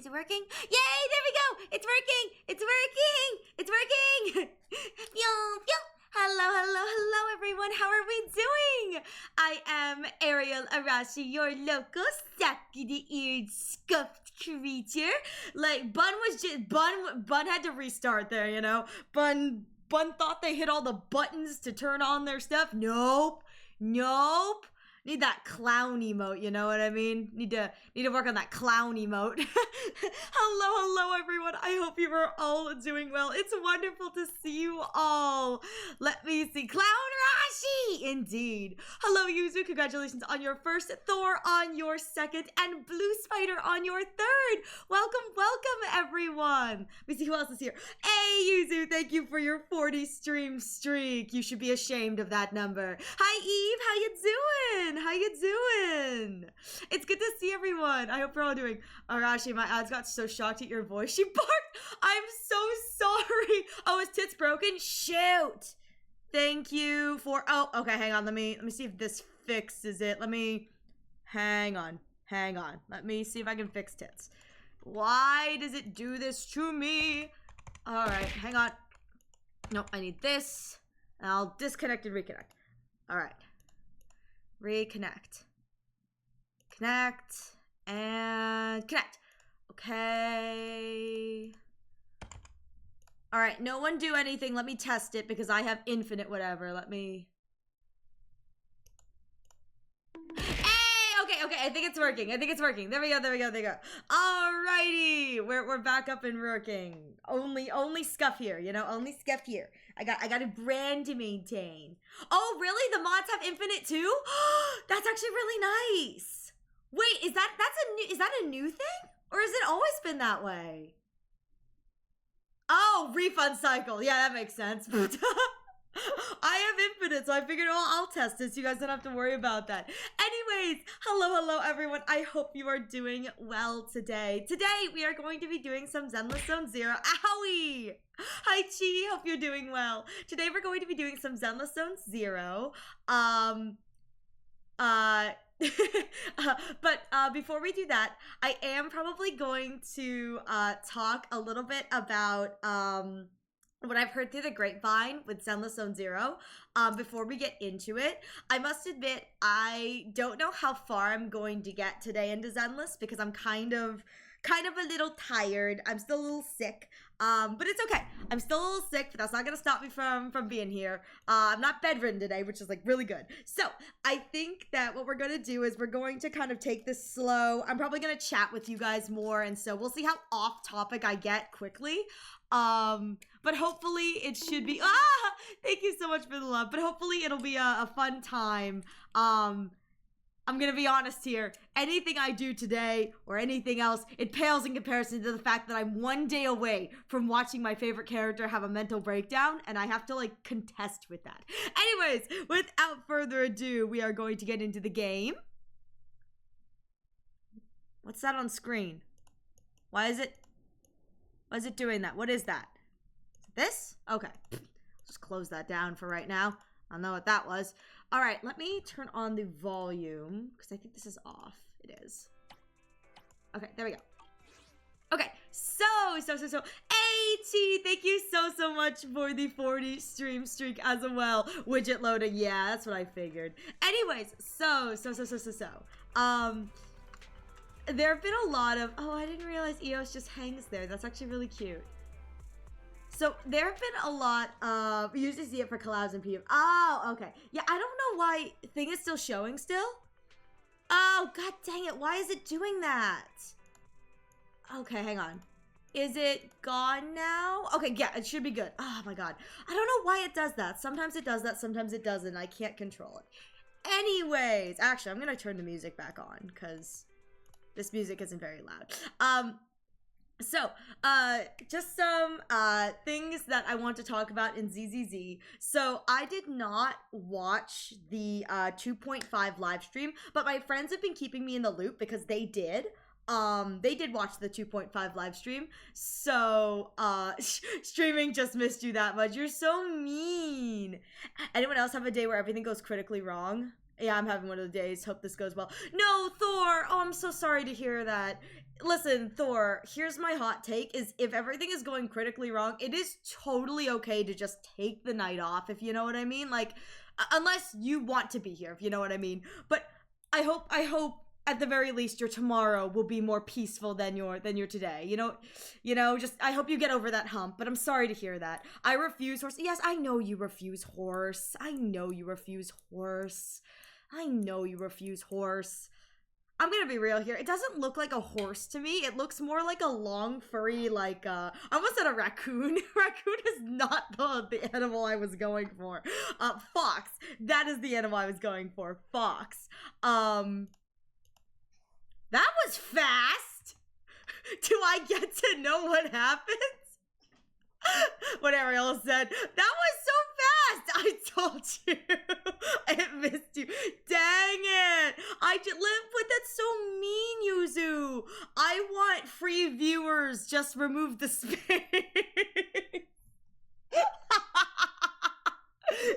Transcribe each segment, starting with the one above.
Is it working? Yay, there we go. It's working. It's working. It's working. Pew, pew. Hello, everyone. How are we doing? I am Ariel Arashi, your local sackety-eared scuffed creature. Like, Bun had to restart there, you know? Bun thought they hit all the buttons to turn on their stuff. Nope. Need that clown emote, you know what I mean? Need to work on that clown emote. Hello, everyone. I hope you are all doing well. It's wonderful to see you all. Let me see. Clown Rashi! Indeed. Hello, Yuzu. Congratulations on your first, Thor on your second, and Blue Spider on your third. Welcome, everyone. Let me see who else is here. Hey, Yuzu. Thank you for your 40 stream streak. You should be ashamed of that number. Hi, Eve. How you doing? How you doing? It's good to see everyone. I hope you're all doing. Arashi, my ads got so shocked at your voice. She barked. I'm so sorry. Oh, is tits broken? Shoot. Thank you for. Oh, okay. Hang on. Let me see if this fixes it. Hang on. Let me see if I can fix tits. Why does it do this to me? All right. Hang on. Nope. I need this. And I'll disconnect and reconnect. All right. Reconnect. Connect. And connect. Okay. All right. No one do anything. Let me test it because I have infinite whatever. Let me. Hey! Okay. I think it's working. There we go. Alrighty. We're back up and working. Only scuff here, you know? Only scuff here. I got a brand to maintain. Oh, really? The mods have infinite too? That's actually really nice. Wait, is that a new thing? Or has it always been that way? Oh, refund cycle. Yeah, that makes sense. I have infinite, so I figured, I'll test it so you guys don't have to worry about that. Anyways, hello, everyone. I hope you are doing well today. Today, we are going to be doing some Zenless Zone Zero. Owie! Hi, Chi. Hope you're doing well. Today, we're going to be doing some Zenless Zone Zero. But before we do that, I am probably going to talk a little bit about what I've heard through the grapevine with Zenless Zone Zero. Before we get into it, I must admit I don't know how far I'm going to get today into Zenless because I'm kind of a little tired. I'm still a little sick. But it's okay. I'm still a little sick, but that's not gonna stop me from being here. I'm not bedridden today, which is like really good. So I think that what we're gonna do is we're going to kind of take this slow. I'm probably gonna chat with you guys more, and so we'll see how off topic I get quickly. But hopefully it should be, thank you so much for the love, but hopefully it'll be a fun time. I'm gonna be honest here. Anything I do today or anything else, it pales in comparison to the fact that I'm one day away from watching my favorite character have a mental breakdown, and I have to like contest with that. Anyways, without further ado, we are going to get into the game. What's that on screen? Why is it doing that? What is that? This? Okay. Just close that down for right now. I don't know what that was. All right, let me turn on the volume because I think this is off. It is. Okay, there we go. Okay, so, AT, thank you so much for the 40 stream streak as well. Widget loading, yeah, that's what I figured. Anyways, so, there have been a lot of, oh, I didn't realize EOS just hangs there. That's actually really cute. So there have been a lot of, we usually see it for collabs and PM. Oh, okay. Yeah, I don't know why thing is still showing still. Oh, god dang it. Why is it doing that? Okay, hang on. Is it gone now? Okay, yeah, it should be good. Oh my god. I don't know why it does that. Sometimes it does that, sometimes it doesn't. I can't control it. Anyways, actually, I'm gonna turn the music back on because this music isn't very loud. So, just some things that I want to talk about in ZZZ. So, I did not watch the 2.5 live stream, but my friends have been keeping me in the loop because they did. They did watch the 2.5 live stream. So, streaming just missed you that much. You're so mean. Anyone else have a day where everything goes critically wrong? Yeah, I'm having one of the days. Hope this goes well. No, Thor! Oh, I'm so sorry to hear that. Listen, Thor, here's my hot take is if everything is going critically wrong, it is totally okay to just take the night off, if you know what I mean. Like, unless you want to be here, if you know what I mean. But I hope at the very least your tomorrow will be more peaceful than your today. Just I hope you get over that hump, but I'm sorry to hear that. I refuse horse. Yes, I know you refuse horse. I know you refuse horse. I know you refuse horse. I'm gonna be real here. It doesn't look like a horse to me. It looks more like a long, furry, like, I almost said a raccoon. Raccoon is not the animal I was going for. Fox. That is the animal I was going for. Fox. That was fast! Do I get to know what happens? What Ariel said. That was so fast! I told you. I missed you. Dang it! But that's so mean, Yuzu. I want free viewers. Just remove the space.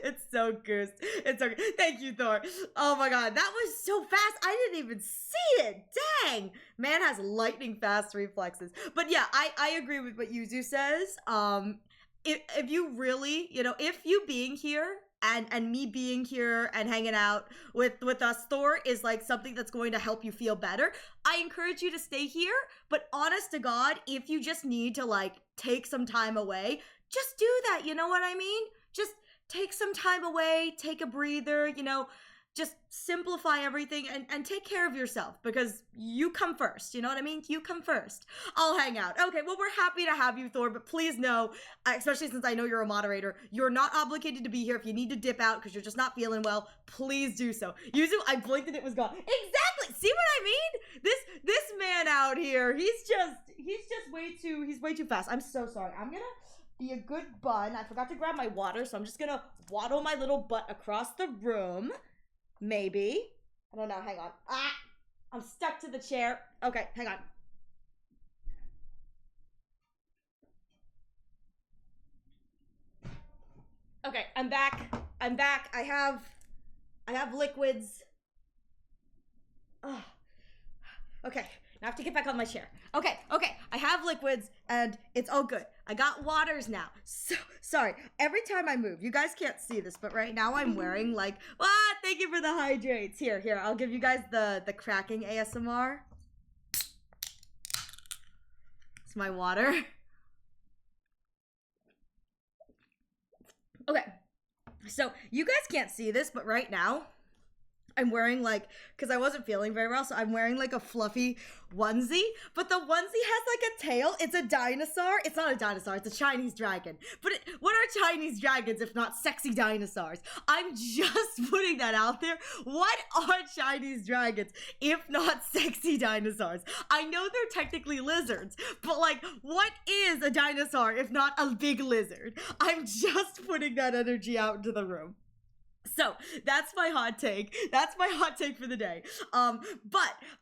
It's so goose. It's so good. Thank you, Thor. Oh my god, that was so fast. I didn't even see it. Dang. Man has lightning fast reflexes. But yeah, I agree with what Yuzu says. If you really, if you being here and me being here and hanging out with us, Thor, is like something that's going to help you feel better, I encourage you to stay here. But honest to God, if you just need to like take some time away, just do that. You know what I mean? Just take some time away, take a breather, just simplify everything and take care of yourself because you come first. You know what I mean? You come first. I'll hang out. Okay, well, we're happy to have you, Thor, but please know, especially since I know you're a moderator, you're not obligated to be here. If you need to dip out because you're just not feeling well, please do so. Yuzu, I blinked and it was gone. Exactly. See what I mean? This man out here, he's way too fast. I'm so sorry. I'm gonna be a good bun. I forgot to grab my water, so I'm just gonna waddle my little butt across the room. Maybe. I don't know. Hang on. I'm stuck to the chair. Okay, hang on. Okay, I'm back. I have liquids. Oh. Okay, now I have to get back on my chair. Okay, I have liquids and it's all good. I got waters now. So sorry. Every time I move, you guys can't see this, but right now I'm wearing like, thank you for the hydrates. Here, I'll give you guys the cracking ASMR. It's my water. Okay, so you guys can't see this, but right now I'm wearing because I wasn't feeling very well, so I'm wearing like a fluffy onesie, but the onesie has like a tail. It's a dinosaur. It's not a dinosaur, it's a Chinese dragon. But what are Chinese dragons if not sexy dinosaurs? I'm just putting that out there. What are Chinese dragons if not sexy dinosaurs? I know they're technically lizards, but what is a dinosaur if not a big lizard? I'm just putting that energy out into the room. So that's my hot take. That's my hot take for the day. I'm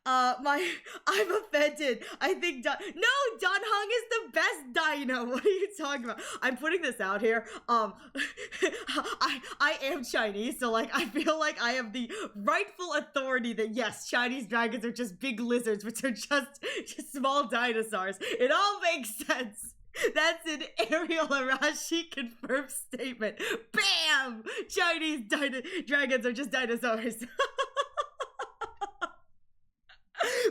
offended. I think Don Hung is the best dino. What are you talking about? I'm putting this out here. I am Chinese, so I feel like I have the rightful authority that yes, Chinese dragons are just big lizards, which are just small dinosaurs. It all makes sense. That's an Ariel Arashi confirmed statement. Bam! Chinese dragons are just dinosaurs.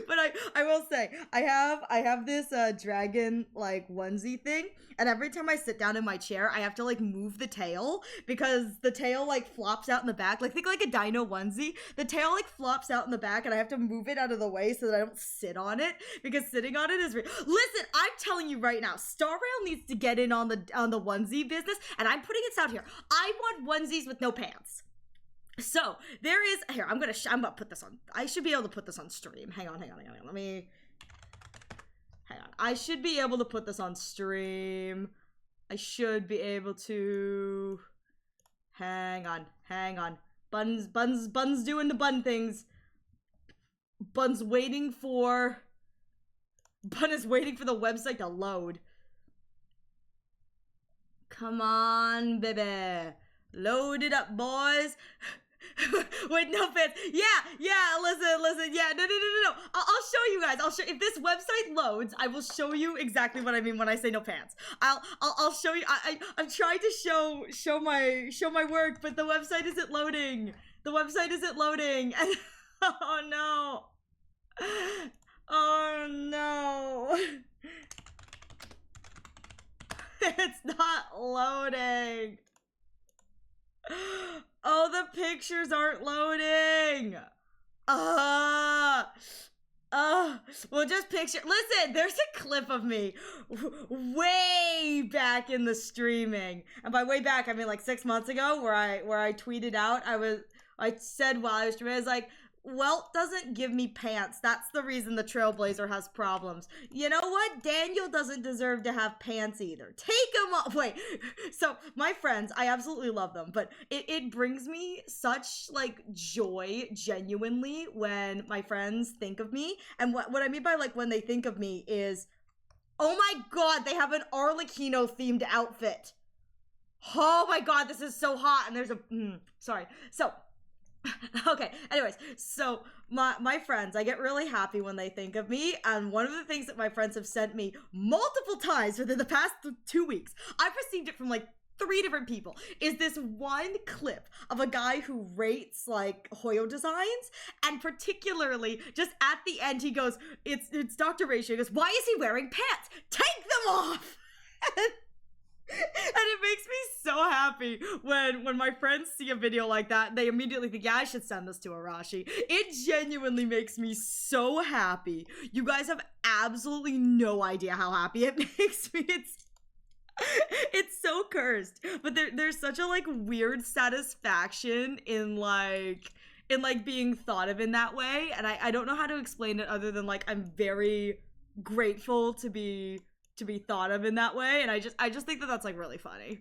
But I will say, I have this dragon onesie thing, and every time I sit down in my chair, I have to move the tail because the tail flops out in the back. Think like a dino onesie. The tail flops out in the back, and I have to move it out of the way so that I don't sit on it because sitting on it is listen, I'm telling you right now, Star Rail needs to get in on the onesie business, and I'm putting this out here. I want onesies with no pants. So there is here. I'm gonna put this on. I should be able to put this on stream. Hang on. Let me. Hang on. I should be able to put this on stream. I should be able to. Hang on. Buns doing the bun things. Bun is waiting for the website to load. Come on, baby. Load it up, boys. With no pants. Yeah, listen. Yeah, no. I'll show you guys. If this website loads, I will show you exactly what I mean when I say no pants. I'll show you. I'm trying to show my work, but the website isn't loading. The website isn't loading. And oh no. Oh no. It's not loading. Oh, the pictures aren't loading. Well, just picture. Listen, there's a clip of me way back in the streaming, and by way back I mean like 6 months ago, where I tweeted out I said while I was streaming, I was like, Welt doesn't give me pants. That's the reason the Trailblazer has problems. You know what? Daniel doesn't deserve to have pants either. Take them off. Wait. So my friends, I absolutely love them, but it brings me such like joy genuinely when my friends think of me. And what I mean by like when they think of me is, oh my God, they have an Arlecchino themed outfit. Oh my God, this is so hot. And there's a, sorry. So, okay, anyways, so my friends, I get really happy when they think of me, and one of the things that my friends have sent me multiple times within the past 2 weeks, I've received it from like 3 different people, is this one clip of a guy who rates like Hoyo designs, and particularly just at the end he goes, it's Dr. Ratio, he goes, why is he wearing pants? Take them off! And it makes me so happy when my friends see a video like that, they immediately think, yeah, I should send this to Arashi. It genuinely makes me so happy. You guys have absolutely no idea how happy it makes me. It's so cursed. But there's such a like weird satisfaction in being thought of in that way. And I don't know how to explain it other than like I'm very grateful to be thought of in that way, and I just think that that's like really funny.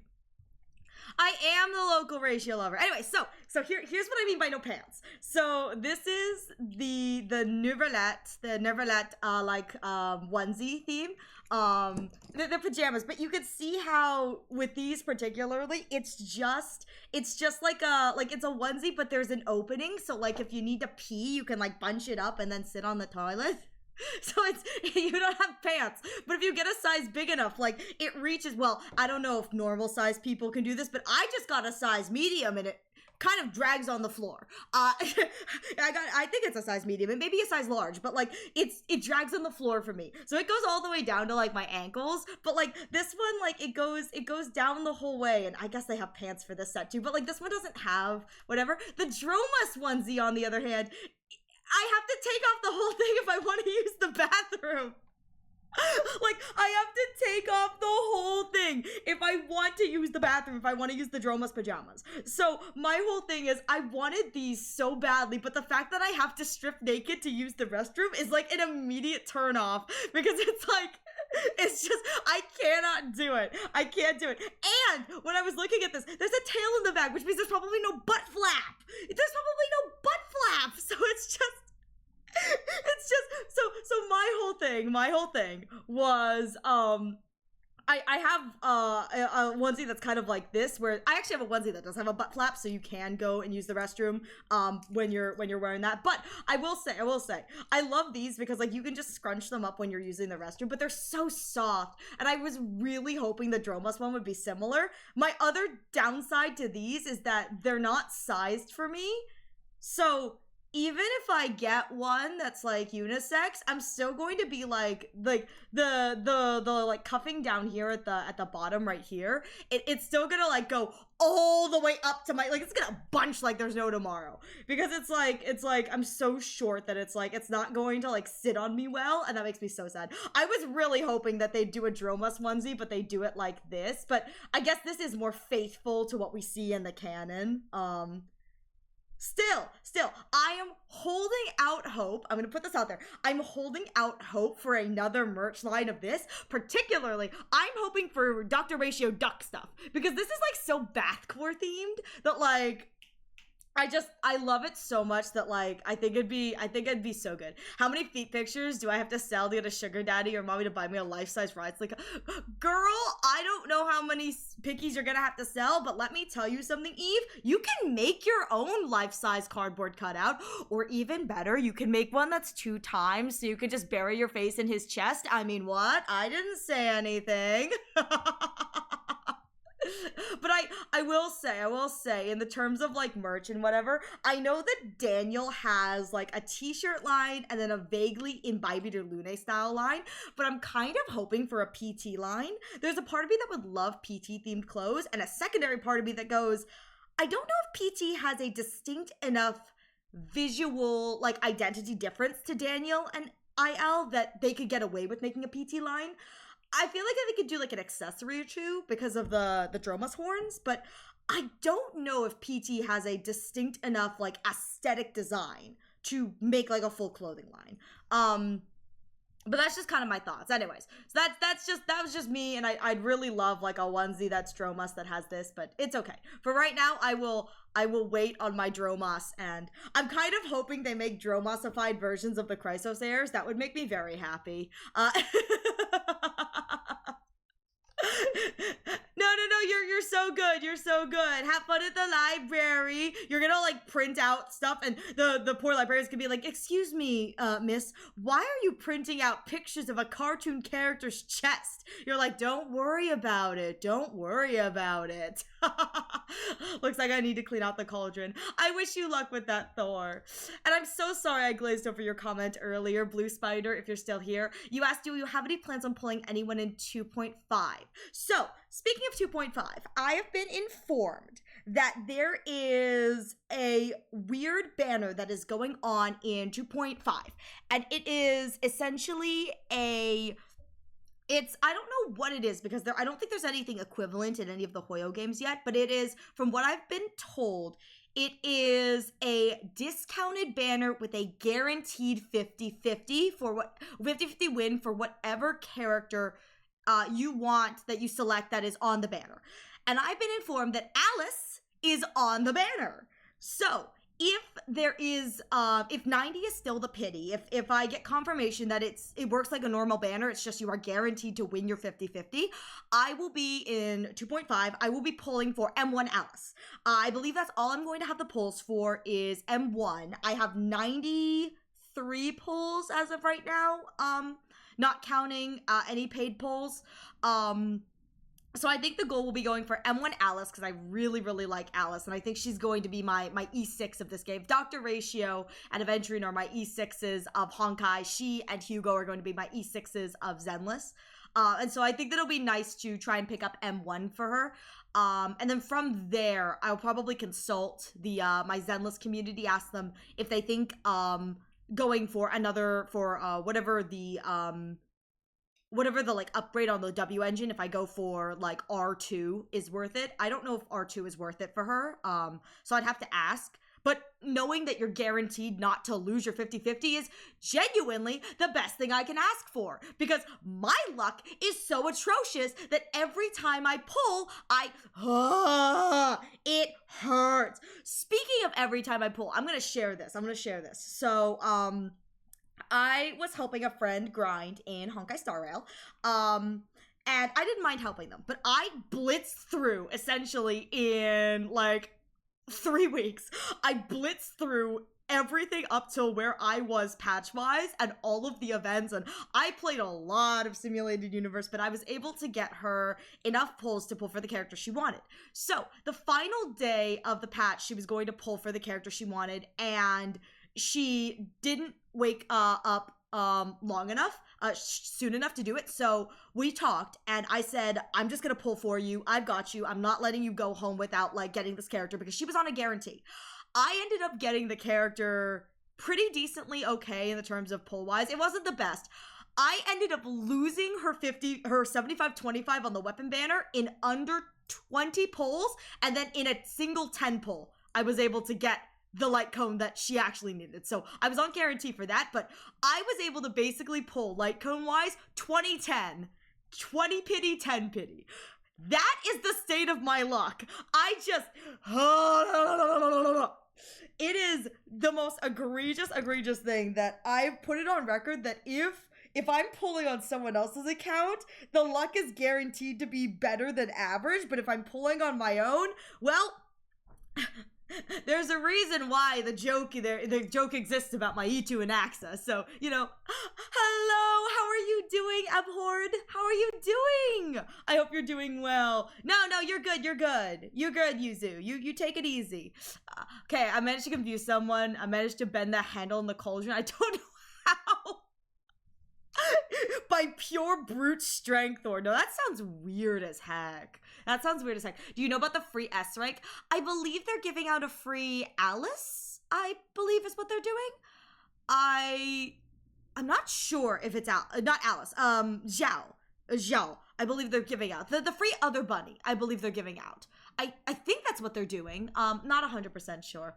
I am the local ratio lover. Anyway, so here's what I mean by no pants. So this is the Neverlet onesie theme. The pajamas, but you could see how with these particularly, it's just like it's a onesie, but there's an opening, so like if you need to pee, you can like bunch it up and then sit on the toilet. So you don't have pants, but if you get a size big enough, like it reaches, well, I don't know if normal size people can do this, but I just got a size medium and it kind of drags on the floor. I think it's a size medium, and maybe a size large, but like it drags on the floor for me. So it goes all the way down to like my ankles, but like this one, like it goes down the whole way, and I guess they have pants for this set too, but like this one doesn't have whatever. The Dromas onesie, on the other hand, I have to take off the whole thing if I want to use the bathroom. Like, I have to take off the whole thing if I want to use the bathroom, if I want to use the Dromas pajamas. So my whole thing is, I wanted these so badly, but the fact that I have to strip naked to use the restroom is like an immediate turn off, because it's like, it's just, I cannot do it. I can't do it. And when I was looking at this, there's a tail in the back, which means there's probably no butt flap. There's probably no butt flap. So it's just so my whole thing was I have a onesie that's kind of like this, where I actually have a onesie that does have a butt flap, so you can go and use the restroom when you're wearing that. But I will say I love these because like you can just scrunch them up when you're using the restroom, but they're so soft, and I was really hoping the Dromas one would be similar. My other downside to these is that they're not sized for me, so even if I get one that's like unisex, I'm still going to be like the like cuffing down here at the bottom right here. It's still gonna like go all the way up to my, like it's gonna bunch like there's no tomorrow, because it's like I'm so short that it's like it's not going to like sit on me well, and that makes me so sad. I was really hoping that they'd do a Dromas onesie, but they do it like this. But I guess this is more faithful to what we see in the canon. Still, I am holding out hope. I'm going to put this out there. I'm holding out hope for another merch line of this. Particularly, I'm hoping for Dr. Ratio duck stuff, because this is like so bathcore themed that like I love it so much that like I think it'd be so good. How many feet pictures do I have to sell to get a sugar daddy or mommy to buy me a life-size ride? It's like, girl, I I don't know how many pickies you're gonna have to sell, but let me tell you something, Eve. You can make your own life-size cardboard cutout, or even better, you can make one that's 2 times, so you can just bury your face in his chest. I mean, what? I didn't say anything. But I will say, in the terms of like merch and whatever, I know that Daniel has like a t-shirt line and then a vaguely Imbibe de Lune style line, but I'm kind of hoping for a PT line. There's a part of me that would love PT themed clothes, and a secondary part of me that goes, I don't know if PT has a distinct enough visual like identity difference to Daniel and IL that they could get away with making a PT line. I feel like they could do like an accessory or two because of the Dromas horns, but I don't know if PT has a distinct enough like aesthetic design to make like a full clothing line. But that's just kind of my thoughts. Anyways, so that was just me, and I'd really love like a onesie that's Dromas that has this, but it's okay. For right now, I will wait on my Dromas, and I'm kind of hoping they make Dromasified versions of the Chrysos heirs. That would make me very happy. No, you're so good. You're so good. Have fun at the library. You're gonna like print out stuff, and the poor librarians could be like, excuse me, miss, why are you printing out pictures of a cartoon character's chest? You're like, don't worry about it. Don't worry about it. Looks like I need to clean out the cauldron. I wish you luck with that, Thor. And I'm so sorry I glazed over your comment earlier, Blue Spider, if you're still here. You asked, do you have any plans on pulling anyone in 2.5? So, speaking of 2.5, I have been informed that there is a weird banner that is going on in 2.5, and it is essentially I don't know what it is, because I don't think there's anything equivalent in any of the Hoyo games yet, but it is, from what I've been told, it is a discounted banner with a guaranteed 50-50 win for whatever character you want that you select that is on the banner. And I've been informed that Alice is on the banner. So if there is, if 90 is still the pity, if I get confirmation that it works like a normal banner, it's just you are guaranteed to win your 50-50, I will be in 2.5, I will be pulling for M1 Alice. I believe that's all I'm going to have the pulls for is M1. I have 93 pulls as of right now, not counting any paid pulls. So I think the goal will be going for M1 Alice, because I really, really like Alice, and I think she's going to be my E6 of this game. Dr. Ratio and Aventurine are my E6s of Honkai. She and Hugo are going to be my E6s of Zenless. And so I think that it'll be nice to try and pick up M1 for her. And then from there, I'll probably consult the my Zenless community, ask them if they think going for another, for whatever the like upgrade on the W engine, if I go for like R2 is worth it. I don't know if R2 is worth it for her. So I'd have to ask. But knowing that you're guaranteed not to lose your 50-50 is genuinely the best thing I can ask for, because my luck is so atrocious that every time I pull, it hurts. Speaking of every time I pull, I'm gonna share this. So, I was helping a friend grind in Honkai Star Rail, and I didn't mind helping them, but I blitzed through essentially in like 3 weeks. I blitzed through everything up till where I was patch-wise and all of the events, and I played a lot of Simulated Universe, but I was able to get her enough pulls to pull for the character she wanted. So, the final day of the patch, she was going to pull for the character she wanted, and she didn't wake up long enough, soon enough to do it. So we talked, and I said, I'm just gonna pull for you. I've got you. I'm not letting you go home without like getting this character, because she was on a guarantee. I ended up getting the character pretty decently okay in the terms of pull wise. It wasn't the best. I ended up losing her 75-25 on the weapon banner in under 20 pulls, and then in a single 10 pull, I was able to get the light cone that she actually needed. So I was on guarantee for that, but I was able to basically pull light cone wise 20-10, 20 pity, 10 pity. That is the state of my luck. It is the most egregious thing that I've put it on record that if if I'm pulling on someone else's account, the luck is guaranteed to be better than average. But if I'm pulling on my own, well, there's a reason why the joke exists about my E2 and AXA. So, hello, how are you doing, Abhorred? How are you doing? I hope you're doing well. No, you're good. You're good, Yuzu. You take it easy. Okay, I managed to confuse someone. I managed to bend the handle in the cauldron. I don't know how. By pure brute strength, or no, that sounds weird as heck. Do you know about the free S rank? I believe they're giving out a free Alice, I believe is what they're doing. I'm not sure if it's not Alice, Zhao. I believe they're giving out the free other bunny. I believe they're giving out. I think that's what they're doing. Not 100% sure.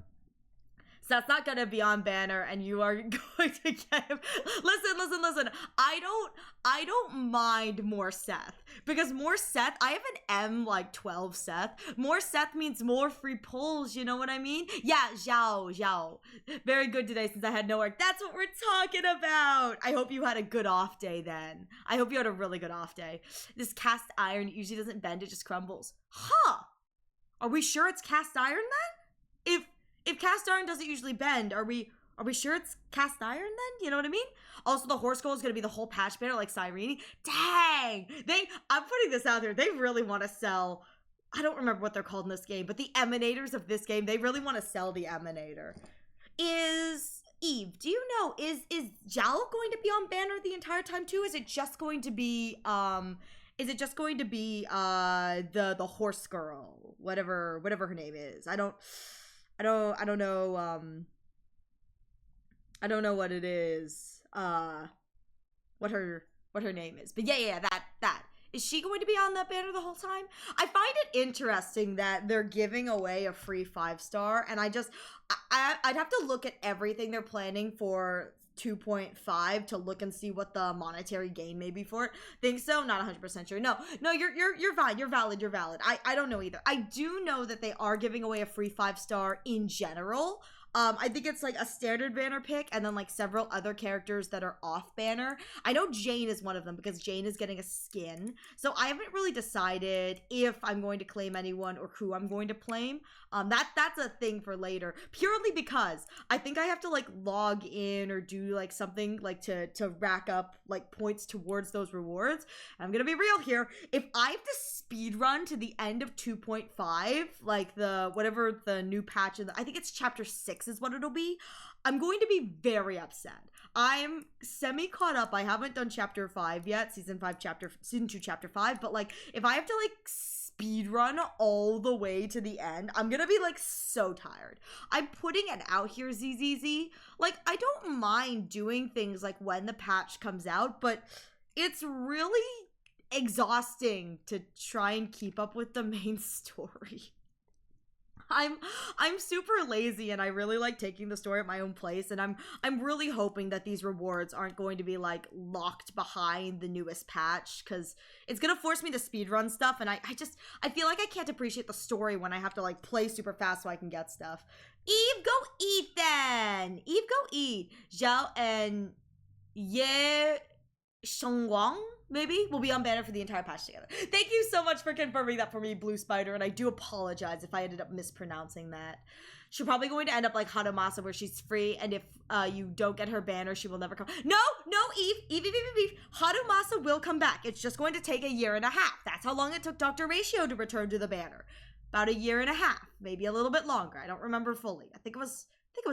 So that's not gonna be on banner, and you are going to get him. Listen. I don't mind more Seth, because more Seth, I have an M12 Seth. More Seth means more free pulls, you know what I mean? Yeah, Zhao. Very good today since I had no work. That's what we're talking about. I hope you had a good off day then. I hope you had a really good off day. This cast iron usually doesn't bend, it just crumbles. Huh. Are we sure it's cast iron then? If cast iron doesn't usually bend, are we sure it's cast iron then? You know what I mean? Also, the horse goal is going to be the whole patch banner like Cyrene. Dang! I'm putting this out there. They really want to sell, I don't remember what they're called in this game, but the emanators of this game, they really want to sell the emanator. Eve, do you know, is Zhao going to be on banner the entire time too? Is it just going to be, the horse girl? Whatever her name is. I don't know, I don't know what it is, what her name is, but yeah, that. Is she going to be on that banner the whole time? I find it interesting that they're giving away a free 5-star, and I'd have to look at everything they're planning for 2.5 to look and see what the monetary gain may be for it. Think so? Not 100% sure. No, you're valid. I don't know either. I do know that they are giving away a free 5-star in general. I think it's like a standard banner pick and then like several other characters that are off banner. I know Jane is one of them because Jane is getting a skin. So I haven't really decided if I'm going to claim anyone or who I'm going to claim. That's a thing for later, purely because I think I have to like log in or do like something like to rack up like points towards those rewards. I'm gonna be real here. If I have to speed run to the end of 2.5, like whatever the new patch I think it's chapter 6 is what it'll be, I'm going to be very upset. I'm semi caught up. I haven't done chapter 5 yet, season 2 chapter 5, but like if I have to like speed run all the way to the end, I'm gonna be like so tired. I'm putting it out here, ZZZ. Like, I don't mind doing things like when the patch comes out, but it's really exhausting to try and keep up with the main story. I'm super lazy, and I really like taking the story at my own place, and I'm really hoping that these rewards aren't going to be like locked behind the newest patch, because it's gonna force me to speedrun stuff, and I feel like I can't appreciate the story when I have to like play super fast so I can get stuff. Eve, go eat then! Eve, go eat! Zhao and Ye Shengwang maybe will be on banner for the entire patch together. Thank you so much for confirming that for me, Blue Spider, and I do apologize if I ended up mispronouncing that. She's probably going to end up like Hanomasa, where she's free, and if you don't get her banner, she will never come. No, Eve. Hanomasa will come back. It's just going to take a year and a half. That's how long it took Dr. Ratio to return to the banner. About a year and a half, maybe a little bit longer. I don't remember fully. I think it was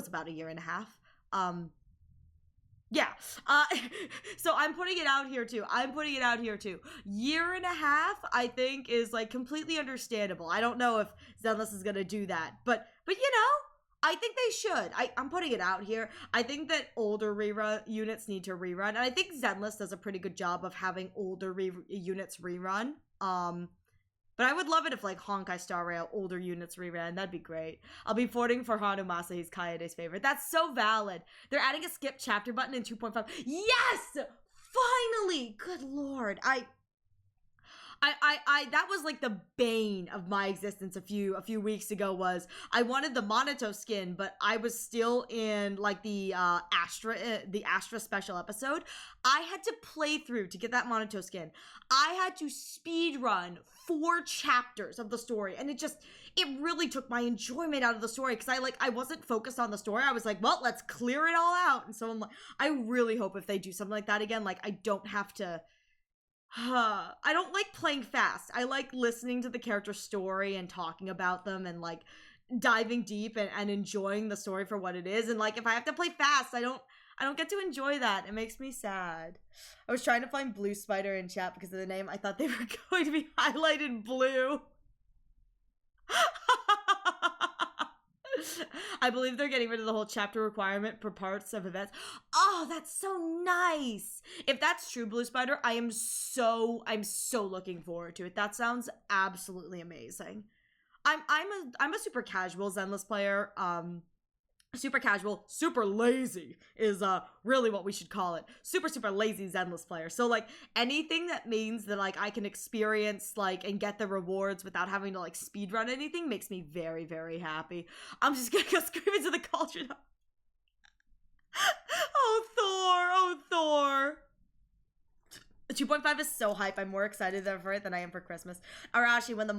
about a year and a half. Yeah, so I'm putting it out here too. Year and a half, I think, is like completely understandable. I don't know if Zenless is gonna do that, but you know, I think they should. I'm putting it out here. I think that older units need to rerun, and I think Zenless does a pretty good job of having older units rerun. But I would love it if, like, Honkai Star Rail older units reran. That'd be great. I'll be voting for Hanomasa. He's Kaede's favorite. That's so valid. They're adding a skip chapter button in 2.5. Yes! Finally! Good lord. I That was like the bane of my existence a few weeks ago. Was I wanted the Monato skin, but I was still in like the Astra special episode. I had to play through to get that Monato skin. I had to speed run 4 chapters of the story, and it really took my enjoyment out of the story, because I wasn't focused on the story. I was like, well, let's clear it all out. And so I'm like, I really hope if they do something like that again, like I don't have to. I don't like playing fast. I like listening to the character's story and talking about them and like diving deep and enjoying the story for what it is. And like if I have to play fast, I don't get to enjoy that. It makes me sad. I was trying to find Blue Spider in chat because of the name. I thought they were going to be highlighted blue. I believe they're getting rid of the whole chapter requirement for parts of events. Oh, that's so nice. If that's true, Blue Spider, I'm so looking forward to it. That sounds absolutely amazing. I'm a super casual Zenless player. Super casual, super lazy is really what we should call it. Super lazy Zenless player. So like anything that means that like I can experience like and get the rewards without having to like speedrun anything makes me very, very happy. I'm just gonna go scream into the cauldron. Oh Thor. 2.5 is so hype. I'm more excited for it than I am for Christmas. Arashi, when the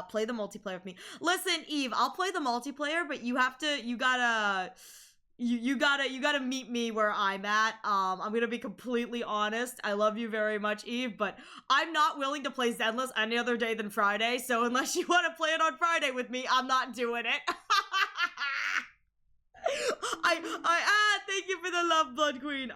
play the multiplayer with me. Listen, Eve, I'll play the multiplayer, but you gotta meet me where I'm at. I'm gonna be completely honest. I love you very much, Eve, but I'm not willing to play Zenless any other day than Friday. So unless you want to play it on Friday with me, I'm not doing it. Thank you for the love, Blood Queen.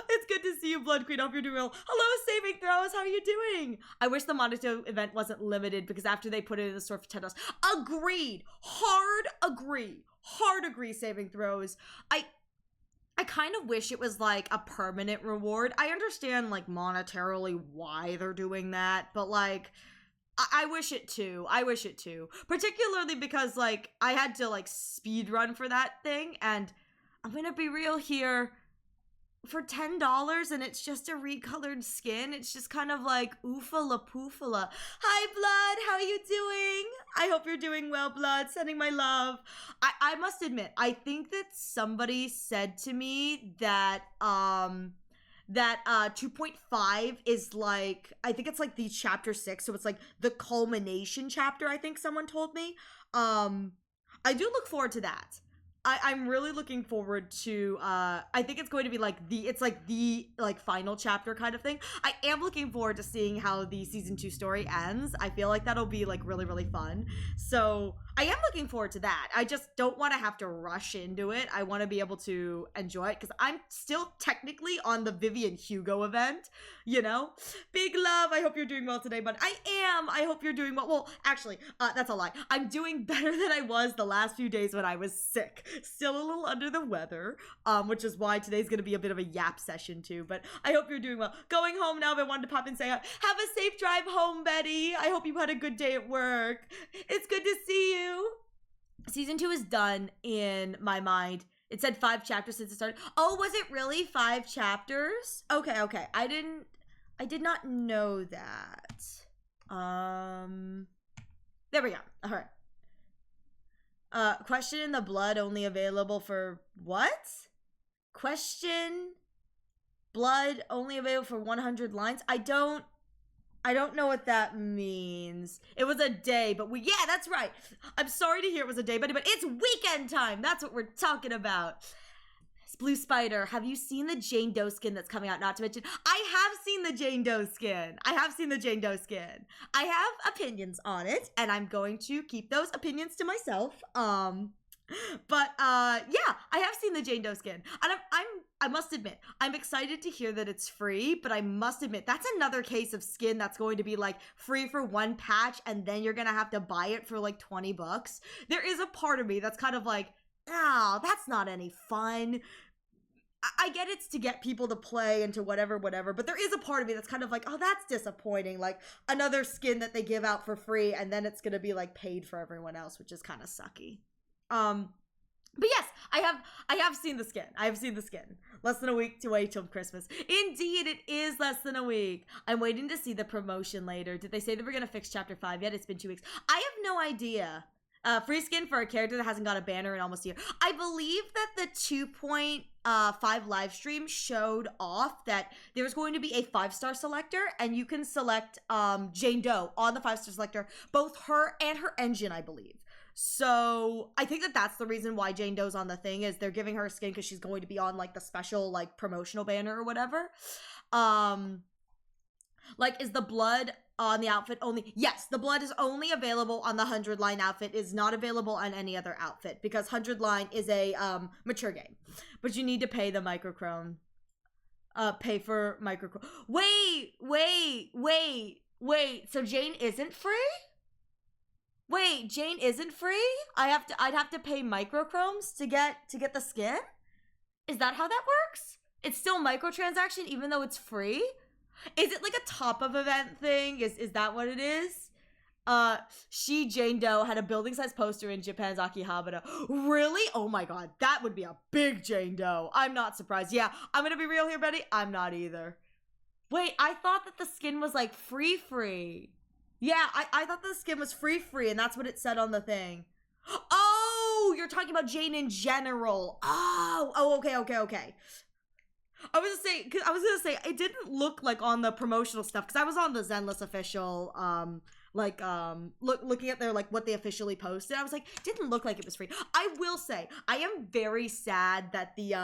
It's good to see you, Blood Queen. I hope you're doing well. Hello, Saving Throws. How are you doing? I wish the Monato event wasn't limited, because after they put it in the store for $10. Agreed. Hard agree, Saving Throws. I kind of wish it was like a permanent reward. I understand like monetarily why they're doing that, but like I wish it too. Particularly because like I had to like speed run for that thing, and I'm gonna be real here, for $10 and it's just a recolored skin, it's just kind of like oofala poofala. Hi Blood, how are you doing? I hope you're doing well, Blood. Sending my love. I must admit, I think that somebody said to me that 2.5 is like, I think it's like the chapter 6, so it's like the culmination chapter, I think someone told me. I do look forward to that. I'm really looking forward to, I think it's going to be like the final chapter kind of thing. I am looking forward to seeing how the season 2 story ends. I feel like that'll be like really, really fun. So I am looking forward to that. I just don't want to have to rush into it. I want to be able to enjoy it, because I'm still technically on the Vivian Hugo event, you know? Big love. I hope you're doing well today, but I am. I hope you're doing well. Well, actually, that's a lie. I'm doing better than I was the last few days when I was sick. Still a little under the weather, which is why today's gonna be a bit of a yap session too, but I hope you're doing well. Going home now, but I wanted to pop in and say, have a safe drive home, Betty. I hope you had a good day at work. It's good to see you. Season 2 is done in my mind. It said 5 chapters since it started. Oh, was it really 5 chapters? Okay. I did not know that. There we go. All right. Question in the blood only available for what? Question blood only available for 100 lines? I don't know what that means. It was a day, but yeah, that's right. I'm sorry to hear it was a day, but it's weekend time. That's what we're talking about. Blue Spider, have you seen the Jane Doe skin that's coming out? Not to mention, I have seen the Jane Doe skin. I have opinions on it, and I'm going to keep those opinions to myself. But yeah, I have seen the Jane Doe skin, and I must admit, I'm excited to hear that it's free, but I must admit, that's another case of skin that's going to be like free for one patch, and then you're gonna have to buy it for like $20. There is a part of me that's kind of like, oh, that's not any fun. I get it's to get people to play and to whatever, but there is a part of me that's kind of like, oh, that's disappointing. Like another skin that they give out for free, and then it's gonna be like paid for everyone else, which is kind of sucky. But yes, I have seen the skin. I have seen the skin. Less than a week to wait till Christmas. Indeed, it is less than a week. I'm waiting to see the promotion later. Did they say that we're gonna fix chapter 5 yet? It's been 2 weeks. I have no idea. Free skin for a character that hasn't got a banner in almost a year. I believe that the 2.5 live stream showed off that there's going to be a 5-star selector, and you can select Jane Doe on the 5-star selector, both her and her engine, I believe. So I think that that's the reason why Jane Doe's on the thing, is they're giving her a skin because she's going to be on like the special like promotional banner or whatever. Like, is the blood on the outfit only? Yes, the blood is only available on the 100 line outfit. Is not available on any other outfit because 100 line is a mature game. But you need to pay the microchrome. Pay for microchrome. Wait. So Jane isn't free? Wait, Jane isn't free? I'd have to pay microchromes to get the skin? Is that how that works? It's still microtransaction even though it's free? Is it like a top of event thing? Is that what it is? Jane Doe had a building size poster in Japan's Akihabara. Really? Oh my god, that would be a big Jane Doe. I'm not surprised. Yeah, I'm gonna be real here, Betty. I'm not either. Wait, I thought that the skin was like free. Yeah, I thought the skin was free, and that's what it said on the thing. Oh, you're talking about Jane in general. Oh, okay. I was gonna say it didn't look like on the promotional stuff because I was on the Zenless official looking at their like what they officially posted. I was like, didn't look like it was free. I will say I am very sad that the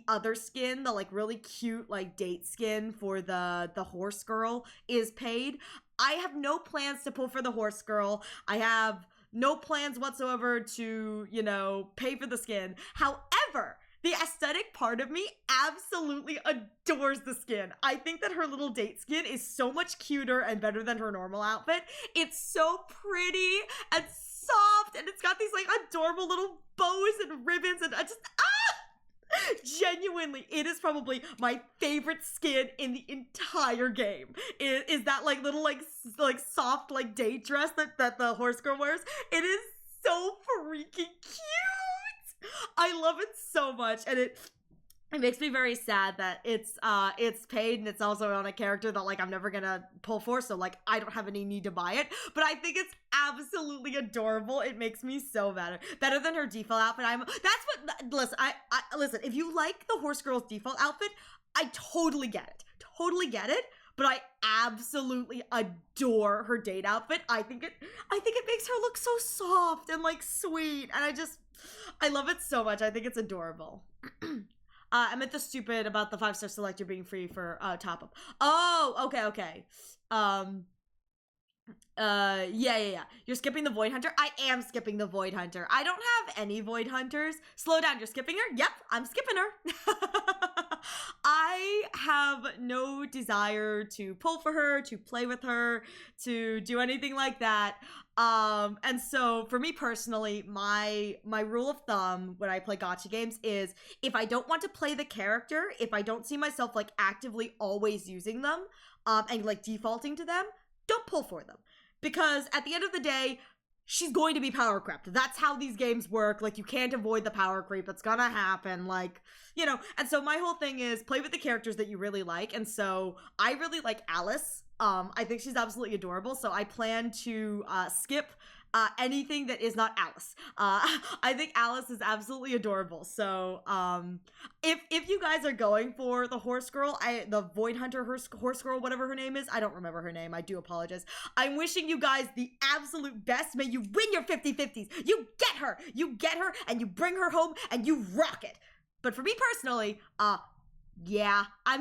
other skin, the like really cute like date skin for the horse girl, is paid. I have no plans to pull for the horse girl. I have no plans whatsoever to, pay for the skin. However, the aesthetic part of me absolutely adores the skin. I think that her little date skin is so much cuter and better than her normal outfit. It's so pretty and soft, and it's got these like adorable little bows and ribbons, and I just genuinely, it is probably my favorite skin in the entire game. Is that like little like soft like date dress that the horse girl wears. It is so freaking cute. I love it so much, and it makes me very sad that it's paid, and it's also on a character that like I'm never gonna pull for, so like I don't have any need to buy it. But I think it's absolutely adorable. It makes me so better than her default outfit. Listen. If you like the horse girl's default outfit, I totally get it. But I absolutely adore her date outfit. I think it makes her look so soft and like sweet, and I love it so much. I think it's adorable. I meant the stupid about the 5-star selector being free for top up. Oh, okay. Yeah. You're skipping the Void Hunter? I am skipping the Void Hunter. I don't have any Void Hunters. Slow down, you're skipping her? Yep, I'm skipping her. I have no desire to pull for her, to play with her, to do anything like that. And so for me personally, my rule of thumb when I play gacha games is if I don't want to play the character, if I don't see myself like actively always using them, and like defaulting to them, don't pull for them. Because at the end of the day, she's going to be power crept. That's how these games work. Like, you can't avoid the power creep. It's gonna happen. Like, and so my whole thing is play with the characters that you really like. And so I really like Alice. I think she's absolutely adorable. So I plan to skip anything that is not Alice. I think Alice is absolutely adorable. So if you guys are going for the horse girl, the Void Hunter horse girl, whatever her name is, I don't remember her name. I do apologize. I'm wishing you guys the absolute best. May you win your 50-50s. You get her, and you bring her home, and you rock it. But for me personally, yeah, I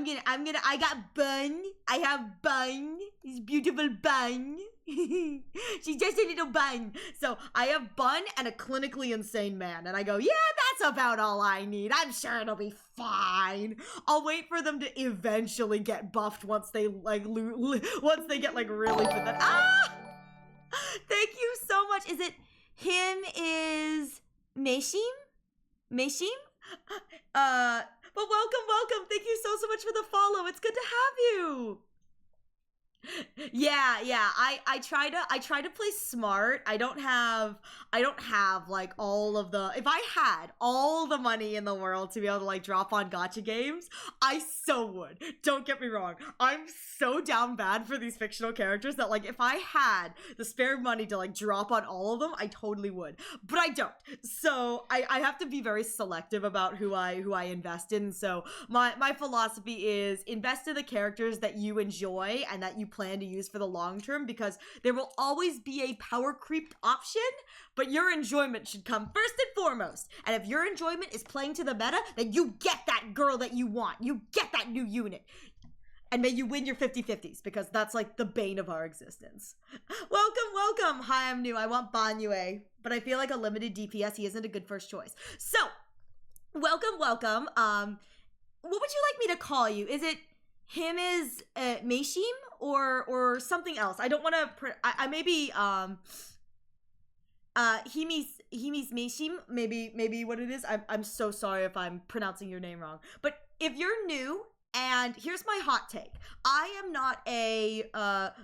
got Bun. I have Bun. This beautiful Bun. She's just a little bun. So I have Bun and a clinically insane man. And I go, yeah, that's about all I need. I'm sure it'll be fine. I'll wait for them to eventually get buffed once they once they get like really pathetic. Thank you so much. Is it him is Meshim? But welcome. Thank you so much for the follow. It's good to have you. Yeah. I try to play smart. I don't have like all of the if I had all the money in the world to be able to like drop on gacha games, I so would. Don't get me wrong. I'm so down bad for these fictional characters that like if I had the spare money to like drop on all of them, I totally would. But I don't. So I have to be very selective about who I invest in. So my philosophy is invest in the characters that you enjoy and that you plan to use for the long term, because there will always be a power creep option, but your enjoyment should come first and foremost. And if your enjoyment is playing to the meta, then you get that girl that you want. You get that new unit. And may you win your 50/50s, because that's like the bane of our existence. Welcome. Hi, I'm new. I want Banyue, but I feel like a limited DPS, he isn't a good first choice. So, welcome. What would you like me to call you? Is it him is Meishim or something else? I don't want to. I maybe Himis Meishim. Maybe what it is. I'm so sorry if I'm pronouncing your name wrong. But if you're new. And here's my hot take. I am not a,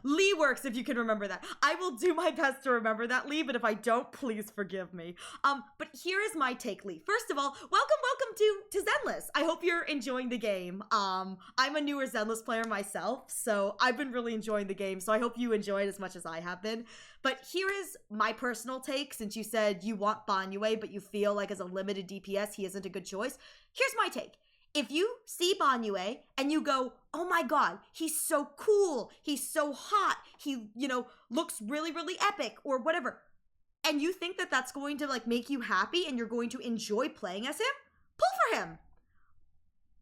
Lee works if you can remember that. I will do my best to remember that, Lee, but if I don't, please forgive me. But here is my take, Lee. First of all, welcome to Zenless. I hope you're enjoying the game. I'm a newer Zenless player myself, so I've been really enjoying the game, so I hope you enjoy it as much as I have been. But here is my personal take, since you said you want Banyue, but you feel like as a limited DPS, he isn't a good choice. Here's my take. If you see Banyue and you go, oh my god, he's so cool, he's so hot, he, looks really, really epic, or whatever, and you think that that's going to, like, make you happy and you're going to enjoy playing as him, pull for him.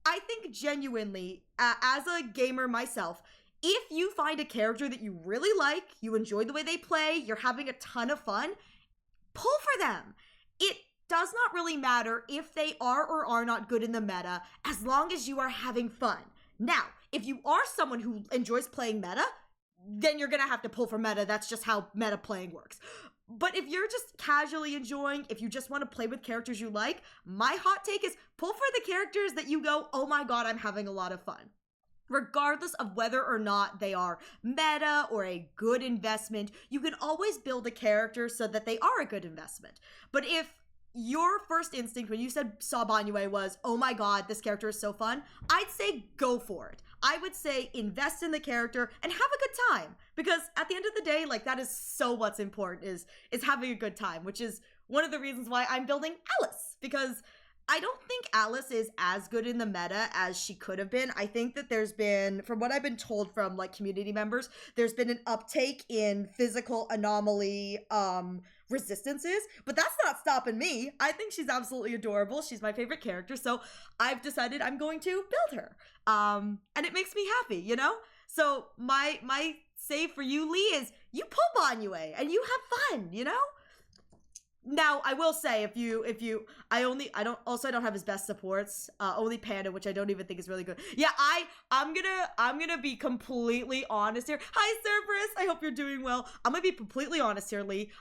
I think genuinely, as a gamer myself, if you find a character that you really like, you enjoy the way they play, you're having a ton of fun, pull for them. It does not really matter if they are or are not good in the meta, as long as you are having fun. Now, if you are someone who enjoys playing meta, then you're gonna have to pull for meta. That's just how meta playing works. But if you're just casually enjoying, if you just want to play with characters you like, my hot take is pull for the characters that you go, oh my god, I'm having a lot of fun. Regardless of whether or not they are meta or a good investment, you can always build a character so that they are a good investment. But if your first instinct when you saw Banyue was, oh my god, this character is so fun, I'd say go for it. I would say invest in the character and have a good time, because at the end of the day, like, that is so what's important is having a good time, which is one of the reasons why I'm building Alice, because I don't think Alice is as good in the meta as she could have been. I think that there's been, from what I've been told from like community members, there's been an uptake in physical anomaly resistances, but that's not stopping me. I think she's absolutely adorable. She's my favorite character, so I've decided I'm going to build her. And it makes me happy, So my save for you, Lee, is you pull Banyue and you have fun, Now, I will say, I don't have his best supports, only Panda, which I don't even think is really good. Yeah, I'm gonna be completely honest here. Hi, Cerberus, I hope you're doing well. I'm gonna be completely honest here, Lee.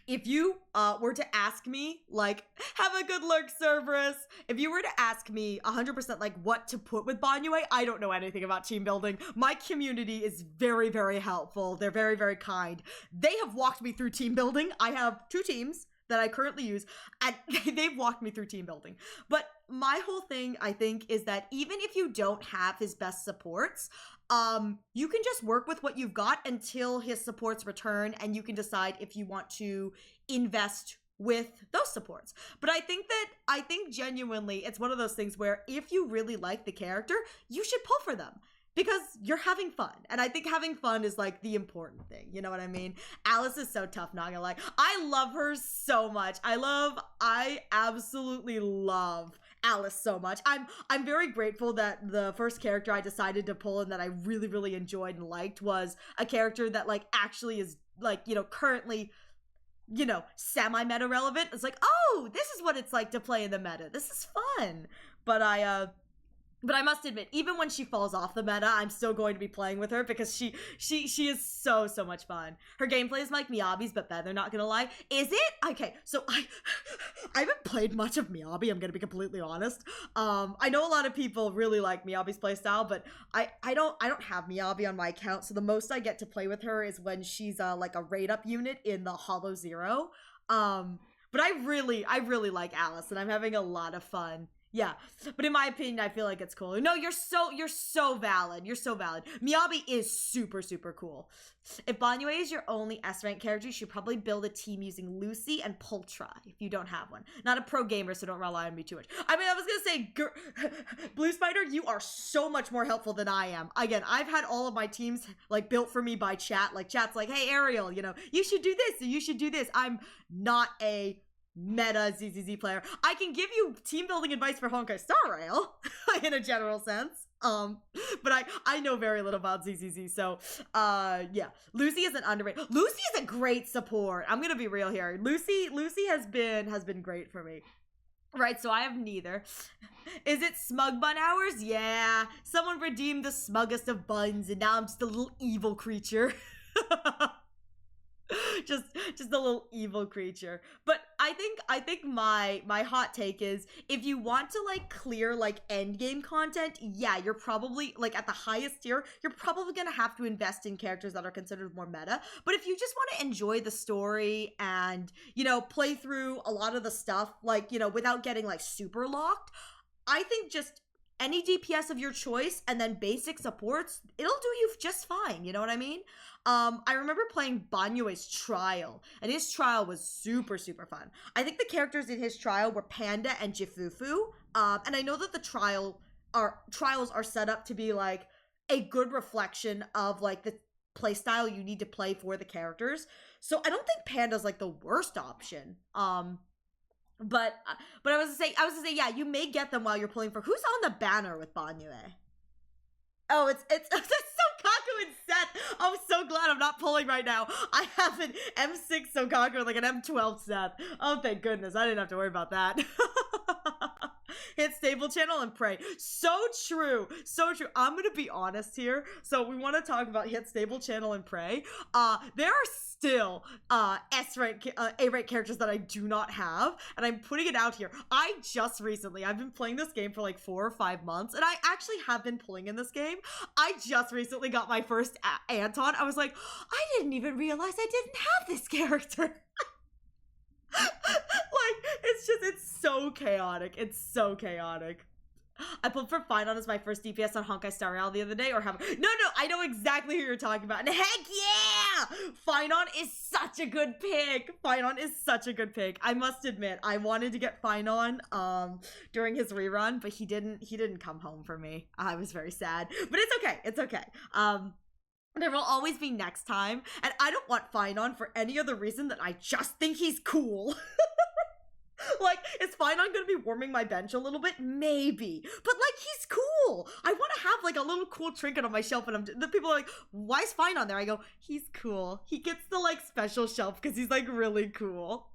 If you were to ask me, like, have a good look, Cerberus. If you were to ask me 100% like what to put with Banyue, I don't know anything about team building. My community is very, very helpful. They're very, very kind. They have walked me through team building. I have 2 teams that I currently use, and they've walked me through team building. But my whole thing, I think, is that even if you don't have his best supports, you can just work with what you've got until his supports return, and you can decide if you want to invest with those supports. But I think genuinely it's one of those things where if you really like the character, you should pull for them, because you're having fun. And I think having fun is like the important thing. You know what I mean? Alice is so tough, not gonna lie. I love her so much. I absolutely love Alice so much. I'm very grateful that the first character I decided to pull and that I really, really enjoyed and liked was a character that like actually is like, currently, semi-meta relevant. It's like, oh, this is what it's like to play in the meta. This is fun. But But I must admit, even when she falls off the meta, I'm still going to be playing with her because she is so much fun. Her gameplay is like Miyabi's, but better, not gonna lie. Is it? Okay, so I haven't played much of Miyabi, I'm gonna be completely honest. I know a lot of people really like Miyabi's playstyle, but I don't have Miyabi on my account, so the most I get to play with her is when she's like a raid up unit in the Hollow Zero. But I really like Alice, and I'm having a lot of fun. Yeah, but in my opinion, I feel like it's cool. No, you're so valid. You're so valid. Miyabi is super cool. If Banyue is your only S-rank character, you should probably build a team using Lucy and Pultra if you don't have one. Not a pro gamer, so don't rely on me too much. I mean, I was gonna say, Blue Spider, you are so much more helpful than I am. Again, I've had all of my teams like built for me by chat. Like chat's like, hey Ariel, you know, you should do this, you should do this. I'm not a meta ZZZ player. I can give you team building advice for Honkai Star Rail in a general sense. But I know very little about ZZZ, so yeah. Lucy is an underrated. Lucy is a great support. I'm gonna be real here. Lucy has been great for me. Right, so I have neither. Is it smug bun hours? Yeah. Someone redeemed the smuggest of buns, and now I'm just a little evil creature. just a little evil creature. But I think my hot take is, if you want to like clear like end game content, yeah, you're probably like at the highest tier, you're probably gonna have to invest in characters that are considered more meta. But if you just want to enjoy the story and, you know, play through a lot of the stuff, like, you know, without getting like super locked, I think just any DPS of your choice and then basic supports, it'll do you just fine, you know what I mean? I remember playing Banyue's Trial, and his Trial was super fun. I think the characters in his Trial were Panda and Jifufu, and I know that the trials are set up to be like a good reflection of like the playstyle you need to play for the characters. So I don't think Panda's like the worst option. But I was to say, yeah, you may get them while you're pulling for. Who's on the banner with Banyue? Oh, it's Sokaku and Seth. I'm so glad I'm not pulling right now. I have an M6 Sokaku and like an M12 Seth. Oh, thank goodness. I didn't have to worry about that. Hit stable channel and pray. So true. I'm gonna be honest here. So we want to talk about hit stable channel and pray. There are still S-rank, A-rank characters that I do not have, and I'm putting it out here. I've been playing this game for like 4 or 5 months, and I actually have been pulling in this game. I just recently got my first Anton. I was like, I didn't even realize I didn't have this character. Like, it's so chaotic. It's so chaotic. I pulled for Finon as my first DPS on Honkai Star Rail the other day, or have no, I know exactly who you're talking about. And heck yeah! Finon is such a good pick. I must admit, I wanted to get Finon during his rerun, but he didn't come home for me. I was very sad. But it's okay. There will always be next time, and I don't want Finon for any other reason than I just think he's cool. Like, is Finon gonna be warming my bench a little bit? Maybe. But, like, he's cool. I want to have, like, a little cool trinket on my shelf, and the people are like, why is Finon there? I go, he's cool. He gets the, like, special shelf because he's, like, really cool.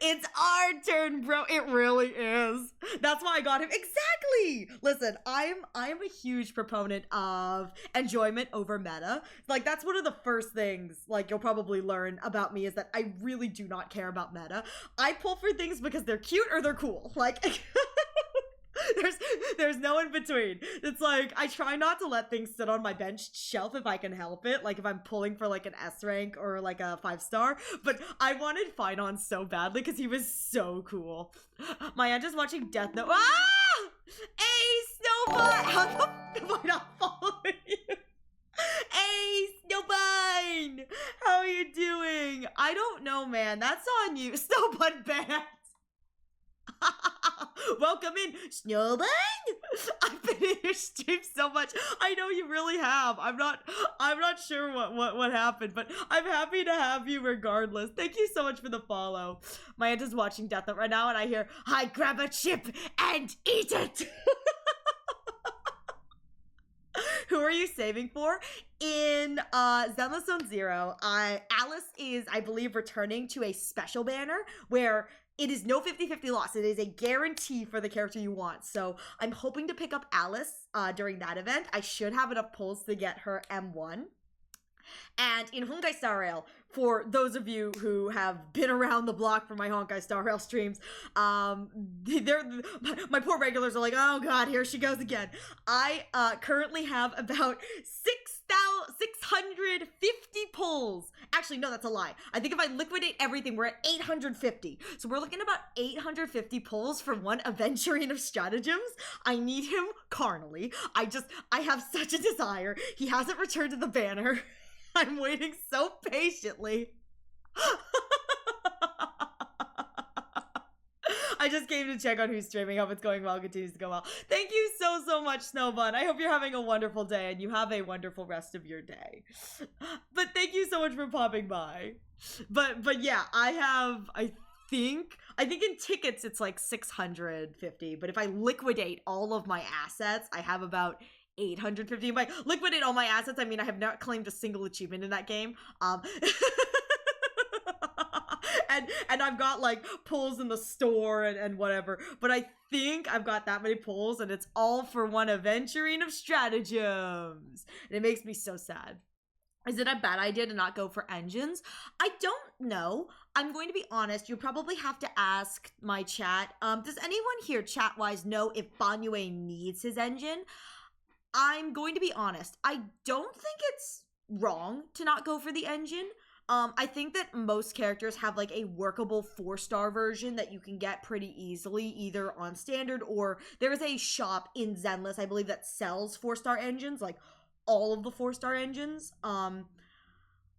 It's our turn, bro. It really is. That's why I got him. Exactly. Listen, I'm a huge proponent of enjoyment over meta. Like, that's one of the first things, like, you'll probably learn about me, is that I really do not care about meta. I pull for things because they're cute or they're cool. Like, there's no in between. It's like, I try not to let things sit on my bench shelf if I can help it, like if I'm pulling for like an S rank or like a 5-star, but I wanted Finon so badly because he was so cool. My aunt is watching Death Note. Ah! Hey, Snowball! How the fuck am I not following you? Hey, Snowbine! How are you doing? I don't know, man. That's on you. Snowbud Band! Welcome in, Snowbine. I've been in your stream so much. I know you really have. I'm not sure what happened, but I'm happy to have you regardless. Thank you so much for the follow. My aunt is watching Death Note right now, and I hear, "Hi, grab a chip and eat it." Who are you saving for? In Zenless Zone Zero, Alice is, I believe, returning to a special banner where it is no 50-50 loss. It is a guarantee for the character you want. So I'm hoping to pick up Alice during that event. I should have enough pulls to get her M1. And in Honkai Star Rail, for those of you who have been around the block for my Honkai Star Rail streams, my poor regulars are like, oh god, here she goes again. I currently have about 650 pulls. Actually, no, that's a lie. I think if I liquidate everything, we're at 850. So we're looking at about 850 pulls for one Aventurine of Stratagems. I need him carnally. I have such a desire. He hasn't returned to the banner. I'm waiting so patiently. I just came to check on who's streaming. Hope it's going well. Continues to go well. Thank you so much, Snowbun. I hope you're having a wonderful day and you have a wonderful rest of your day. But thank you so much for popping by. But yeah, I think in tickets it's like 650. But if I liquidate all of my assets, I have about 850. By liquidate all my assets, I mean I have not claimed a single achievement in that game. And I've got like pulls in the store and whatever, but I think I've got that many pulls and it's all for one Aventurine of Stratagems. And it makes me so sad. Is it a bad idea to not go for engines? I don't know. I'm going to be honest. You probably have to ask my chat. Does anyone here chat-wise know if Banyue needs his engine? I'm going to be honest. I don't think it's wrong to not go for the engine. I think that most characters have like a workable 4-star version that you can get pretty easily, either on standard or there is a shop in Zenless, I believe, that sells 4-star engines, like all of the 4-star engines.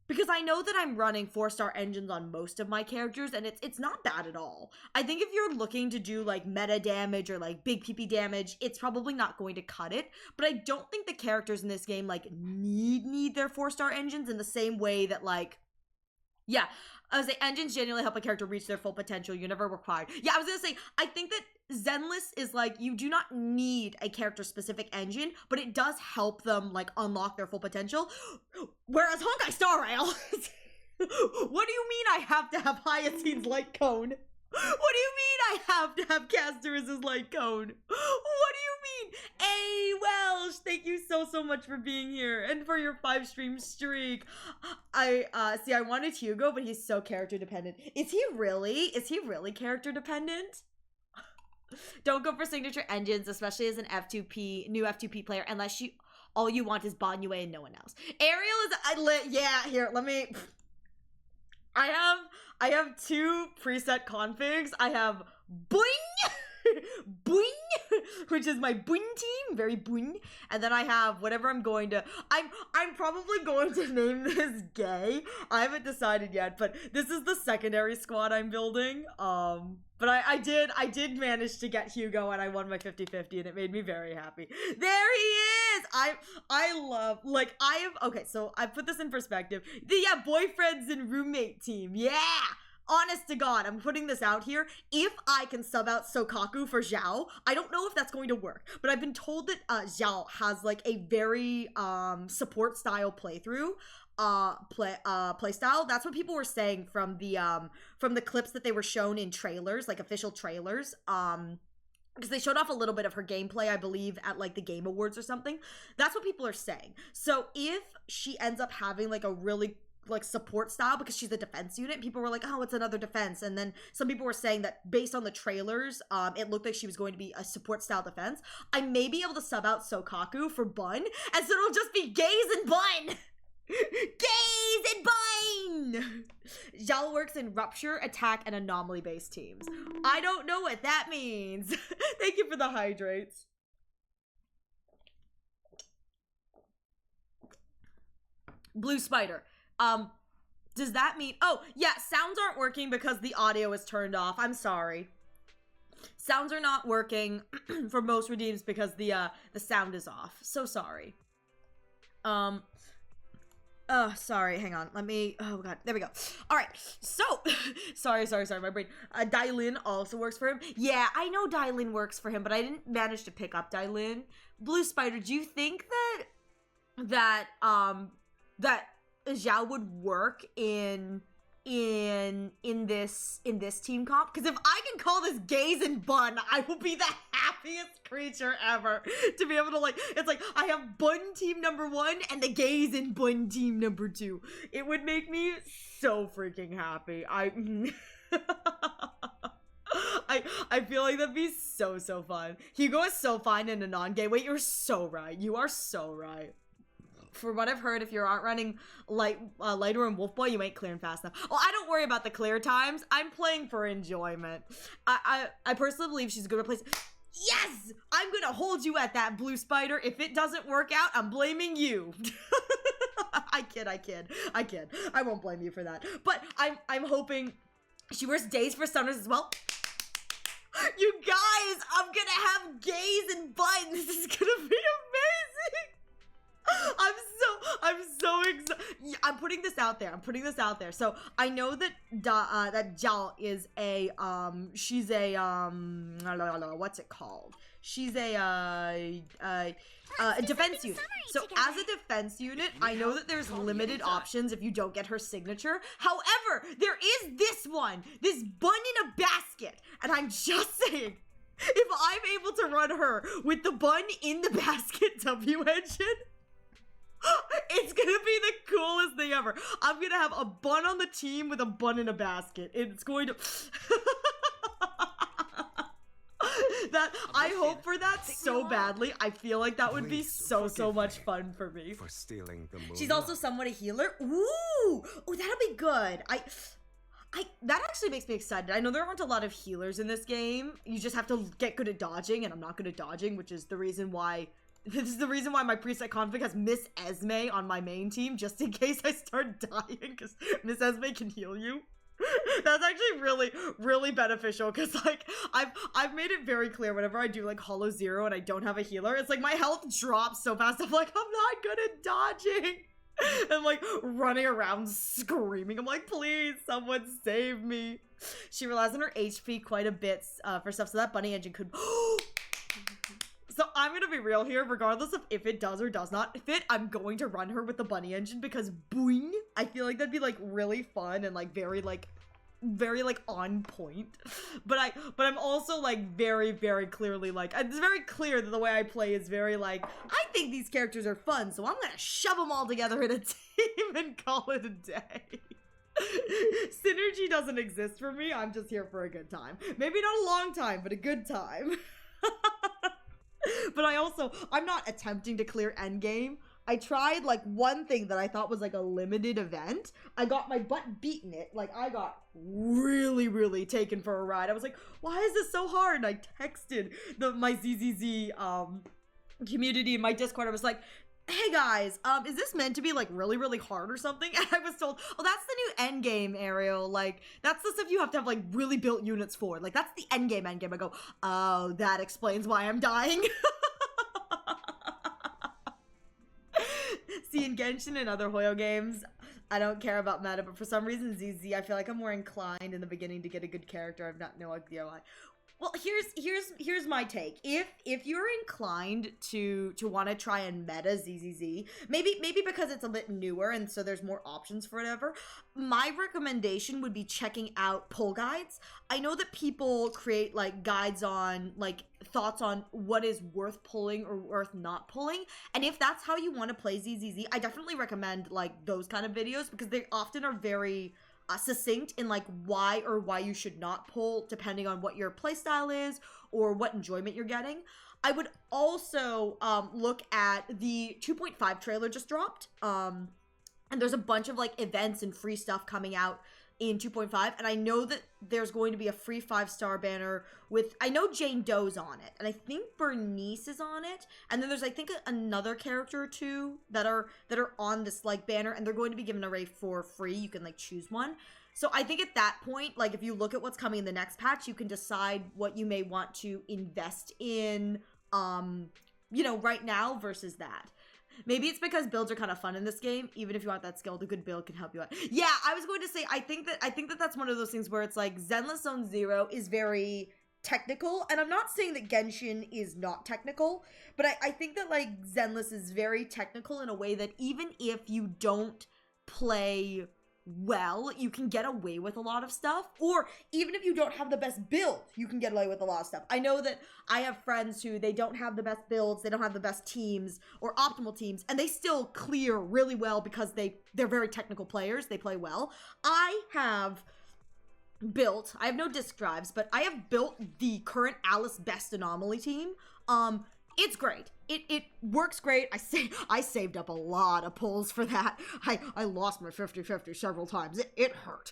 Because I know that I'm running 4-star engines on most of my characters, and it's not bad at all. I think if you're looking to do like meta damage or like big PP damage, it's probably not going to cut it. But I don't think the characters in this game like need their 4-star engines in the same way that like, yeah, I was saying engines genuinely help a character reach their full potential. You're never required. Yeah, I was gonna say, I think that Zenless is like, you do not need a character-specific engine, but it does help them like unlock their full potential. Whereas Honkai Star Rail, what do you mean I have to have Hyacines Light Cone? What do you mean I have to have Castor's Light Cone? What do you mean? Hey, Welsh, thank you so much for being here and for your 5-stream streak. I wanted Hugo, but he's so character dependent. Is he really character dependent? Don't go for signature engines, especially as an new F2P player, unless all you want is Banyue and no one else. Ariel is yeah, here, let me. I have 2 preset configs. I have Boing! Boing! Which is my Boing team, very Boing. And then I have whatever I'm going to, I'm probably going to name this gay. I haven't decided yet, but this is the secondary squad I'm building. But I did manage to get Hugo and I won my 50-50 and it made me very happy. There he is! I love, like, okay, so I put this in perspective. Yeah, boyfriends and roommate team, yeah! Honest to God, I'm putting this out here. If I can sub out Sokaku for Zhao, I don't know if that's going to work, but I've been told that Zhao has like a very support style playthrough. Play style. That's what people were saying from the clips that they were shown in trailers, like official trailers. Because they showed off a little bit of her gameplay, I believe, at like the Game Awards or something. That's what people are saying. So if she ends up having like a really like support style, because she's a defense unit, people were like, oh, it's another defense. And then some people were saying that based on the trailers, it looked like she was going to be a support style defense. I may be able to sub out Sokaku for Bun, and so it'll just be gaze and Bun. Gaze and Bun! Zhao works in Rupture, Attack, and Anomaly-based teams. I don't know what that means. Thank you for the hydrates. Blue Spider. Does that mean, oh, yeah, sounds aren't working because the audio is turned off. I'm sorry. Sounds are not working for most redeems because the sound is off. So sorry. Sorry, hang on. Let me, oh god, there we go. All right, so, sorry, my brain. Dailin also works for him. Yeah, I know Dailin works for him, but I didn't manage to pick up Dailin. Blue Spider, do you think that Zhao would work in in this team comp, because if I can call this gaze and bun, I will be the happiest creature ever to be able to, like, it's like I have bun team number 1 and the gaze and bun team number 2. It would make me so freaking happy. I feel like that'd be so fun. Hugo is so fine in a non-gay way. You're so right. You are so right. For what I've heard, if you aren't running Lighter and Wolf Boy, you ain't clearing fast enough. Oh, I don't worry about the clear times. I'm playing for enjoyment. I personally believe she's a good replacement. Yes! I'm gonna hold you at that, Blue Spider. If it doesn't work out, I'm blaming you. I kid. I won't blame you for that. But I'm hoping she wears Days for Stunners as well. You guys, I'm gonna have gays and buns. This is gonna be amazing. I'm so excited. I'm putting this out there. So I know that that Jal is a she's a what's it called? She's a defense unit. So as a defense unit, I know that there's limited options if you don't get her signature. However, there is this bun in a basket, and I'm just saying, if I'm able to run her with the bun in the basket W engine, it's gonna be the coolest thing ever. I'm gonna have a bun on the team with a bun in a basket. It's going to that I hope for that so badly. I feel like that would be so much fun for me. For stealing the moon. She's also somewhat a healer. Ooh, that'll be good. That actually makes me excited. I know there aren't a lot of healers in this game. You just have to get good at dodging, and I'm not good at dodging, which is the reason why. This is the reason why my preset config has Miss Esme on my main team, just in case I start dying, because Miss Esme can heal you. That's actually really beneficial, because like I've made it very clear whenever I do like Hollow Zero and I don't have a healer, it's like my health drops so fast. I'm like, I'm not good at dodging. I'm like running around screaming. I'm like, please, someone save me. She relies on her HP quite a bit for stuff, so that bunny engine could. So I'm gonna be real here, regardless of if it does or does not fit, I'm going to run her with the bunny engine, because boing, I feel like that'd be like really fun and like very on point. But I'm also like very clearly like, it's very clear that the way I play is very like, I think these characters are fun, so I'm gonna shove them all together in a team and call it a day. Synergy doesn't exist for me. I'm just here for a good time. Maybe not a long time, but a good time. But I'm not attempting to clear endgame. I tried like one thing that I thought was like a limited event. I got my butt beaten it. Like I got really taken for a ride. I was like, why is this so hard? And I texted my ZZZ community in my Discord. I was like, hey guys, is this meant to be like really hard or something? And I was told, oh, that's the new endgame, Ariel. Like, that's the stuff you have to have like really built units for. Like, that's the endgame. I go, oh, that explains why I'm dying. See, in Genshin and other Hoyo games, I don't care about meta, but for some reason, ZZ, I feel like I'm more inclined in the beginning to get a good character. I've not no idea why. Well, here's my take. If you're inclined to want to try and meta ZZZ, maybe because it's a bit newer and so there's more options for whatever, my recommendation would be checking out pull guides. I know that people create like guides on like thoughts on what is worth pulling or worth not pulling, and if that's how you want to play ZZZ, I definitely recommend like those kind of videos, because they often are very succinct in like why you should not pull, depending on what your playstyle is or what enjoyment you're getting. I would also look at the 2.5 trailer just dropped, and there's a bunch of like events and free stuff coming out in 2.5, and I know that there's going to be a free 5-star banner with, I know Jane Doe's on it, and I think Bernice is on it, and then there's I think another character or two that are on this like banner, and they're going to be given away for free. You can like choose one. So I think at that point, like if you look at what's coming in the next patch, you can decide what you may want to invest in, you know, right now versus that. Maybe it's because builds are kind of fun in this game. Even if you want that skill, the good build can help you out. Yeah, I was going to say, I think that that's one of those things where it's like Zenless Zone Zero is very technical, and I'm not saying that Genshin is not technical, but I think that like Zenless is very technical in a way that even if you don't play well, you can get away with a lot of stuff. Or even if you don't have the best build, you can get away with a lot of stuff. I know that I have friends who they don't have the best builds, they don't have the best teams or optimal teams, and they still clear really well because they're very technical players. They play well. I have no disk drives, but I have built the current Alice Best Anomaly team. It's great. It works great. I saved up a lot of pulls for that. I lost my 50-50 several times. It hurt.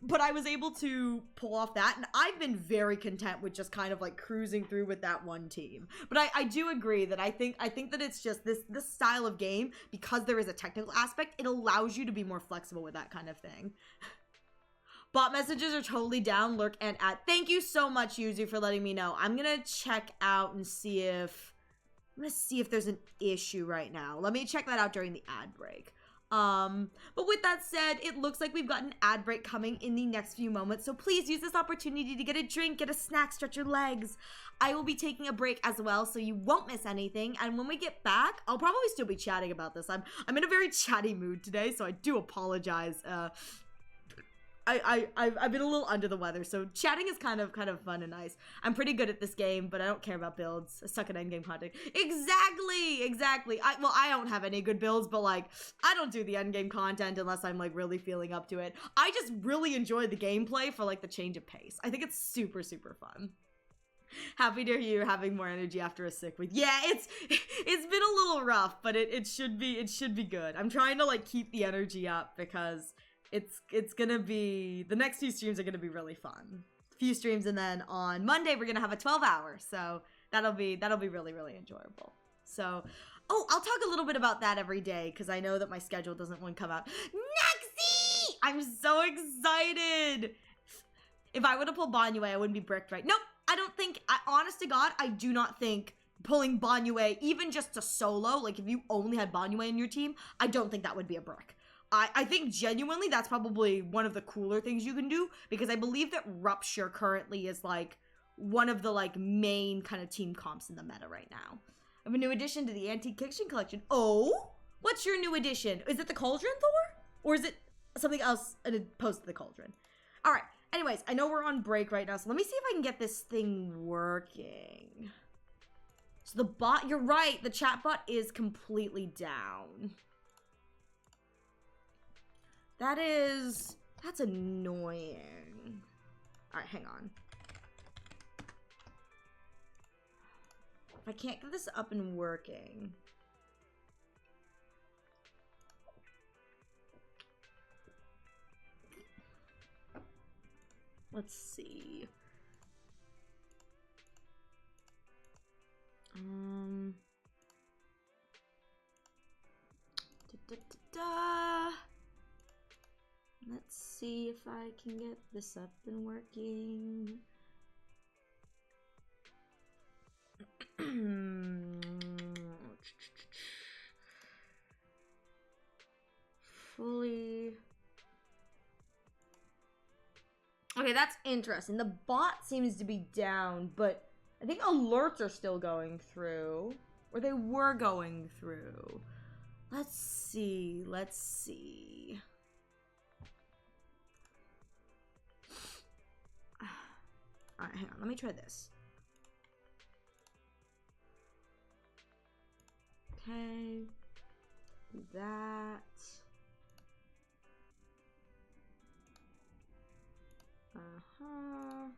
But I was able to pull off that, and I've been very content with just kind of like cruising through with that one team. But I do agree that I think that it's just this style of game, because there is a technical aspect, it allows you to be more flexible with that kind of thing. Bot messages are totally down, lurk and ad. Thank you so much, Yuzu, for letting me know. I'm gonna check out and see if there's an issue right now. Let me check that out during the ad break. But with that said, it looks like we've got an ad break coming in the next few moments, so please use this opportunity to get a drink, get a snack, stretch your legs. I will be taking a break as well, so you won't miss anything, and when we get back, I'll probably still be chatting about this. I'm in a very chatty mood today, so I do apologize. I've been a little under the weather, so chatting is kind of fun and nice. I'm pretty good at this game, but I don't care about builds. I suck at endgame content. Exactly. I don't have any good builds, but like, I don't do the endgame content unless I'm like really feeling up to it. I just really enjoy the gameplay for like the change of pace. I think it's super fun. Happy to hear you're having more energy after a sick week. Yeah, it's been a little rough, but it should be good. I'm trying to like keep the energy up because it's gonna be, the next few streams are gonna be really fun. A few streams, and then on Monday we're gonna have a 12-hour, so that'll be really enjoyable. So, oh, I'll talk a little bit about that every day because I know that my schedule doesn't want to come out. Nexi! I'm so excited! If I would have pulled Banyue, I wouldn't be bricked, right? Nope, I don't think, honest to God, I do not think pulling Banyue, even just to solo, like if you only had Banyue in your team, I don't think that would be a brick. I think genuinely that's probably one of the cooler things you can do, because I believe that Rupture currently is like one of the like main kind of team comps in the meta right now. I have a new addition to the Antique Kitchen collection. Oh, what's your new addition? Is it the Cauldron, Thor? Or is it something else opposed to the Cauldron? All right. Anyways, I know we're on break right now, so let me see if I can get this thing working. So the bot, you're right, the chat bot is completely down. That's annoying. All right, hang on. If I can't get this up and working. Let's see. Let's see if I can get this up and working. Fully. Okay, that's interesting. The bot seems to be down, but I think alerts are still going through. Or they were going through. Let's see. Alright, hang on. Let me try this. Okay. Do that. Oh.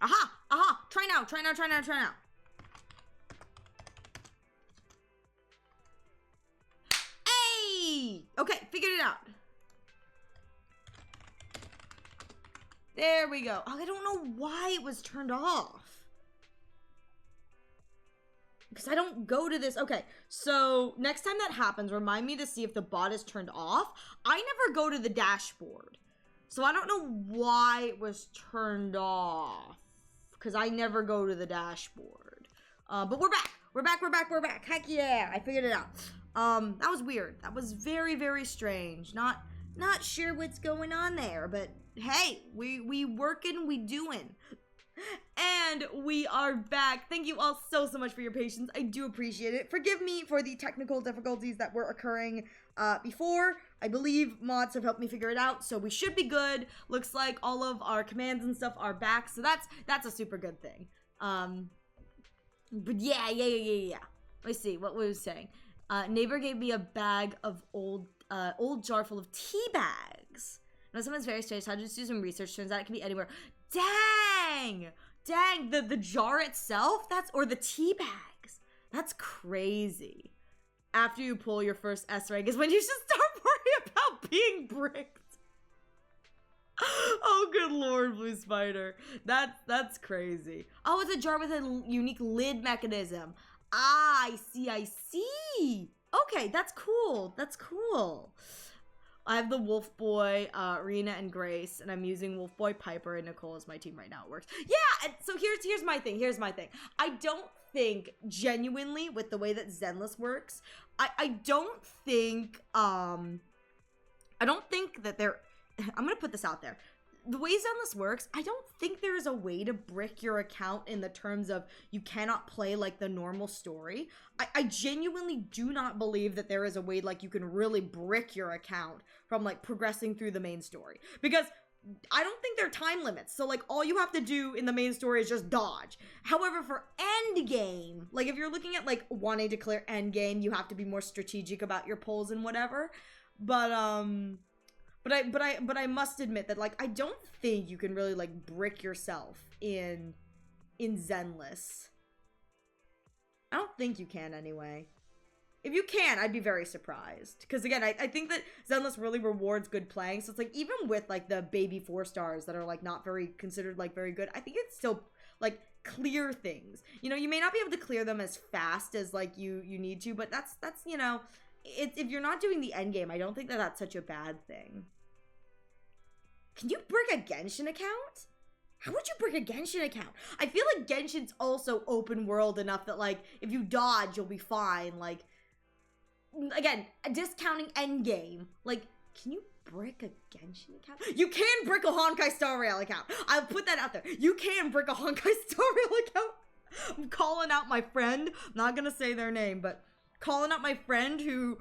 Aha! Try now. Hey! Okay, figured it out. There we go. Oh, I don't know why it was turned off. because I don't go to this. Okay, so next time that happens, remind me to see if the bot is turned off. I never go to the dashboard, so I don't know why it was turned off, because I never go to the dashboard. But we're back. We're back. Heck yeah, I figured it out. That was weird. That was very, very strange. Not sure what's going on there, but hey, we working, we doing. And we are back. Thank you all so much for your patience. I do appreciate it. Forgive me for the technical difficulties that were occurring before. I believe mods have helped me figure it out, so we should be good. Looks like all of our commands and stuff are back, so that's a super good thing. But yeah. Let me see what we were saying. Neighbor gave me a bag of old jar full of tea bags. No, something's very strange. So I just do some research. Turns out it can be anywhere. Dang, the jar itself, or the tea bags. That's crazy. After you pull your first S rank is when you should start worrying about being bricked. Oh, good lord, Blue Spider. That's crazy. Oh, it's a jar with a unique lid mechanism. Ah, I see. Okay, that's cool. I have the Wolf Boy, Rena, and Grace, and I'm using Wolf Boy, Piper, and Nicole as my team right now. It works. Yeah, so here's my thing. I don't think, genuinely, with the way that Zenless works, I don't think that there... I'm gonna put this out there. The way Zenless works, I don't think there is a way to brick your account in the terms of you cannot play like the normal story. I genuinely do not believe that there is a way like you can really brick your account from like progressing through the main story, because I don't think there are time limits. So like all you have to do in the main story is just dodge. However, for end game, like if you're looking at like wanting to clear end game, you have to be more strategic about your pulls and whatever. But I must admit that like I don't think you can really like brick yourself in Zenless. I don't think you can anyway. If you can, I'd be very surprised. Because again, I think that Zenless really rewards good playing. So it's like even with like the baby 4 stars that are like not very considered like very good, I think it's still like clear things. You know, you may not be able to clear them as fast as like you need to, but that's you know, if you're not doing the end game, I don't think that that's such a bad thing. Can you brick a Genshin account? How would you brick a Genshin account? I feel like Genshin's also open world enough that like if you dodge, you'll be fine. Like again, discounting endgame. Like, can you brick a Genshin account? You can brick a Honkai Star Rail account. I'll put that out there. You can brick a Honkai Star Rail account. I'm calling out my friend. I'm not gonna say their name, but calling out my friend who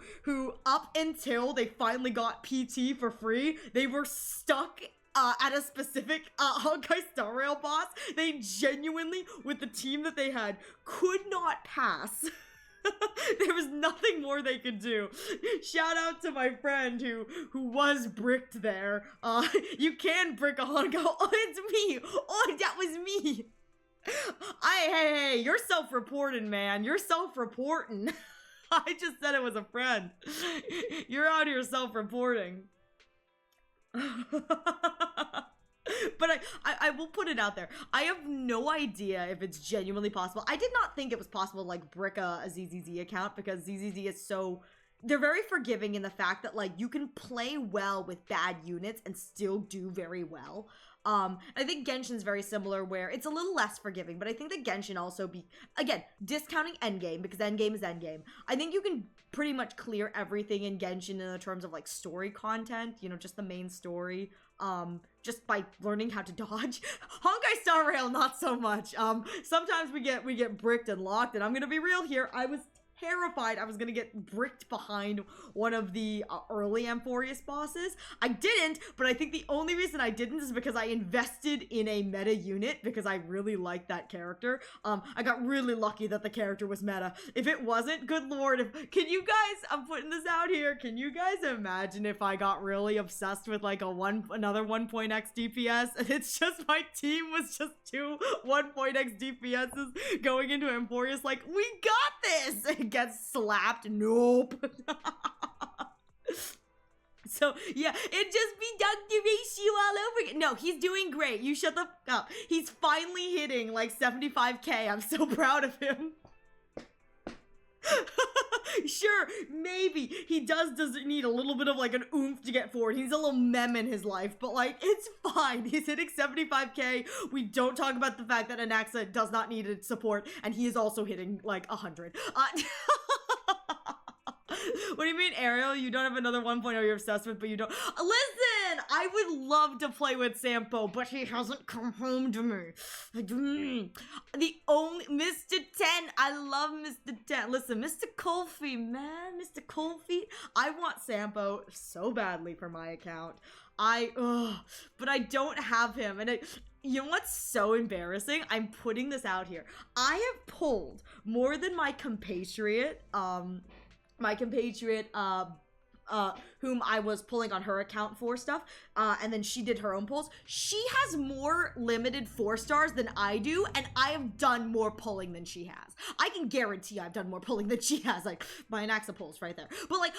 up until they finally got PT for free, they were stuck at a specific Honkai Star Rail boss. They genuinely, with the team that they had, could not pass. There was nothing more they could do. Shout out to my friend who was bricked there. You can brick a Honkai. Oh, it's me. Oh, that was me. Hey, you're self-reporting, man. You're self-reporting. I just said it was a friend. You're out here self-reporting. But I will put it out there. I have no idea if it's genuinely possible. I did not think it was possible to like brick a ZZZ account, because ZZZ is so... They're very forgiving in the fact that like you can play well with bad units and still do very well. I think Genshin's very similar, where it's a little less forgiving, but I think that Genshin also again, discounting endgame, because endgame is endgame. I think you can pretty much clear everything in Genshin in the terms of like story content, you know, just the main story, just by learning how to dodge. Honkai Star Rail, not so much. Sometimes we get bricked and locked, and I'm gonna be real here, I was terrified I was gonna get bricked behind one of the early Amphorius bosses. I didn't, but I think the only reason I didn't is because I invested in a meta unit, because I really liked that character. I got really lucky that the character was meta. If it wasn't, good lord, can you guys, I'm putting this out here, can you guys imagine if I got really obsessed with like another 1.x DPS, and it's just my team was just 2 1.x DPSs going into Amphorius like, we got this! Gets slapped. Nope. So yeah, it just be Dr. Ratio all over again. No, he's doing great. You shut the f up. He's finally hitting like 75k. I'm so proud of him. Sure, maybe he does need a little bit of like an oomph to get forward. He needs a little mem in his life, but like it's fine. He's hitting 75k. We don't talk about the fact that Anaxa does not need support, and he is also hitting like 100. What do you mean, Ariel? You don't have another 1.0 you're obsessed with, but you don't. Listen, I would love to play with Sampo, but he hasn't come home to me. The only Mr. 10, I love Mr. 10. Listen, Mr. Coldfeet, man, Mr. Coldfeet. I want Sampo so badly for my account. But I don't have him, and you know what's so embarrassing? I'm putting this out here. I have pulled more than my compatriot, whom I was pulling on her account for stuff, and then she did her own pulls. She has more limited 4-stars than I do, and I have done more pulling than she has. I can guarantee I've done more pulling than she has, like, my Anaxa pulls right there. But, like,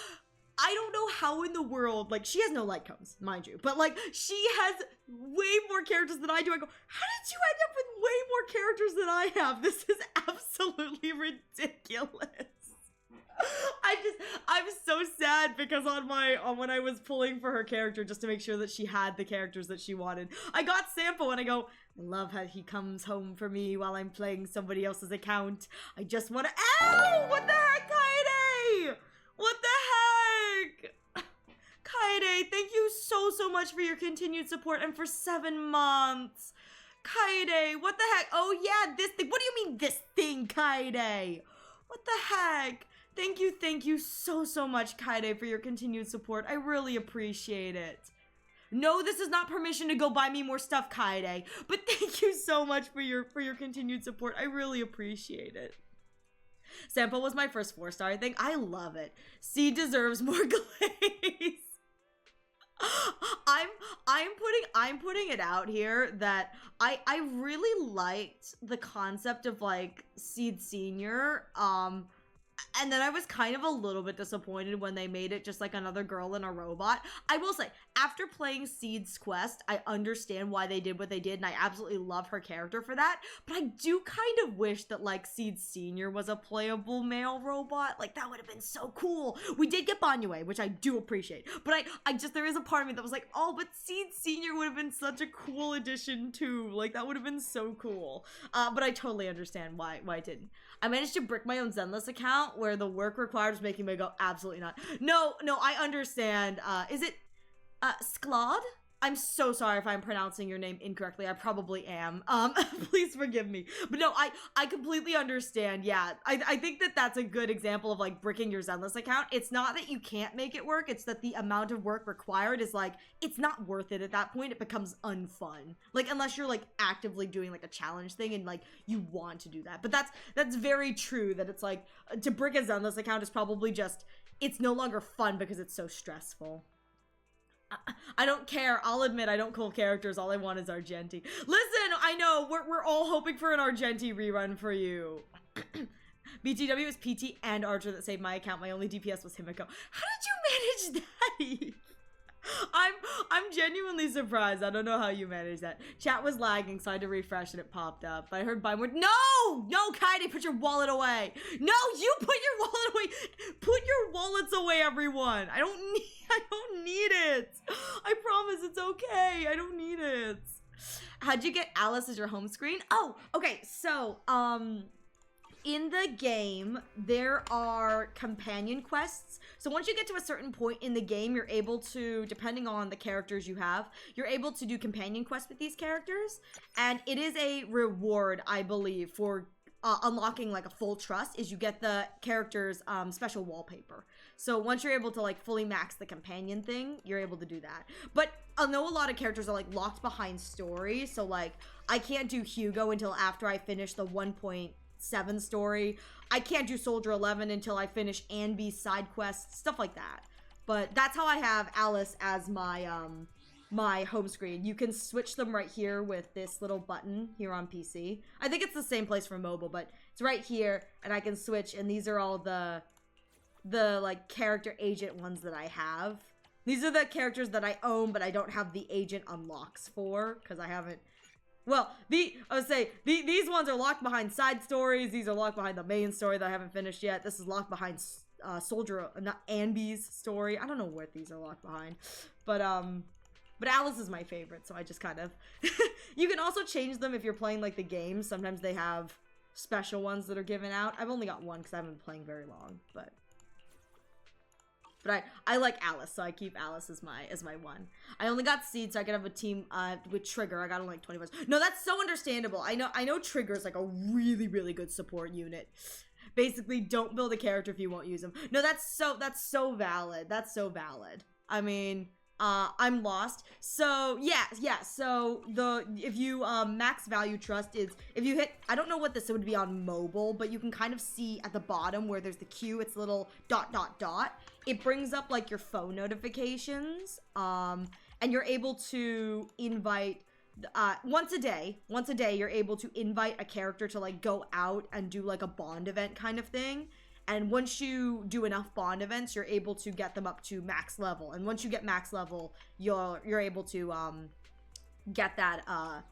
I don't know how in the world, like, she has no light cones, mind you, but, like, she has way more characters than I do. I go, how did you end up with way more characters than I have? This is absolutely ridiculous. I'm so sad because when I was pulling for her character just to make sure that she had the characters that she wanted, I got Sampo and I go, I love how he comes home for me while I'm playing somebody else's account. I just want to, ow! What the heck, Kaede? What the heck? Kaede, thank you so much for your continued support and for 7 months. Kaede, what the heck? Oh yeah, this thing. What do you mean this thing, Kaede? What the heck? Thank you so much, Kaede, for your continued support. I really appreciate it. No, this is not permission to go buy me more stuff, Kaede, but thank you so much for your continued support. I really appreciate it. Sampo was my first 4-star, I think. I love it. C deserves more glaze. I'm putting it out here that I really liked the concept of like Seed Senior, and then I was kind of a little bit disappointed when they made it just like another girl and a robot. I will say, after playing Seed's Quest, I understand why they did what they did, and I absolutely love her character for that. But I do kind of wish that like Seed Senior was a playable male robot. Like that would have been so cool. We did get Banyue, which I do appreciate. But I just, there is a part of me that was like, oh, but Seed Senior would have been such a cool addition too. Like that would have been so cool. But I totally understand why I didn't. I managed to brick my own Zenless account where the work required was making me go, absolutely not. No, I understand. Is it Sklod? I'm so sorry if I'm pronouncing your name incorrectly. I probably am. Please forgive me. But no, I completely understand. Yeah, I think that that's a good example of like bricking your Zenless account. It's not that you can't make it work. It's that the amount of work required is like, it's not worth it at that point. It becomes unfun. Like, unless you're like actively doing like a challenge thing and like you want to do that. But that's very true that it's like, to brick a Zenless account is probably just, it's no longer fun because it's so stressful. I don't care. I'll admit I don't call characters. All I want is Argenti. Listen, I know we're all hoping for an Argenti rerun for you. BTW was PT and Archer that saved my account. My only DPS was Himiko. How did you manage that, Eve? I'm genuinely surprised. I don't know how you managed that. Chat was lagging, so I had to refresh and it popped up. I heard buy more. No, Kaede, put your wallet away. No, you put your wallet away. Put your wallets away, everyone. I don't need it. I promise it's okay. I don't need it. How'd you get Alice as your home screen? Oh, okay. So, in the game, there are companion quests. So once you get to a certain point in the game, you're able to, depending on the characters you have, you're able to do companion quests with these characters. And it is a reward, I believe, for unlocking like a full trust, is you get the character's special wallpaper. So once you're able to like fully max the companion thing, you're able to do that. But I know a lot of characters are like locked behind story. So like I can't do Hugo until after I finish the 1.7 story. I can't do Soldier 11 until I finish Anby's side quests, stuff like that. But that's how I have Alice as my my home screen. You can switch them right here with this little button here on PC. I think it's the same place for mobile, but it's right here and I can switch, and these are all the like character agent ones that I have. These are the characters that I own but I don't have the agent unlocks for because I haven't Well, I would say these ones are locked behind side stories. These are locked behind the main story that I haven't finished yet. This is locked behind not Anby's story. I don't know what these are locked behind, but Alice is my favorite, so I just kind of. You can also change them if you're playing like the game. Sometimes they have special ones that are given out. I've only got one because I haven't been playing very long, but I like Alice, so I keep Alice as my one. I only got Seed so I could have a team with Trigger. I got him like 20 bucks. No, that's so understandable. I know Trigger's like a really, really good support unit. Basically, don't build a character if you won't use them. No, that's so valid. That's so valid. I mean, I'm lost. So yeah. So if you max value trust is if you hit, I don't know what this would be on mobile, but you can kind of see at the bottom where there's the Q. It's little ... It brings up like your phone notifications, and you're able to invite once a day you're able to invite a character to like go out and do like a bond event kind of thing. And once you do enough bond events, you're able to get them up to max level. And once you get max level, you're able to get that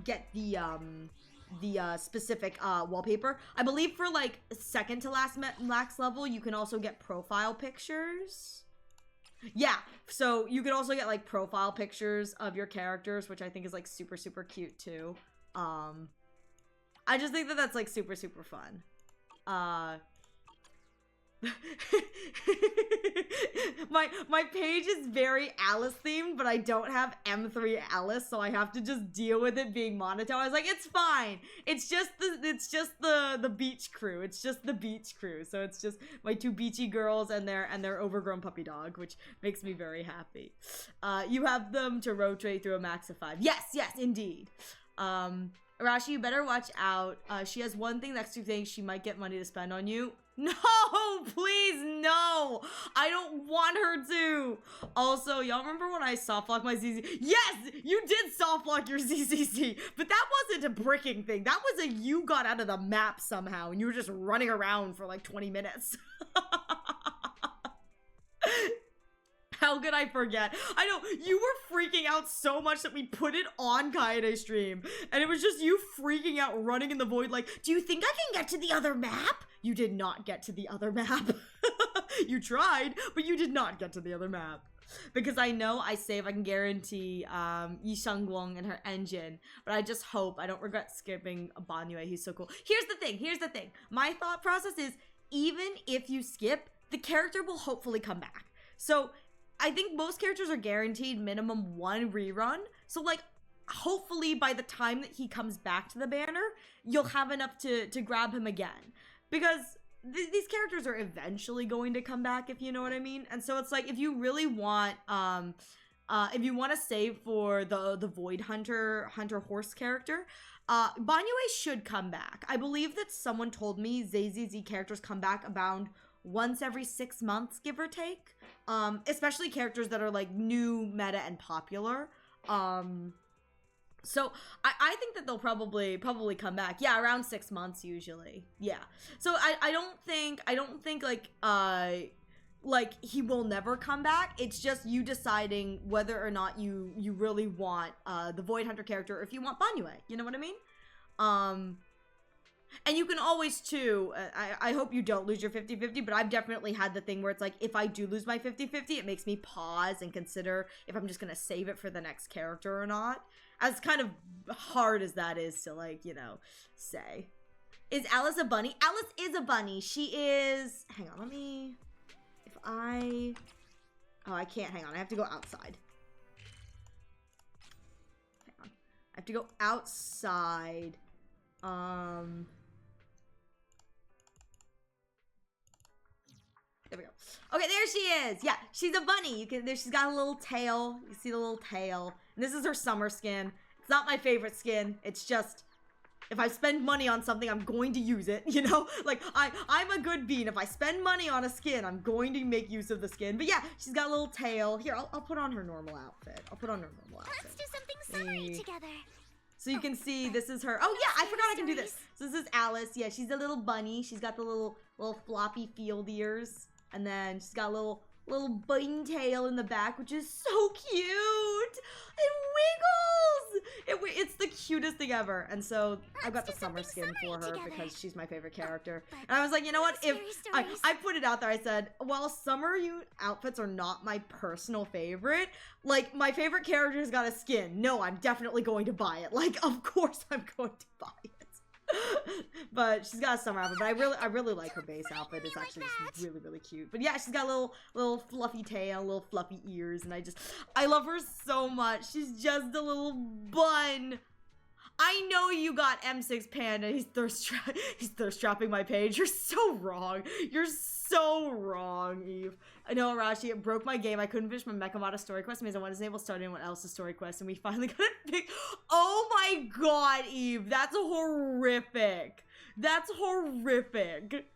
get the specific wallpaper. I believe for like second to last max level, you can also get profile pictures. Yeah, so you can also get like profile pictures of your characters, which I think is like super, super cute too. I just think that that's like super, super fun. My page is very Alice themed, but I don't have M3 Alice, so I have to just deal with it being monotone. I was like, it's fine. It's just the beach crew. It's just the beach crew. So it's just my two beachy girls and their overgrown puppy dog, which makes me very happy. You have them to rotate through a max of 5. Yes, indeed. Arashi, you better watch out. She has one thing next to things she might get money to spend on you. No, please, no. I don't want her to. Also, y'all remember when I softlocked my ZZ? Yes, you did softlock your ZZZ, but that wasn't a bricking thing. That was you got out of the map somehow and you were just running around for like 20 minutes. How could I forget? I know, you were freaking out so much that we put it on Kaede's stream. And it was just you freaking out, running in the void like, do you think I can get to the other map? You did not get to the other map. You tried, but you did not get to the other map. Because I know I can guarantee Yi Shangguang and her engine. But I just hope I don't regret skipping Banyue. He's so cool. Here's the thing. My thought process is, even if you skip, the character will hopefully come back. So I think most characters are guaranteed minimum 1 rerun. So like, hopefully by the time that he comes back to the banner, you'll have enough to grab him again. Because these characters are eventually going to come back, if you know what I mean. And so it's like, if you really want, if you want to save for the Void Hunter horse character, Banyue should come back. I believe that someone told me ZZZ characters come back about once every 6 months, give or take. Especially characters that are like new, meta, and popular. So I think that they'll probably come back. Yeah, around 6 months usually. Yeah. So I don't think like he will never come back. It's just you deciding whether or not you really want the Void Hunter character, or if you want Banyue. You know what I mean? And you can always too, I hope you don't lose your 50-50, but I've definitely had the thing where it's like, if I do lose my 50-50, it makes me pause and consider if I'm just gonna save it for the next character or not. As kind of hard as that is to like, you know, say. Is Alice a bunny? Alice is a bunny. She is, hang on, I can't, hang on, I have to go outside. Hang on, I have to go outside. There we go. Okay, there she is. Yeah, she's a bunny. She's got a little tail. You see the little tail. And this is her summer skin. It's not my favorite skin. It's just, if I spend money on something, I'm going to use it, you know? Like, I'm a good bean. If I spend money on a skin, I'm going to make use of the skin. But yeah, she's got a little tail. Here, I'll put on her normal outfit. Let's do something summery together. So you can see this is her. Oh yeah, I forgot I can do this. So this is Alice. Yeah, she's a little bunny. She's got the little floppy field ears. And then she's got a little bun tail in the back, which is so cute. It wiggles. It's the cutest thing ever. And so I got the summer skin for her because she's my favorite character. And I was like, you know what? If I put it out there, I said, while summer outfits are not my personal favorite, like, my favorite character's got a skin. No, I'm definitely going to buy it. Like, of course I'm going to buy it. But she's got a summer outfit, but I really like her base outfit. It's actually just really, really cute. But yeah, she's got a little fluffy tail, little fluffy ears, and I love her so much. She's just a little bun. I know you got M6 Panda. He's thirst trapping my page. You're so wrong. You're so wrong, Eve. I know, Arashi, it broke my game. I couldn't finish my Mechamata story quest because I wanted to enable start anyone else's story quest, and we finally got it big. Oh my god, Eve. That's horrific. That's horrific.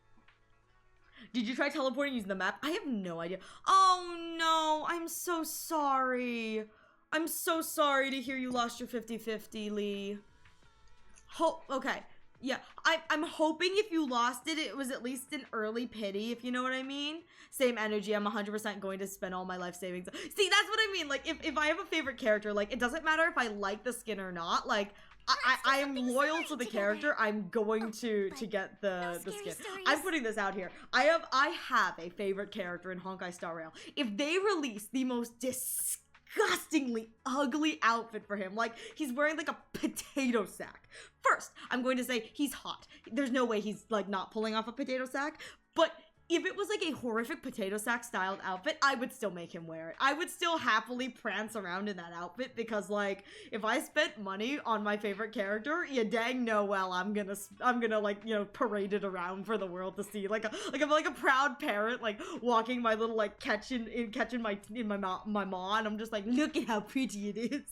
Did you try teleporting using the map? I have no idea. Oh no, I'm so sorry. I'm so sorry to hear you lost your 50-50, Lee. Okay. Yeah, I'm hoping if you lost it, it was at least an early pity, if you know what I mean. Same energy, I'm 100% going to spend all my life savings. See, that's what I mean. Like, if I have a favorite character, like, it doesn't matter if I like the skin or not. Like, I am loyal to the character. I'm going to get the skin. I'm putting this out here. I have a favorite character in Honkai Star Rail. If they release the most disgustingly ugly outfit for him, like he's wearing like a potato sack. First, I'm going to say he's hot. There's no way he's like not pulling off a potato sack, but if it was like a horrific potato sack styled outfit, I would still make him wear it. I would still happily prance around in that outfit because, like, if I spent money on my favorite character, you dang know well I'm gonna like, you know, parade it around for the world to see, like a proud parent, like walking my little like catching my maw, and I'm just like, look at how pretty it is.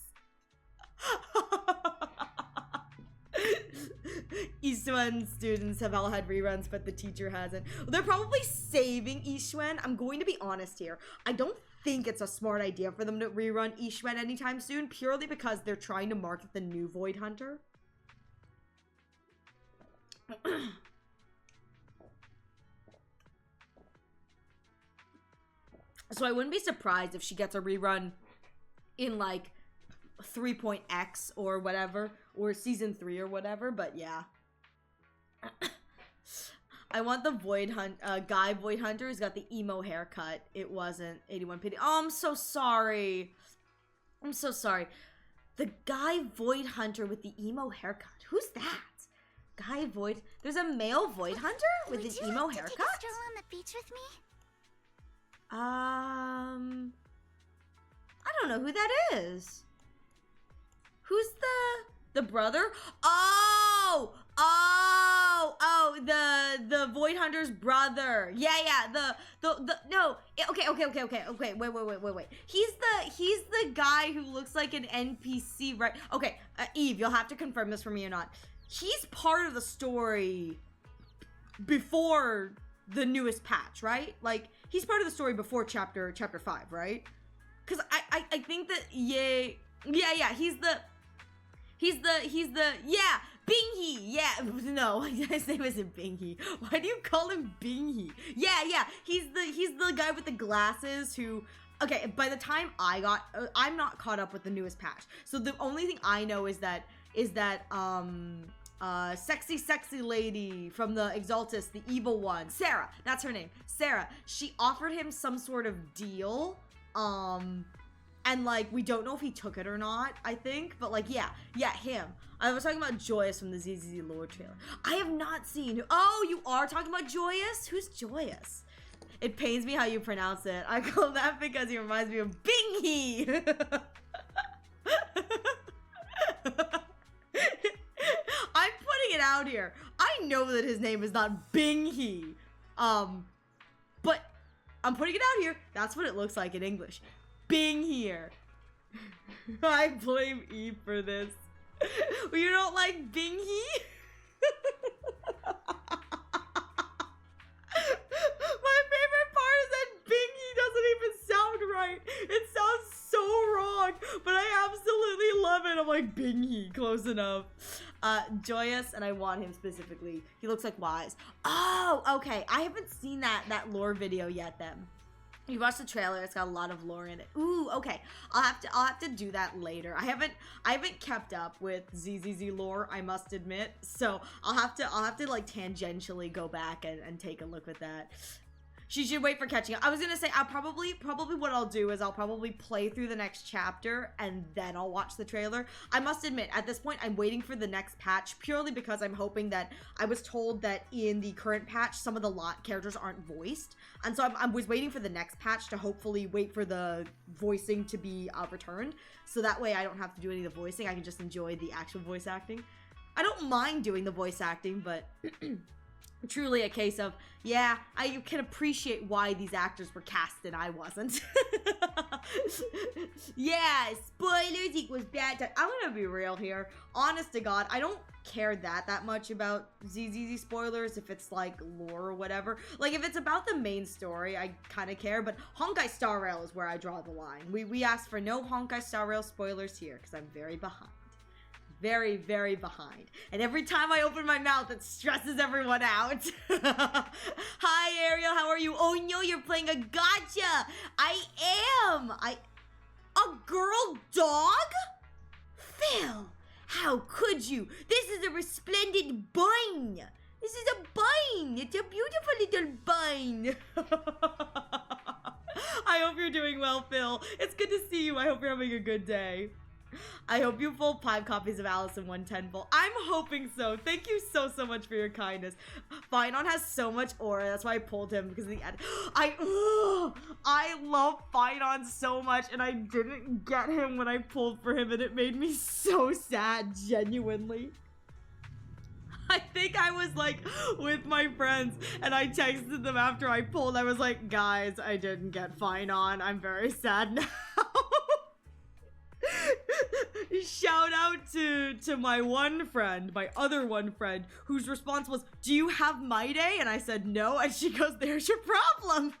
Eastwen students have all had reruns, but the teacher hasn't. They're probably saving Eastwen. I'm going to be honest here. I don't think it's a smart idea for them to rerun Eastwen anytime soon, purely because they're trying to market the new Void Hunter. So I wouldn't be surprised if she gets a rerun in like 3.x or whatever, or season 3 or whatever, but yeah. I want the guy Void Hunter who's got the emo haircut. It wasn't 81 pity. Oh, I'm so sorry. I'm so sorry. The guy Void Hunter with the emo haircut. Who's that? Guy Void. There's a male Void Hunter with an emo haircut? Take a stroll on the beach with me? I don't know who that is. Who's the brother? Oh, the Void Hunter's brother. Yeah, no. Okay, wait. He's the guy who looks like an NPC, right? Okay, Eve, you'll have to confirm this for me or not. He's part of the story before the newest patch, right? Like, he's part of the story before chapter 5, right? Because I think that, yeah, Binghee, yeah, no, his name isn't Binghee. Why do you call him Binghee? Yeah, he's the guy with the glasses who, okay, by the time I'm not caught up with the newest patch, so the only thing I know is that sexy lady from the Exaltus, the evil one, Sarah, that's her name, Sarah, she offered him some sort of deal, and like, we don't know if he took it or not, I think, but like, yeah, him. I was talking about Joyous from the ZZZ lore trailer. I have not seen, oh, you are talking about Joyous? Who's Joyous? It pains me how you pronounce it. I call him that because he reminds me of Binghee. I'm putting it out here. I know that his name is not Binghee. But I'm putting it out here. That's what it looks like in English. Bing here. I blame Eve for this. You don't like Binghee? My favorite part is that Binghee doesn't even sound right. It sounds so wrong, but I absolutely love it. I'm like, Binghee, close enough. Joyous, and I want him specifically. He looks like Wise. Oh, okay. I haven't seen that lore video yet then. You watched the trailer. It's got a lot of lore in it. Ooh, okay. I'll have to do that later. I haven't kept up with ZZZ lore, I must admit. So I'll have to like tangentially go back and take a look at that. She should wait for catching up. I was gonna say, I'll probably what I'll do is I'll probably play through the next chapter and then I'll watch the trailer. I must admit, at this point, I'm waiting for the next patch purely because I'm hoping that I was told that in the current patch, some of the lot characters aren't voiced. And so I was waiting for the next patch to hopefully wait for the voicing to be returned. So that way I don't have to do any of the voicing. I can just enjoy the actual voice acting. I don't mind doing the voice acting, but truly a case of, yeah, I can appreciate why these actors were cast and I wasn't. Yeah, spoilers equals bad time. I'm gonna be real here. Honest to God, I don't care that much about ZZZ spoilers if it's like lore or whatever. Like if it's about the main story, I kind of care, but Honkai Star Rail is where I draw the line. We ask for no Honkai Star Rail spoilers here because I'm very behind. Very, very behind. And every time I open my mouth, it stresses everyone out. Hi, Ariel. How are you? Oh, no, you're playing a gacha. I am. A girl dog? Phil, how could you? This is a resplendent bun. This is a bun. It's a beautiful little bun. I hope you're doing well, Phil. It's good to see you. I hope you're having a good day. I hope you pulled 5 copies of Alice in 110 full. I'm hoping so. Thank you so much for your kindness. Finon has so much aura. That's why I pulled him, because of the edit. I love Finon so much, and I didn't get him when I pulled for him, and it made me so sad, genuinely. I think I was like with my friends and I texted them after I pulled. I was like, guys, I didn't get Finon. I'm very sad now. Shout out to my one friend, my other one friend, whose response was, do you have My Day? And I said no, and she goes, there's your problem.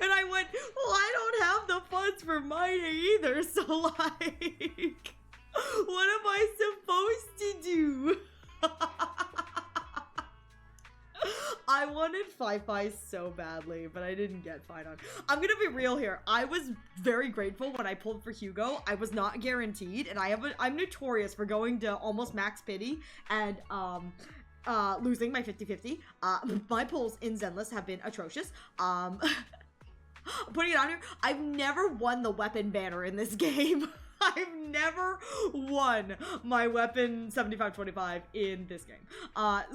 And I went, well, I don't have the funds for My Day either, so like, what am I supposed to do? I wanted Fi-Fi so badly, but I didn't get Finon. I'm gonna be real here. I was very grateful when I pulled for Hugo. I was not guaranteed, and I'm notorious for going to almost max pity and losing my 50-50. My pulls in Zenless have been atrocious. Putting it on here, I've never won the weapon banner in this game. I've never won my weapon 75-25 in this game.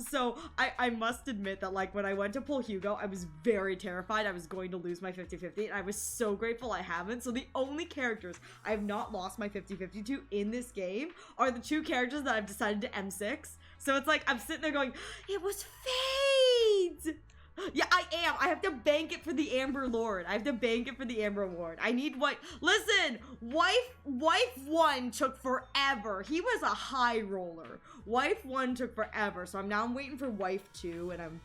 So I must admit that like when I went to pull Hugo, I was very terrified I was going to lose my 50-50, and I was so grateful I haven't. So the only characters I have not lost my 50-50 to in this game are the 2 characters that I've decided to M6. So it's like I'm sitting there going, it was fate! Yeah, I am. I have to bank it for the Amber Lord. I have to bank it for the Amber Lord. I need what? Listen, wife 1 took forever. He was a high roller. Wife 1 took forever. So I'm waiting for wife 2, and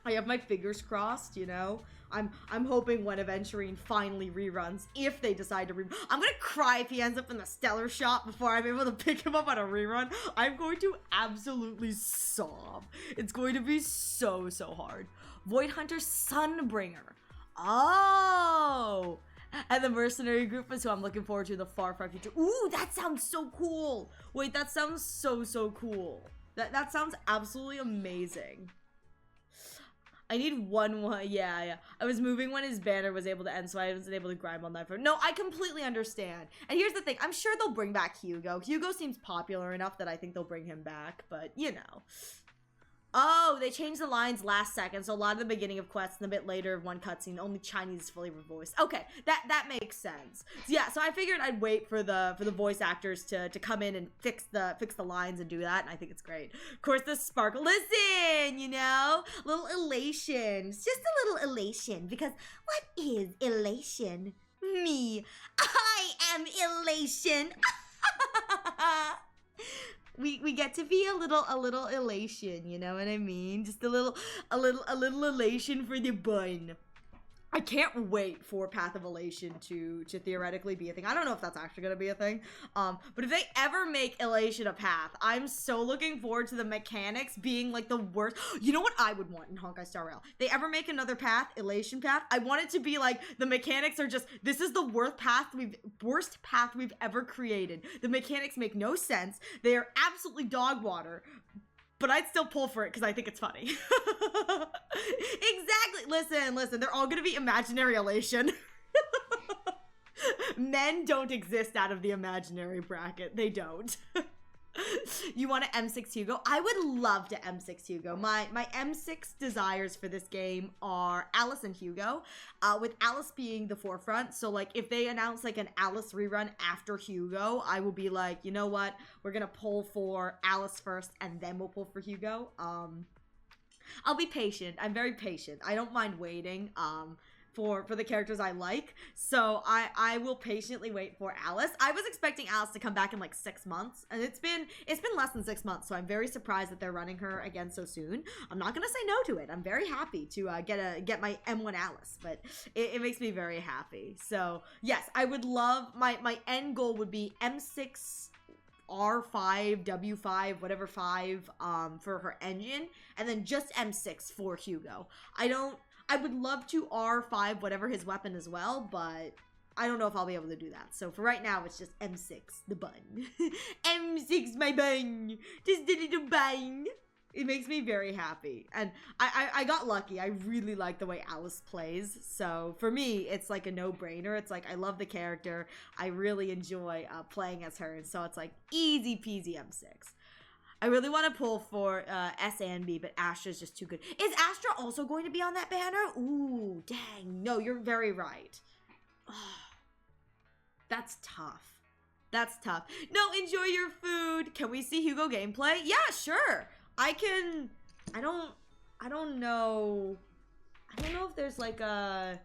I have my fingers crossed, you know. I'm hoping when Aventurine finally reruns, if they decide to rerun. I'm gonna cry if he ends up in the Stellar shop before I'm able to pick him up on a rerun. I'm going to absolutely sob. It's going to be so hard. Void Hunter Sunbringer. Oh! And the Mercenary Group is who I'm looking forward to in the far future. Ooh, that sounds so cool. Wait, that sounds so cool. That sounds absolutely amazing. I need one. Yeah. I was moving when his banner was able to end, so I wasn't able to grind on that for. No, I completely understand. And here's the thing. I'm sure they'll bring back Hugo. Hugo seems popular enough that I think they'll bring him back, but you know. Oh, they changed the lines last second, so a lot of the beginning of quests and a bit later of one cutscene, only Chinese is fully voiced. Okay, that makes sense. So yeah, so I figured I'd wait for the voice actors to come in and fix the lines and do that, and I think it's great. Of course, the sparkle. Listen, you know, little elation. It's just a little elation, because what is elation? Me. I am elation. We get to be a little elation, you know what I mean? Just a little elation for the bun. I can't wait for Path of Elation to theoretically be a thing. I don't know if that's actually gonna be a thing. But if they ever make Elation a path, I'm so looking forward to the mechanics being like the worst. You know what I would want in Honkai Star Rail? They ever make another path, Elation path? I want it to be like the mechanics are just, this is the worst path we've ever created. The mechanics make no sense. They are absolutely dog water. But I'd still pull for it because I think it's funny. Exactly. Listen. They're all going to be imaginary elation. Men don't exist out of the imaginary bracket. They don't. You want to M6 Hugo? I would love to M6 Hugo. My M6 desires for this game are Alice and Hugo, with Alice being the forefront. So like if they announce like an Alice rerun after Hugo, I will be like, you know what? We're gonna pull for Alice first and then we'll pull for Hugo. I'll be patient. I'm very patient. I don't mind waiting. For the characters I like. So I will patiently wait for Alice. I was expecting Alice to come back in like 6 months, and it's been less than 6 months, so I'm very surprised that they're running her again so soon. I'm not gonna say no to it. I'm very happy to get my M1 Alice, but it makes me very happy. So yes, I would love, my end goal would be M6 R5, W5, whatever 5 for her engine, and then just M6 for Hugo. I would love to R5 whatever his weapon as well, but I don't know if I'll be able to do that. So for right now, it's just M6, the bun. M6, my bun. Just did it a bun. It makes me very happy. And I got lucky. I really like the way Alice plays. So for me, it's like a no-brainer. It's like I love the character. I really enjoy playing as her. And so it's like easy peasy M6. I really want to pull for S and B, but Astra's just too good. Is Astra also going to be on that banner? Ooh, dang. No, you're very right. Oh, that's tough. That's tough. No, enjoy your food. Can we see Hugo gameplay? Yeah, sure. I don't know if there's like a,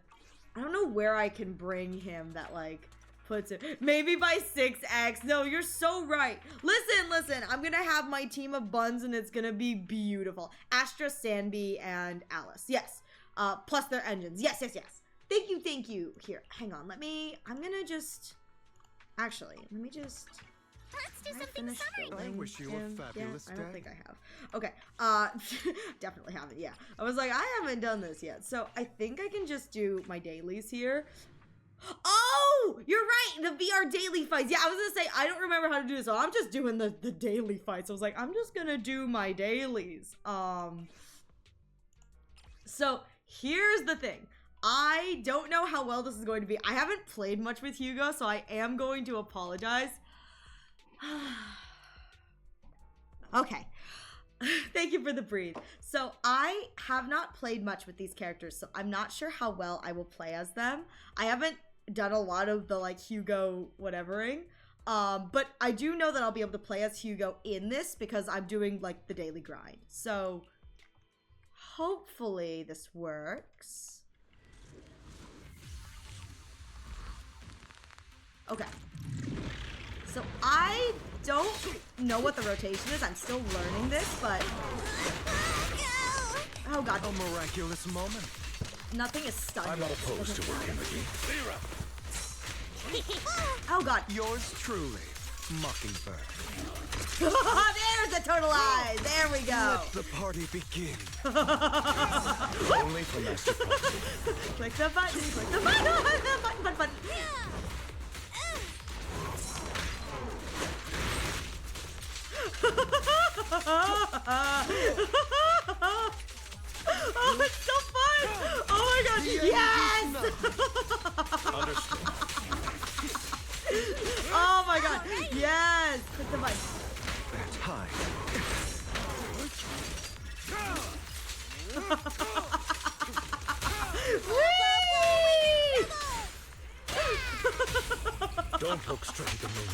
I don't know where I can bring him that like puts it. Maybe by 6x. No, you're so right. Listen. I'm gonna have my team of buns and it's gonna be beautiful. Astra, Sanby, and Alice. Yes. Plus their engines. Yes. Thank you. Here, hang on. I'm gonna just, actually, let me just. Let's do something summery. I wish you a fabulous day. I don't think I have. Okay. Definitely haven't. Yeah. I was like, I haven't done this yet. So I think I can just do my dailies here. Oh, you're right. The VR daily fights. Yeah, I was gonna say I don't remember how to do this, so I'm just doing the daily fights. I was like, I'm just gonna do my dailies. So here's the thing. I don't know how well this is going to be. I haven't played much with Hugo, so I am going to apologize. Okay. Thank you for the breathe. So I have not played much with these characters, so I'm not sure how well I will play as them. I haven't done a lot of the like Hugo whatevering. But I do know that I'll be able to play as Hugo in this because I'm doing like the daily grind. So hopefully this works. Okay. So I don't know what the rotation is. I'm still learning this, but oh god. A miraculous moment. Nothing is stunned. I'm not opposed to working with you. Oh god. Yours truly, Mockingbird. There's the turtle eyes. There we go. Let the party begin. Only for Master Party. Click the button. Click the button. Button. Oh, it's so fun! Oh my god! Yes! Understood. Oh my god! Yes! Click the button. That's high. Don't poke straight at me.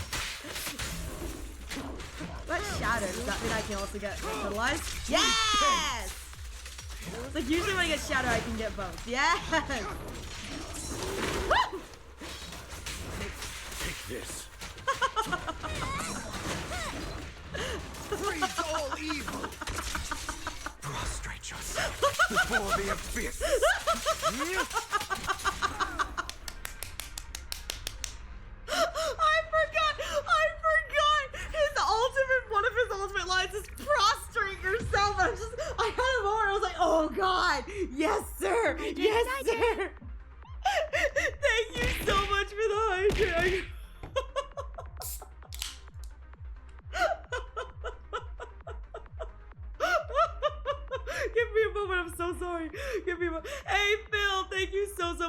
What shatter? Does that mean I can also get fertilized? Yes! Like usually when I get shatter, I can get both. Yes! Woo! Take this. Freeze all evil. Prostrate yourself before the abyss.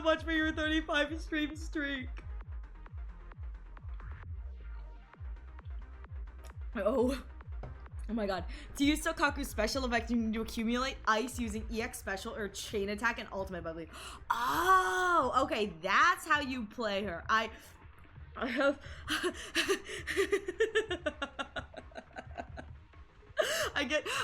much for your 35 stream streak. Oh my god. To use Sokaku's special effect, you need to accumulate ice using EX special or chain attack and ultimate, I believe. Oh, okay, that's how you play her. I have...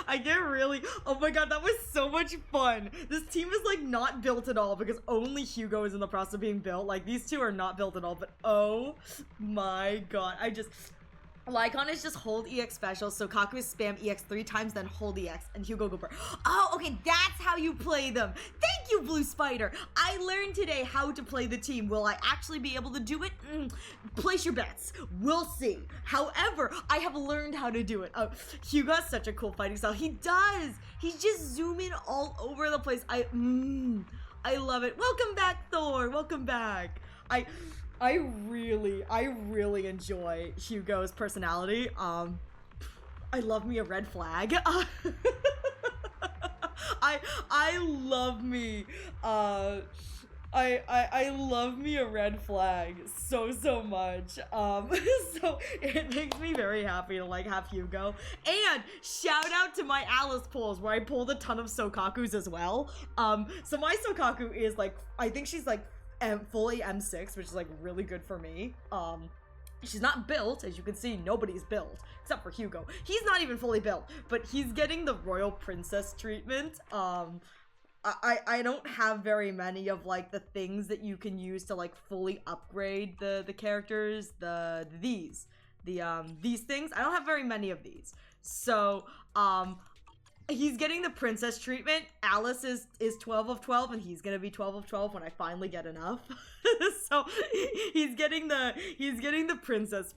I get really, oh my god, that was so much fun. This team is like not built at all because only Hugo is in the process of being built. Like these two are not built at all, but oh my god, Lycon is just hold EX special, so Kaku is spam EX 3 times, then hold EX, and Hugo go for. Oh, okay, that's how you play them. Thank you, Blue Spider. I learned today how to play the team. Will I actually be able to do it? Place your bets. We'll see. However, I have learned how to do it. Hugo has such a cool fighting style. He does. He's just zooming all over the place. I love it. Welcome back, Thor. Welcome back. I really enjoy Hugo's personality. I love me a red flag. I love me. I love me a red flag so much. So it makes me very happy to like have Hugo. And shout out to my Alice pulls where I pulled a ton of Sokakus as well. So my Sokaku is like, I think she's like fully M6, which is like really good for me. She's not built, as you can see, nobody's built except for Hugo. He's not even fully built, but he's getting the royal princess treatment. I don't have very many of like the things that you can use to like fully upgrade the characters. These things. I don't have very many of these. So he's getting the princess treatment. Alice is 12 of 12, and he's gonna be 12 of 12 when I finally get enough. So he's getting the princess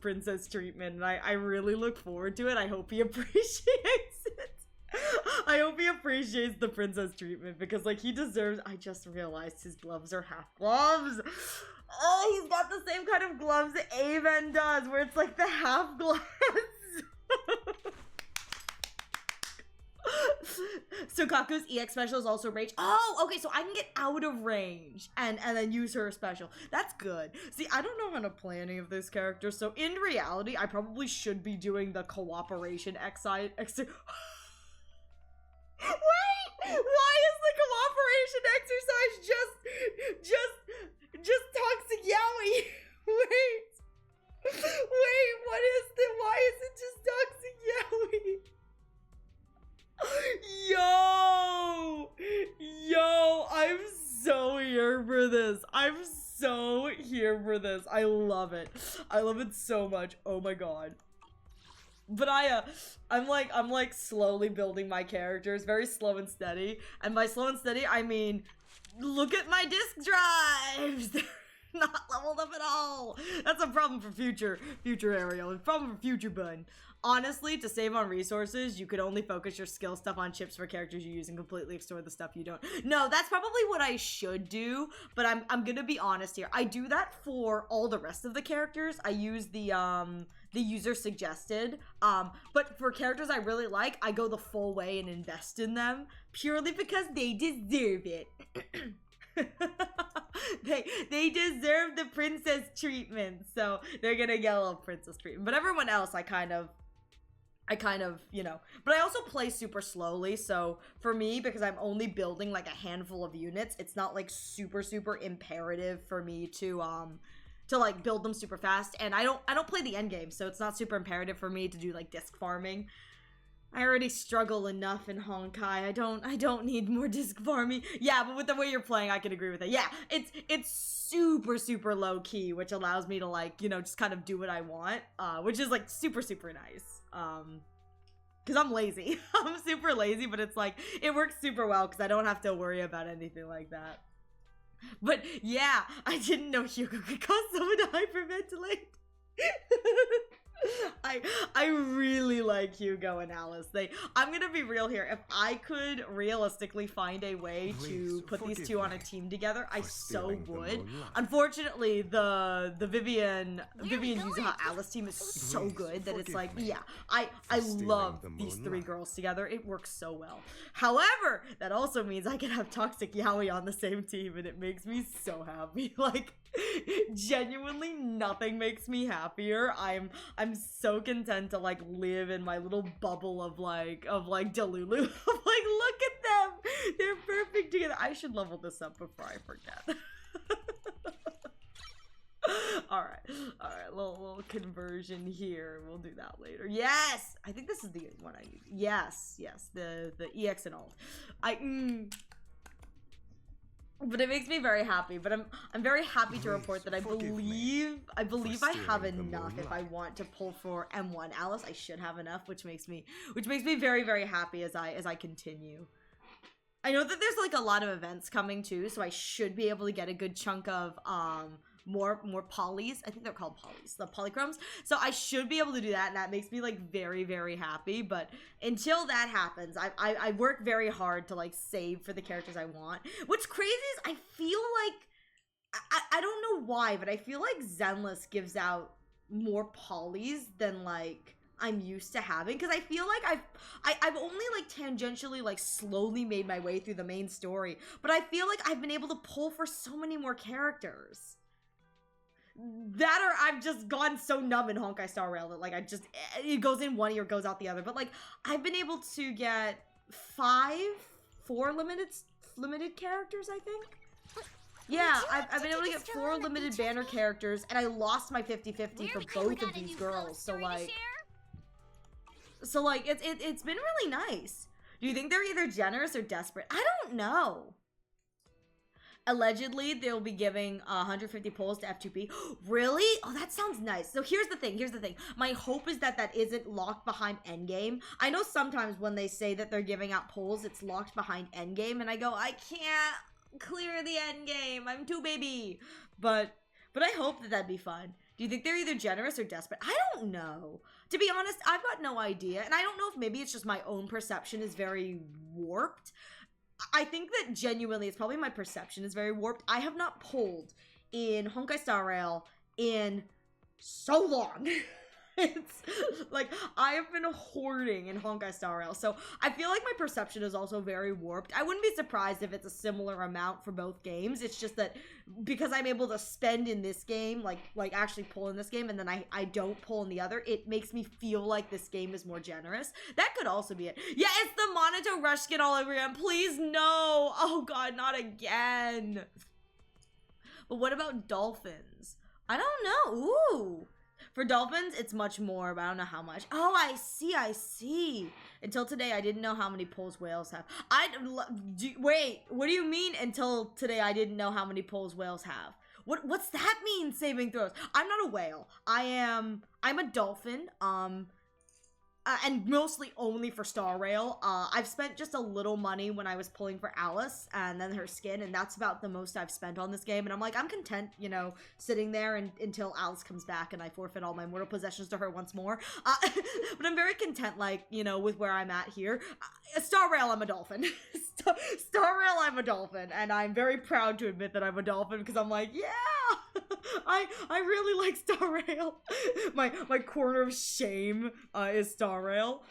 treatment, and I really look forward to it. I hope he appreciates it. I hope he appreciates the princess treatment because like he deserves. I just realized his gloves are half gloves. Oh, he's got the same kind of gloves that Aven does, where it's like the half gloves. So Kaku's EX special is also rage. Oh, okay, so I can get out of range and then use her special. That's good. See, I don't know how to play any of those characters, so in reality, I probably should be doing the cooperation exercise. Wait! Why is the cooperation exercise just toxic yaoi? Wait, why is it just toxic yaoi? Yo, I'm so here for this. I love it. I love it so much. Oh my god. But I'm like slowly building my characters, very slow and steady. And by slow and steady, I mean, look at my disk drives. They're not leveled up at all. That's a problem for future Ariel. It's a problem for future Bun. Honestly, to save on resources, you could only focus your skill stuff on chips for characters you use and completely ignore the stuff you don't. No, that's probably what I should do, but I'm gonna be honest here. I do that for all the rest of the characters. I use the user suggested, but for characters I really like, I go the full way and invest in them purely because they deserve it. They deserve the princess treatment, so they're gonna get a little princess treatment. But everyone else, I kind of, you know, but I also play super slowly, so for me, because I'm only building like a handful of units, it's not like super imperative for me to like build them super fast, and I don't play the end game, so it's not super imperative for me to do like disc farming. I already struggle enough in Honkai. I don't need more disc farming. Yeah, but with the way you're playing, I can agree with it. Yeah, it's super low key, which allows me to like, you know, just kind of do what I want, which is like super nice. Cause I'm lazy. I'm super lazy, but it's like, it works super well because I don't have to worry about anything like that. But yeah, I didn't know Hugo could cause someone to hyperventilate. I really like Hugo and Alice. I'm gonna be real here. If I could realistically find a way to Please, put these forgive two on a me team together, I for so stealing the would. moonlight. Unfortunately, the Vivian we Yuzuha going? Alice team is so Please, good that it's forgive like, me yeah, I stealing love the these three moonlight. girls together. It works so well. However, that also means I can have Toxic Yaoi on the same team, and it makes me so happy. Like, genuinely nothing makes me happier. I'm so content to like live in my little bubble of like Delulu. Like, look at them, they're perfect together. I should level this up before I forget. all right, little conversion here. We'll do that later. Yes, I think this is the one I need. Yes, the EX and alt. But it makes me very happy. But I'm very happy to report that I Forgive me believe for I have stealing the enough. If I moonlight. want to pull for M1 Alice, I should have enough, which makes me very, very happy as I continue. I know that there's like a lot of events coming too, so I should be able to get a good chunk of more polys. I think they're called polys, the polychromes. So I should be able to do that, and that makes me like very, very happy. But until that happens, I work very hard to like save for the characters I want. What's crazy is I feel like I don't know why, but I feel like Zenless gives out more polys than like I'm used to having, because I feel like I've only like tangentially like slowly made my way through the main story, but I feel like I've been able to pull for so many more characters. That or I've just gone so numb in Honkai Star Rail that like it goes in one ear, goes out the other. But like I've been able to get four limited characters, I think. Yeah, I've been able to get 4 limited banner characters, and I lost my 50-50 for both of these girls. So like it's been really nice. Do you think they're either generous or desperate? I don't know. Allegedly, they'll be giving 150 pulls to F2P. Really? Oh, that sounds nice. So here's the thing. My hope is that isn't locked behind endgame. I know sometimes when they say that they're giving out pulls, it's locked behind endgame, and I go, I can't clear the endgame. I'm too baby. But I hope that that'd be fun. Do you think they're either generous or desperate? I don't know. To be honest, I've got no idea. And I don't know if maybe it's just my own perception is very warped. I think that genuinely it's probably my perception is very warped. I have not pulled in Honkai Star Rail in so long. It's like I have been hoarding in Honkai Star Rail, so I feel like my perception is also very warped. I wouldn't be surprised if it's a similar amount for both games. It's just that because I'm able to spend in this game, like actually pull in this game, and then I don't pull in the other, it makes me feel like this game is more generous. That could also be it. Yeah, it's the Monato Rush skin all over again. Please no. Oh god, not again. But what about dolphins? I don't know. Ooh. For dolphins, it's much more, but I don't know how much. Oh, I see. Until today, I didn't know how many pulls whales have. Wait, what do you mean until today I didn't know how many pulls whales have? What's that mean, saving throws? I'm not a whale. I'm a dolphin. And mostly only for Star Rail. I've spent just a little money when I was pulling for Alice and then her skin, and that's about the most I've spent on this game. And I'm like, I'm content, sitting there until Alice comes back and I forfeit all my mortal possessions to her once more. But I'm very content, with where I'm at here. Star Rail, I'm a dolphin. Star Rail, I'm a dolphin, and I'm very proud to admit that I'm a dolphin because I'm like, yeah, I really like Star Rail. My corner of shame is Star Rail.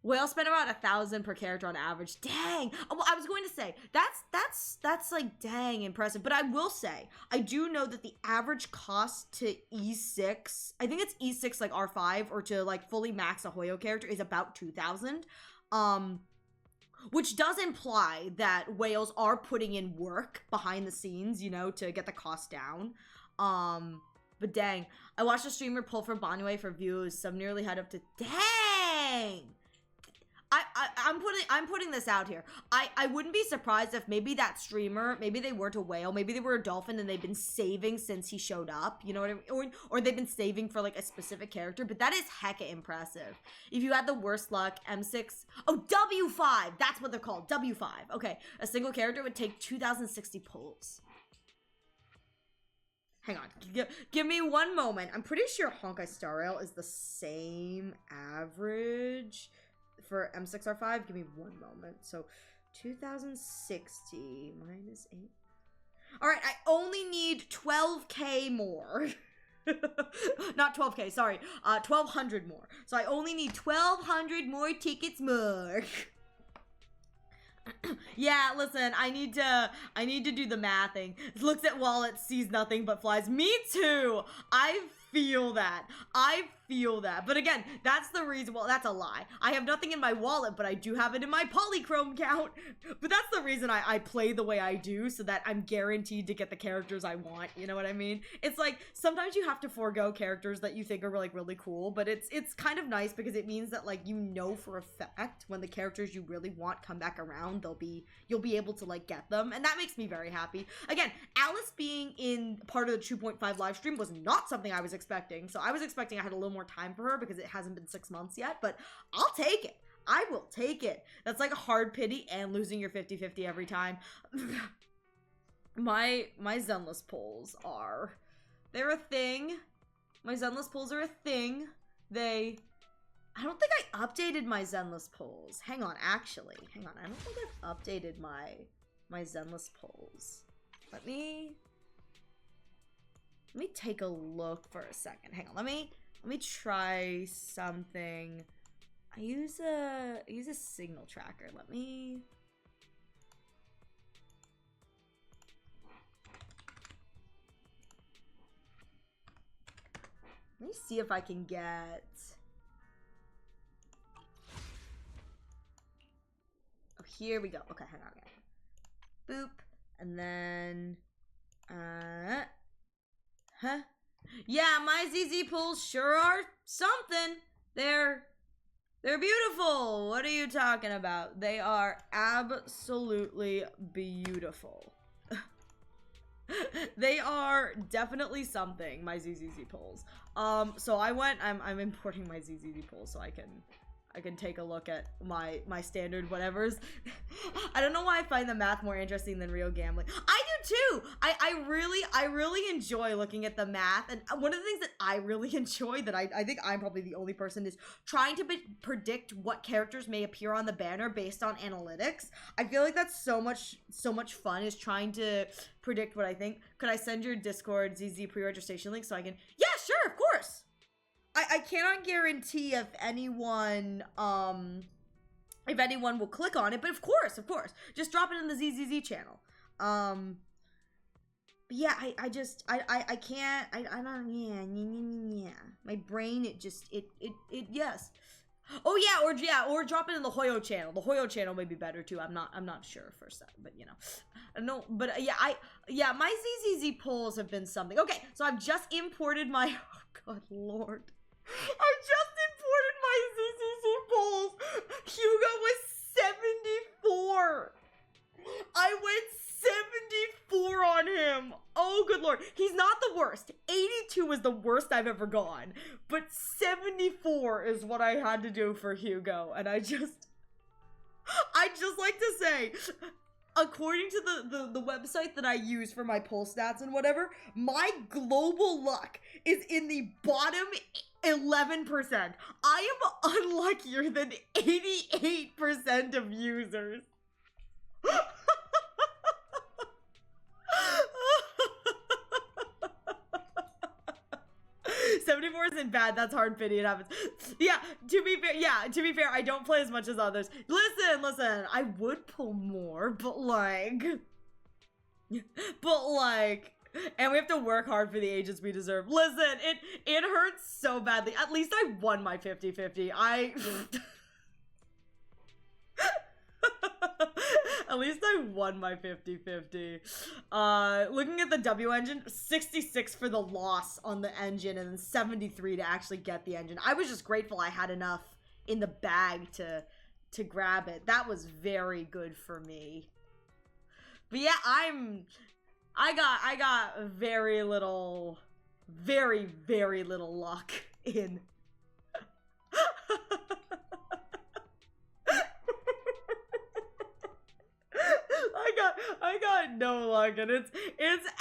Whale spend about 1,000 per character on average. Dang. Well, I was going to say that's like dang impressive. But I will say I do know that the average cost to E6, I think it's E6 like R5, or to like fully max a Hoyo character is about 2,000. Which does imply that whales are putting in work behind the scenes, to get the cost down. But dang, I watched a streamer pull for Banway for views. Some nearly had up to dang. I'm putting this out here. I wouldn't be surprised if maybe that streamer, maybe they weren't a whale, maybe they were a dolphin and they've been saving since he showed up. You know what I mean? Or they've been saving for like a specific character. But that is hecka impressive. If you had the worst luck, M6, W5. That's what they're called. W5. Okay, a single character would take 2,060 pulls. Hang on. Give me one moment. I'm pretty sure Honkai Star Rail is the same average for M6R5. Give me one moment. So 2060 minus 8. All right, I only need 12k more. Not 12k, sorry. 1200 more. So I only need 1200 more tickets more. Yeah, listen, I need to do the mathing. Looks at wallet, sees nothing but flies. Me too. I feel that. But again, that's the reason. Well, that's a lie. I have nothing in my wallet, but I do have it in my polychrome count. But that's the reason I play the way I do, so that I'm guaranteed to get the characters I want. You know what I mean? It's like sometimes you have to forego characters that you think are like really cool, but it's kind of nice because it means that like you know for a fact when the characters you really want come back around, you'll be able to like get them, and that makes me very happy. Again, Alice being in part of the 2.5 live stream was not something I was expecting, so I was expecting I had a little more time for her because it hasn't been 6 months yet, but I'll take it. I will take it. That's like a hard pity and losing your 50-50 every time. My Zenless pulls they're a thing. My Zenless pulls are a thing. I don't think I updated my Zenless pulls. Hang on. I don't think I've updated my Zenless pulls. Let me take a look for a second. Hang on. Let me try something. I use a signal tracker. Let me see if I can get. Oh, here we go. Okay, hang on. Boop, and then yeah, my ZZ pulls sure are something. They're beautiful. What are you talking about? They are absolutely beautiful. They are definitely something, my ZZZ pulls. So I'm importing my ZZZ pulls so I can take a look at my standard whatevers. I don't know why I find the math more interesting than real gambling. I do too. I really enjoy looking at the math, and one of the things that I really enjoy that I think I'm probably the only person is trying to predict what characters may appear on the banner based on analytics. I feel like that's so much fun, is trying to predict what I think. Could I send your Discord ZZ pre-registration link so I can? Yeah, sure, of course. I cannot guarantee if anyone will click on it, but of course, just drop it in the ZZZ channel. But yeah, I can't, I don't, yeah, my brain, it yes. Oh yeah, or drop it in the Hoyo channel. The Hoyo channel may be better too. I'm not sure for a sec, but you know, no, but yeah, my ZZZ polls have been something. Okay, so I've just imported my, oh god lord. I just imported my ZZZ polls. Hugo was 74. I went 74 on him. Oh, good lord. He's not the worst. 82 is the worst I've ever gone. But 74 is what I had to do for Hugo. And I'd just like to say, according to the website that I use for my poll stats and whatever, my global luck is in the bottom 11%. I am unluckier than 88% of users. 74 isn't bad. That's hard pity. It happens. Yeah, to be fair, I don't play as much as others. Listen, I would pull more, but like, and we have to work hard for the ages we deserve. Listen, it hurts so badly. At least I won my 50-50. At least I won my 50-50. Looking at the W engine, 66 for the loss on the engine and then 73 to actually get the engine. I was just grateful I had enough in the bag to grab it. That was very good for me. But yeah, I got very little luck in. I got no luck, and it's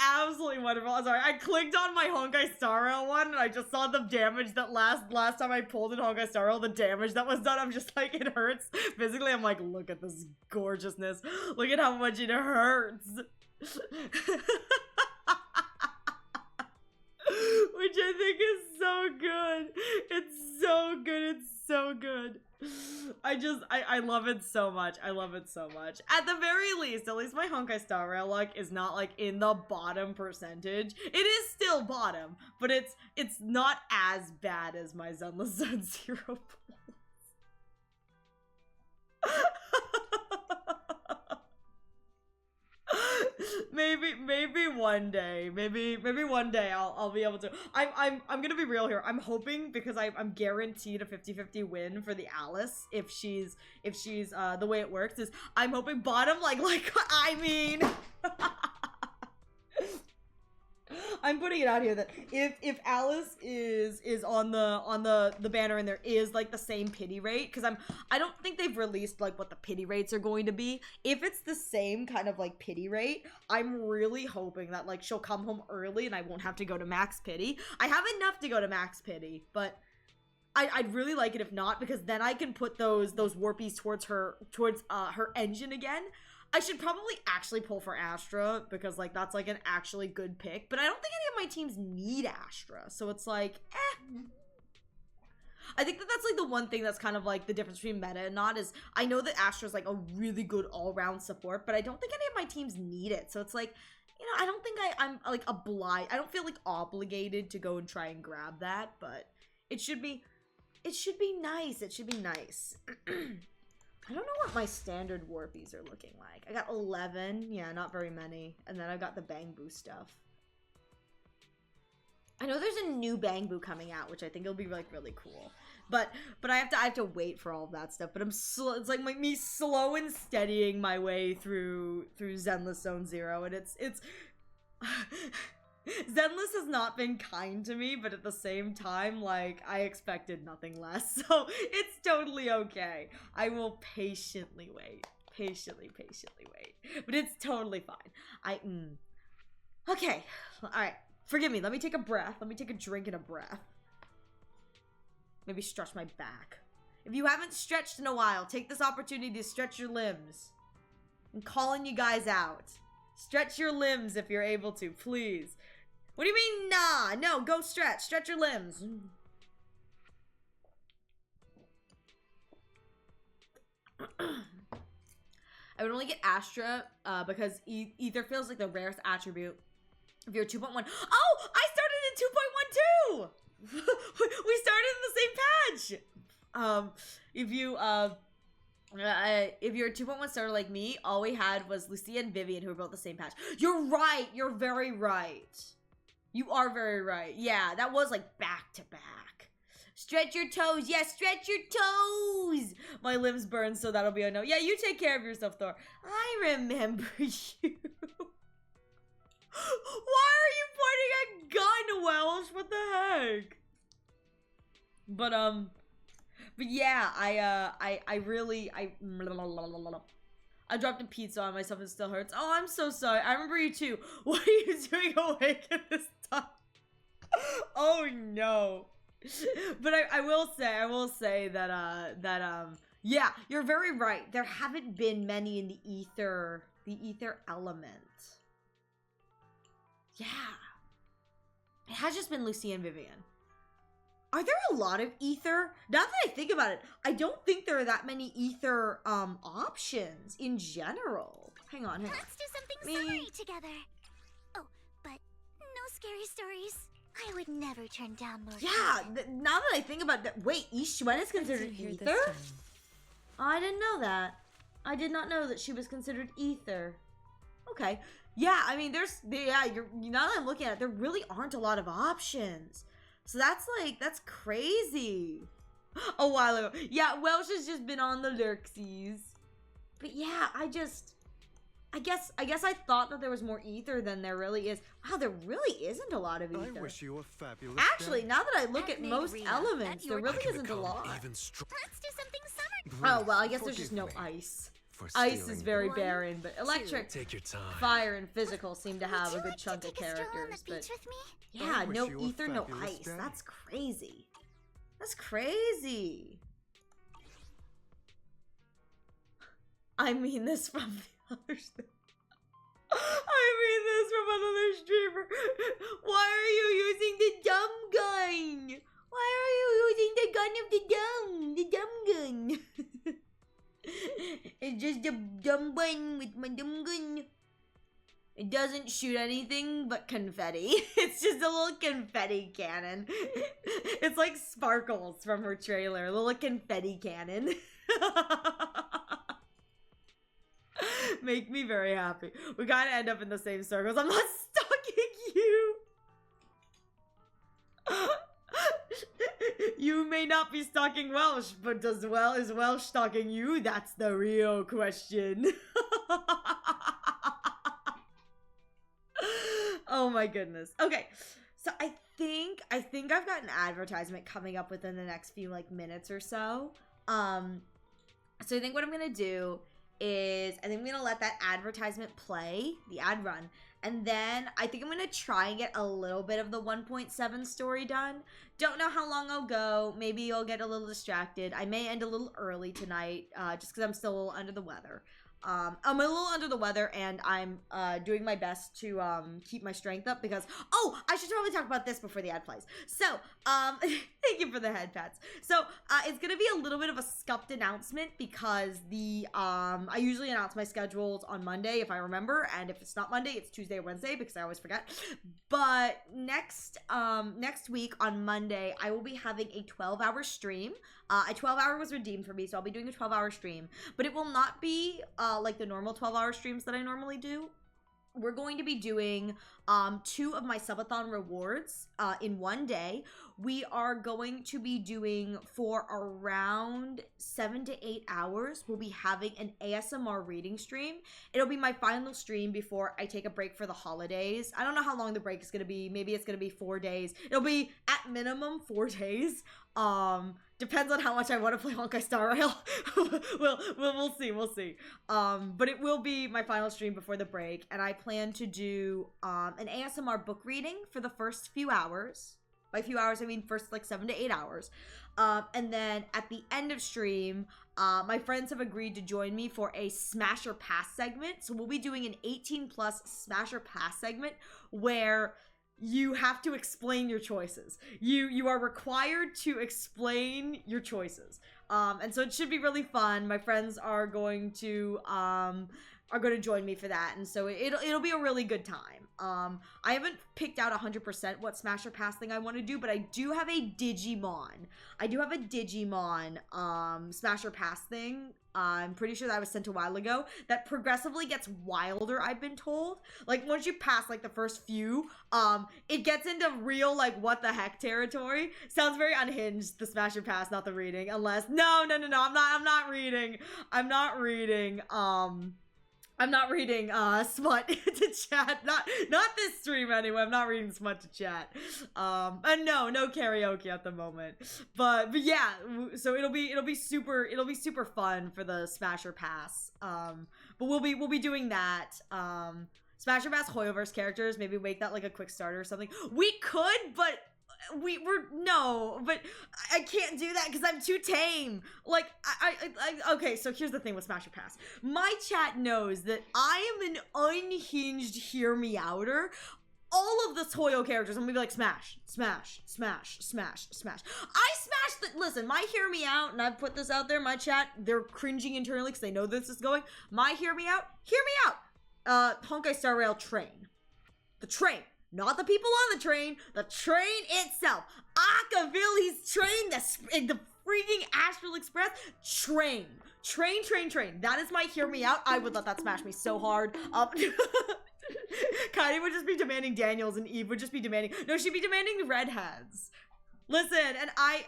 absolutely wonderful. I'm sorry, I clicked on my Honkai Star Rail one, and I just saw the damage that last time I pulled in Honkai Star Rail, the damage that was done. I'm just like, it hurts physically. I'm like, look at this gorgeousness. Look at how much it hurts. Which I think is so good. It's so good. It's so good. I love it so much. I love it so much. At the very least, at least my Honkai Star Rail luck is not like in the bottom percentage. It is still bottom, but it's not as bad as my Zenless Zone 0 pulls. maybe one day, maybe one day I'll be able to. I'm gonna be real here. I'm hoping, because I'm guaranteed a 50-50 win for the Alice if she's the way it works is I'm hoping bottom like I mean. I'm putting it out here that if Alice is on the banner and there is like the same pity rate, because I don't think they've released like what the pity rates are going to be. If it's the same kind of like pity rate, I'm really hoping that like she'll come home early and I won't have to go to max pity. I have enough to go to max pity, but I'd really like it if not, because then I can put those warpies towards her engine again. I should probably actually pull for Astra, because like that's like an actually good pick, but I don't think any of my teams need Astra, so it's like, I think that's like the one thing that's kind of like the difference between meta and not is I know that Astra's like a really good all-round support, but I don't think any of my teams need it, so it's like, you know, I don't think I'm like obliged, I don't feel like obligated to go and try and grab that, but it should be nice, it should be nice. I don't know what my standard warpies are looking like. I got 11. Yeah, not very many. And then I got the Bang Boo stuff. I know there's a new Bang Boo coming out, which I think will be like really cool. But I have to wait for all of that stuff. But it's like me slow and steadying my way through Zenless Zone 0, and it's Zenless has not been kind to me, but at the same time, like, I expected nothing less, so it's totally okay. I will patiently wait. Patiently wait. But it's totally fine. Okay. Alright. Forgive me. Let me take a breath. Let me take a drink and a breath. Maybe stretch my back. If you haven't stretched in a while, take this opportunity to stretch your limbs. I'm calling you guys out. Stretch your limbs if you're able to, please. What do you mean, nah? No, go stretch. Stretch your limbs. I would only get Astra because Ether feels like the rarest attribute. If you're 2.1. Oh, I started at 2.12! We started in the same patch! If you're a 2.1 starter like me, all we had was Lucia and Vivian, who were both the same patch. You're right. You're very right. You are very right. Yeah, that was like back to back. Stretch your toes. Yes, stretch your toes. My limbs burn, so that'll be a no. Yeah, you take care of yourself, Thor. I remember you. Why are you pointing a gun, Welsh? What the heck? But yeah, I dropped a pizza on myself and it still hurts. Oh, I'm so sorry. I remember you too. What are you doing awake at this time? Oh no. But I will say that yeah, you're very right. There haven't been many in the ether element. Yeah. It has just been Lucy and Vivian. Are there a lot of ether? Now that I think about it, I don't think there are that many ether options in general. Hang on. Let's do something sorry together. Oh, but no scary stories. I would never turn down more. Yeah, now that I think about that, wait, Ishuen is considered ether? Oh, I didn't know that. I did not know that she was considered ether. Okay. Yeah, I mean, now that I'm looking at it, there really aren't a lot of options. So that's crazy. A while ago. Yeah, Welsh has just been on the lurksies. But yeah, I guess I thought that there was more ether than there really is. Wow, there really isn't a lot of ether. I wish you a fabulous Actually, day. now that I look at most elements, there really isn't a lot. Let's do something summer. Oh, well, I guess there's just no ice. for Ice is stealing. very One, barren, but electric, Take your time. fire, and physical seem to have a Would you good like chunk to of take a stroll on characters. the But beach with me? yeah, I wish no you a ether, no fabulous ice. day. That's crazy. That's crazy. I mean this from the other I mean this from another streamer. Why are you using the dumb gun? Why are you using the gun of the dumb? The dumb gun. It's just a dumb one with my dumb gun. It doesn't shoot anything but confetti. It's just a little confetti cannon. It's like Sparkles from her trailer. A little confetti cannon. Make me very happy. We gotta end up in the same circles. I'm not stalking you. You may not be stalking Welsh, but is Welsh stalking you? That's the real question. Oh my goodness. Okay, so I think I've got an advertisement coming up within the next few like minutes or so. So I think what I'm gonna do is I think I'm gonna let that advertisement play, the ad run, and then I think I'm gonna try and get a little bit of the 1.7 story done. Don't know how long I'll go. Maybe you'll get a little distracted. I may end a little early tonight, just because I'm still a little under the weather. I'm a little under the weather, and I'm doing my best to keep my strength up because I should probably talk about this before the ad plays. So thank you for the head pats. So it's gonna be a little bit of a scuffed announcement because I usually announce my schedules on Monday if I remember, and if it's not Monday, it's Tuesday or Wednesday because I always forget. But next week on Monday, I will be having a 12-hour stream. A 12-hour was redeemed for me, so I'll be doing a 12-hour stream, but it will not be like the normal 12-hour streams that I normally do. We're going to be doing 2 of my subathon rewards in one day. We are going to be doing for around 7 to 8 hours. We'll be having an ASMR reading stream. It'll be my final stream before I take a break for the holidays. I don't know how long the break is going to be. Maybe it's going to be 4 days. It'll be at minimum 4 days. Depends on how much I want to play Honkai Star Rail. we'll see. But it will be my final stream before the break, and I plan to do an ASMR book reading for the first few hours. By few hours, I mean first like 7 to 8 hours. And then at the end of stream, my friends have agreed to join me for a Smasher Pass segment. So we'll be doing an 18 plus Smasher Pass segment where you have to explain your choices. You are required to explain your choices. And so it should be really fun. My friends are going to join me for that, and so it'll be a really good time. I haven't picked out 100% what Smasher Pass thing I want to do, but I do have a Digimon. Smasher Pass thing. I'm pretty sure that was sent a while ago. That progressively gets wilder, I've been told. Like, once you pass, like, the first few, it gets into real, like, what the heck territory. Sounds very unhinged, the Smasher Pass, not the reading. Unless, no, I'm not reading smut to chat. Not this stream anyway. I'm not reading smut to chat. And no karaoke at the moment. But yeah, so it'll be super fun for the Smasher Pass. But we'll be doing that. Smasher Pass Hoyoverse characters, maybe make that like a quick starter or something. We could, but but I can't do that because I'm too tame. Like, okay, so here's the thing with Smasher Pass. My chat knows that I am an unhinged hear me outer. All of the Toyo characters, I'm gonna be like, smash. I smash listen, my hear me out, and I've put this out there, my chat, they're cringing internally because they know this is going. My hear me out. Honkai Star Rail train. The train. Not the people on the train itself. Akavilli's train, the freaking Astral Express train. That is my hear me out. I would let that smash me so hard. Kaidi would just be demanding Daniels, and Eve would just be demanding. No, she'd be demanding the redheads. Listen, and I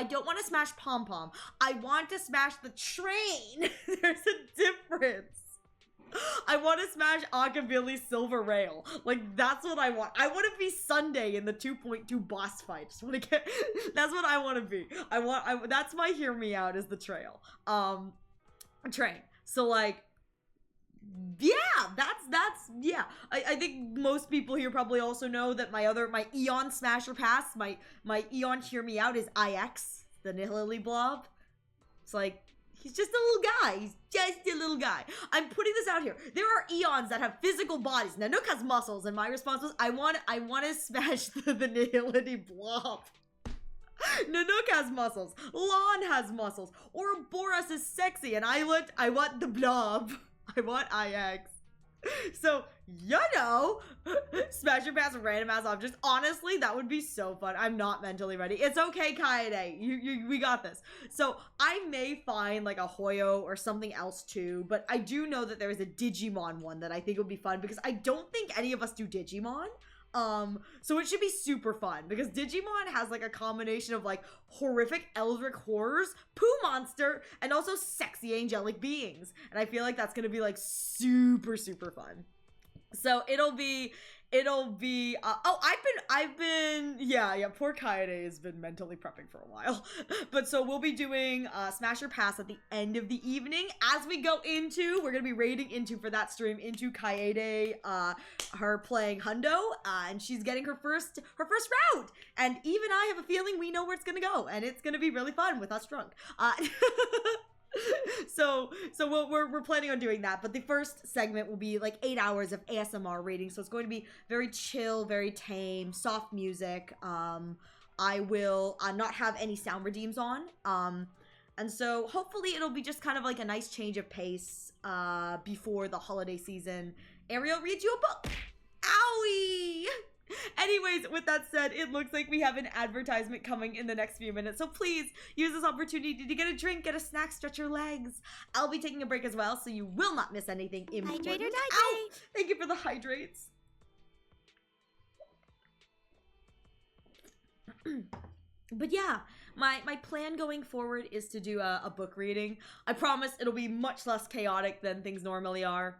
don't want to smash Pom Pom. I want to smash the train. There's a difference. I want to smash Akabilly's silver rail. Like, that's what I want. I want to be Sunday in the 2.2 boss fight. Just want to get. That's what I want to be. That's my hear me out is the trail. Train. So like, yeah, yeah. I think most people here probably also know that my Eon Smasher Pass, my Eon Hear Me Out is IX, the Nihilily Blob. It's like, he's just a little guy. He's just a little guy. I'm putting this out here. There are Eons that have physical bodies. Nanook has muscles, and my response was, I want to smash the Nihility Blob. Nanook has muscles. Lon has muscles. Ouroboros is sexy, and I want the blob. I want IX. So, you know, smash your pass random ass objects. Honestly, that would be so fun. I'm not mentally ready. It's okay, Kaede. We got this. So, I may find like a Hoyo or something else too, but I do know that there is a Digimon one that I think would be fun because I don't think any of us do Digimon. So it should be super fun because Digimon has like a combination of like horrific eldritch horrors, poo monster, and also sexy angelic beings. And I feel like that's gonna be like super, super fun. So it'll be, yeah, poor Kaede has been mentally prepping for a while. But so we'll be doing Smasher Pass at the end of the evening as we go into, we're gonna be raiding into, for that stream, into Kaede, her playing Hundo, and she's getting her first round. And even I have a feeling we know where it's gonna go, and it's gonna be really fun with us drunk. So we're planning on doing that, but the first segment will be like 8 hours of ASMR reading, so it's going to be very chill, very tame, soft music. I will not have any sound redeems on, and so hopefully it'll be just kind of like a nice change of pace before the holiday season. Ariel reads you a book. Owie! Anyways, with that said, it looks like we have an advertisement coming in the next few minutes, so please use this opportunity to get a drink, get a snack, stretch your legs. I'll be taking a break as well, so you will not miss anything important. Hydrate or die, Ow! Thank you for the hydrates. But yeah, my plan going forward is to do a book reading. I promise it'll be much less chaotic than things normally are.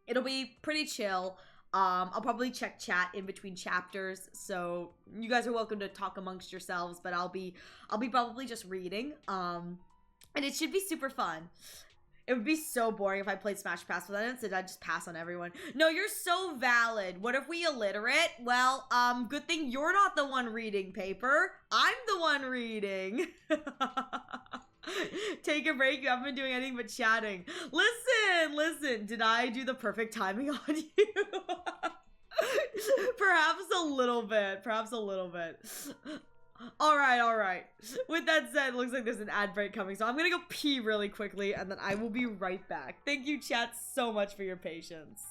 It'll be pretty chill. I'll probably check chat in between chapters, so you guys are welcome to talk amongst yourselves, but I'll be probably just reading, and it should be super fun. It would be so boring if I played Smash Pass without it, so I'd just pass on everyone. No, you're so valid. What if we illiterate? Well, good thing you're not the one reading, Paper. I'm the one reading. Take a break. You haven't been doing anything but chatting. Listen. Did I do the perfect timing on you? Perhaps a little bit. All right. With that said, it looks like there's an ad break coming, so I'm gonna go pee really quickly, and then I will be right back. Thank you, chat, so much for your patience.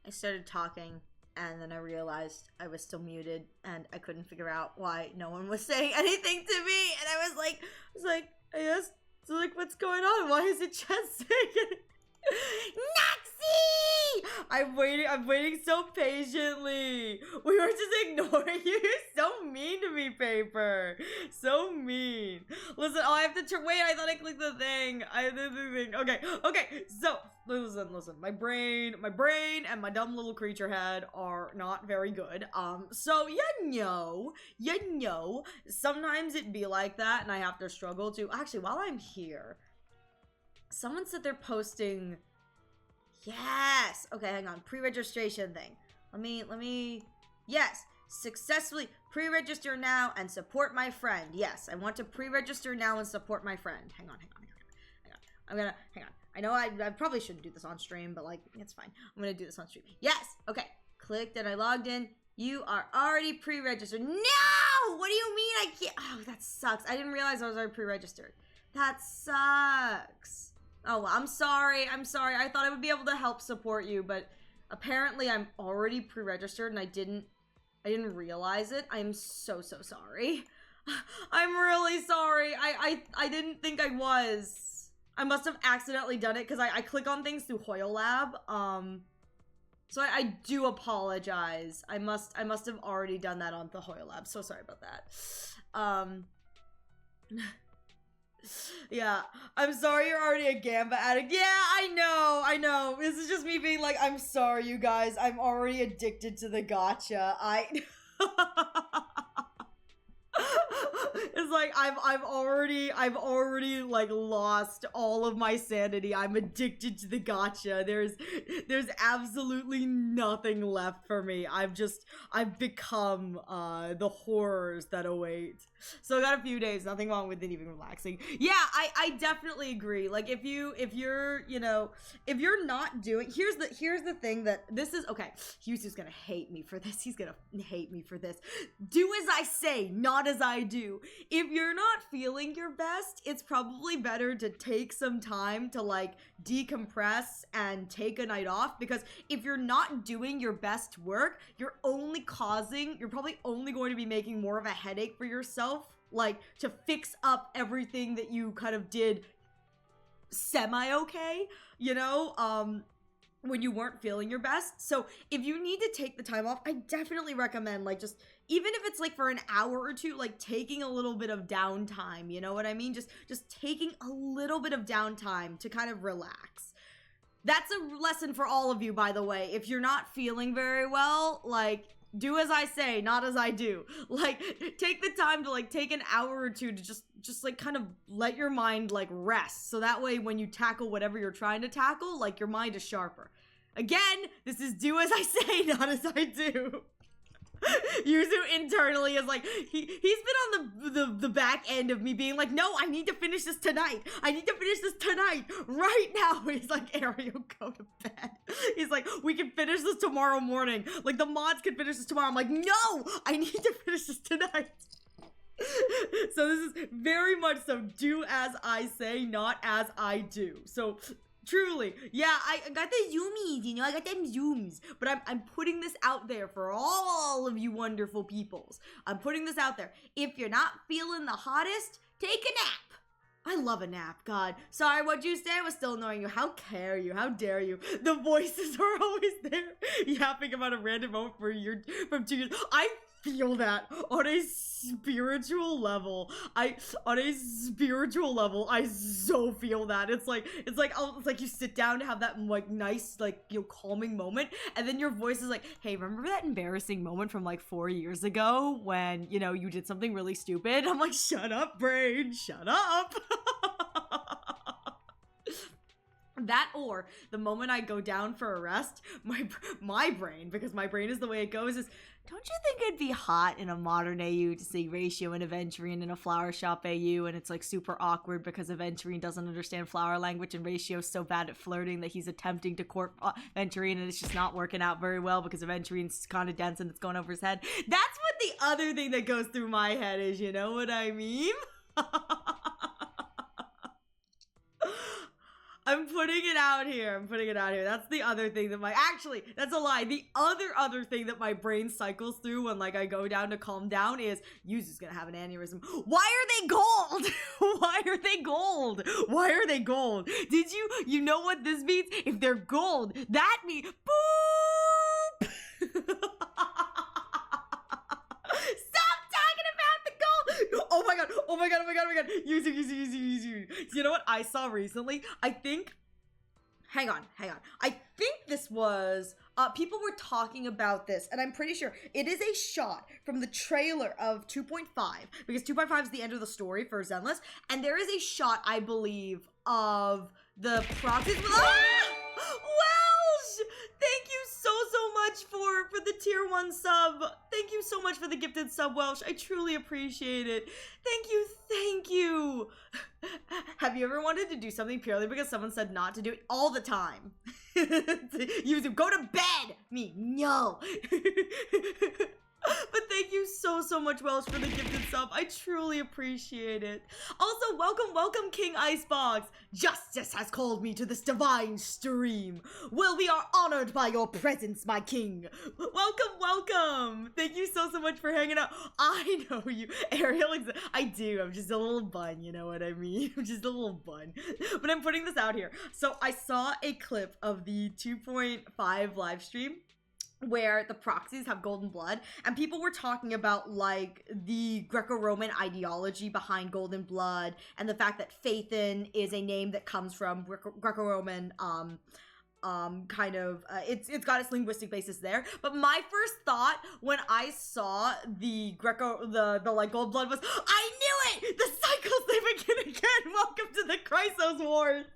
I started talking, and then I realized I was still muted, and I couldn't figure out why no one was saying anything to me, and I was like, I asked, so like, what's going on? Why is it just saying Noxie! I'm waiting so patiently. We were just ignoring you. You're so mean to me, Paper. So mean. Listen, oh, I have to wait, I thought I clicked the thing. I did the thing. Okay, so listen. My brain and my dumb little creature head are not very good. So you know, sometimes it be like that and I have to struggle to actually while I'm here. Someone said they're posting. Yes. Okay, hang on. Pre-registration thing. Let me. Yes. Successfully pre-register now and support my friend. Yes, I want to pre-register now and support my friend. Hang on. I'm gonna hang on. I know I probably shouldn't do this on stream, but like it's fine. I'm gonna do this on stream. Yes. Okay. Clicked and I logged in. You are already pre-registered. No! What do you mean I can't? Oh, that sucks. I didn't realize I was already pre-registered. That sucks. Oh, well, I'm sorry. I thought I would be able to help support you, but apparently I'm already pre-registered and I didn't realize it. I'm so sorry. I'm really sorry. I didn't think I was. I must have accidentally done it because I click on things through HoYoLab. So I do apologize. I must have already done that on the HoYoLab. So sorry about that. Yeah, I'm sorry you're already a Gamba addict. Yeah, I know. This is just me being like, I'm sorry, you guys. I'm already addicted to the gacha. It's like I've already like lost all of my sanity. I'm addicted to the gacha. There's absolutely nothing left for me. I've become the horrors that await. So I got a few days, nothing wrong with it, even relaxing. Yeah, I definitely agree. Like if you're not doing, here's the thing that this is, okay, Yusu's gonna hate me for this. He's gonna hate me for this. Do as I say, not as I do. If you're not feeling your best, it's probably better to take some time to like decompress and take a night off, because if you're not doing your best work, you're probably only going to be making more of a headache for yourself, like to fix up everything that you kind of did semi-okay, when you weren't feeling your best. So if you need to take the time off, I definitely recommend like just, even if it's like for an hour or two, like taking a little bit of downtime, you know what I mean? Just taking a little bit of downtime to kind of relax. That's a lesson for all of you, by the way. If you're not feeling very well, like, do as I say, not as I do. Like, take the time to like take an hour or two to just like kind of let your mind like rest. So that way when you tackle whatever you're trying to tackle, like your mind is sharper. Again, this is do as I say, not as I do. Yuzu internally is like, he's been on the back end of me being like, no, I need to finish this tonight. Right now. He's like, Ariel, go to bed. He's like, we can finish this tomorrow morning. Like, the mods can finish this tomorrow. I'm like, no, I need to finish this tonight. So this is very much so do as I say, not as I do. So truly, yeah, I got the zoomies, I got them zooms, but I'm putting this out there for all of you wonderful peoples. I'm putting this out there. If you're not feeling the hottest, take a nap. I love a nap, God. Sorry, what'd you say? I was still annoying you. How care you? How dare you? The voices are always there, yapping about a random moment from 2 years. I feel that on a spiritual level. I so feel that. It's like you sit down to have that like nice, like, calming moment, and then your voice is like, hey, remember that embarrassing moment from like 4 years ago when, you did something really stupid? I'm like, shut up, brain, shut up. That, or the moment I go down for a rest, my brain, because my brain is the way it goes, is, don't you think it'd be hot in a modern AU to see Ratio and Aventurine in a flower shop AU, and it's like super awkward because Aventurine doesn't understand flower language and Ratio's so bad at flirting that he's attempting to court Aventurine and it's just not working out very well because Aventurine's kind of dense and it's going over his head. That's what the other thing that goes through my head is, you know what I mean? I'm putting it out here. I'm putting it out here. That's the other thing that actually, that's a lie. The other thing that my brain cycles through when like I go down to calm down is Yuzu's gonna have an aneurysm. Why are they gold? Why are they gold? Why are they gold? Did you know what this means? If they're gold, that means boop. Stop talking about the gold. Oh my god. Oh my god. Oh my god. Oh my god. Yuzu. You know what I saw recently? I think. Hang on. I think this was. People were talking about this, and I'm pretty sure it is a shot from the trailer of 2.5, because 2.5 is the end of the story for Zenless, and there is a shot, I believe, of the proxies. Welsh! Thank you so much for the tier 1 sub. Thank you so much for the gifted sub, Welsh. I truly appreciate it. Thank you. Have you ever wanted to do something purely because someone said not to do it? All the time. You go to bed. Me, no. But thank you so much, Welsh, for the gifted sub. I truly appreciate it. Also, welcome, King Icebox. Justice has called me to this divine stream. Well, we are honored by your presence, my king. Welcome. Thank you so much for hanging out. I know you, Ariel. I do. I'm just a little bun, you know what I mean? I'm just a little bun. But I'm putting this out here. So I saw a clip of the 2.5 live stream where the proxies have golden blood, and people were talking about like the Greco-Roman ideology behind golden blood and the fact that Phaethon is a name that comes from Greco-Roman kind of it's got its linguistic basis there. But my first thought when I saw the like gold blood was, I knew it! The cycles they begin again. Welcome to the Chrysos Wars.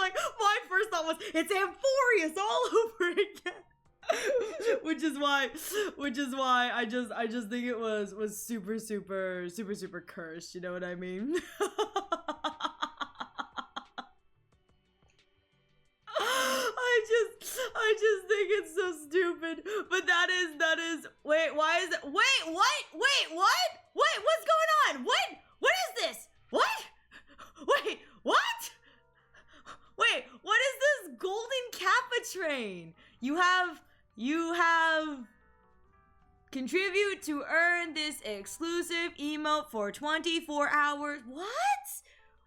Like my first thought was, it's Amphorius all over again. which is why I just think it was super cursed, you know what I mean? I just think it's so stupid. But that is wait, why is it what? What's going on? What is this? What? Wait, what? Wait, what is this golden Kappa train? You have contribute to earn this exclusive emote for 24 hours. What?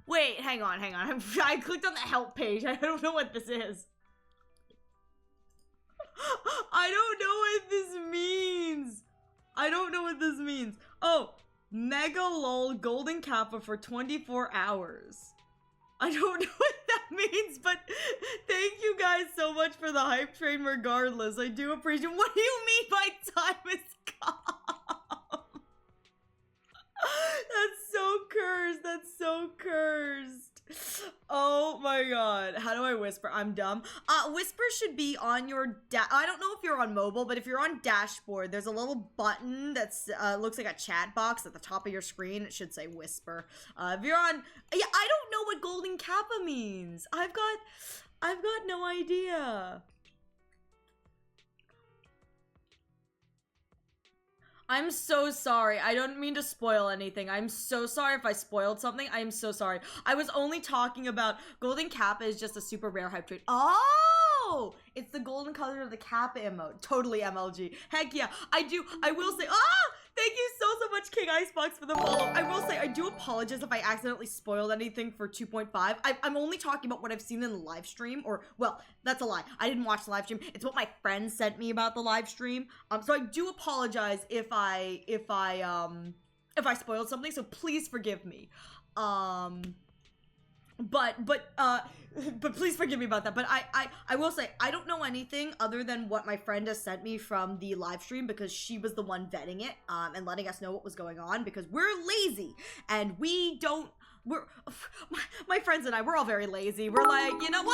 Wait, hang on. I clicked on the help page. I don't know what this is. I don't know what this means. Oh, Mega Lol Golden Kappa for 24 hours. I don't know what that means, but thank you guys so much for the hype train regardless. I do appreciate it. What do you mean by time is come? That's so cursed. Oh my god. How do I whisper? I'm dumb. Whisper should be on your I don't know if you're on mobile, but if you're on dashboard, there's a little button that's looks like a chat box at the top of your screen. It should say whisper. If you're on, yeah, I don't know what golden kappa means. I've got no idea. I'm so sorry. I don't mean to spoil anything. I'm so sorry if I spoiled something. I am so sorry. I was only talking about golden kappa is just a super rare hype trait. Oh, it's the golden color of the kappa emote. Totally MLG. Heck yeah. I will say, thank you so much, King Icebox, for the follow. I will say, I do apologize if I accidentally spoiled anything for 2.5. I'm only talking about what I've seen in the live stream, or, well, that's a lie. I didn't watch the live stream. It's what my friends sent me about the live stream. So I do apologize if I spoiled something, so please forgive me. But please forgive me about that. But I will say, I don't know anything other than what my friend has sent me from the live stream, because she was the one vetting it, and letting us know what was going on, because we're lazy, and my friends and I, we're all very lazy. We're like, you know, wow!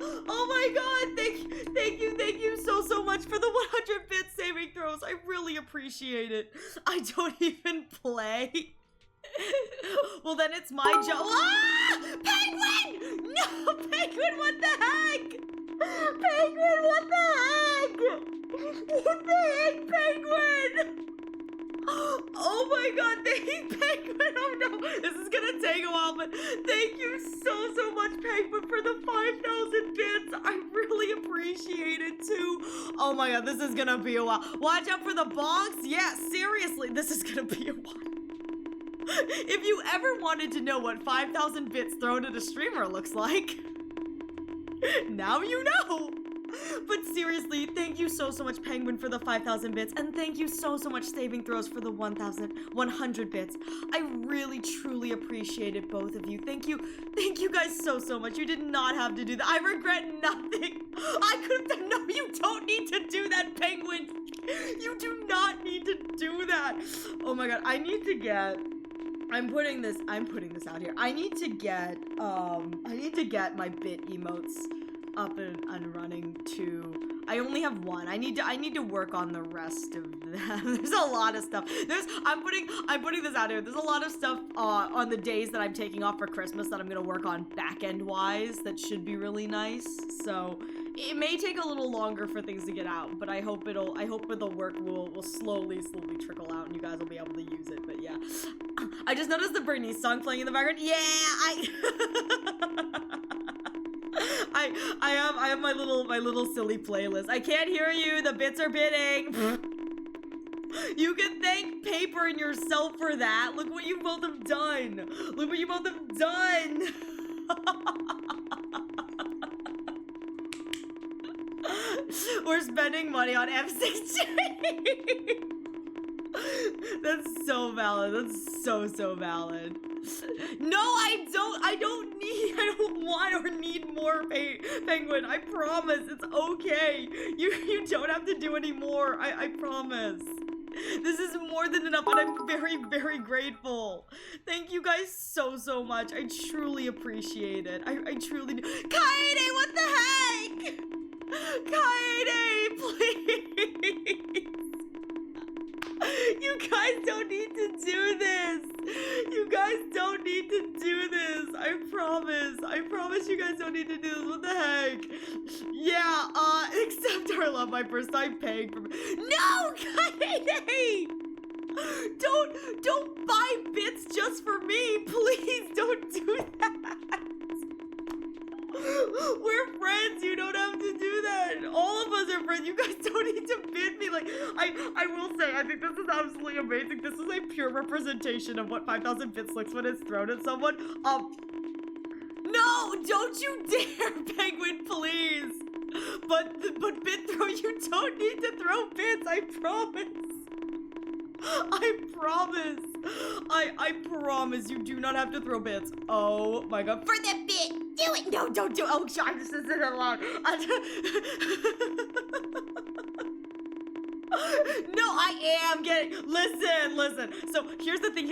Oh my god, thank you so much for the 100-bit saving throws. I really appreciate it. I don't even play. Well, then it's my job. Penguin! No, Penguin, what the heck? Penguin, what the heck? What the heck, Penguin? Oh my god, thank Penguin. Oh no, this is gonna take a while, but thank you so much, Penguin, for the 5,000 bits. I really appreciate it too. Oh my god, this is gonna be a while. Watch out for the bonks. Yeah, seriously, this is gonna be a while. If you ever wanted to know what 5,000 bits thrown at a streamer looks like, now you know. But seriously, thank you so much, Penguin, for the 5,000 bits, and thank you so much, Saving Throws, for the 1,100 bits. I really, truly appreciate it, both of you. Thank you guys so much. You did not have to do that. I regret nothing. I could have done. No, you don't need to do that, Penguin. You do not need to do that. Oh my god, I need to get. I'm putting this out here. I need to get my bit emotes up and running too. I only have one. I need to work on the rest of them. There's a lot of stuff. I'm putting this out here. There's a lot of stuff on the days that I'm taking off for Christmas that I'm gonna work on back end wise that should be really nice. So it may take a little longer for things to get out, but I hope the work will slowly trickle out and you guys will be able to use it. But yeah. I just noticed the Bernice song playing in the background. Yeah, I have my little silly playlist. I can't hear you. The bits are bidding. You can thank Paper and yourself for that. Look what you both have done. Look what you both have done. We're spending money on F16. That's so valid. That's so valid. No, I don't want or need more Penguin. I promise. It's okay. You don't have to do any more. I promise. This is more than enough, and I'm very grateful. Thank you guys so much. I truly appreciate it. I truly do. Kaede, what the heck? Kaede, please. You guys don't need to do this. You guys don't need to do this. I promise you guys don't need to do this. What the heck? Yeah, except our love my first time paying for No, Kaede! Don't buy bits just for me. Please don't do that. We're friends. You don't have to do that. All of us are friends. You guys don't need to bid me. Like, I will say, I think this is absolutely amazing. This is a pure representation of what 5,000 bits looks when it's thrown at someone. No, don't you dare, Penguin, please. But bit throw, you don't need to throw bits. I promise. I promise. I promise you do not have to throw bits. Oh my god. For the bit. Do it. No, don't do it. Oh, I just said it aloud. No, I am getting. Listen. So here's the thing.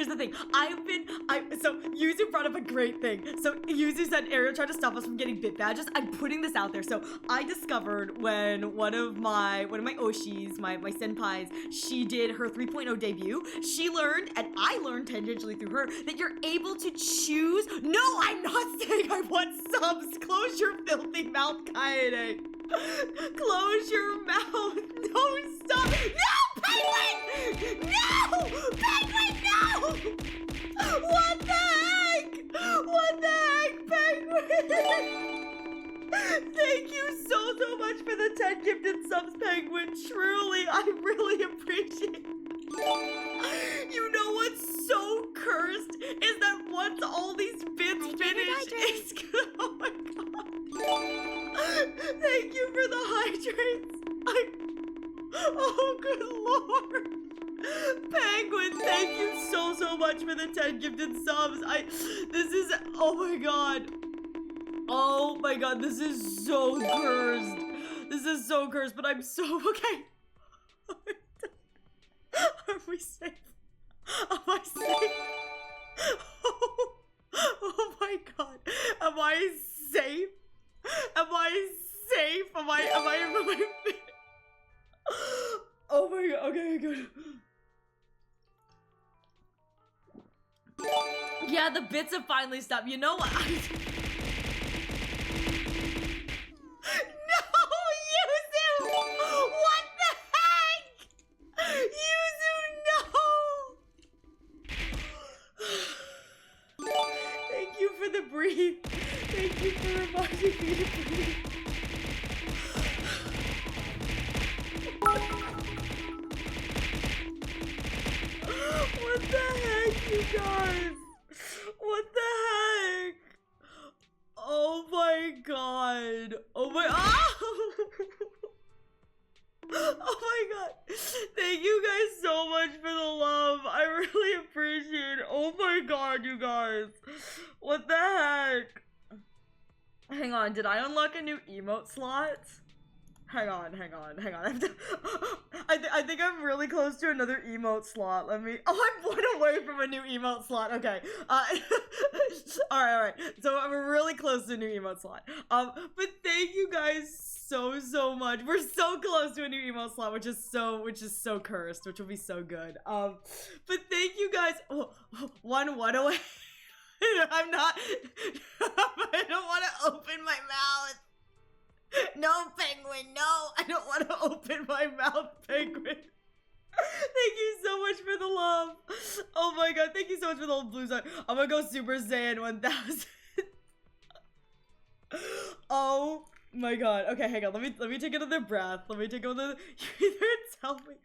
So Yuzu brought up a great thing. So Yuzu said Ariel tried to stop us from getting bit badges. I'm putting this out there. So I discovered when one of my Oshis, my senpais, she did her 3.0 debut. She learned, and I learned tangentially through her, that you're able to choose. No, I'm not saying I want subs. Close your filthy mouth, Kaede. Close your mouth. No, stop. No, Penguin! No! Penguin, no! What the heck? What the heck, Penguin? Thank you so much for the 10 gifted subs, Penguin. Truly, I really appreciate it. You know what's so cursed is that once all these bits finish, it's gonna. Oh my god. Thank you for the hydrates. Oh, good lord. Penguin, thank you so much for the 10 gifted subs. This is, oh my god. Oh my god, this is so cursed. This is so cursed, but I'm so, okay. Are we safe? Am I safe? Oh my god. Am I safe? Am I safe? Am I Oh my god, okay, good. Yeah, the bits have finally stopped. You know what? No, Yuzu! What the heck? Yuzu, no! What the heck, you guys? What the heck? Oh my god. Oh my Oh my god. Thank you guys so much for the love. I really appreciate it. Oh my god, you guys. What the heck? Hang on, did I unlock a new emote slot? Hang on. I have to I think I'm really close to another emote slot. Let me. Oh, I'm 1 away from a new emote slot. Okay. Alright. So I'm really close to a new emote slot. But thank you guys so much. We're so close to a new emote slot, which is so cursed, which will be so good. But thank you guys. Oh, one away. I'm not. I don't want to open my mouth. No, Penguin, no! I don't want to open my mouth, Penguin. Thank you so much for the love. Oh my god, thank you so much for the old blues. I'm gonna go Super Saiyan 1000. Oh my god. Okay, hang on. Let me take another breath. Let me take another. You either tell me.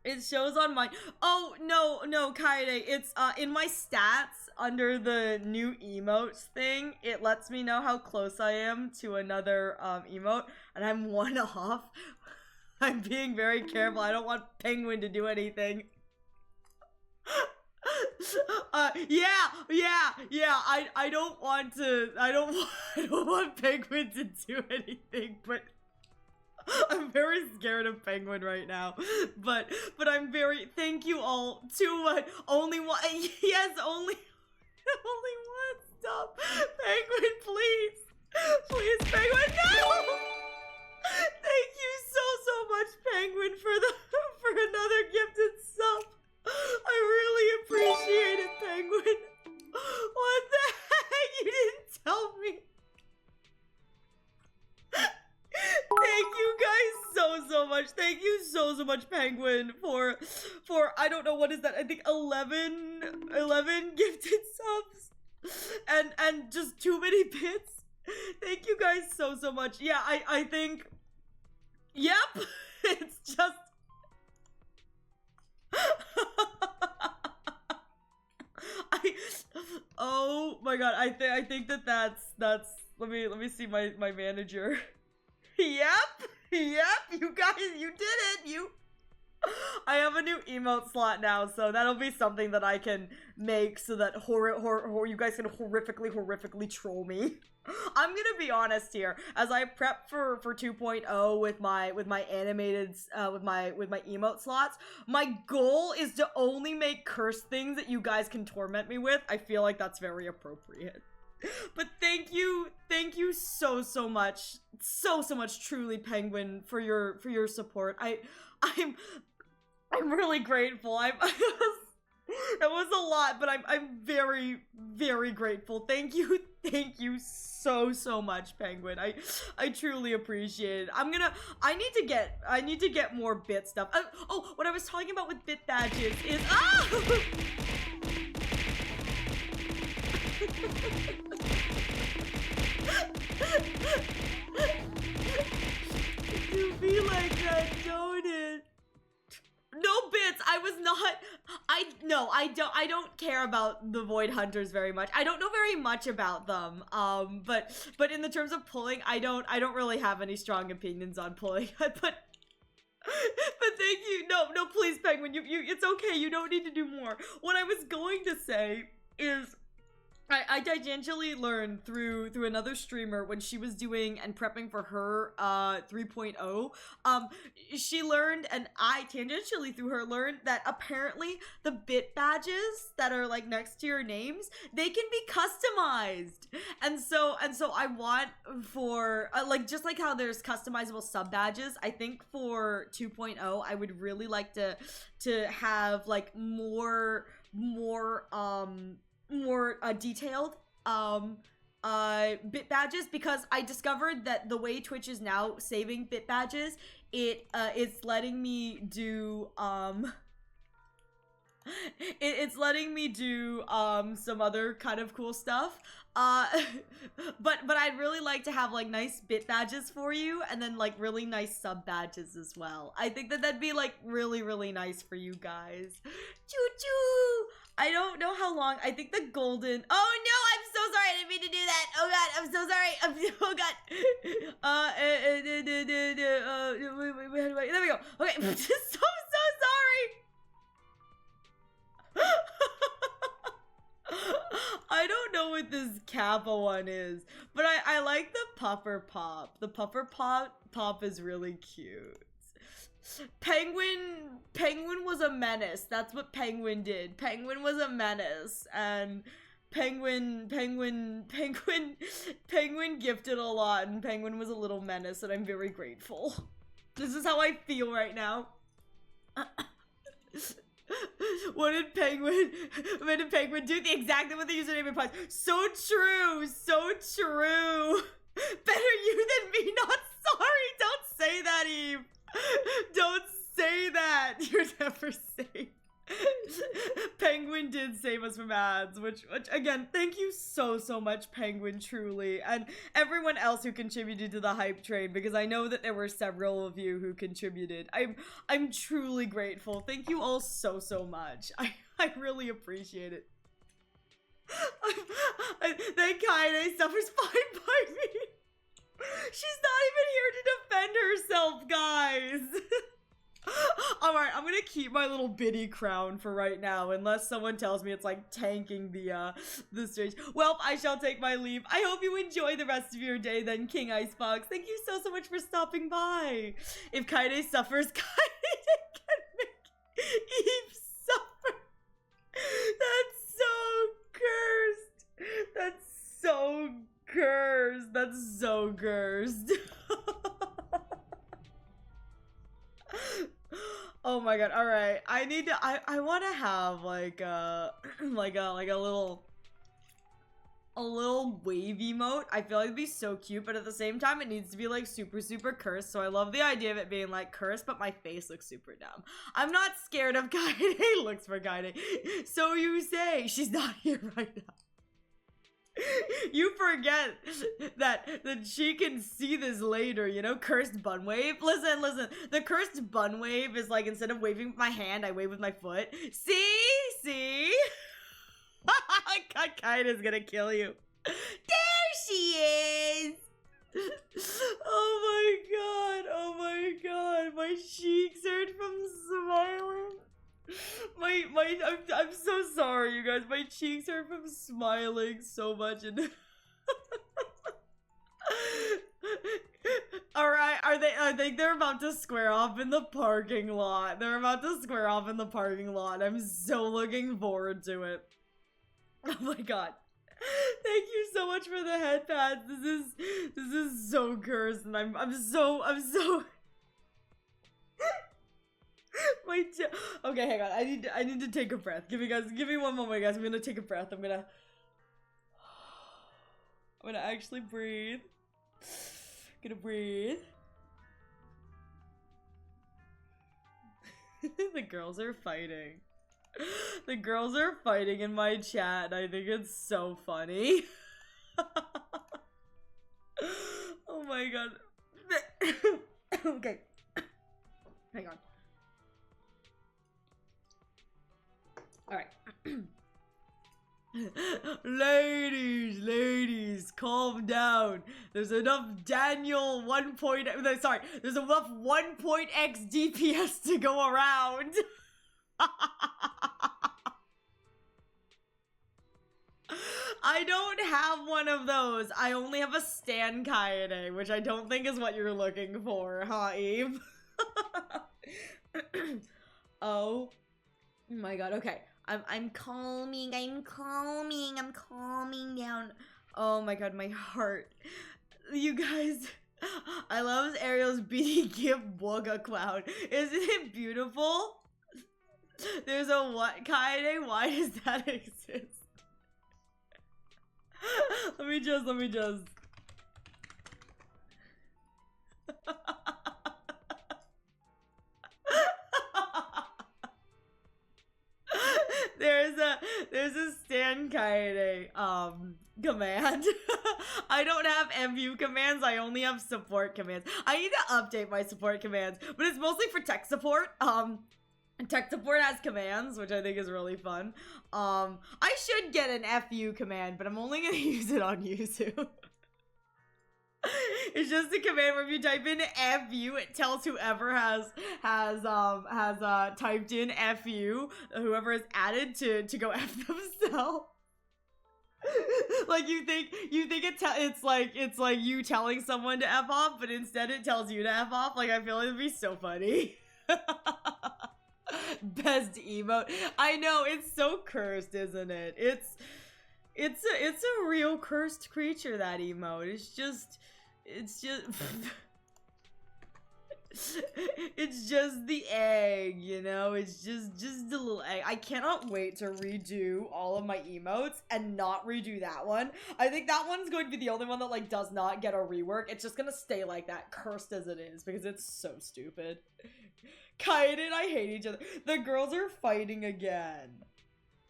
It shows on my. Oh no, Kaede. It's in my stats under the new emotes thing. It lets me know how close I am to another emote, and I'm 1 off. I'm being very careful. I don't want Penguin to do anything. Yeah. I don't want to. I don't want Penguin to do anything, but. I'm very scared of Penguin right now, but I'm very. Thank you all too much. Only one. Yes, only one. Stop, Penguin, please, Penguin. No. Thank you so much, Penguin, for another gifted sub. I really appreciate it, Penguin. What the heck? You didn't tell me. Thank you guys so much. Thank you so much, Penguin, for I don't know, what is that? I think 11 gifted subs and just too many bits. Thank you guys so much. Yeah, I think. Yep. It's just. Oh my god. I think that's. Let me see my manager. Yep, you guys, you did it, I have a new emote slot now, so that'll be something that I can make so that you guys can horrifically troll me. I'm gonna be honest here, as I prep for 2.0 with my animated, with my emote slots, my goal is to only make curse things that you guys can torment me with. I feel like that's very appropriate. But thank you so much, truly, Penguin, for your support. I'm really grateful. That was a lot, but I'm very grateful. Thank you so much, Penguin. I truly appreciate it. I need to get more bit stuff. Oh, what I was talking about with bit badges is You be like that, don't it? No bits. I was not. I don't care about the Void Hunters very much. I don't know very much about them. But in the terms of pulling, I don't really have any strong opinions on pulling. But thank you. No, please, Penguin. You it's okay. You don't need to do more. What I was going to say is, I tangentially learned through another streamer when she was doing and prepping for her 3.0. She learned, and I tangentially through her learned, that apparently the bit badges that are like next to your names, they can be customized. And so I want for like, just like how there's customizable sub badges, I think for 2.0 I would really like to have like more detailed bit badges, because I discovered that the way Twitch is now saving bit badges, it's letting me do It's letting me do some other kind of cool stuff. But I'd really like to have like nice bit badges for you, and then like really nice sub badges as well. I think that that'd be like really nice for you guys. Choo choo. I don't know how long. I think the golden. Oh no! I'm so sorry. I didn't mean to do that. Oh god, I'm so sorry. Oh god. There we go. Okay, so sorry. I don't know what this Kappa one is, but I like the puffer pop. The puffer pop is really cute. Penguin was a menace. That's what Penguin did. Penguin was a menace, and Penguin gifted a lot, and Penguin was a little menace, and I'm very grateful. This is how I feel right now. What did Penguin do? Exactly what the username implies. So true, so true. Better you than me, not sorry. Don't say that, Eve. Don't say that. You're never safe. Penguin did save us from ads, which again, thank you so much, Penguin, truly, and everyone else who contributed to the hype train, because I know that there were several of you who contributed. I'm truly grateful. Thank you all so much. I really appreciate it. Thank Kaine suffers fine by me. She's not even here to defend herself, guys. Alright, I'm gonna keep my little biddy crown for right now, unless someone tells me it's like tanking the stage. Well, I shall take my leave. I hope you enjoy the rest of your day then, King Icebox. Thank you so much for stopping by. If Kaide suffers, Kaide can make Eve suffer. That's so cursed. That's so cursed. That's so cursed. Oh my god, alright. I wanna have like a little wave emote. I feel like it'd be so cute, but at the same time it needs to be like super cursed. So I love the idea of it being like cursed, but my face looks super dumb. I'm not scared of Kaide. Looks for Kaide. So you say. She's not here right now. You forget that she can see this later, you know? Cursed bun wave. Listen. The cursed bun wave is like, instead of waving with my hand, I wave with my foot. See? Kaida's gonna kill you. There she is! Oh my god. My cheeks hurt from smiling. I'm so sorry, you guys. My cheeks hurt from smiling so much. And alright, I think they're about to square off in the parking lot. I'm so looking forward to it. Oh my god. Thank you so much for the head pads. This is so cursed, and I'm so okay, hang on. I need to take a breath. Give me one moment, guys. I'm gonna take a breath. I'm gonna actually breathe. Gonna breathe. The girls are fighting. The girls are fighting in my chat, and I think it's so funny. Oh my god. Okay. Hang on. Alright. Ladies, calm down. There's enough Daniel there's enough 1.x DPS to go around. I don't have one of those. I only have a Stan Kaede, which I don't think is what you're looking for, huh, Eve? Oh my god, okay. I'm calming down. Oh my god, my heart. You guys, I love Ariel's BD Gift Boga cloud. Isn't it beautiful? There's a what, Kaede? Why does that exist? Let me just. understand Kaede command. I don't have MU commands, I only have support commands. I need to update my support commands, but it's mostly for tech support. Tech support has commands, which I think is really fun. I should get an FU command, but I'm only gonna use it on Yuzu. It's just a command where if you type in FU, it tells whoever has typed in FU, whoever is added to go F themselves. Like you think it's like you telling someone to F off, but instead it tells you to F off. Like I feel like it'd be so funny. Best emote. I know, it's so cursed, isn't it? It's a real cursed creature, that emote. It's just it's just the egg, you know? It's just a little egg. I cannot wait to redo all of my emotes and not redo that one. I think that one's going to be the only one that like does not get a rework. It's just gonna stay like that, cursed as it is, because it's so stupid. Kaiden and I hate each other. The girls are fighting again.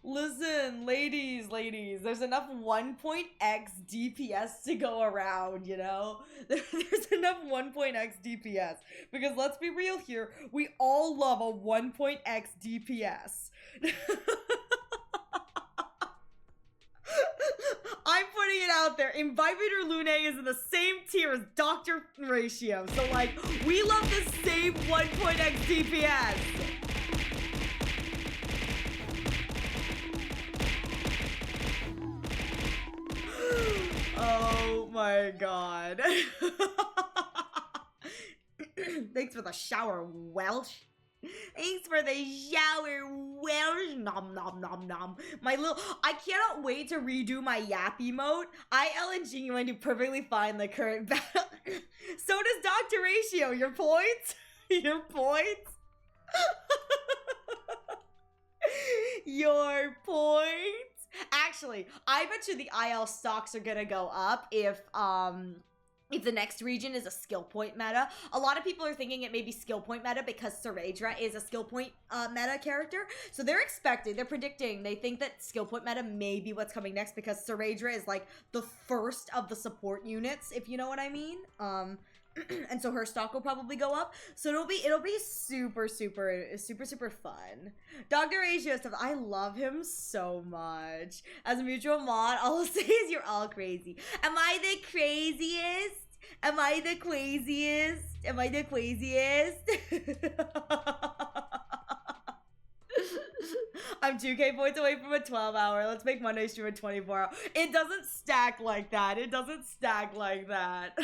Listen, ladies, there's enough 1.x DPS to go around, you know? There's enough 1.x DPS. Because let's be real here, we all love a 1.x DPS. I'm putting it out there. Invivator Lune is in the same tier as Dr. Ratio. So, like, we love the same 1.x DPS. Oh my god. Thanks for the shower, Welsh. Thanks for the shower, Welsh. Nom nom nom nom. I cannot wait to redo my yap emote. IL and Genuine do perfectly fine the current battle. So does Dr. Ratio. Your points? Your points? Your points? Actually, I bet you the IL stocks are gonna go up if the next region is a skill point meta. A lot of people are thinking it may be skill point meta because Saredra is a skill point meta character. So they're predicting, they think that skill point meta may be what's coming next because Saredra is like the first of the support units, if you know what I mean. And so her stock will probably go up. So it'll be super fun. Dr. Ratio stuff, I love him so much. As a mutual mod, all I'll say is you're all crazy. Am I the craziest? Am I the craziest? Am I the craziest? I'm 2k points away from a 12-hour. Let's make Monday stream a 24-hour. It doesn't stack like that. It doesn't stack like that.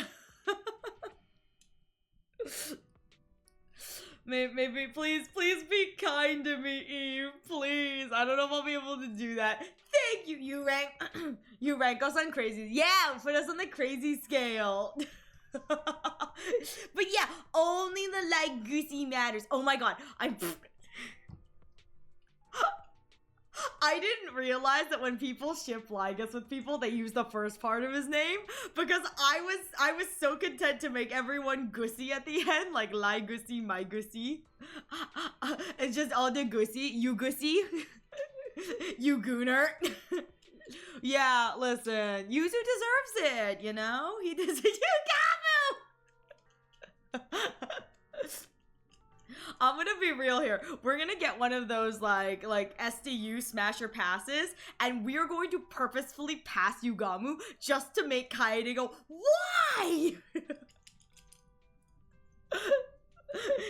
Maybe, please be kind to me, Eve, please. I don't know if I'll be able to do that. Thank you, you rank us on crazy. Yeah, put us on the crazy scale. But yeah, only the light goosey matters. Oh my god, I didn't realize that when people ship Lygus with people, they use the first part of his name, because I was so content to make everyone Gussy at the end, like Ly Gussy, my Gussy. It's just all the Gussy, you Gussy, you Gooner. Yeah, listen, Yuzu deserves it, you know? He deserves it. You got him! I'm gonna be real here. We're gonna get one of those like SDU smasher passes, and we are going to purposefully pass Yugamu just to make Kaede go, why?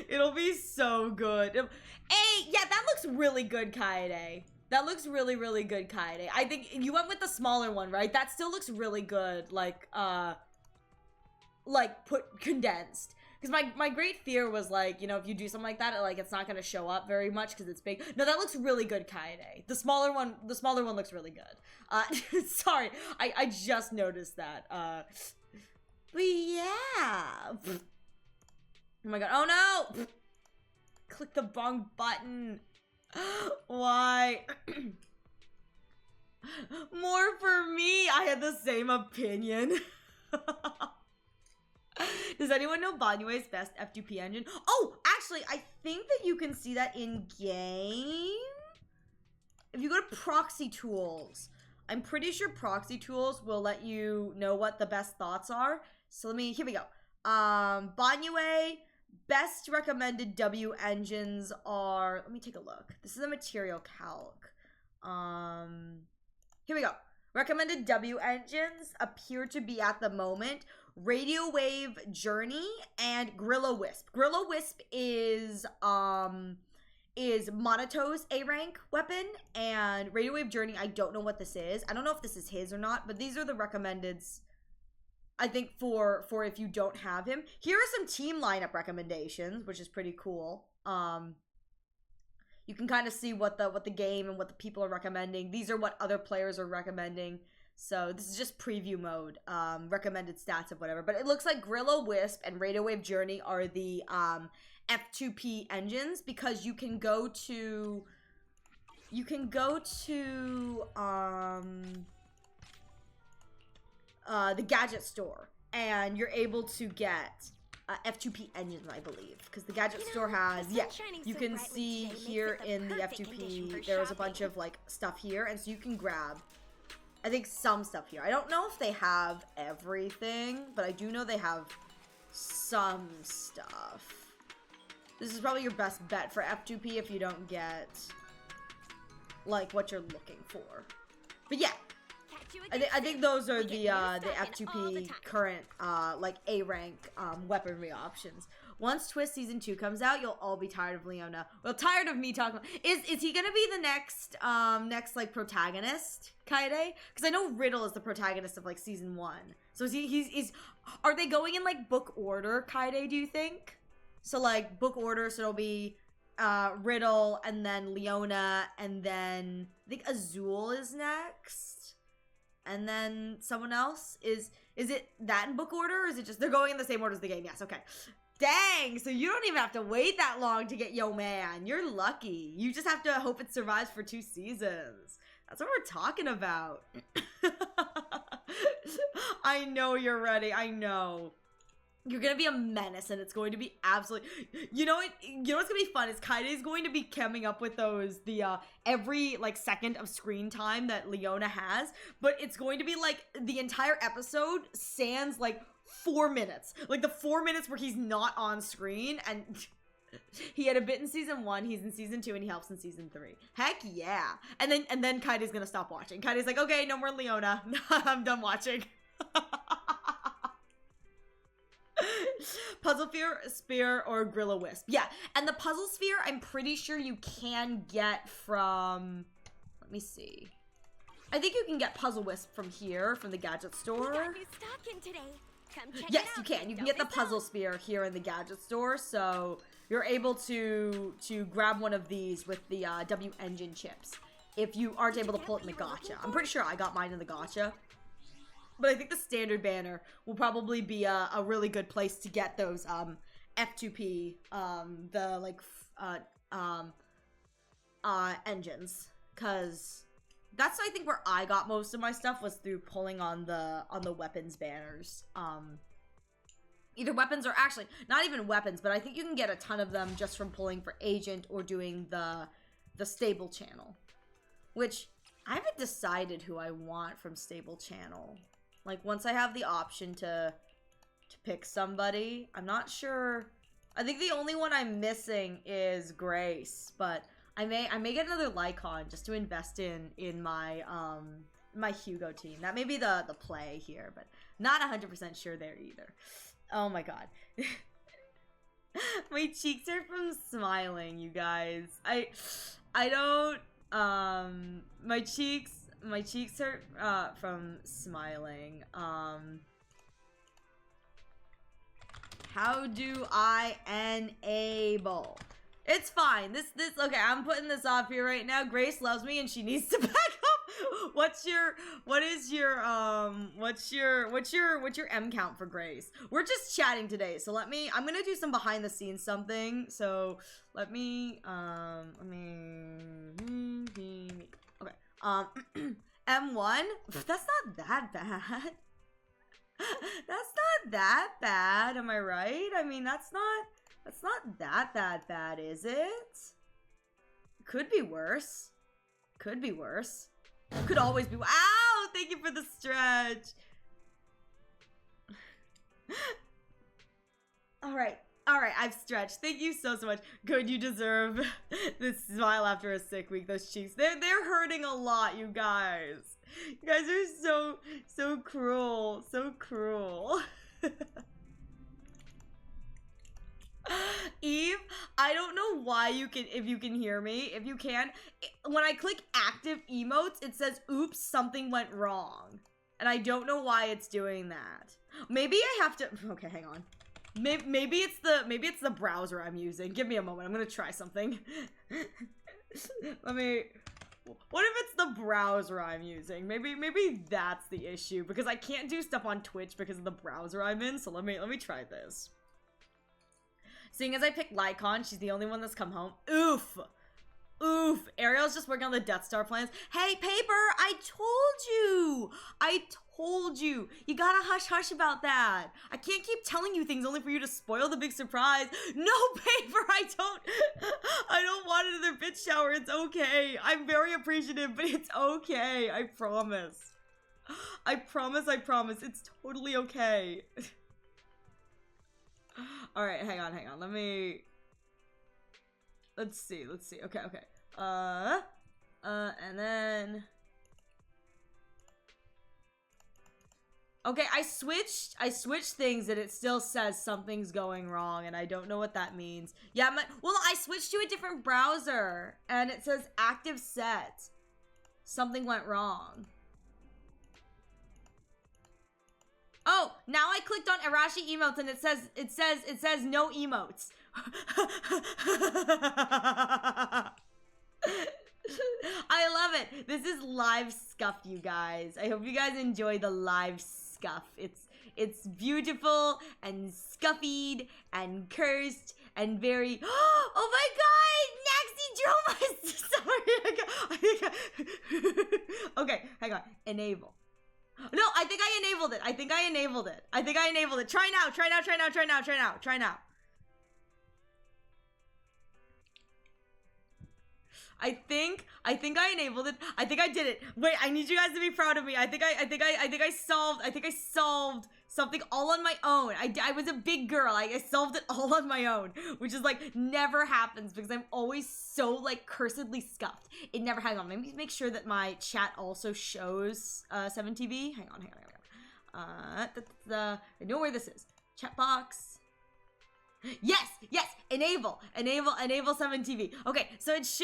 It'll be so good. Hey, yeah, that looks really good, Kaede. That looks really, really good, Kaede. I think you went with the smaller one, right? That still looks really good, like put condensed. Because my great fear was like, you know, if you do something like that, it's not gonna show up very much because it's big. No, that looks really good, Kaede. The smaller one looks really good. Sorry, I just noticed that. But yeah. Oh my god. Oh no! Click the wrong button. Why? More for me. I had the same opinion. Does anyone know Banyue's best F2P engine? Oh, actually, I think that you can see that in game. If you go to proxy tools, I'm pretty sure proxy tools will let you know what the best thoughts are. So here we go. Banyue, best recommended W engines are, let me take a look. This is a material calc. Here we go. Recommended W engines appear to be at the moment Radio Wave Journey and Gorilla Wisp. Gorilla Wisp is Monato's A rank weapon, and Radio Wave Journey, I don't know what this is. I don't know if this is his or not, but these are the recommendeds, I think, for if you don't have him. Here are some team lineup recommendations, which is pretty cool. You can kind of see what the game and what the people are recommending. These are what other players are recommending. So this is just preview mode, recommended stats of whatever. But it looks like Gorilla Wisp and Radio Wave Journey are the F2P engines, because you can go to the gadget store, and you're able to get F2P engines, I believe, because the gadget store has, yeah, you can see here in the F2P, there was a bunch of like stuff here, and so you can grab, I think, some stuff here. I don't know if they have everything, but I do know they have some stuff. This is probably your best bet for F2P if you don't get like what you're looking for. But yeah, I think those are the F2P current like A rank weaponry options. Once Twist Season 2 comes out, you'll all be tired of Leona. Well, tired of me talking about, is he gonna be the next like protagonist, Kaede? Because I know Riddle is the protagonist of like Season 1. So he's are they going in like book order, Kaede, do you think? So like book order, so it'll be Riddle and then Leona, and then I think Azul is next. And then someone else? Is it that in book order, or is it just they're going in the same order as the game? Yes, okay. Dang, so you don't even have to wait that long to get Yo Man. You're lucky. You just have to hope it survives for 2 seasons. That's what we're talking about. I know you're ready. I know. You're gonna be a menace, and it's going to be absolutely. You know what's gonna be fun is Kaede is going to be coming up with those every like second of screen time that Leona has, but it's going to be like the entire episode sans like 4 minutes, like the 4 minutes where he's not on screen, and he had a bit in Season 1, he's in Season 2, and he helps in Season 3. Heck yeah! And then Kaede's gonna stop watching. Kaede's like, okay, no more Leona. I'm done watching. Puzzle Sphere or Gorilla Wisp. Yeah, and the Puzzle Sphere, I'm pretty sure you can get from, let me see. I think you can get Puzzle Wisp from here, from the gadget store. We got new stock in today. Come check Yes, it out. you can. You can Don't get the miss Puzzle out. Sphere here in the gadget store, so you're able to grab one of these with the W engine chips if you aren't able to pull it in the gacha. I'm pretty sure I got mine in the gacha. But I think the standard banner will probably be a really good place to get those F2P engines, cause that's, I think, where I got most of my stuff, was through pulling on the weapons banners. Either weapons, or actually not even weapons, but I think you can get a ton of them just from pulling for agent or doing the stable channel, which I haven't decided who I want from stable channel. Like, once I have the option to pick somebody, I'm not sure. I think the only one I'm missing is Grace, but I may get another Lycon just to invest in my my Hugo team. That may be the play here, but not 100% sure there either. Oh my god. My cheeks are from smiling, you guys. I don't my cheeks are from smiling. How do I enable? It's fine. This okay, I'm putting this off here right now. Grace loves me and she needs to back up. What's your M count for Grace? We're just chatting today, so I'm gonna do some behind the scenes something. So let me okay. M1? That's not that bad. That's not that bad, am I right? I mean, that's not that bad, is it? Could be worse. Could be worse. Could always be. Ow! Thank you for the stretch. All right. I've stretched. Thank you so much. Good, you deserve this smile after a sick week. Those cheeks, they're hurting a lot, you guys. You guys are so cruel, so cruel. Eve, I don't know why if you can hear me. If you can, when I click active emotes, it says, oops, something went wrong. And I don't know why it's doing that. Maybe I have to, okay, hang on. Maybe it's the browser I'm using. Give me a moment. I'm gonna try something. What if it's the browser I'm using? Maybe that's the issue, because I can't do stuff on Twitch because of the browser I'm in. So let me try this. Seeing as I picked Lycon, she's the only one that's come home. Oof. Ariel's just working on the Death Star plans. Hey, Paper, I told you. You gotta hush about that. I can't keep telling you things only for you to spoil the big surprise. No, Paper, I don't want another bitch shower. It's okay. I'm very appreciative, but it's okay. I promise. I promise. It's totally okay. All right, hang on. Let's see. Okay. And then. Okay, I switched things and it still says something's going wrong and I don't know what that means. Yeah, I switched to a different browser and it says active set. Something went wrong. Oh, now I clicked on Arashi emotes and it says no emotes. I love it. This is live scuff, you guys. I hope you guys enjoy the live scuff. It's beautiful and scuffied and cursed and very. Oh my God, Naxi Droma. Sorry. Okay, hang on. Enable. No, I think I enabled it. Try now. I think I enabled it. I think I did it. Wait, I need you guys to be proud of me. I think I solved something all on my own. I was a big girl. I solved it all on my own, which is like never happens because I'm always so like cursedly scuffed. It never. Hang on. Let me make sure that my chat also shows 7TV. Hang on. I know where this is. Chat box. Yes, enable 7TV. Okay, so it works.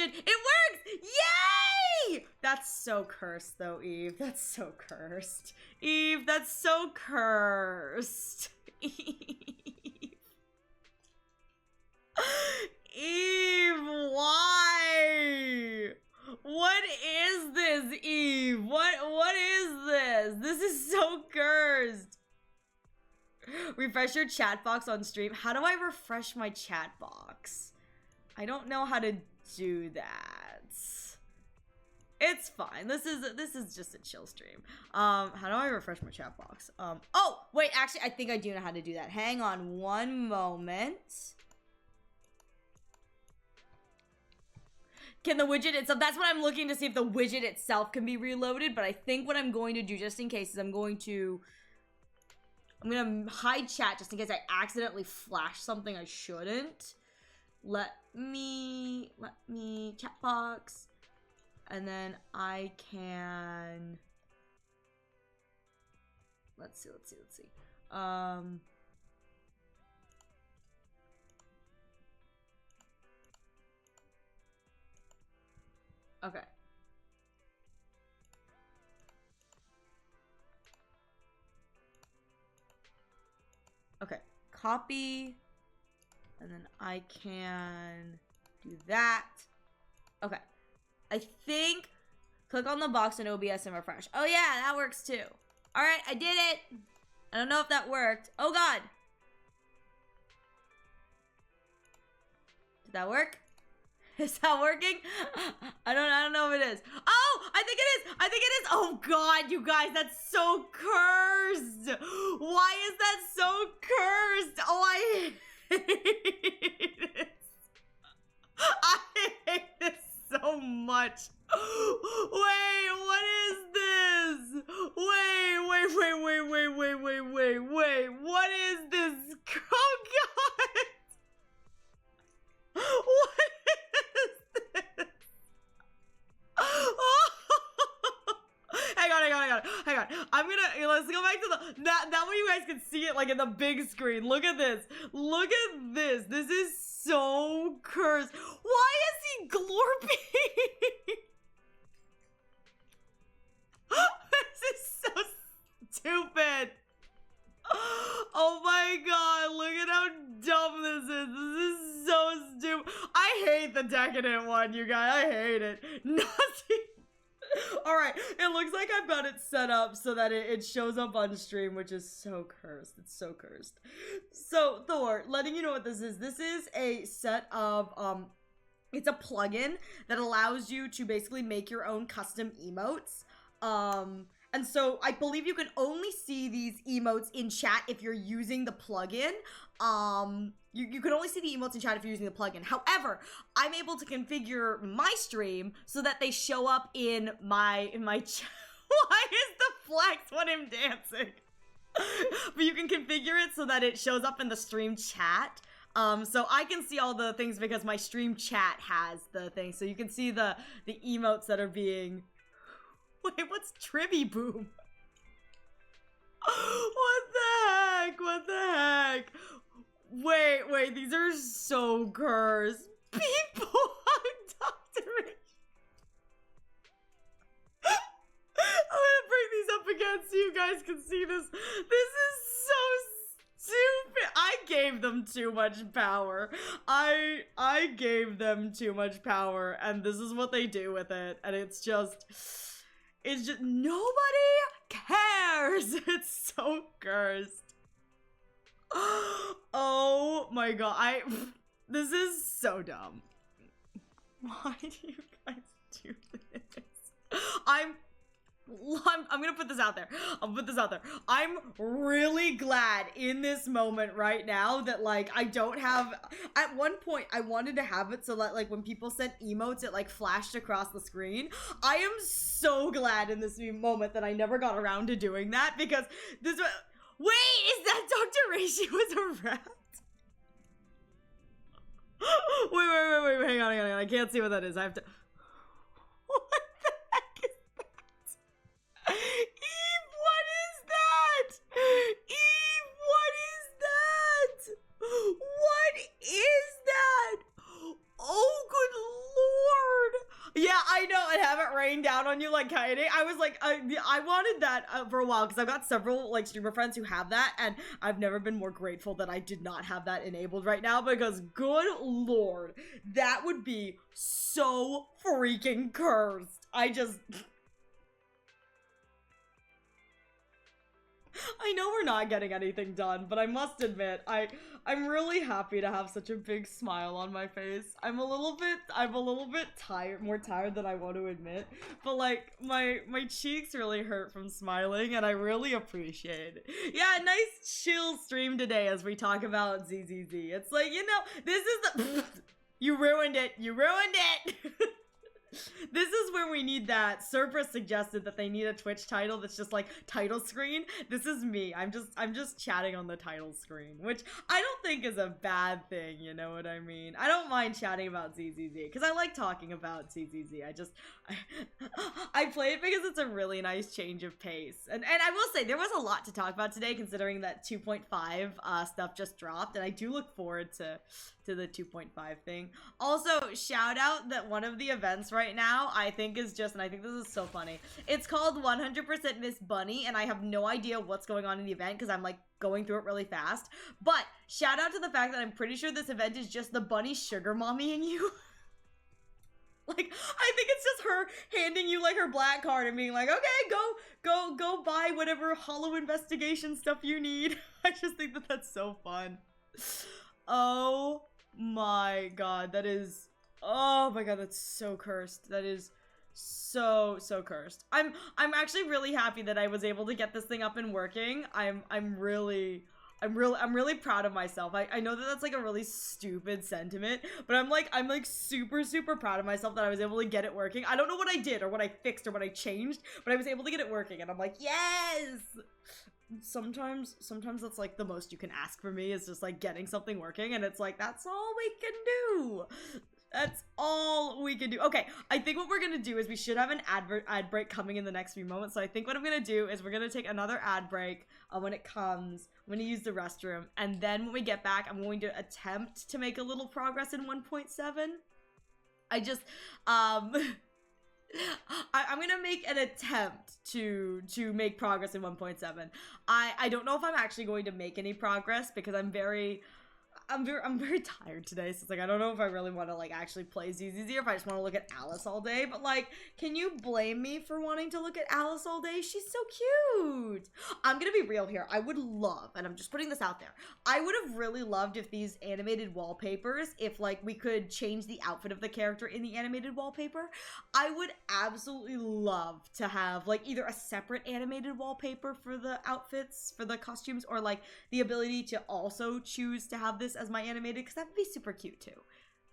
Yay! That's so cursed though, Eve. That's so cursed. Eve, that's so cursed. Eve, why? What is this, Eve? What is this? This is so cursed. Refresh your chat box on stream. How do I refresh my chat box? I don't know how to do that. It's fine. This is just a chill stream. How do I refresh my chat box? Oh, wait, actually, I think I do know how to do that. Hang on one moment. Can the widget itself, that's what I'm looking to see if the widget itself can be reloaded, but I think what I'm going to do just in case is I'm gonna hide chat just in case I accidentally flash something I shouldn't. Let me chat box, and then I can. Let's see. Okay. Okay, copy, and then I can do that. Okay, I think, click on the box in OBS and refresh. Oh yeah, that works too. All right, I did it. I don't know if that worked. Oh God. Did that work? Is that working? I don't know if it is. Oh, I think it is. Oh God, you guys, that's so cursed. Why is that so cursed? Oh, I hate this. I hate this so much. much. Wait, what is this? Wait, what is this? Oh god! What is this? Hang on. Let's go back to that way you guys can see it like in the big screen. Look at this. This is so cursed. Why is he glorping? This is so stupid. Oh my god, look at how dumb this is. This is so stupid. I hate the decadent one, you guys. I hate it. Nothing. Alright, it looks like I've got it set up so that it shows up on stream, which is so cursed. It's so cursed. So, Thor, letting you know what this is. This is a set of, it's a plugin that allows you to basically make your own custom emotes. And so I believe you can only see these emotes in chat if you're using the plugin. You can only see the emotes in chat if you're using the plugin. However, I'm able to configure my stream so that they show up in my chat. Why is the flex when I'm dancing? But you can configure it so that it shows up in the stream chat. So I can see all the things because my stream chat has the thing. So you can see the emotes that are being... Wait, what's Tribby Boom? What the heck? Wait, these are so cursed. People on doctorate. I'm gonna bring these up again so you guys can see this. This is so stupid. I gave them too much power. I gave them too much power, and this is what they do with it. And it's just nobody cares. It's so cursed. Oh my god, this is so dumb. Why do you guys do this? I'm gonna put this out there. I'm really glad in this moment right now that, like, I don't have... At one point, I wanted to have it so that, like, when people sent emotes, it, like, flashed across the screen. I am so glad in this moment that I never got around to doing that, because this... Wait, is that Dr. Reishi was a rat? Wait, hang on. I can't see what that is. I have to... What the heck is that? Eve, what is that? Eve, what is that? What is that? Oh, good lord. Yeah, I know, and have it rain down on you like kiting. I was like, I wanted that for a while because I've got several like streamer friends who have that, and I've never been more grateful that I did not have that enabled right now, because good lord, that would be so freaking cursed. I know we're not getting anything done, but I must admit, I'm really happy to have such a big smile on my face. I'm a little bit tired, more tired than I want to admit, but like my cheeks really hurt from smiling, and I really appreciate it. Yeah, nice chill stream today as we talk about ZZZ. It's like, you know, this is the you ruined it. This is where we need that. Serpra suggested that they need a Twitch title that's just like title screen. This is me. I'm just chatting on the title screen, which I don't think is a bad thing, you know what I mean? I don't mind chatting about ZZZ because I like talking about ZZZ. I play it because it's a really nice change of pace. And I will say there was a lot to talk about today, considering that 2.5 stuff just dropped, and I do look forward to the 2.5 thing. Also, shout out that one of the events right now, I think is just, and I think this is so funny, it's called 100% Miss Bunny, and I have no idea what's going on in the event because I'm like going through it really fast. But shout out to the fact that I'm pretty sure this event is just the bunny sugar mommying you. Like, I think it's just her handing you like her black card and being like, okay, go buy whatever hollow investigation stuff you need. I just think that that's so fun. Oh my god, that is, oh my god, that's so cursed. That is so cursed. I'm actually really happy that I was able to get this thing up and working. I'm really I'm really proud of myself. I know that that's like a really stupid sentiment, but I'm like super, super proud of myself that I was able to get it working. I don't know what I did or what I fixed or what I changed, but I was able to get it working, and I'm like, yes! Sometimes that's like the most you can ask for me is just like getting something working, and it's like, that's all we can do. That's all we can do. Okay, I think what we're gonna do is we should have an ad break coming in the next few moments. So I think what I'm gonna do is we're gonna take another ad break when it comes. I'm gonna use the restroom, and then when we get back, I'm going to attempt to make a little progress in 1.7. I just I'm gonna make an attempt to make progress in 1.7. I don't know if I'm actually going to make any progress because I'm very tired today, so it's like I don't know if I really want to like actually play ZZZ or if I just want to look at Alice all day. But like, can you blame me for wanting to look at Alice all day? She's so cute. I'm gonna be real here. I would love, and I'm just putting this out there, I would have really loved if these animated wallpapers, if like we could change the outfit of the character in the animated wallpaper. I would absolutely love to have like either a separate animated wallpaper for the outfits, for the costumes, or like the ability to also choose to have this as my animated, because that would be super cute too.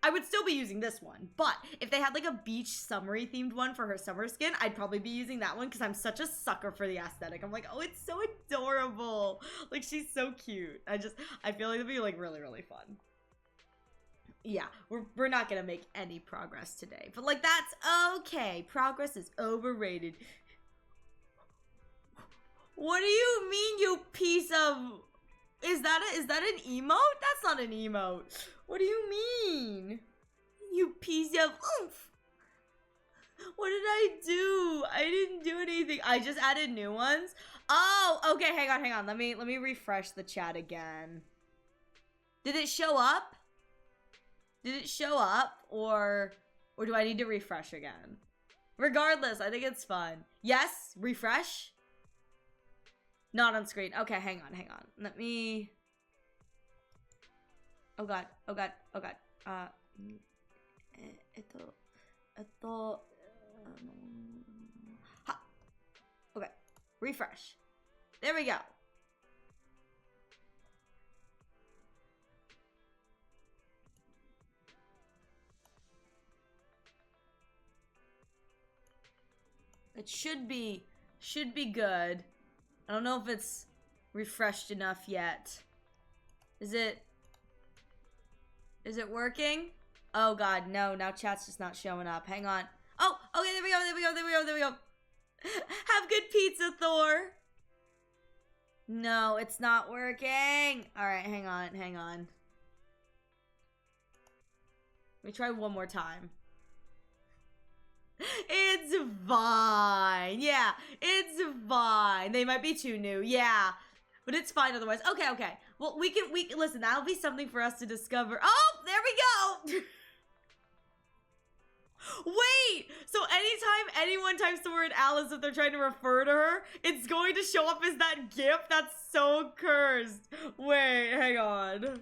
I would still be using this one, but if they had like a beach summery themed one for her summer skin, I'd probably be using that one because I'm such a sucker for the aesthetic. I'm like, oh, it's so adorable. Like, she's so cute. I feel like it'd be like really, really fun. Yeah, we're not gonna make any progress today, but like, that's okay. Progress is overrated. What do you mean, you piece of... Is that an emote? That's not an emote. What do you mean? You piece of oomph. What did I do? I didn't do anything. I just added new ones. Oh, okay, hang on. Let me refresh the chat again. Did it show up? Did it show up or do I need to refresh again? Regardless, I think it's fun. Yes, refresh. Not on screen. Okay, hang on. Let me... Oh god. Okay, refresh. There we go. It should be good. I don't know if it's refreshed enough yet. Is it working? Oh god, no, now chat's just not showing up. Hang on. Oh, okay, there we go. Have good pizza, Thor. No, it's not working. Alright, hang on. Let me try one more time. It's fine. Yeah, it's fine. They might be too new. Yeah, but it's fine otherwise. Okay. Well, we can listen. That'll be something for us to discover. Oh, there we go. Wait. So anytime anyone types the word Alice, if they're trying to refer to her, it's going to show up as that GIF. That's so cursed. Wait, hang on.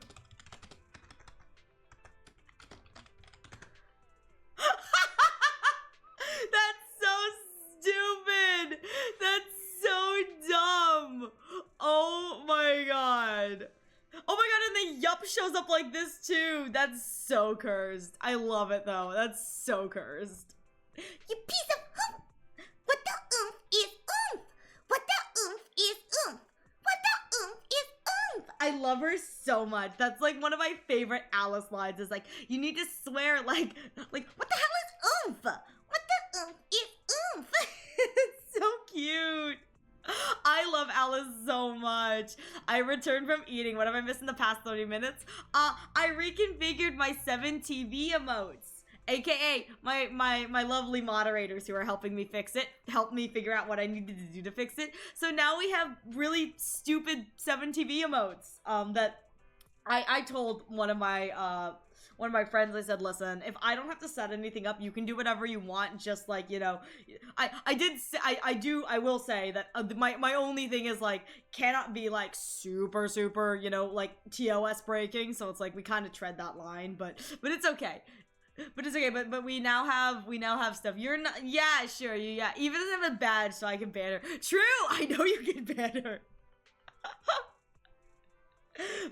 That's so stupid. That's so dumb. Oh my god. Oh my god, and the yup shows up like this too. That's so cursed. I love it though. That's so cursed. You piece of oomph! What the oomph is oomph! What the oomph is oomph! What the oomph is oomph! I love her so much. That's like one of my favorite Alice lines is like, you need to swear like what the hell is oomph? What the oomph is oomph! It's so cute. I love Alice so much. I returned from eating. What have I missed in the past 30 minutes? I reconfigured my 7 TV emotes. AKA my lovely moderators who are helping me fix it, helped me figure out what I needed to do to fix it. So now we have really stupid 7 TV emotes that I told one of my friends, I said, listen, if I don't have to set anything up, you can do whatever you want. Just like, you know, I will say that my only thing is like, cannot be like super, you know, like TOS breaking. So it's like, we kind of tread that line, but it's okay. But it's okay, but we now have stuff. You're not, yeah, sure, yeah. Even if I have a badge, so I can ban her. True, I know you can ban her.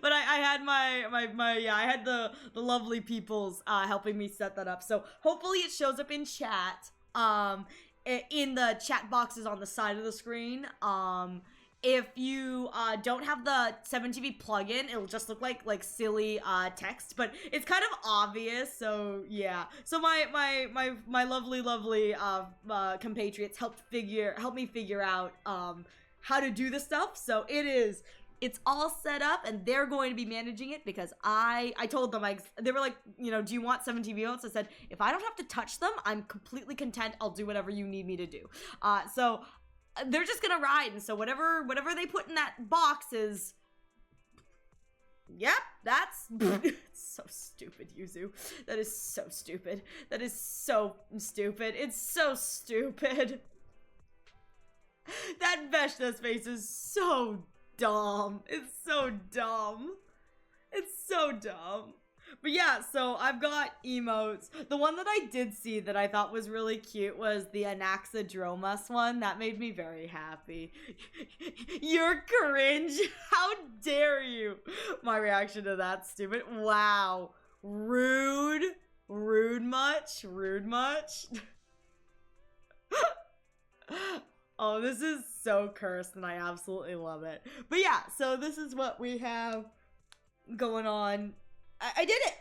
but I had I had the lovely peoples helping me set that up. So hopefully it shows up in chat. In the chat boxes on the side of the screen. If you don't have the 7TV plugin, it'll just look like silly text, but it's kind of obvious. So yeah. So my lovely compatriots helped me figure out how to do the stuff. So it's all set up, and they're going to be managing it because I told them, they were like, you know, do you want 7TV votes? I said, if I don't have to touch them, I'm completely content. I'll do whatever you need me to do. So they're just gonna ride, and so whatever they put in that box is, yep, that's so stupid, Yuzu. That is so stupid. That is so stupid. It's so stupid. That Veshna's face is so dumb. It's so dumb. It's so dumb. But yeah, so I've got emotes. The one that I did see that I thought was really cute was the Anaxadromus one. That made me very happy. You're cringe. How dare you? My reaction to that, stupid. Wow. Rude. Rude much? Rude much? Oh, this is so cursed and I absolutely love it. But yeah, so this is what we have going on. I did it.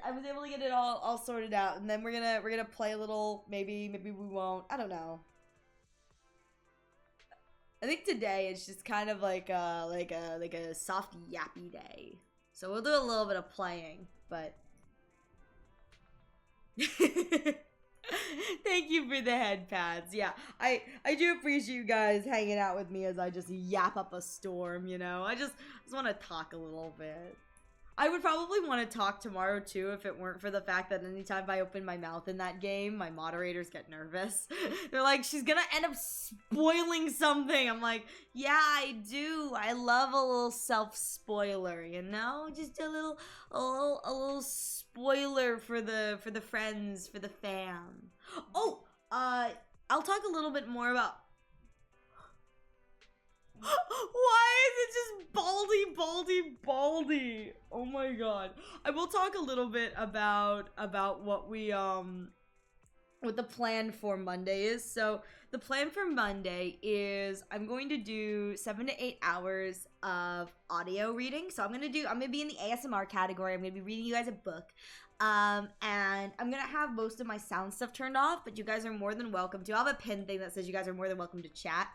I was able to get it all sorted out, and then we're gonna play a little. Maybe we won't. I don't know. I think today is just kind of like a soft yappy day. So we'll do a little bit of playing, but thank you for the head pads. Yeah, I do appreciate you guys hanging out with me as I just yap up a storm, you know. I just want to talk a little bit. I would probably want to talk tomorrow too if it weren't for the fact that anytime I open my mouth in that game, my moderators get nervous. They're like, she's gonna end up spoiling something. I'm like, yeah, I do. I love a little self-spoiler, you know? Just a little spoiler for the friends, for the fam. Oh, I'll talk a little bit more about. Why is it just baldy? Oh my god. I will talk a little bit about what we what the plan for Monday is. So the plan for Monday is I'm going to do 7 to 8 hours of audio reading. So I'm gonna be in the ASMR category. I'm gonna be reading you guys a book. And I'm gonna have most of my sound stuff turned off, but you guys are more than welcome to. I'll have a pin thing that says you guys are more than welcome to chat.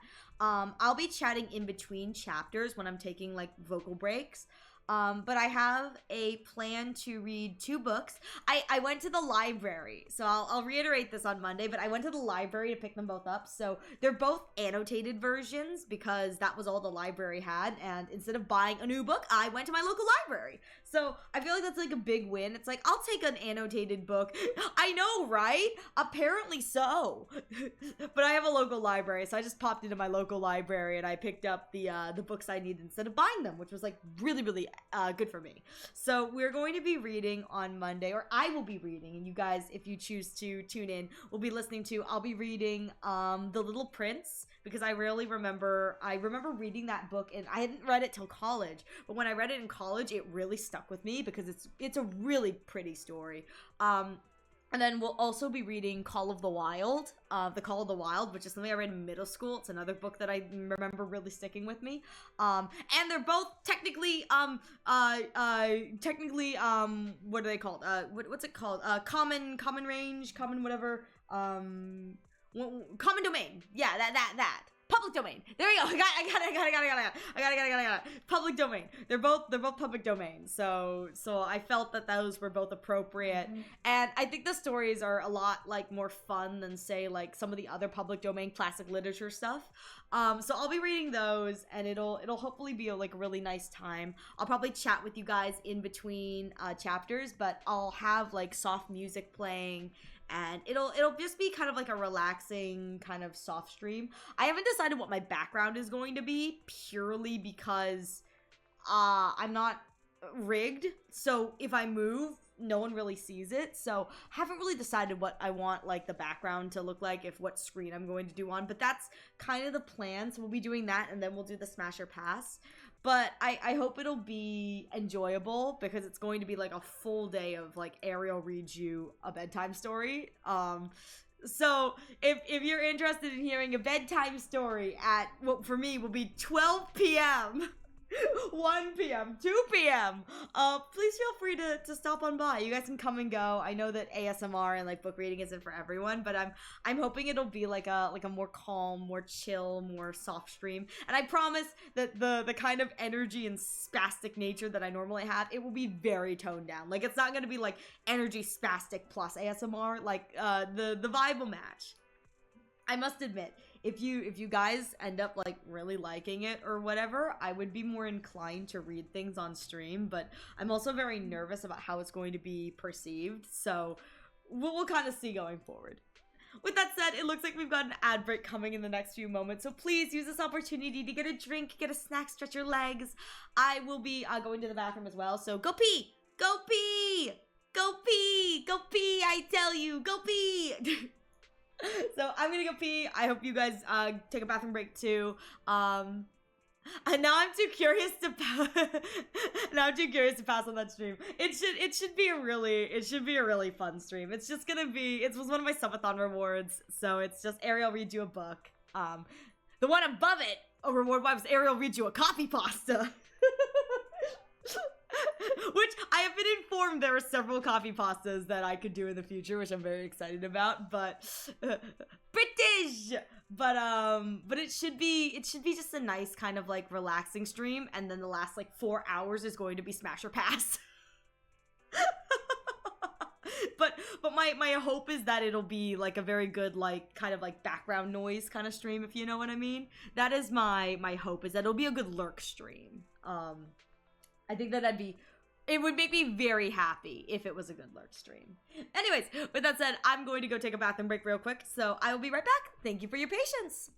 I'll be chatting in between chapters when I'm taking like vocal breaks. But I have a plan to read 2 books. I went to the library, so I'll reiterate this on Monday, but I went to the library to pick them both up. So they're both annotated versions because that was all the library had. And instead of buying a new book, I went to my local library. So I feel like that's like a big win. It's like, I'll take an annotated book. I know, right? Apparently so. But I have a local library, so I just popped into my local library and I picked up the books I need instead of buying them, which was like really good for me. So we're going to be reading on Monday, or I will be reading, and you guys, if you choose to tune in, will be listening to. I'll be reading The Little Prince, because I remember reading that book, and I hadn't read it till college, but when I read it in college, it really stuck with me because it's a really pretty story. And then we'll also be reading Call of the Wild, which is something I read in middle school. It's another book that I remember really sticking with me. And they're both technically, what are they called? What's it called? Common range, common whatever, common domain. Yeah, that. Public domain. There we go. I got it. Public domain. They're both public domain. So I felt that those were both appropriate. Mm-hmm. And I think the stories are a lot like more fun than say like some of the other public domain classic literature stuff. So I'll be reading those, and it'll hopefully be a really nice time. I'll probably chat with you guys in between chapters, but I'll have like soft music playing. And it'll just be kind of like a relaxing kind of soft stream. I haven't decided what my background is going to be, purely because I'm not rigged. So if I move, no one really sees it. So I haven't really decided what I want like the background to look like, what screen I'm going to do on. But that's kind of the plan. So we'll be doing that, and then we'll do the Smasher Pass. But I hope it'll be enjoyable because it's going to be like a full day of like Ariel reads you a bedtime story. So if you're interested in hearing a bedtime story at what for me will be 12 p.m. 1 p.m., 2 p.m. Please feel free to stop on by. You guys can come and go. I know that ASMR and like book reading isn't for everyone, but I'm hoping it'll be like a more calm, more chill, more soft stream. And I promise that the kind of energy and spastic nature that I normally have, it will be very toned down. Like it's not gonna be like energy spastic plus ASMR. Like the vibe will match. I must admit, if you guys end up like really liking it or whatever, I would be more inclined to read things on stream, but I'm also very nervous about how it's going to be perceived, so we'll kind of see going forward. With that said, it looks like we've got an ad break coming in the next few moments, so please use this opportunity to get a drink, get a snack, stretch your legs. I will be going to the bathroom as well, so go pee! Go pee! Go pee! Go pee, I tell you! Go pee! So I'm gonna go pee. I hope you guys take a bathroom break too. And now I'm too curious to pass on that stream. It should be a really fun stream. It's just gonna be it was one of my subathon rewards, so it's just Ariel reads you a book. The one above it, a reward was Ariel reads you a coffee pasta. Which I have been informed there are several coffee pastas that I could do in the future, which I'm very excited about. But British, but it should be just a nice kind of like relaxing stream, and then the last like 4 hours is going to be Smash or Pass. but my hope is that it'll be like a very good like kind of like background noise kind of stream, if you know what I mean. That is my hope, is that it'll be a good lurk stream. I think it would make me very happy if it was a good lurk stream. Anyways, with that said, I'm going to go take a bathroom break real quick, so I will be right back. Thank you for your patience.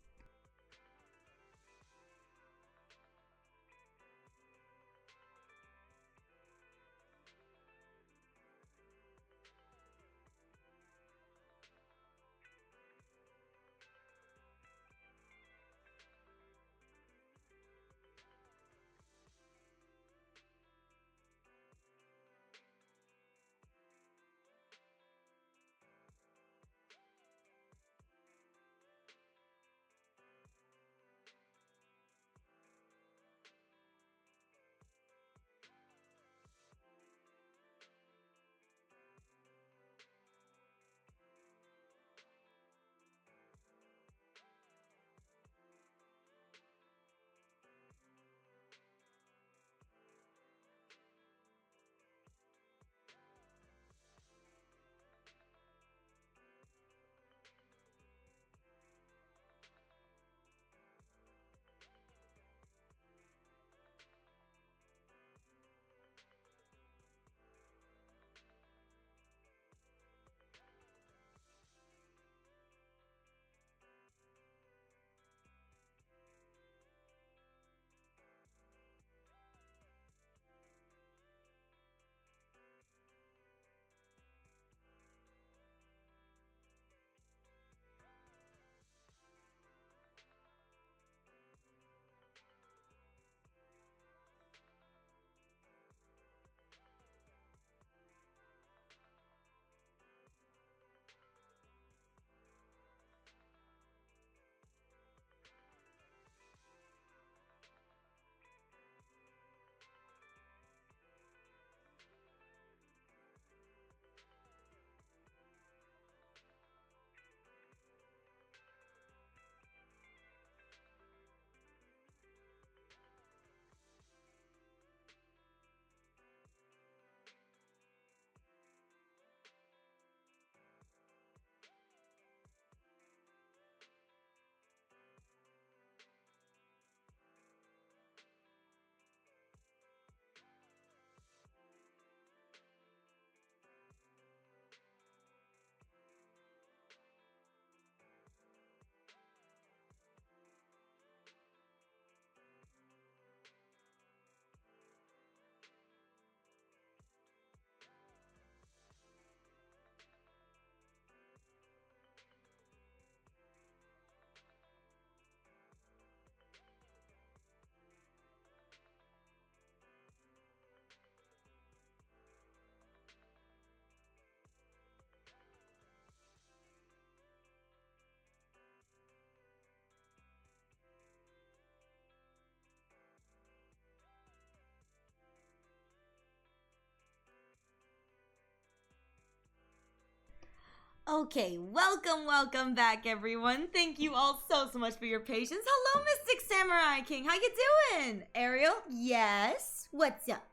Okay, welcome back, everyone. Thank you all so much for your patience. Hello, Mystic Samurai King. How you doing? Ariel? Yes? What's up?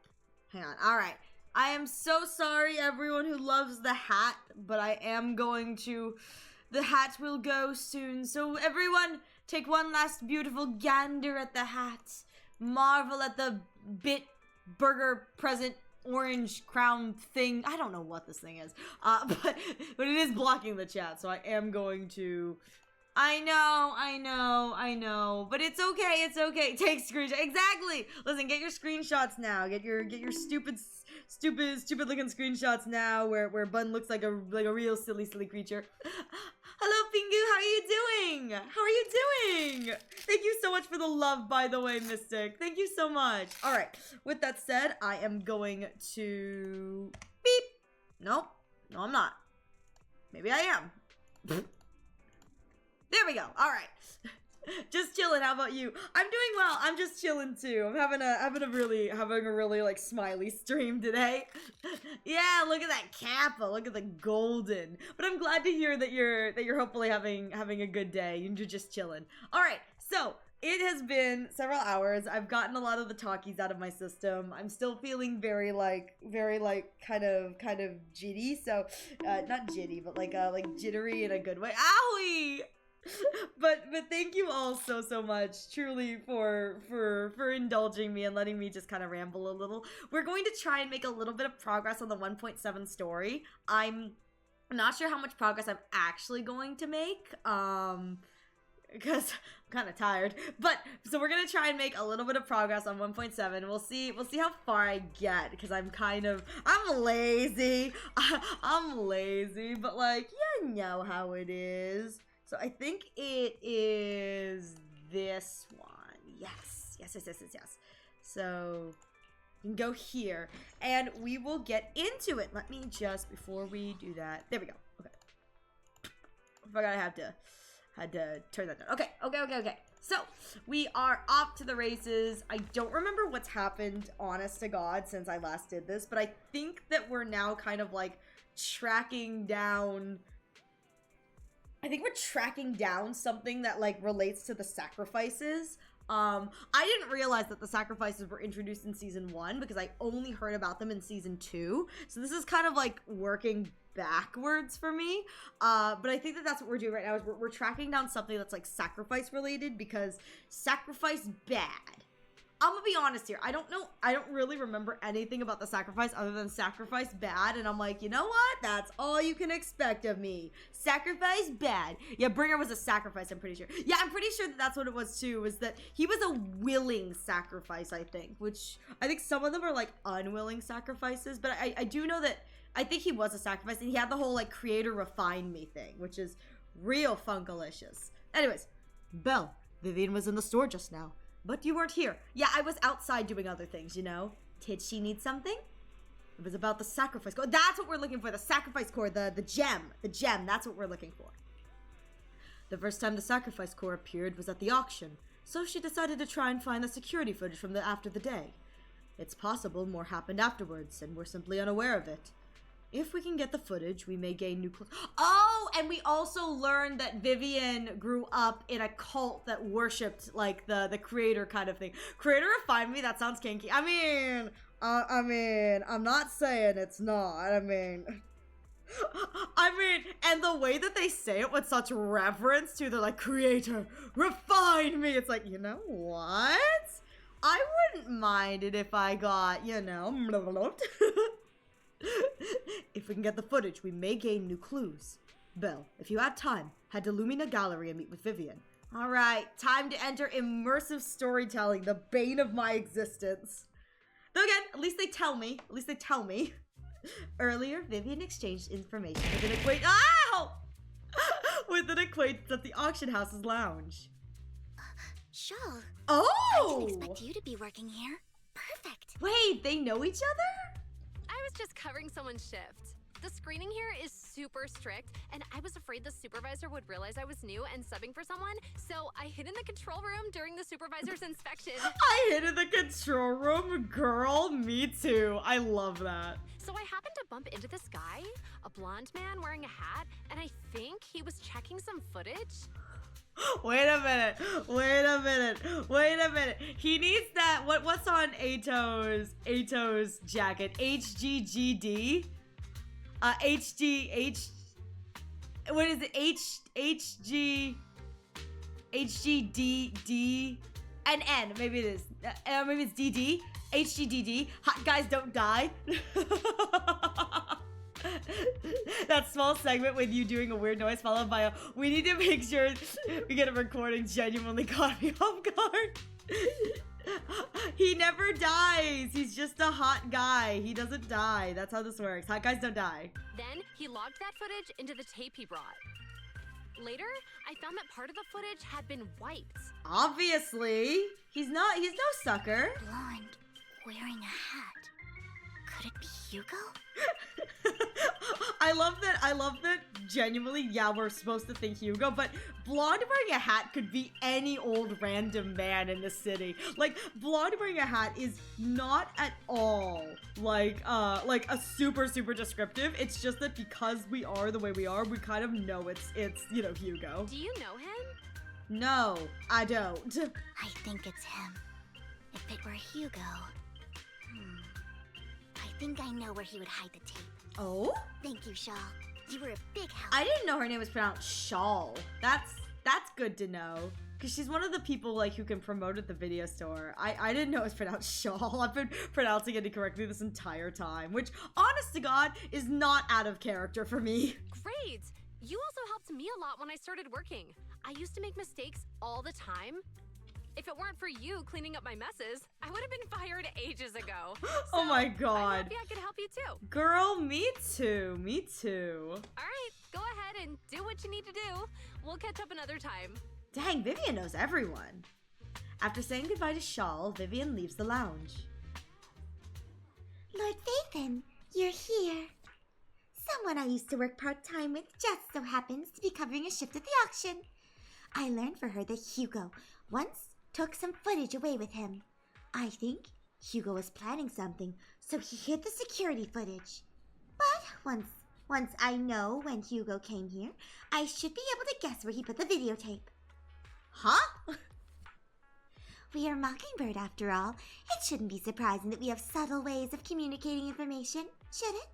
Hang on. All right. I am so sorry, everyone who loves the hat, but I am going to... The hat will go soon. So everyone, take one last beautiful gander at the hat. Marvel at the bit burger present orange crown thing. I don't know what this thing is. But it is blocking the chat, so I am going to... I know. But it's okay. Take screenshot. Exactly. Listen, get your screenshots now. Get your stupid looking screenshots now where Bun looks like a real silly creature. Hello, Pingu. How are you doing? Thank you so much for the love, by the way, Mystic. Thank you so much. All right. With that said, I am going to beep. Nope. No, I'm not. Maybe I am. There we go. All right. Just chilling. How about you? I'm doing well. I'm just chilling too. I'm having a really like smiley stream today. Yeah, look at that Kappa. Look at the golden. But I'm glad to hear that you're hopefully having a good day and you're just chilling. All right. So, it has been several hours. I've gotten a lot of the talkies out of my system. I'm still feeling very kind of jitty. So, not jitty, but like jittery in a good way. Owie! but thank you all so much, truly, for indulging me and letting me just kind of ramble a little. We're going to try and make a little bit of progress on the 1.7 story. I'm not sure how much progress I'm actually going to make, because I'm kind of tired. But so we're gonna try and make a little bit of progress on 1.7. We'll see how far I get, because I'm lazy. I'm lazy, but like, you know how it is. So I think it is this one. Yes. So you can go here and we will get into it. Let me just, before we do that, there we go. Okay. I forgot I had to turn that down. Okay. So we are off to the races. I don't remember what's happened, honest to God, since I last did this, but I think that we're now kind of like tracking down something that like relates to the sacrifices. I didn't realize that the sacrifices were introduced in season 1 because I only heard about them in season 2. So this is kind of like working backwards for me. But I think that that's what we're doing right now is we're tracking down something that's like sacrifice related, because sacrifice bad. I'm gonna be honest here. I don't really remember anything about the sacrifice other than sacrifice bad, and I'm like, you know what? That's all you can expect of me. Sacrifice bad. Yeah, Bringer was a sacrifice, I'm pretty sure. Yeah, I'm pretty sure that that's what it was too, was that he was a willing sacrifice, I think, which I think some of them are like unwilling sacrifices, but I do know that I think he was a sacrifice, and he had the whole like creator refine me thing, which is real funkalicious. Anyways, Belle, Vivian was in the store just now. But you weren't here. Yeah, I was outside doing other things, you know? Did she need something? It was about the sacrifice core. That's what we're looking for, the sacrifice core, the gem. The gem, that's what we're looking for. The first time the sacrifice core appeared was at the auction, so she decided to try and find the security footage from after the day. It's possible more happened afterwards, and we're simply unaware of it. If we can get the footage, we may gain new clues. Oh, and we also learned that Vivian grew up in a cult that worshipped like the creator kind of thing. Creator refined me, that sounds kinky. I mean, I'm not saying it's not. I mean, and the way that they say it with such reverence to the like creator refine me. It's like, you know what? I wouldn't mind it if I got, you know, if we can get the footage, we may gain new clues. Belle, if you had time, head to Lumina Gallery and meet with Vivian. Alright, time to enter immersive storytelling, the bane of my existence. Though again, at least they tell me. Earlier, Vivian exchanged information with an acquaintance at the auction house's lounge. Shawl. Oh! I didn't expect you to be working here. Perfect. Wait, they know each other? I was just covering someone's shift. The screening here is super strict, and I was afraid the supervisor would realize I was new and subbing for someone, so I hid in the control room during the supervisor's inspection. I hid in the control room, girl. Me too. I love that. So I happened to bump into this guy, a blonde man wearing a hat, and I think he was checking some footage. Wait a minute. Wait a minute. Wait a minute. He needs that. What's on Ato's jacket? HGGD? What is it? HGDD and N. Maybe it is. Maybe it's DD. HGDD. Hot guys don't die. That small segment with you doing a weird noise followed by a we need to make sure we get a recording genuinely caught me off guard. He never dies. He's just a hot guy. He doesn't die. That's how this works. Hot guys don't die. Then he logged that footage into the tape he brought. Later, I found that part of the footage had been wiped. Obviously. He's no sucker. Blonde, wearing a hat. Could it be Hugo? I love that genuinely, yeah, we're supposed to think Hugo, but blonde wearing a hat could be any old random man in the city. Like, blonde wearing a hat is not at all like a super descriptive. It's just that because we are the way we are, we kind of know it's you know, Hugo. Do you know him? No, I don't. I think it's him. If it were Hugo... I think I know where he would hide the tape. Oh? Thank you, Shaw. You were a big help. I didn't know her name was pronounced Shawl. That's good to know. Because she's one of the people, like, who can promote at the video store. I didn't know it was pronounced Shawl. I've been pronouncing it incorrectly this entire time. Which, honest to God, is not out of character for me. Great! You also helped me a lot when I started working. I used to make mistakes all the time. If it weren't for you cleaning up my messes, I would have been fired ages ago. Oh my I'm God. happy I could help you too. Girl, me too. Me too. All right, go ahead and do what you need to do. We'll catch up another time. Dang, Vivian knows everyone. After saying goodbye to Shawl, Vivian leaves the lounge. Lord Phaethon, you're here. Someone I used to work part-time with just so happens to be covering a shift at the auction. I learned for her that Hugo once took some footage away with him. I think Hugo was planning something, so he hid the security footage. But once I know when Hugo came here, I should be able to guess where he put the videotape. Huh? We are Mockingbird after all. It shouldn't be surprising that we have subtle ways of communicating information, should it?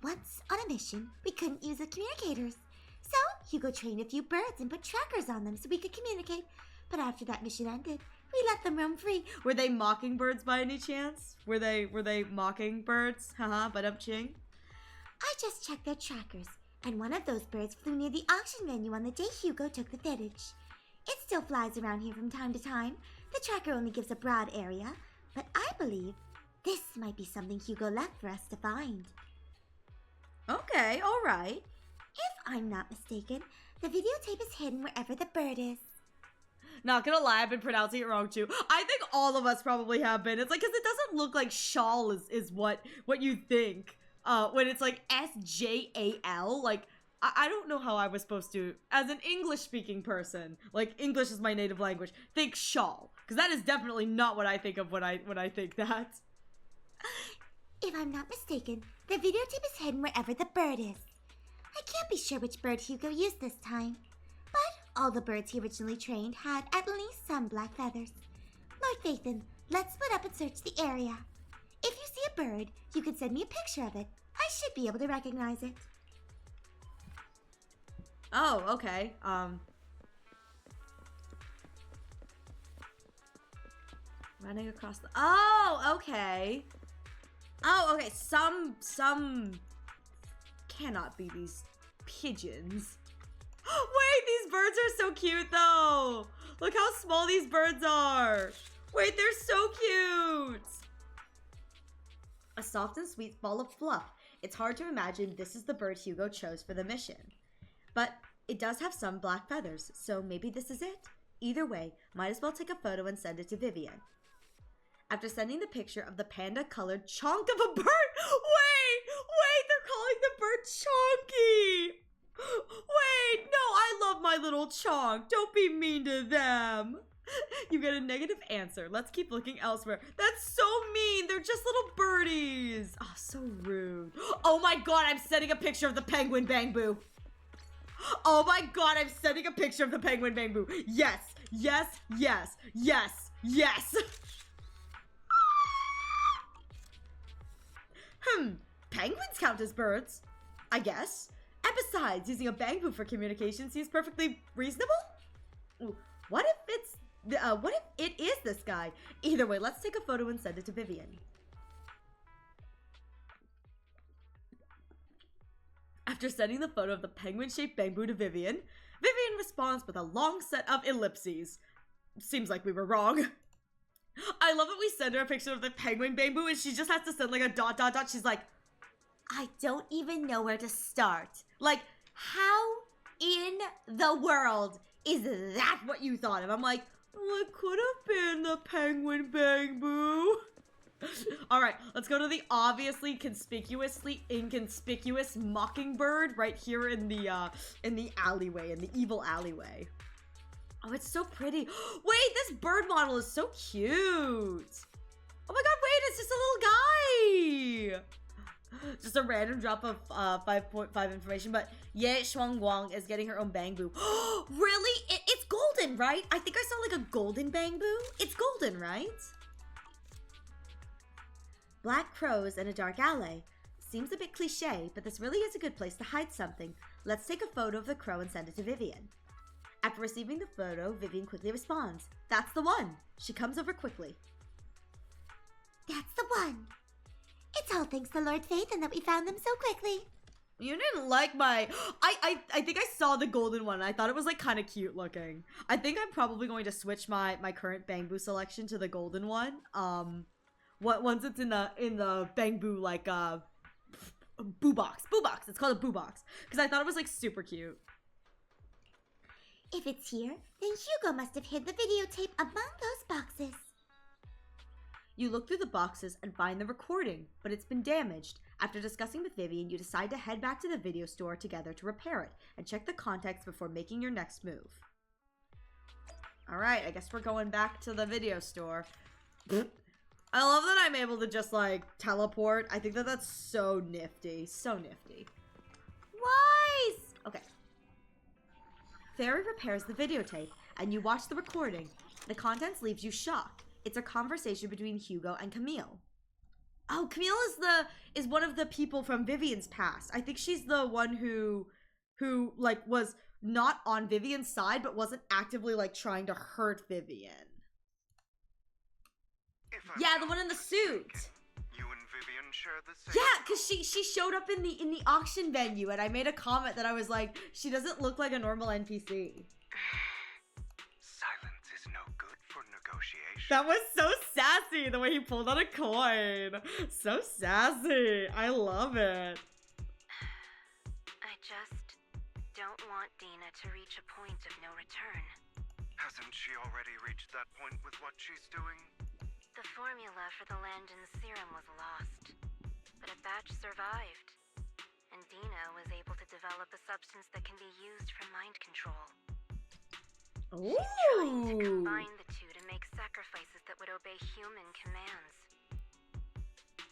Once on a mission, we couldn't use the communicators. So Hugo trained a few birds and put trackers on them so we could communicate. But after that mission ended, we let them roam free. Were they mockingbirds by any chance? Were they mockingbirds? Haha, but up ching. I just checked their trackers, and one of those birds flew near the auction venue on the day Hugo took the footage. It still flies around here from time to time. The tracker only gives a broad area, but I believe this might be something Hugo left for us to find. Okay, alright. If I'm not mistaken, the videotape is hidden wherever the bird is. Not gonna lie, I've been pronouncing it wrong too. I think all of us probably have been. It's like, because it doesn't look like shawl is what you think. When it's like SJAL, like, I don't know how I was supposed to, as an English-speaking person, like, English is my native language, think shawl. Because that is definitely not what I think of when I think that. If I'm not mistaken, the videotape is hidden wherever the bird is. I can't be sure which bird Hugo used this time, but all the birds he originally trained had at least some black feathers. Lord Phaethon, let's split up and search the area. If you see a bird, you can send me a picture of it. I should be able to recognize it. Oh, okay. Running across the... Oh, okay. Oh, okay. Some cannot be these pigeons. Wait, these birds are so cute, though. Look how small these birds are. Wait, they're so cute. A soft and sweet ball of fluff. It's hard to imagine this is the bird Hugo chose for the mission. But it does have some black feathers, so maybe this is it. Either way, might as well take a photo and send it to Vivian. After sending the picture of the panda-colored chonk of a bird... Wait, they're calling the bird Chonky! Wait, no, I love my little chonk. Don't be mean to them. You get a negative answer. Let's keep looking elsewhere. That's so mean. They're just little birdies. Oh, so rude. Oh my god, I'm sending a picture of the penguin bamboo. Oh my god, I'm sending a picture of the penguin bamboo. Yes, yes, yes, yes, yes. Penguins count as birds, I guess. And besides, using a bamboo for communication seems perfectly reasonable. Ooh, what if it is this guy? Either way, let's take a photo and send it to Vivian. After sending the photo of the penguin-shaped bamboo to Vivian, Vivian responds with a long set of ellipses. Seems like we were wrong. I love that we send her a picture of the penguin bamboo and she just has to send like a ... She's like, I don't even know where to start. Like, how in the world is that what you thought of? I'm like, well, it could have been the penguin bamboo. All right, let's go to the obviously conspicuously inconspicuous mockingbird right here in the alleyway, in the evil alleyway. Oh, it's so pretty. Wait, this bird model is so cute. Oh my god, wait, it's just a little guy. Just a random drop of 5.5 information, but Ye Shuangguang is getting her own bamboo. Really? It's golden, right? I think I saw like a golden bamboo. It's golden, right? Black crows in a dark alley. Seems a bit cliche, but this really is a good place to hide something. Let's take a photo of the crow and send it to Vivian. After receiving the photo, Vivian quickly responds. That's the one. She comes over quickly. That's the one. It's all thanks to Lord Phaethon that we found them so quickly. You didn't like my... I think I saw the golden one. I thought it was like kind of cute looking. I think I'm probably going to switch my current bamboo selection to the golden one. Once it's in the bamboo like boo box. It's called a boo box because I thought it was like super cute. If it's here, then Hugo must have hid the videotape among those boxes. You look through the boxes and find the recording, but it's been damaged. After discussing with Vivian, you decide to head back to the video store together to repair it and check the context before making your next move. Alright, I guess we're going back to the video store. I love that I'm able to just like teleport. I think that that's so nifty. So nifty. Wise! Okay. Fairy repairs the videotape and you watch the recording. The contents leaves you shocked. It's a conversation between Hugo and Camille. Oh, Camille is one of the people from Vivian's past. I think she's the one who like was not on Vivian's side but wasn't actively like trying to hurt Vivian. Yeah, the one in the suit. You and Vivian share the same. Yeah, because she showed up in the auction venue and I made a comment that I was like, she doesn't look like a normal NPC. Silence is no good for negotiation. That was so sassy, the way he pulled out a coin. So sassy. I love it. I just don't want Dina to reach a point of no return. Hasn't she already reached that point with what she's doing? The formula for the Landon serum was lost, but a batch survived, and Dina was able to develop a substance that can be used for mind control. Ooh. Trying to combine the two to make sacrifices that would obey human commands.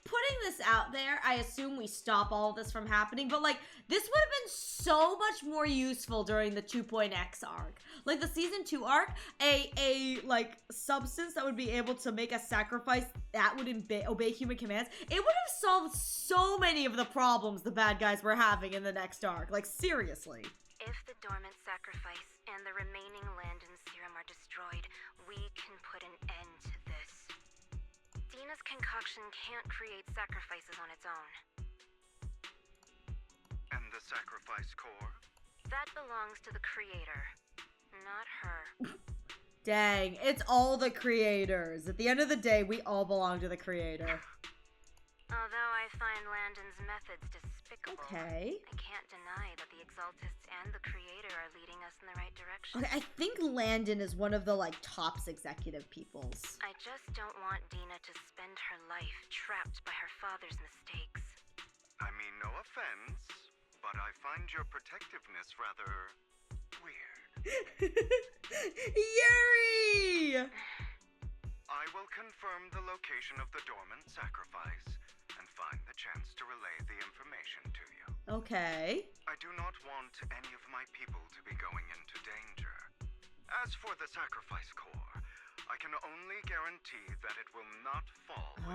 Putting this out there, I assume we stop all of this from happening, but like this would have been so much more useful during the 2.x arc. Like the season 2 arc, a like substance that would be able to make a sacrifice that would obey human commands. It would have solved so many of the problems the bad guys were having in the next arc. Like seriously. If the dormant sacrifice and the remaining Landon serum are destroyed, we can put an end to this. Dina's concoction can't create sacrifices on its own. And the sacrifice core? That belongs to the creator, not her. Dang, it's all the creators. At the end of the day, we all belong to the creator. Although I find Landon's methods despicable, Okay. I can't deny that the Exaltists and the creator are leading us in the right direction. Okay, I think Landon is one of the like tops executive peoples. I just don't want Dina to spend her life trapped by her father's mistakes. I mean, no offense, but I find your protectiveness rather weird. Yuri! I will confirm the location of the dormant sacrifice and find the chance to relay the information to you. Okay. I do not want any of my people to be going into danger. As for the sacrifice core, I can only guarantee that it will not fall into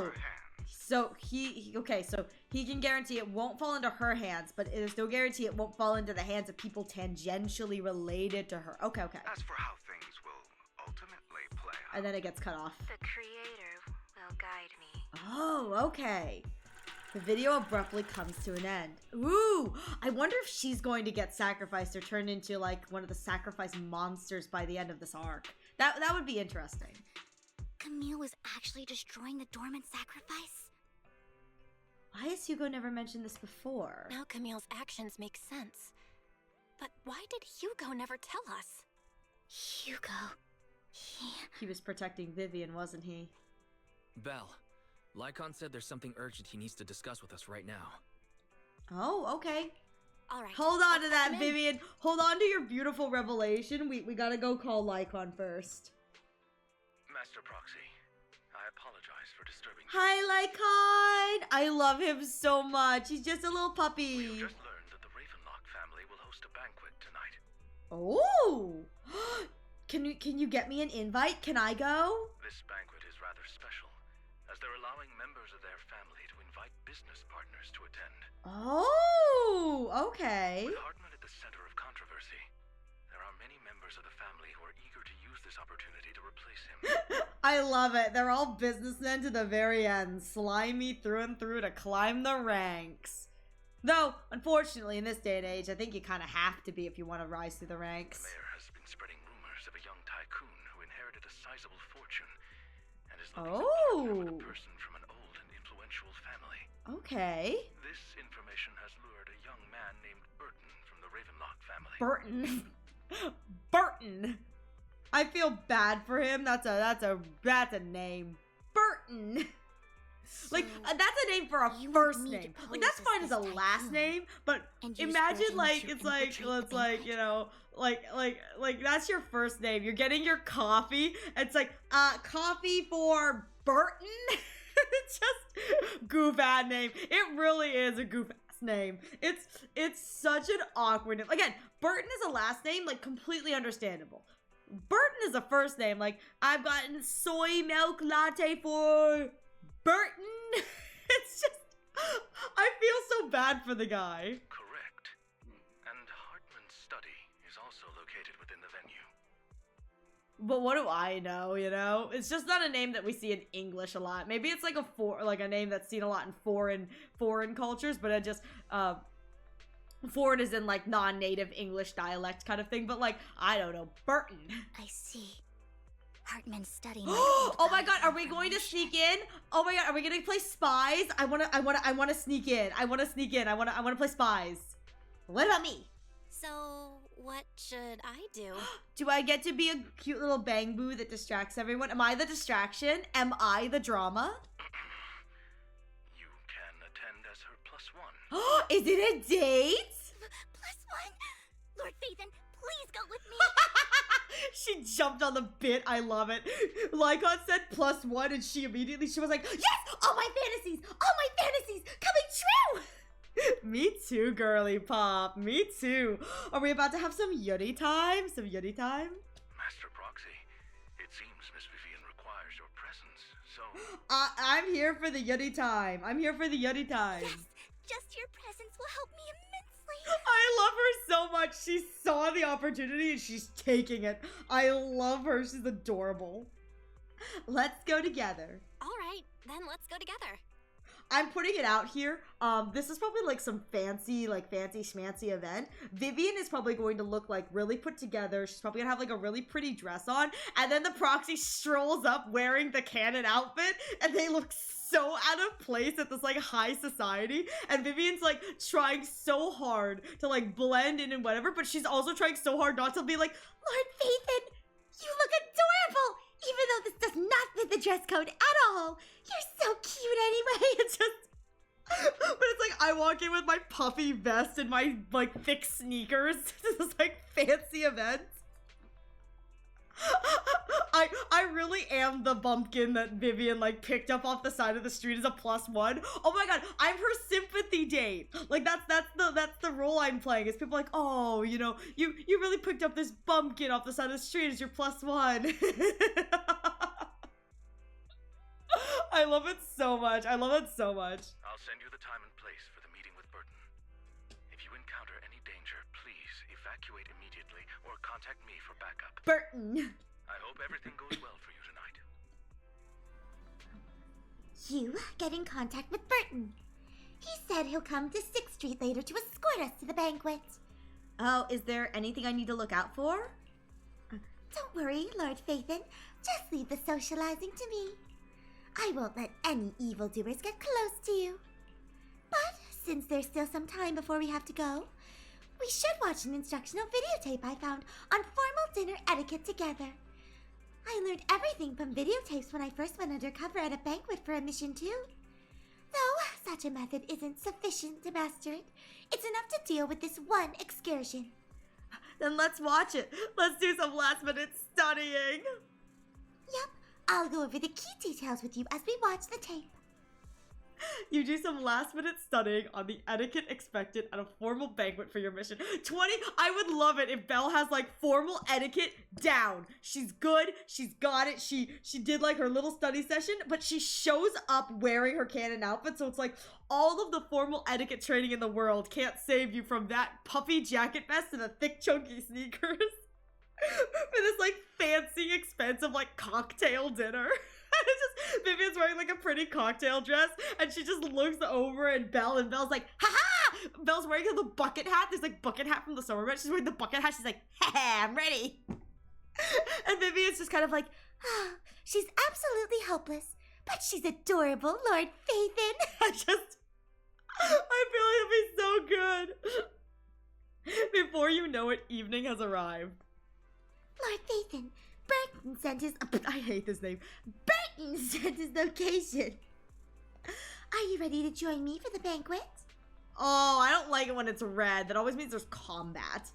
her hands. So he can guarantee it won't fall into her hands, but there's no guarantee it won't fall into the hands of people tangentially related to her. Okay. As for how things will ultimately play out, And then it gets cut off. The creator will guide me. Oh, okay. The video abruptly comes to an end. Ooh, I wonder if she's going to get sacrificed or turned into like one of the sacrifice monsters by the end of this arc. That would be interesting. Camille was actually destroying the dormant sacrifice? Why has Hugo never mentioned this before? Now Camille's actions make sense. But why did Hugo never tell us? Hugo. He was protecting Vivian, wasn't he? Belle, Lycon said there's something urgent he needs to discuss with us right now. Oh, okay. All right. Hold on to let's that, come in. Vivian. Hold on to your beautiful revelation. We gotta go call Lycon first. Master Proxy, I apologize for disturbing you. Hi, Lycon! I love him so much. He's just a little puppy. We've just learned that the Ravenlock family will host a banquet tonight. Oh! Can you get me an invite? Can I go? This banquet is rather special, as they're allowing members of their family to invite business partners to attend. Oh, okay. With Hartman at the center of controversy, there are many members of the family who are eager to use this opportunity to replace him. I love it. They're all businessmen to the very end, slimy through and through to climb the ranks. Though, unfortunately, in this day and age, I think you kind of have to be if you want to rise through the ranks. The mayor has been spreading rumors of a young tycoon who inherited a sizable fortune and is looking to partner with a person from an old and influential family. Okay. This information has lured a young man named Burton from the Ravenlock family. Burton. Burton. I feel bad for him. That's a name. Burton. Like that's a name for a you first want me to name. pose Like that's as fine as a this last tycoon name, but and use imagine Burton like to it's like infiltrate the it's like, banquet? you know, like that's your first name. You're getting your coffee. It's like coffee for Burton. It's just goof ass name. It really is a goof ass name. It's such an awkward name. Again, Burton is a last name, like completely understandable. Burton is a first name. Like I've gotten soy milk latte for Burton. It's just I feel so bad for the guy. Correct. And Hartman's study is also located within the venue. But what do I know, you know? It's just not a name that we see in English a lot. Maybe it's like a name that's seen a lot in foreign cultures, but it just foreign is in like non-native English dialect kind of thing, but like I don't know, Burton. I see. Hartman's studying. Oh my god, are we going to sneak in? Oh my god, are we gonna play spies? I wanna sneak in. I wanna play spies. What about me? So, what should I do? Do I get to be a cute little bang boo that distracts everyone? Am I the distraction? Am I the drama? You can attend as her +1. Is it a date? +1. Lord Phaethon, please go with me. She jumped on the bit. I love it. Lycon said +1 and she was like, yes! All my fantasies coming true! Me too, girly pop. Me too. Are we about to have some Yuri time? Master Proxy, it seems Miss Vivian requires your presence, so... I'm here for the Yuri time. Yes, just your presence will help me immensely. I love her so much. She saw the opportunity and she's taking it. I love her. She's adorable. Let's go together. All right, then let's go together. I'm putting it out here. This is probably like some fancy schmancy event. Vivian is probably going to look like really put together. She's probably gonna have like a really pretty dress on. And then the proxy strolls up wearing the canon outfit and they look so out of place at this like high society. And Vivian's like trying so hard to like blend in and whatever, but she's also trying so hard not to be like, Lord Phaethon, you look adorable, even though this does not fit the dress code at all. You're so cute anyway. but it's like, I walk in with my puffy vest and my, like, thick sneakers to this, like, fancy event. I really am the bumpkin that Vivian, like, picked up off the side of the street as a +1. Oh my god, I'm her sympathy date. Like, that's the role I'm playing. Is people like, oh, you know, you really picked up this bumpkin off the side of the street as your +1. I love it so much. I love it so much. I'll send you the time and place for the meeting with Burton. If you encounter any danger, please evacuate immediately or contact me for backup. Burton. I hope everything goes well for you tonight. You get in contact with Burton. He said he'll come to 6th Street later to escort us to the banquet. Oh, is there anything I need to look out for? Don't worry, Lord Phaethon. Just leave the socializing to me. I won't let any evildoers get close to you. But since there's still some time before we have to go, we should watch an instructional videotape I found on formal dinner etiquette together. I learned everything from videotapes when I first went undercover at a banquet for a mission too. Though such a method isn't sufficient to master it, it's enough to deal with this one excursion. Then let's watch it. Let's do some last-minute studying. Yep, I'll go over the key details with you as we watch the tape. You do some last-minute studying on the etiquette expected at a formal banquet for your mission. 20, I would love it if Belle has, like, formal etiquette down. She's good, she's got it, she did, like, her little study session, but she shows up wearing her canon outfit, so it's like, all of the formal etiquette training in the world can't save you from that puffy jacket vest and the thick, chunky sneakers. For this, like, fancy, expensive, like, cocktail dinner. It's just, Vivian's wearing, like, a pretty cocktail dress, and she just looks over at Belle, and Belle's like, ha-ha! Belle's wearing the bucket hat. There's, like, bucket hat from the summer event. She's wearing the bucket hat. She's like, ha-ha, I'm ready. And Vivian's just kind of like, Oh, she's absolutely helpless, but she's adorable, Lord Phaethon. I feel like it'll be so good. Before you know it, evening has arrived. Lord Phaethon, Burton sent his... I hate this name. Burton sent his location. Are you ready to join me for the banquet? Oh, I don't like it when it's red. That always means there's combat.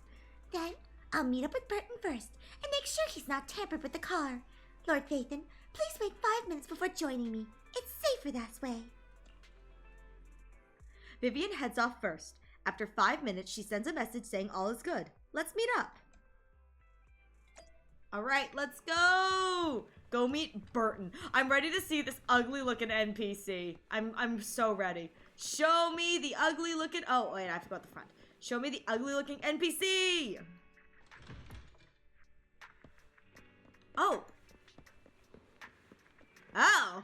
Then I'll meet up with Burton first and make sure he's not tampered with the car. Lord Phaethon, please wait 5 minutes before joining me. It's safer that way. Vivian heads off first. After 5 minutes, she sends a message saying all is good. Let's meet up. All right, let's go. Go meet Burton. I'm ready to see this ugly looking NPC. I'm so ready. Show me the ugly looking... Oh, wait, I forgot the front. Show me the ugly looking NPC. Oh. Oh.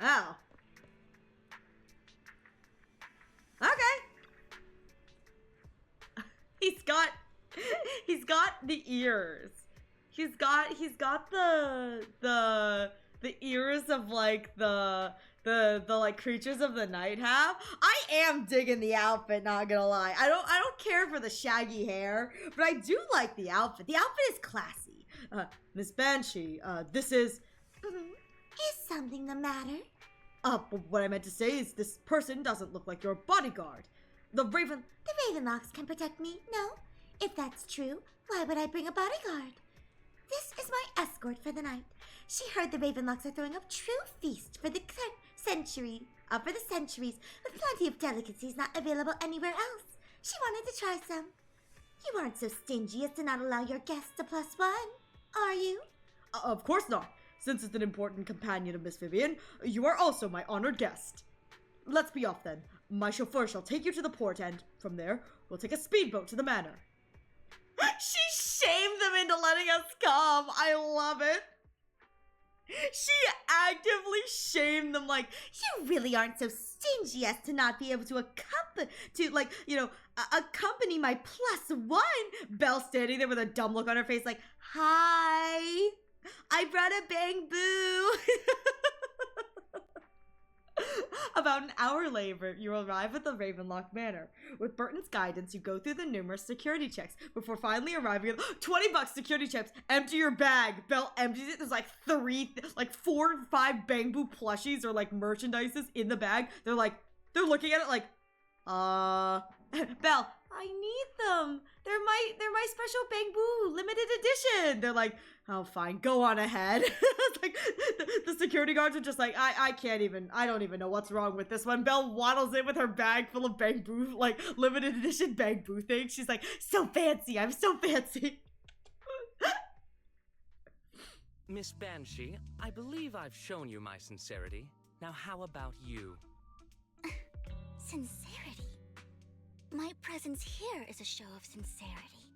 Oh. Okay. He's got the ears. He's got the ears of like the like creatures of the night have. I am digging the outfit, not gonna lie. I don't care for the shaggy hair, but I do like the outfit. The outfit is classy. Miss Banshee, this is... Is something the matter? But what I meant to say is this person doesn't look like your bodyguard. The Ravenlocks can protect me, no? If that's true, why would I bring a bodyguard? This is my escort for the night. She heard the Ravenlocks are throwing a true feast for the centuries, with plenty of delicacies not available anywhere else. She wanted to try some. You aren't so stingy as to not allow your guests a +1, are you? Of course not. Since it's an important companion of Miss Vivian, you are also my honored guest. Let's be off then. My chauffeur shall take you to the port and, from there, we'll take a speedboat to the manor. She shamed them into letting us come. I love it. She actively shamed them, like, you really aren't so stingy as to not be able to accompany my +1. Belle standing there with a dumb look on her face like, hi, I brought a bang boo. About an hour later, you arrive at the Ravenlock Manor. With Burton's guidance, you go through the numerous security checks before finally arriving at $20 security checks. Empty your bag. Belle empties it. There's like 4 or 5 Bang Boo plushies or like merchandises in the bag. They're like, They're looking at it like, Belle, I need them. They're my special Bamboo limited edition. They're like, oh, fine, go on ahead. It's like the security guards are just like, I don't even know what's wrong with this one. Belle waddles in with her bag full of Bamboo, like limited edition Bamboo things. She's like, so fancy, I'm so fancy. Miss Banshee, I believe I've shown you my sincerity. Now how about you? Sincerity? My presence here is a show of sincerity.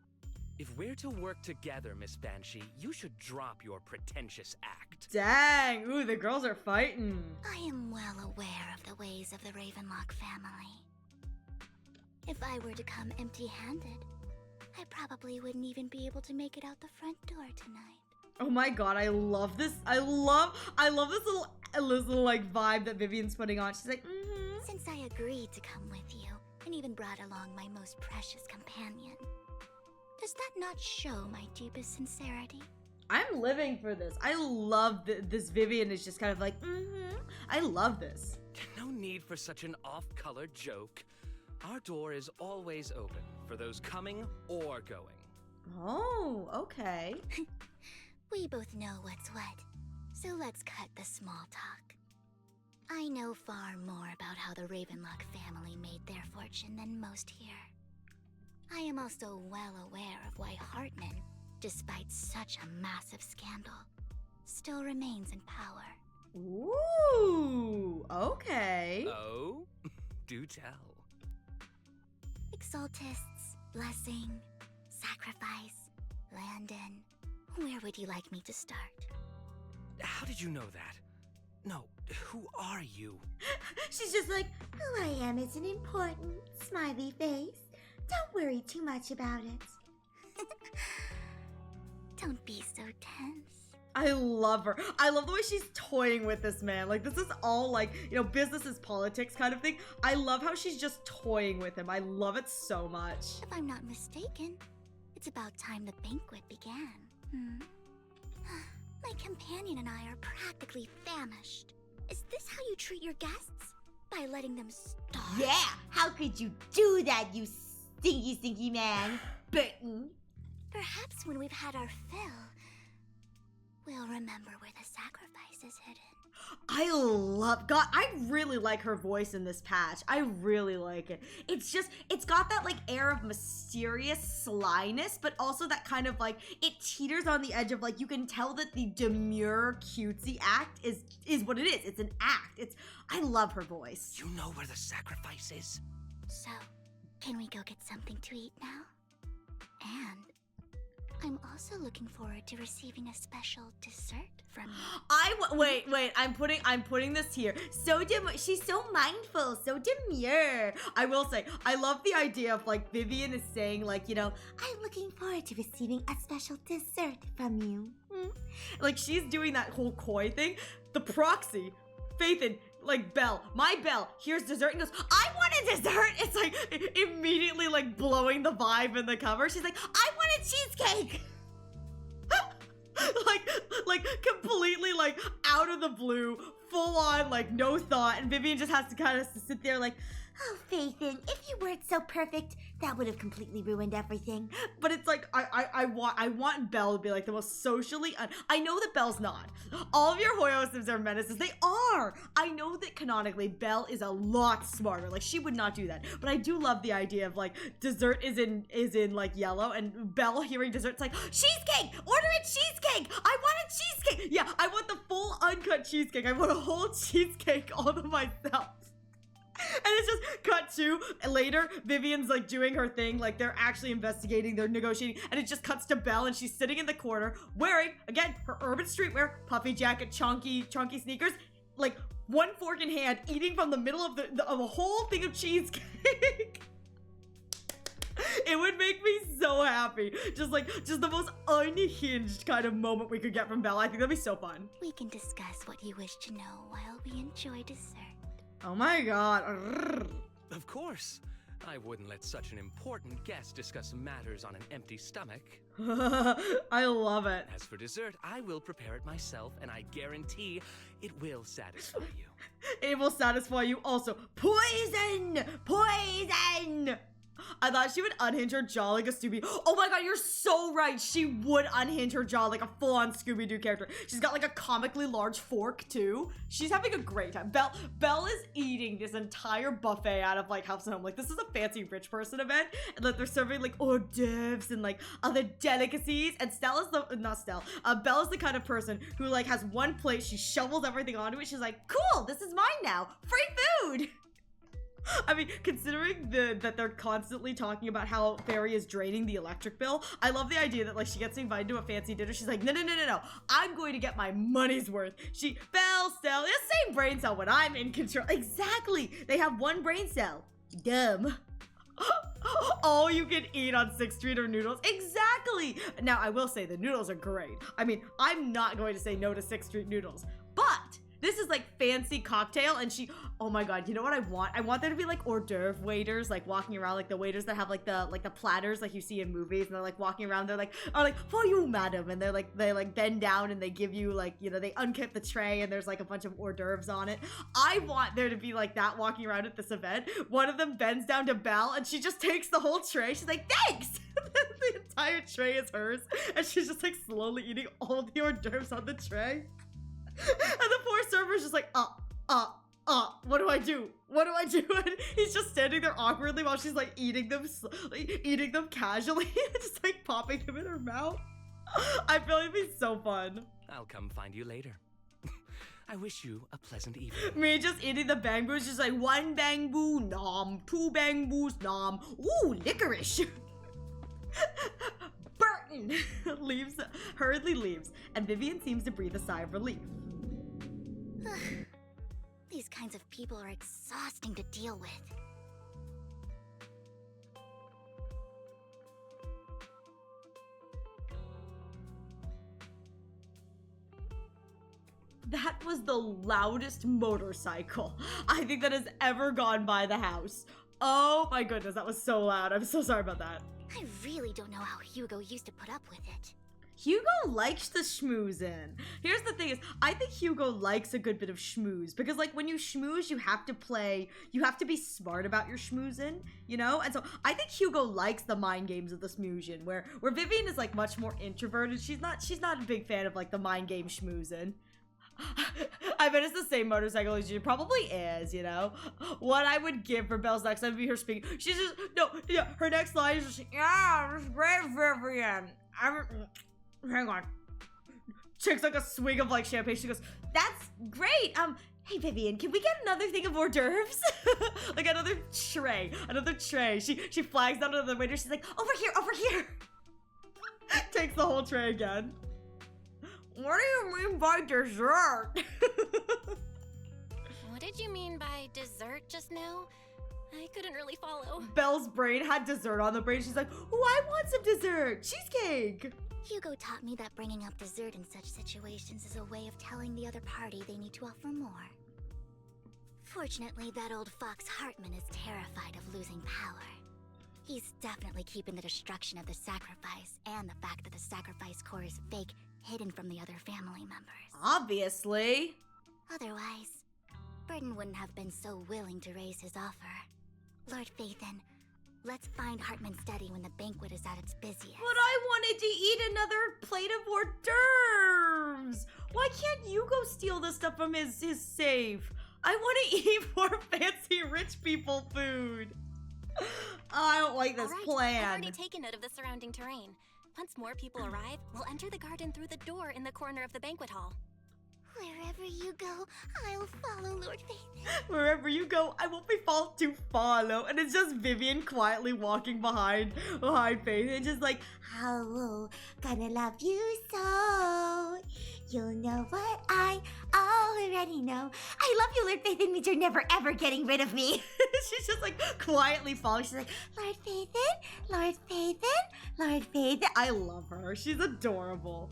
If we're to work together, Miss Banshee, you should drop your pretentious act. Dang, ooh, the girls are fighting. I am well aware of the ways of the Ravenlock family. If I were to come empty-handed, I probably wouldn't even be able to make it out the front door tonight. Oh my god, I love this. I love this little like vibe that Vivian's putting on. She's like, Since I agreed to come with you, and even brought along my most precious companion, does that not show my deepest sincerity? I'm living for this. I love this. Vivian is just kind of like, I love this. No need for such an off-color joke. Our door is always open for those coming or going. Oh, okay. We both know what's what, so let's cut the small talk. I know far more about how the Ravenlock family made their fortune than most here. I am also well aware of why Hartman, despite such a massive scandal, still remains in power. Ooh, okay. Oh? Do tell. Exaltists, blessing, sacrifice, Landon. Where would you like me to start? How did you know that? No, who are you? She's just like, who I am isn't important, smiley face. Don't worry too much about it. Don't be so tense. I love her. I love the way she's toying with this man. Like, this is all like, business is politics kind of thing. I love how she's just toying with him. I love it so much. If I'm not mistaken, it's about time the banquet began. My companion and I are practically famished. Is this how you treat your guests? By letting them starve? Yeah, how could you do that, you stinky man? Burton. Perhaps when we've had our fill, we'll remember where the sacrifice is hidden. I really like her voice in this patch. I really like it. It's got that like air of mysterious slyness, but also that kind of like, it teeters on the edge of like, you can tell that the demure cutesy act is what it is. It's an act. I love her voice. You know where the sacrifice is? So, can we go get something to eat now? And I'm also looking forward to receiving a special dessert from you. Wait, I'm putting this here. She's so mindful, so demure. I will say, I love the idea of like Vivian is saying like, I'm looking forward to receiving a special dessert from you. Like she's doing that whole coy thing. The proxy, Faithin, like Belle, my Belle, here's dessert and goes, I want a dessert. It's like immediately like blowing the vibe in the cover. She's like, I want a cheesecake. like completely like out of the blue, full on like no thought, and Vivian just has to kind of sit there like, oh, Faithin, if you weren't so perfect, that would have completely ruined everything. But it's like, I want Belle to be like the most socially, I know that Belle's not. All of your Hoyosims are menaces. They are. I know that canonically Belle is a lot smarter. Like she would not do that. But I do love the idea of like dessert is in like yellow, and Belle hearing dessert's like, cheesecake! Order a cheesecake! I want a cheesecake! Yeah, I want the full uncut cheesecake. I want a whole cheesecake all to myself. And it's just cut to later, Vivian's like doing her thing, like they're actually investigating, they're negotiating, and it just cuts to Belle and she's sitting in the corner wearing, again, her urban streetwear, puffy jacket, chunky sneakers, like one fork in hand, eating from the middle of of a whole thing of cheesecake. It would make me so happy. Just the most unhinged kind of moment we could get from Belle. I think that'd be so fun. We can discuss what you wish to know while we enjoy dessert. Oh my god. Of course. I wouldn't let such an important guest discuss matters on an empty stomach. I love it. As for dessert, I will prepare it myself, and I guarantee it will satisfy you. It will satisfy you also. Poison! Poison! I thought she would unhinge her jaw like a Scooby. Oh my god, you're so right. She would unhinge her jaw like a full-on Scooby-Doo character. She's got like a comically large fork too. She's having a great time. Belle is eating this entire buffet out of like house and home. Like this is a fancy rich person event, and like they're serving like hors d'oeuvres and like other delicacies. And Belle is the kind of person who like has one plate. She shovels everything onto it. She's like, cool, this is mine now. Free food. I mean, considering that they're constantly talking about how Fairy is draining the electric bill, I love the idea that like she gets invited to a fancy dinner. She's like, no, I'm going to get my money's worth. Belle, Stell, the same brain cell when I'm in control. Exactly. They have one brain cell. Dumb. All you can eat on 6th Street are noodles. Exactly. Now, I will say the noodles are great. I mean, I'm not going to say no to 6th Street noodles, but this is like fancy cocktail, and oh my god, you know what I want? I want there to be like hors d'oeuvre waiters, like walking around, like the waiters that have like the platters like you see in movies, and they're like walking around, they're like, oh, like, for you, madam, and they bend down and they give you like, you know, they uncap the tray and there's like a bunch of hors d'oeuvres on it. I want there to be like that walking around at this event. One of them bends down to Belle and she just takes the whole tray. She's like, thanks! The entire tray is hers, and she's just like slowly eating all the hors d'oeuvres on the tray. And the poor server's just like, what do I do? What do I do? And he's just standing there awkwardly while she's like eating them casually, just like popping them in her mouth. I feel like it'd be so fun. I'll come find you later. I wish you a pleasant evening. Me just eating the bang boos, just like 1 bang boo, nom, 2 bang boos, nom. Ooh, licorice. Burton hurriedly leaves, and Vivian seems to breathe a sigh of relief. These kinds of people are exhausting to deal with. That was the loudest motorcycle I think that has ever gone by the house. Oh my goodness, that was so loud. I'm so sorry about that. I really don't know how Hugo used to put up with it. Hugo likes the schmoozin'. Here's the thing is, I think Hugo likes a good bit of schmooze, because like when you schmooze, you have to be smart about your schmoozin', you know? And so I think Hugo likes the mind games of the schmoozin', where Vivian is like much more introverted. She's not a big fan of like the mind game schmoozin'. I bet it's the same motorcycle as you. Probably is, you know? What I would give for Belle's next line would be her speaking. She's just, her next line is just, yeah, it's great, Vivian. Hang on. Takes like a swig of like champagne. She goes, that's great. Hey Vivian, can we get another thing of hors d'oeuvres? Like another tray. She flags down to the waiter. She's like, over here. Takes the whole tray again. What do you mean by dessert? What did you mean by dessert just now? I couldn't really follow. Belle's brain had dessert on the brain. She's like, oh, I want some dessert. Cheesecake. Hugo taught me that bringing up dessert in such situations is a way of telling the other party they need to offer more. Fortunately, that old fox Hartman is terrified of losing power. He's definitely keeping the destruction of the sacrifice and the fact that the sacrifice core is fake hidden from the other family members. Obviously. Otherwise, Burton wouldn't have been so willing to raise his offer. Lord Phaethon, let's find Hartman's study when the banquet is at its busiest. But I wanted to eat another plate of hors d'oeuvres. Why can't you go steal the stuff from his safe? I want to eat more fancy rich people food. I don't like this plan. I've already taken note of the surrounding terrain. Once more people arrive, we'll enter the garden through the door in the corner of the banquet hall. Wherever you go, I'll follow, Lord Phaethon. Wherever you go, I won't be fault to follow. And it's just Vivian quietly walking behind Faith and just like, Oh, gonna love you so. You'll know what I already know. I love you, Lord Phaethon, means you're never ever getting rid of me. she's just like quietly following. She's like, Lord Phaethon, Lord Phaethon, Lord Phaethon. I love her. She's adorable.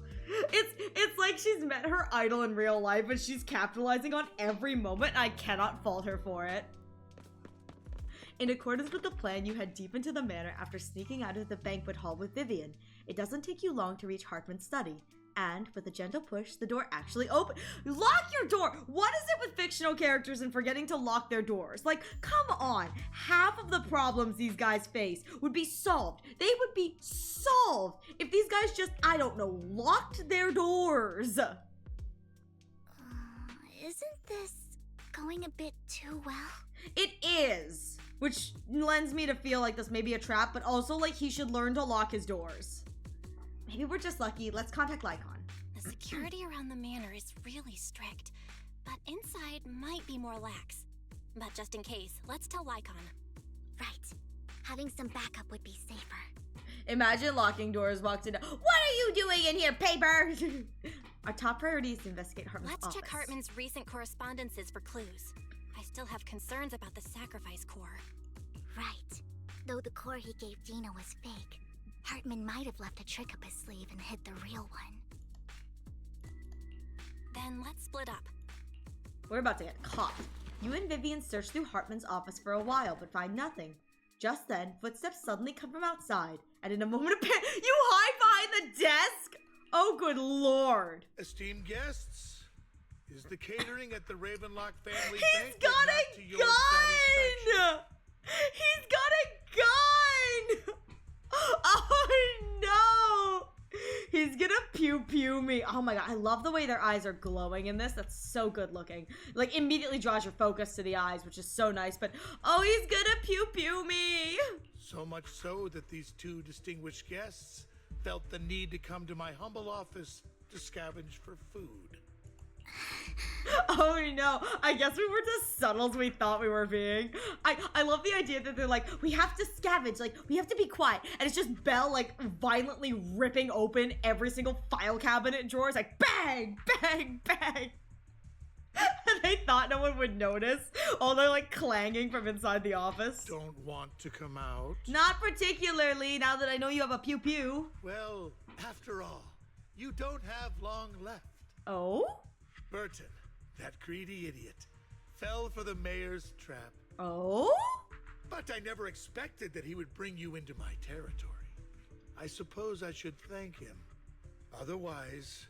It's like she's met her idol in real life, but she's capitalizing on every moment, and I cannot fault her for it. In accordance with the plan, you head deep into the manor after sneaking out of the banquet hall with Vivian. It doesn't take you long to reach Hartman's study. And, with a gentle push, the door actually opens. Lock your door! What is it with fictional characters and forgetting to lock their doors? Like, come on. Half of the problems these guys face would be solved. They would be solved if these guys just, I don't know, locked their doors. Isn't this going a bit too well? It is. Which lends me to feel like this may be a trap, but also like he should learn to lock his doors. Maybe we're just lucky. Let's contact Lycon. The security around the manor is really strict, but inside might be more lax. But just in case, let's tell Lycon. Right. Having some backup would be safer. Imagine locking doors walked in. What are you doing in here, paper? Our top priority is to investigate Hartman's Let's office. check Hartman's recent correspondences for clues. I still have concerns about the sacrifice core. Right. Though the core he gave Dina was fake, Hartman might have left a trick up his sleeve and hid the real one. Then let's split up. We're about to get caught. You and Vivian search through Hartman's office for a while, but find nothing. Just then, footsteps suddenly come from outside, and in a moment of panic, you hide behind the desk! Oh, good lord. Esteemed guests, is the catering at the Ravenlock family He's banquet got not a to your satisfaction? gun! He's got a gun! Oh no! He's gonna pew pew me. Oh my god, I love the way their eyes are glowing in this. That's so good looking. Like, immediately draws your focus to the eyes, which is so nice. But, oh, he's gonna pew pew me. So much so that these two distinguished guests felt the need to come to my humble office to scavenge for food. Oh no, I guess we weren't as subtle as we thought we were being. I love the idea that they're like, we have to scavenge, like, we have to be quiet. And it's just Belle, like, violently ripping open every single file cabinet drawer. It's like, bang, bang, bang. And they thought no one would notice. Oh, they're like clanging from inside the office. Don't want to come out? Not particularly, now that I know you have a pew pew. Well, after all, you don't have long left. Oh? Burton, that greedy idiot, fell for the mayor's trap. Oh? But I never expected that he would bring you into my territory. I suppose I should thank him. Otherwise,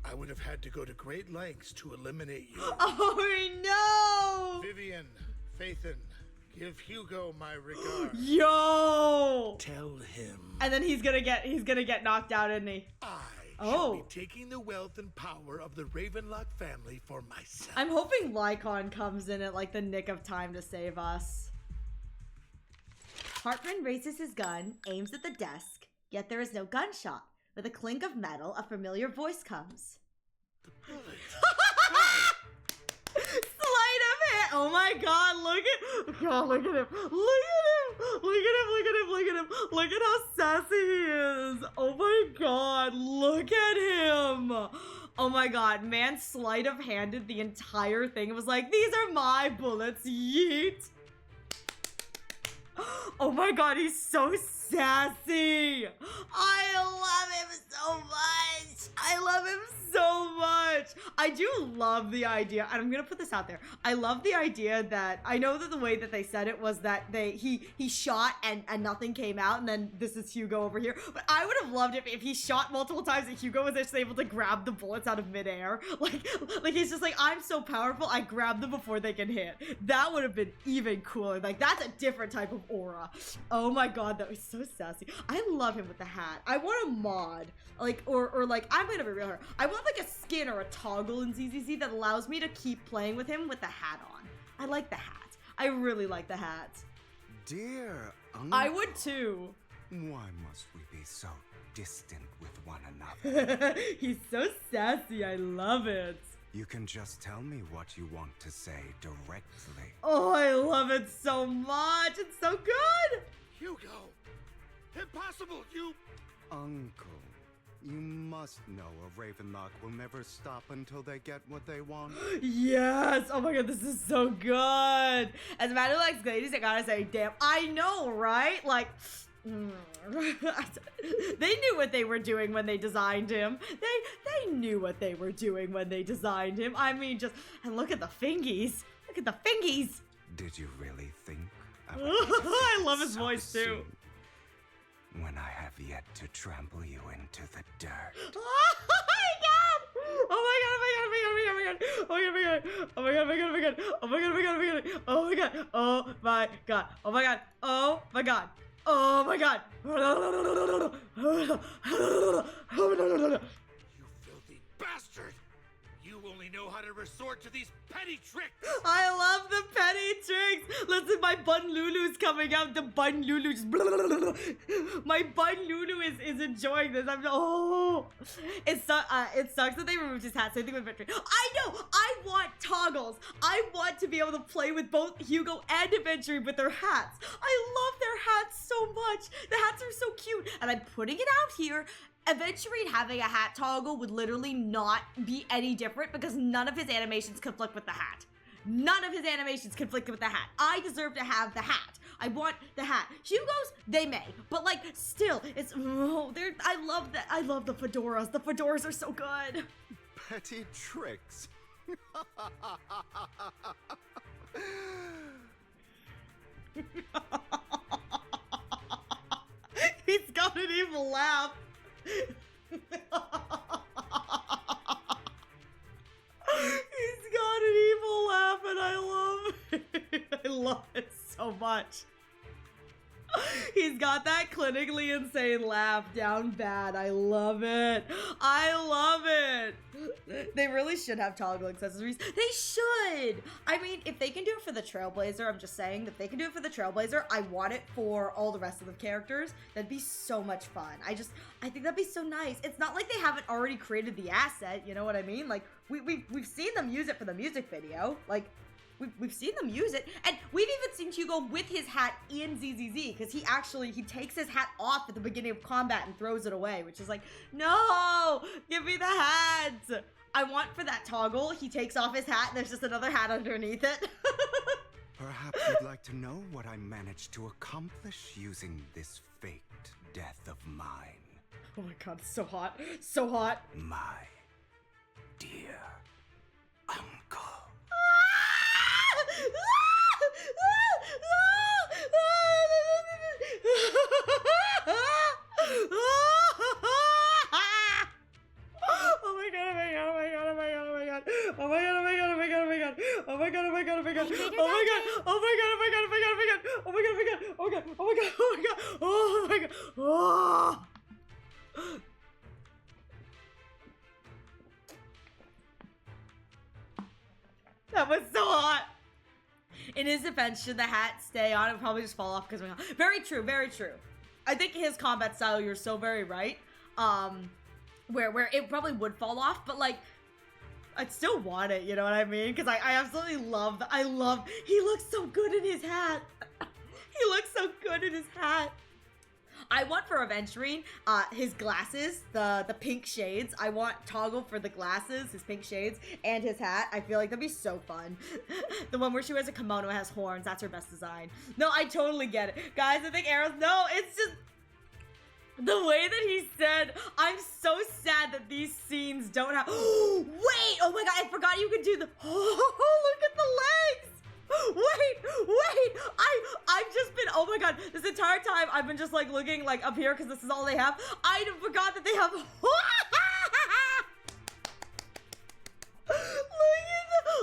I would have had to go to great lengths to eliminate you. Oh no! Vivian, Phaethon, give Hugo my regards. Yo! Tell him. And then he's gonna get knocked out, isn't he? I shall be taking the wealth and power of the Ravenlock family for myself. I'm hoping Lycon comes in at like the nick of time to save us. Hartman raises his gun, aims at the desk, yet there is no gunshot. With a clink of metal, a familiar voice comes. Sleight of hand! Oh my god, look at him! Look at him! Look at how sassy he is! Oh my god, look at him! Oh my god, man sleight of handed the entire thing. It was like, these are my bullets, yeet! Oh my god, he's so sassy! I love him so much! I love him so much! I do love the idea, and I'm gonna put this out there. I love the idea that, I know that the way that they said it was that he shot and nothing came out, and then this is Hugo over here. But I would have loved it if he shot multiple times and Hugo was actually able to grab the bullets out of midair. Like he's just like, I'm so powerful, I grab them before they can hit. That would have been even cooler. Like, that's a different type of aura. Oh my god, that was so sassy. I love him with the hat. I want a mod. Like, or like, I'm gonna be real here. I want like a skin or a toggle in ZZZ that allows me to keep playing with him with the hat on. I like the hat. I really like the hat. Dear uncle. I would too. Why must we be so distant with one another? He's so sassy. I love it. You can just tell me what you want to say directly. Oh, I love it so much. It's so good. Hugo! Impossible! You... Uncle, you must know a Ravenlock will never stop until they get what they want. Yes! Oh my god, this is so good! As a matter of fact, ladies, I gotta say, damn, I know, right? Like, they knew what they were doing when they designed him. They knew what they were doing when they designed him. I mean, just, and look at the fingies. Look at the fingies! Did you really think I love his voice, too. When I have yet to trample you into the dirt. Oh my god! Oh my god, oh my god, oh my god, oh my god, oh my god, oh my god, oh my god, oh my god, oh my god, oh my god, oh my god, oh my god, oh my god. You filthy bastard! You only know how to resort to these petty tricks! I love the petty tricks! Listen, my bun Lulu's coming out. The bun Lulu just my bun Lulu is enjoying this. It sucks that they removed his hat. Same thing with Victory. I know! I want toggles! I want to be able to play with both Hugo and Adventure with their hats. I love their hats so much. The hats are so cute. And I'm putting it out here. Aventurine having a hat toggle would literally not be any different because none of his animations conflict with the hat. None of his animations conflict with the hat. I deserve to have the hat. I want the hat. Hugo's, they may, but like still, it's I love that. I love the fedoras. The fedoras are so good. Petty tricks. He's got an evil laugh. He's got an evil laugh and I love it. I love it so much. He's got that clinically insane laugh down bad. I love it. I love it. They really should have toggle accessories. They should. I mean, if they can do it for the Trailblazer, I'm just saying, if they can do it for the Trailblazer, I want it for all the rest of the characters. That'd be so much fun. I think that'd be so nice. It's not like they haven't already created the asset, you know what I mean? Like, we've seen them use it for the music video. Like, we've seen them use it, and we've even seen Hugo with his hat in ZZZ, because he takes his hat off at the beginning of combat and throws it away, which is like, no, give me the hat. I want for that toggle, he takes off his hat and there's just another hat underneath it. Perhaps you'd like to know what I managed to accomplish using this faked death of mine. Oh my god, it's so hot. So hot. My dear uncle. Oh my god, oh my god, oh my god, oh my god, oh my god. Oh my god, oh my god, oh my god, oh my god. Oh my god, oh my god, oh my god. Oh my god, oh my god, oh my god, oh my god, oh my god. Oh my god, oh my god, oh my god, oh my god, oh my god. Oh my god. Oh. That was so hot. In his defense, should the hat stay on, it would probably just fall off because of my... Very true, very true. I think his combat style, you're so very right. Where it probably would fall off, but like, I'd still want it, you know what I mean? Because I absolutely love he looks so good in his hat. He looks so good in his hat. I want for Aventurine, his glasses, the pink shades. I want toggle for the glasses, his pink shades, and his hat. I feel like that'd be so fun. The one where she wears a kimono and has horns, that's her best design. No, I totally get it. Guys, I think Arrow's, no, it's just, the way that he said, I'm so sad that these scenes don't have, wait, oh my god, I forgot you could do the, look at the legs. Wait, I've just been, oh my god, this entire time I've been just like looking like up here because this is all they have. I forgot that they have,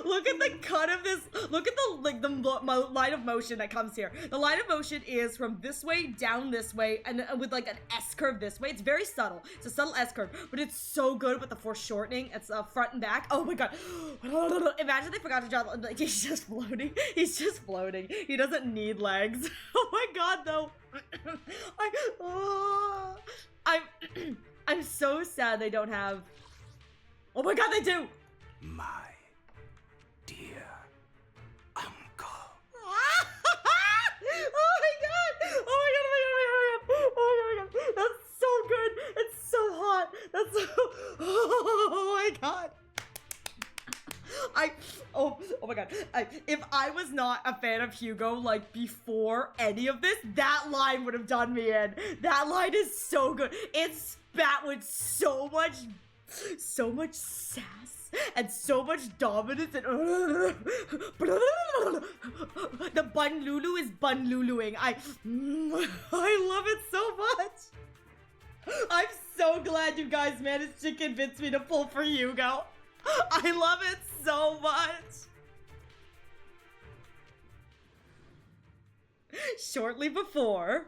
look at the cut of this, look at the, like, the line of motion that comes here. The line of motion is from this way, down this way, and with like an S-curve this way. It's very subtle. It's a subtle S-curve, but it's so good with the foreshortening. It's front and back. Oh my god. Imagine they forgot to draw, like, he's just floating. He's just floating. He doesn't need legs. Oh my god, though. I'm so sad they don't have, oh my god, they do. My dear uncle. Oh my god! Oh my god, oh my god, oh my god, oh my god. That's so good. It's so hot. That's so, oh my god. Oh my god. If I was not a fan of Hugo, like, before any of this, that line would have done me in. That line is so good. It's spat with so much sass and so much dominance and the Bun Lulu is Bun Luluing. I love it so much. I'm so glad you guys managed to convince me to pull for Hugo. I love it so much. Shortly before.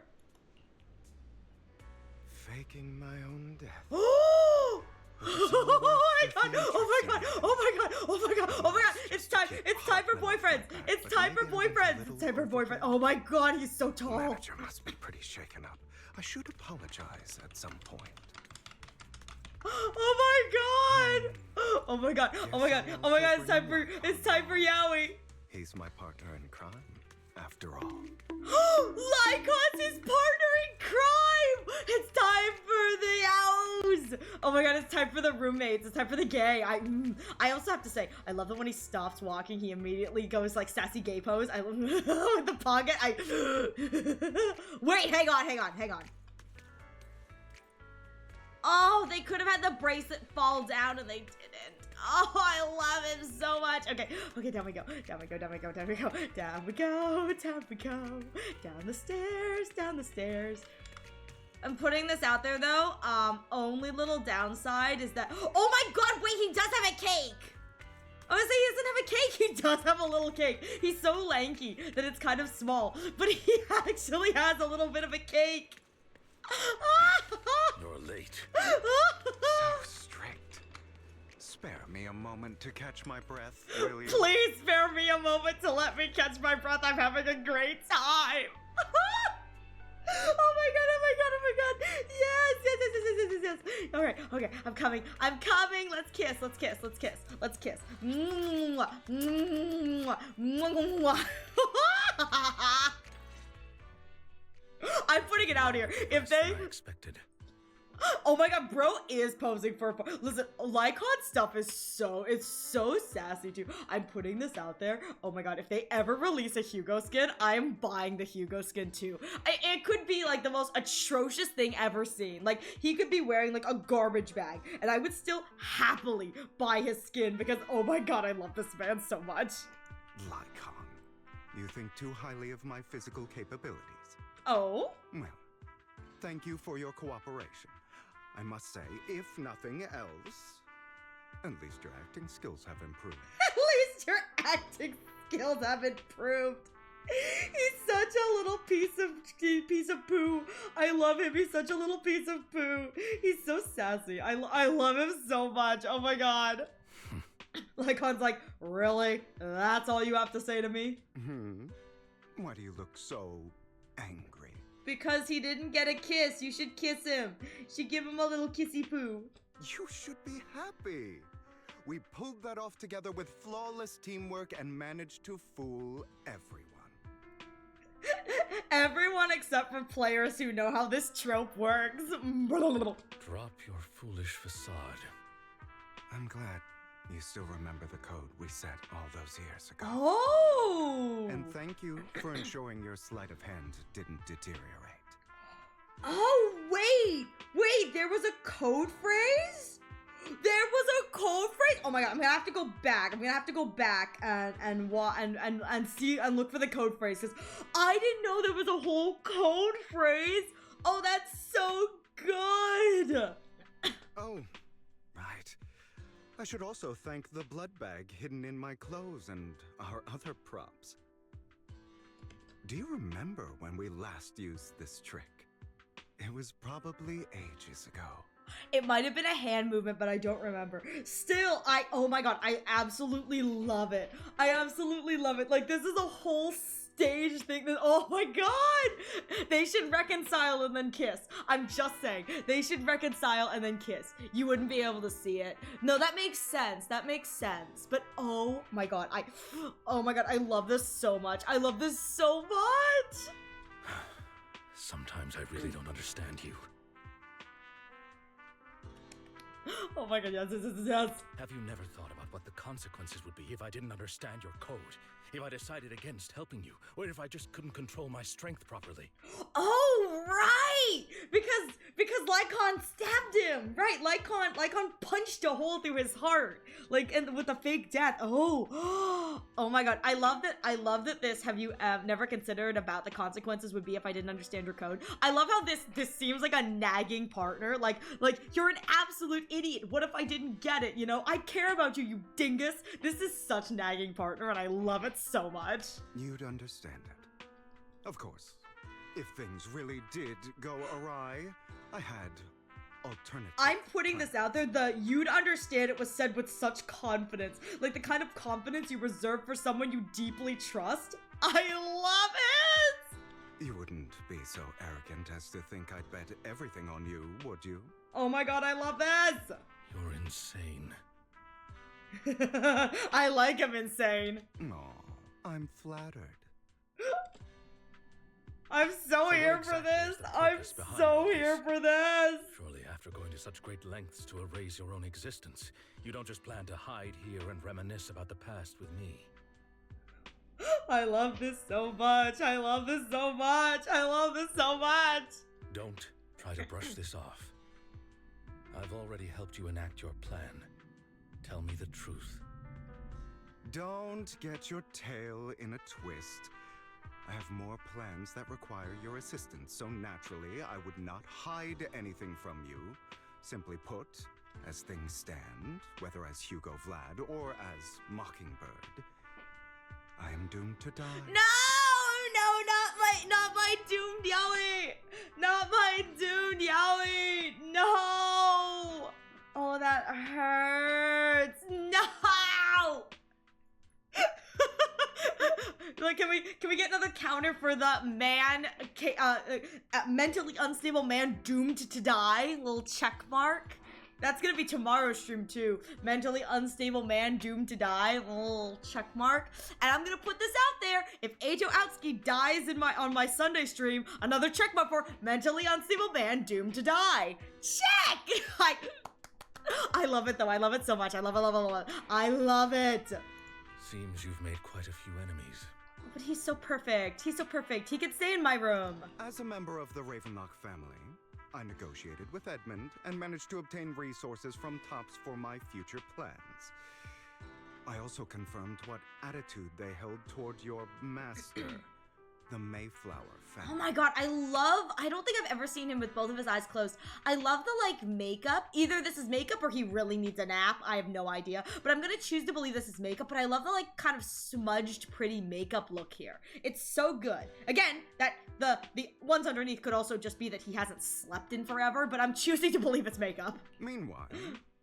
Faking my own death. Oh! Oh my god! Oh my god! Oh my god! Oh my god! Oh my god! It's time! It's time for boyfriends! It's time for boyfriends! It's time for boyfriends! Oh my god! He's so tall. Manager must be pretty shaken up. I should apologize at some point. Oh my god! Oh my god! Oh my god! Oh my god! It's time for Yowie. He's my partner in crime, after all. Lycon's his partner in crime! It's time for the Yows! Oh my god, it's time for the roommates. It's time for the gay. I also have to say, I love that when he stops walking, he immediately goes like sassy gay pose. I love with the pocket. Wait, hang on. Oh, they could have had the bracelet fall down and they didn't. Oh, I love him so much. Okay, down we go. Down we go. Down the stairs. I'm putting this out there though. Only little downside is that, oh my god, wait, he does have a cake. I was saying he doesn't have a cake. He does have a little cake. He's so lanky that it's kind of small, but he actually has a little bit of a cake. You're late. So strict. Spare me a moment to catch my breath, will you? Please spare me a moment to let me catch my breath. I'm having a great time. Oh my god. Yes. All right. Okay. I'm coming. Let's kiss. Mwah. I'm putting it out here. If they expected. Oh my god, bro is posing for a listen, Lycon's stuff is it's so sassy too. I'm putting this out there. Oh my god, if they ever release a Hugo skin, I'm buying the Hugo skin too. It could be like the most atrocious thing ever seen. Like he could be wearing like a garbage bag and I would still happily buy his skin because oh my god, I love this man so much. Lycon, you think too highly of my physical capabilities. Oh? Well, thank you for your cooperation. I must say, if nothing else, at least your acting skills have improved. At least your acting skills have improved. He's such a little piece of poo. I love him. He's such a little piece of poo. He's so sassy. I love him so much. Oh my god. Lycon's like, really? That's all you have to say to me? Why do you look so angry? Because he didn't get a kiss. You should kiss him. You should give him a little kissy poo. You should be happy. We pulled that off together with flawless teamwork and managed to fool everyone. Everyone except for players who know how this trope works. Drop your foolish facade. I'm glad you still remember the code we set all those years ago. Oh! And thank you for ensuring your sleight of hand didn't deteriorate. Oh, wait, there was a code phrase? There was a code phrase? Oh my god, I'm gonna have to go back. And see and look for the code phrase because I didn't know there was a whole code phrase. Oh, that's so good. Oh, right. I should also thank the blood bag hidden in my clothes and our other props. Do you remember when we last used this trick? It was probably ages ago. It might have been a hand movement, but I don't remember. Still, oh my god, I absolutely love it. Like, this is a whole stage thing that, oh my god! They should reconcile and then kiss. I'm just saying, they should reconcile and then kiss. You wouldn't be able to see it. No, that makes sense. But oh my god, I love this so much. Sometimes I really don't understand you. Oh my god, yes. Have you never thought about what the consequences would be if I didn't understand your code? if I decided against helping you, or if I just couldn't control my strength properly. Oh, right! Because Lycon stabbed him, right? Lycon punched a hole through his heart, like, and with a fake death. Oh, oh my god! I love that. This. Have you never considered about the consequences would be if I didn't understand your code? I love how this seems like a nagging partner. Like you're an absolute idiot. What if I didn't get it? You know, I care about you, you dingus. This is such nagging partner, and I love it so much. You'd understand it. Of course. If things really did go awry, I had alternative I'm putting this out there. You'd understand it was said with such confidence. Like the kind of confidence you reserve for someone you deeply trust. I love it! You wouldn't be so arrogant as to think I'd bet everything on you, would you? Oh my god, I love this! You're insane. I like him insane. Aw, I'm flattered. I'm so here for this. I'm so here for this. Surely after going to such great lengths to erase your own existence, you don't just plan to hide here and reminisce about the past with me. I love this so much. I love this so much. I love this so much. Don't try to brush this off. I've already helped you enact your plan. Tell me the truth. Don't get your tail in a twist. I have more plans that require your assistance, so naturally I would not hide anything from you. Simply put, as things stand, whether as Hugo Vlad or as Mockingbird, I am doomed to die. No, not my doomed Yowie. Not my doomed Yowie. No. Oh, that hurts. No. Like, can we get another counter for the man, mentally unstable man doomed to die? Little check mark. That's gonna be tomorrow's stream too. Mentally unstable man doomed to die. Little check mark. And I'm gonna put this out there. If Ajo Outski dies on my Sunday stream, another check mark for mentally unstable man doomed to die. Check. I love it though. I love it so much. I love it. I love it. Seems you've made quite a few enemies. But he's so perfect. He's so perfect. He could stay in my room. As a member of the Ravenlock family, I negotiated with Edmund and managed to obtain resources from Tops for my future plans. I also confirmed what attitude they held toward your master, the Mayflower family. Oh my god, I don't think I've ever seen him with both of his eyes closed. I love the, like, makeup. Either this is makeup or he really needs a nap. I have no idea. But I'm gonna choose to believe this is makeup, but I love the, like, kind of smudged, pretty makeup look here. It's so good. Again, that the ones underneath could also just be that he hasn't slept in forever, but I'm choosing to believe it's makeup. Meanwhile,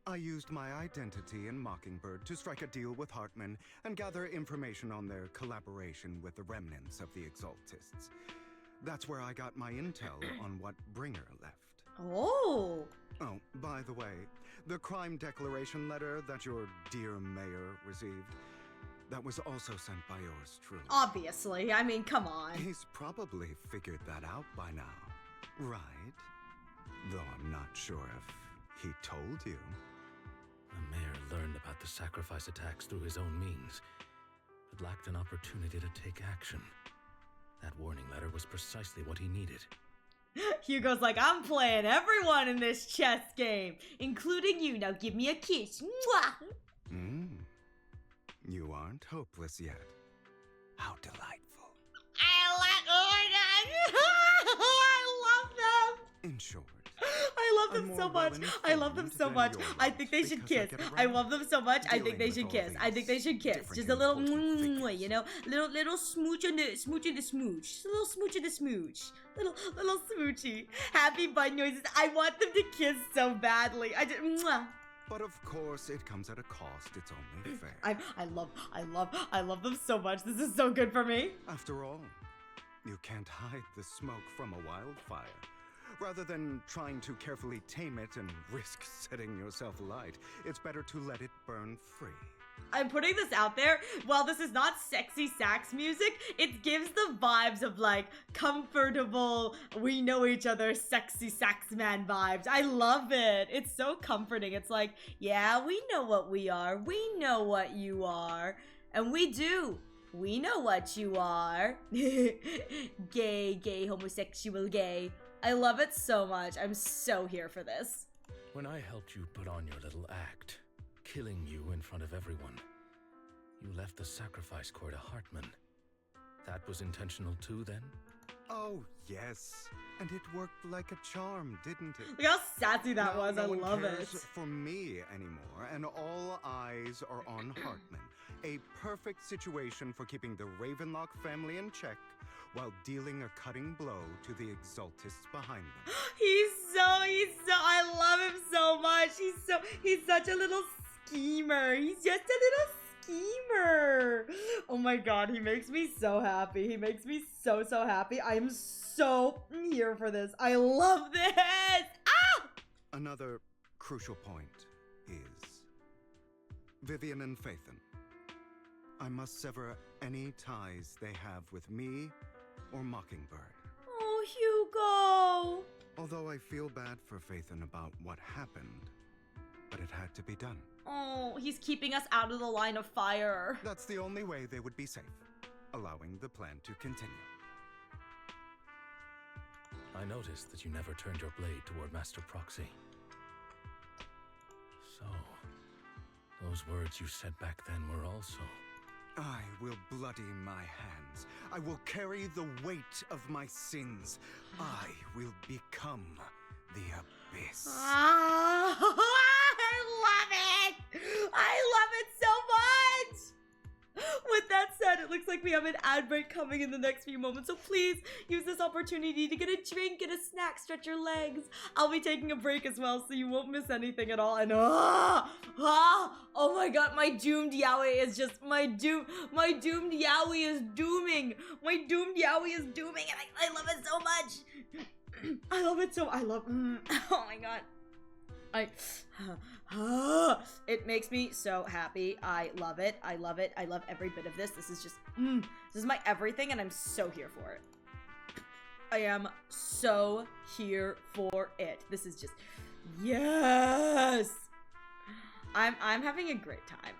I used my identity in Mockingbird to strike a deal with Hartman and gather information on their collaboration with the remnants of the Exaltists. That's where I got my intel on what Bringer left. Oh, by the way, the crime declaration letter that your dear mayor received, that was also sent by yours truly. Obviously. I mean, come on. He's probably figured that out by now, right? Though I'm not sure if he told you. The mayor learned about the sacrifice attacks through his own means, but lacked an opportunity to take action. That warning letter was precisely what he needed. Hugo's like, I'm playing everyone in this chess game, including you. Now give me a kiss. Mwah! You aren't hopeless yet. How delightful. I love them. In short, I love them so much. I love them so much. I think they should kiss. I love them so much. I think they should kiss. I think they should kiss. Just a little, you know, little smooch in the smooch. Just a little smooch in the smooch. Little smoochy. Happy bite noises. I want them to kiss so badly. I just. Mwah. But of course, it comes at a cost. It's only fair. I love them so much. This is so good for me. After all, you can't hide the smoke from a wildfire. Rather than trying to carefully tame it and risk setting yourself alight, it's better to let it burn free. I'm putting this out there. While this is not sexy sax music, it gives the vibes of, like, comfortable, we know each other, sexy sax man vibes. I love it. It's so comforting. It's like, yeah, we know what we are. We know what you are. And we do. We know what you are. Gay, homosexual, gay. I love it so much. I'm so here for this. When I helped you put on your little act, killing you in front of everyone, you left the sacrifice core to Hartman. That was intentional too, then? Oh, yes. And it worked like a charm, didn't it? Look how sassy that was. No I one love cares it. for me anymore, and all eyes are on Hartman. A perfect situation for keeping the Ravenlock family in check while dealing a cutting blow to the Exaltists behind them. I love him so much. He's such a little schemer. He's just a little schemer. Oh my god, he makes me so happy. He makes me so happy. I am so here for this. I love this. Ah! Another crucial point is Vivian and Phaethon. I must sever any ties they have with me or Mockingbird. Oh, Hugo. Although I feel bad for Phaethon about what happened, but it had to be done. Oh, he's keeping us out of the line of fire. That's the only way they would be safe, allowing the plan to continue. I noticed that you never turned your blade toward Master Proxy. So, those words you said back then were also... I will bloody my hands. I will carry the weight of my sins. I will become the abyss. Ah, I love it! I love it so much! With that said, it looks like we have an ad break coming in the next few moments, so please use this opportunity to get a drink, get a snack, stretch your legs. I'll be taking a break as well, so you won't miss anything at all. And oh my god, my doomed yaoi is just my doomed yaoi is dooming. My doomed yaoi is dooming, and I love it so much. I love it so. Oh my god. It makes me so happy. I love it. I love it. I love every bit of this. This is just, this is my everything, and I'm so here for it. I am so here for it. This is just, yes. I'm having a great time.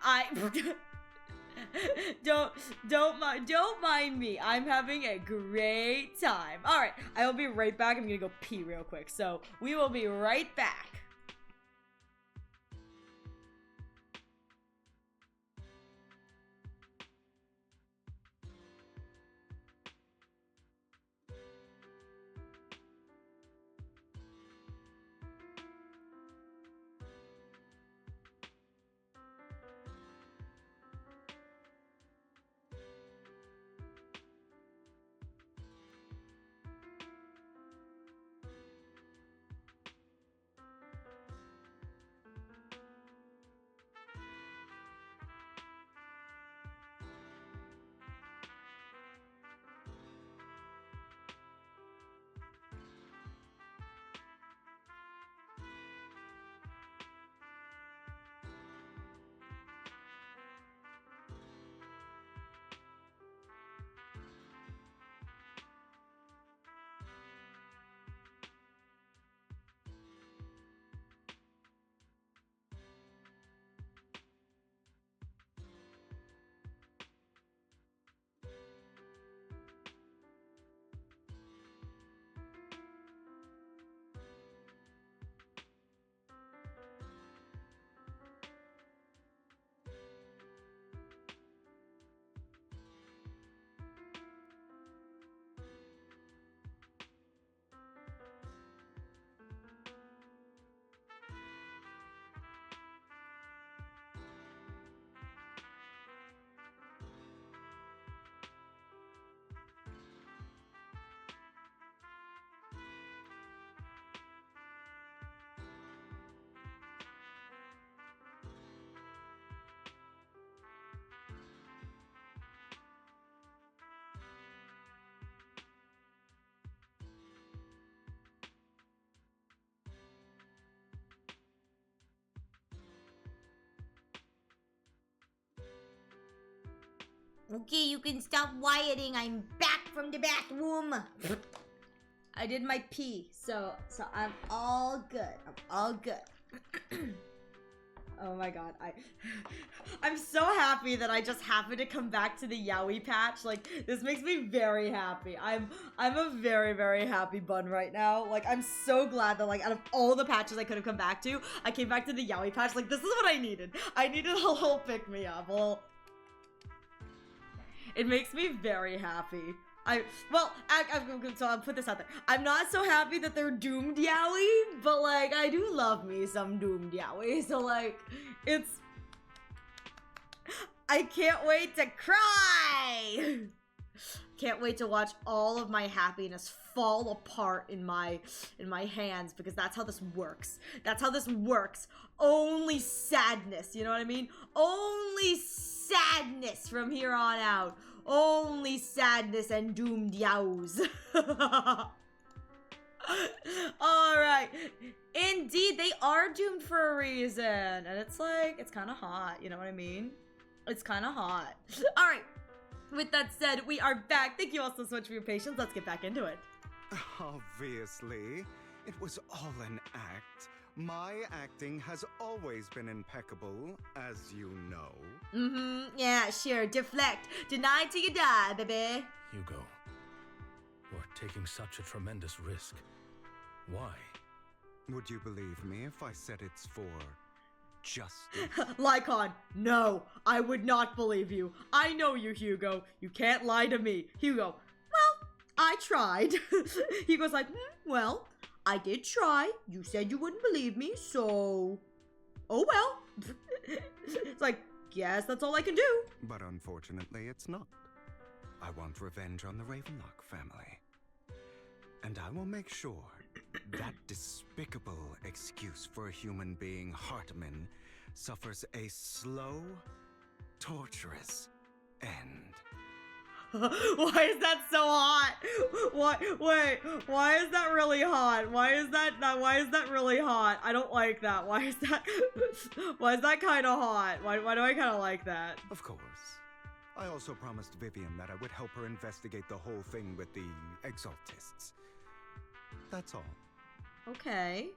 Don't mind me. I'm having a great time. All right, I will be right back. I'm gonna go pee real quick. So we will be right back. Okay, you can stop rioting. I'm back from the bathroom. I did my pee, so I'm all good. I'm all good. Oh my god, I'm so happy that I just happened to come back to the Yowie patch. Like, this makes me very happy. I'm a very, very happy bun right now. Like, I'm so glad that, like, out of all the patches I could have come back to, I came back to the Yowie patch. Like, this is what I needed. I needed a little pick-me-up. Well, it makes me very happy. So I'll put this out there. I'm not so happy that they're doomed Yowie, but like, I do love me some doomed Yowie. So like, I can't wait to cry! Can't wait to watch all of my happiness fall apart in my hands, because that's how this works. That's how this works. Only sadness, you know what I mean? Only sadness from here on out. Only sadness and doomed yows. Alright. Indeed, they are doomed for a reason. And it's like, it's kind of hot, you know what I mean? It's kind of hot. Alright. With that said, we are back. Thank you all so much for your patience. Let's get back into it. Obviously, it was all an act. My acting has always been impeccable, as you know. Mm-hmm. Yeah, sure. Deflect. Deny till you die, baby. Hugo, you're taking such a tremendous risk. Why? Would you believe me if I said it's for justice? Lycon, no, I would not believe you. I know you, Hugo. You can't lie to me. Hugo, well, I tried. Hugo's like, well, I did try. You said you wouldn't believe me, so... Oh well. It's like, guess that's all I can do. But unfortunately, it's not. I want revenge on the Ravenlock family. And I will make sure that despicable excuse for a human being, Hartman, suffers a slow, torturous end. Why is that so hot? Wait, why is that really hot? Why is that really hot? I don't like that. Why is that kind of hot? Why do I kind of like that? Of course. I also promised Vivian that I would help her investigate the whole thing with the Exaltists. That's all. Okay.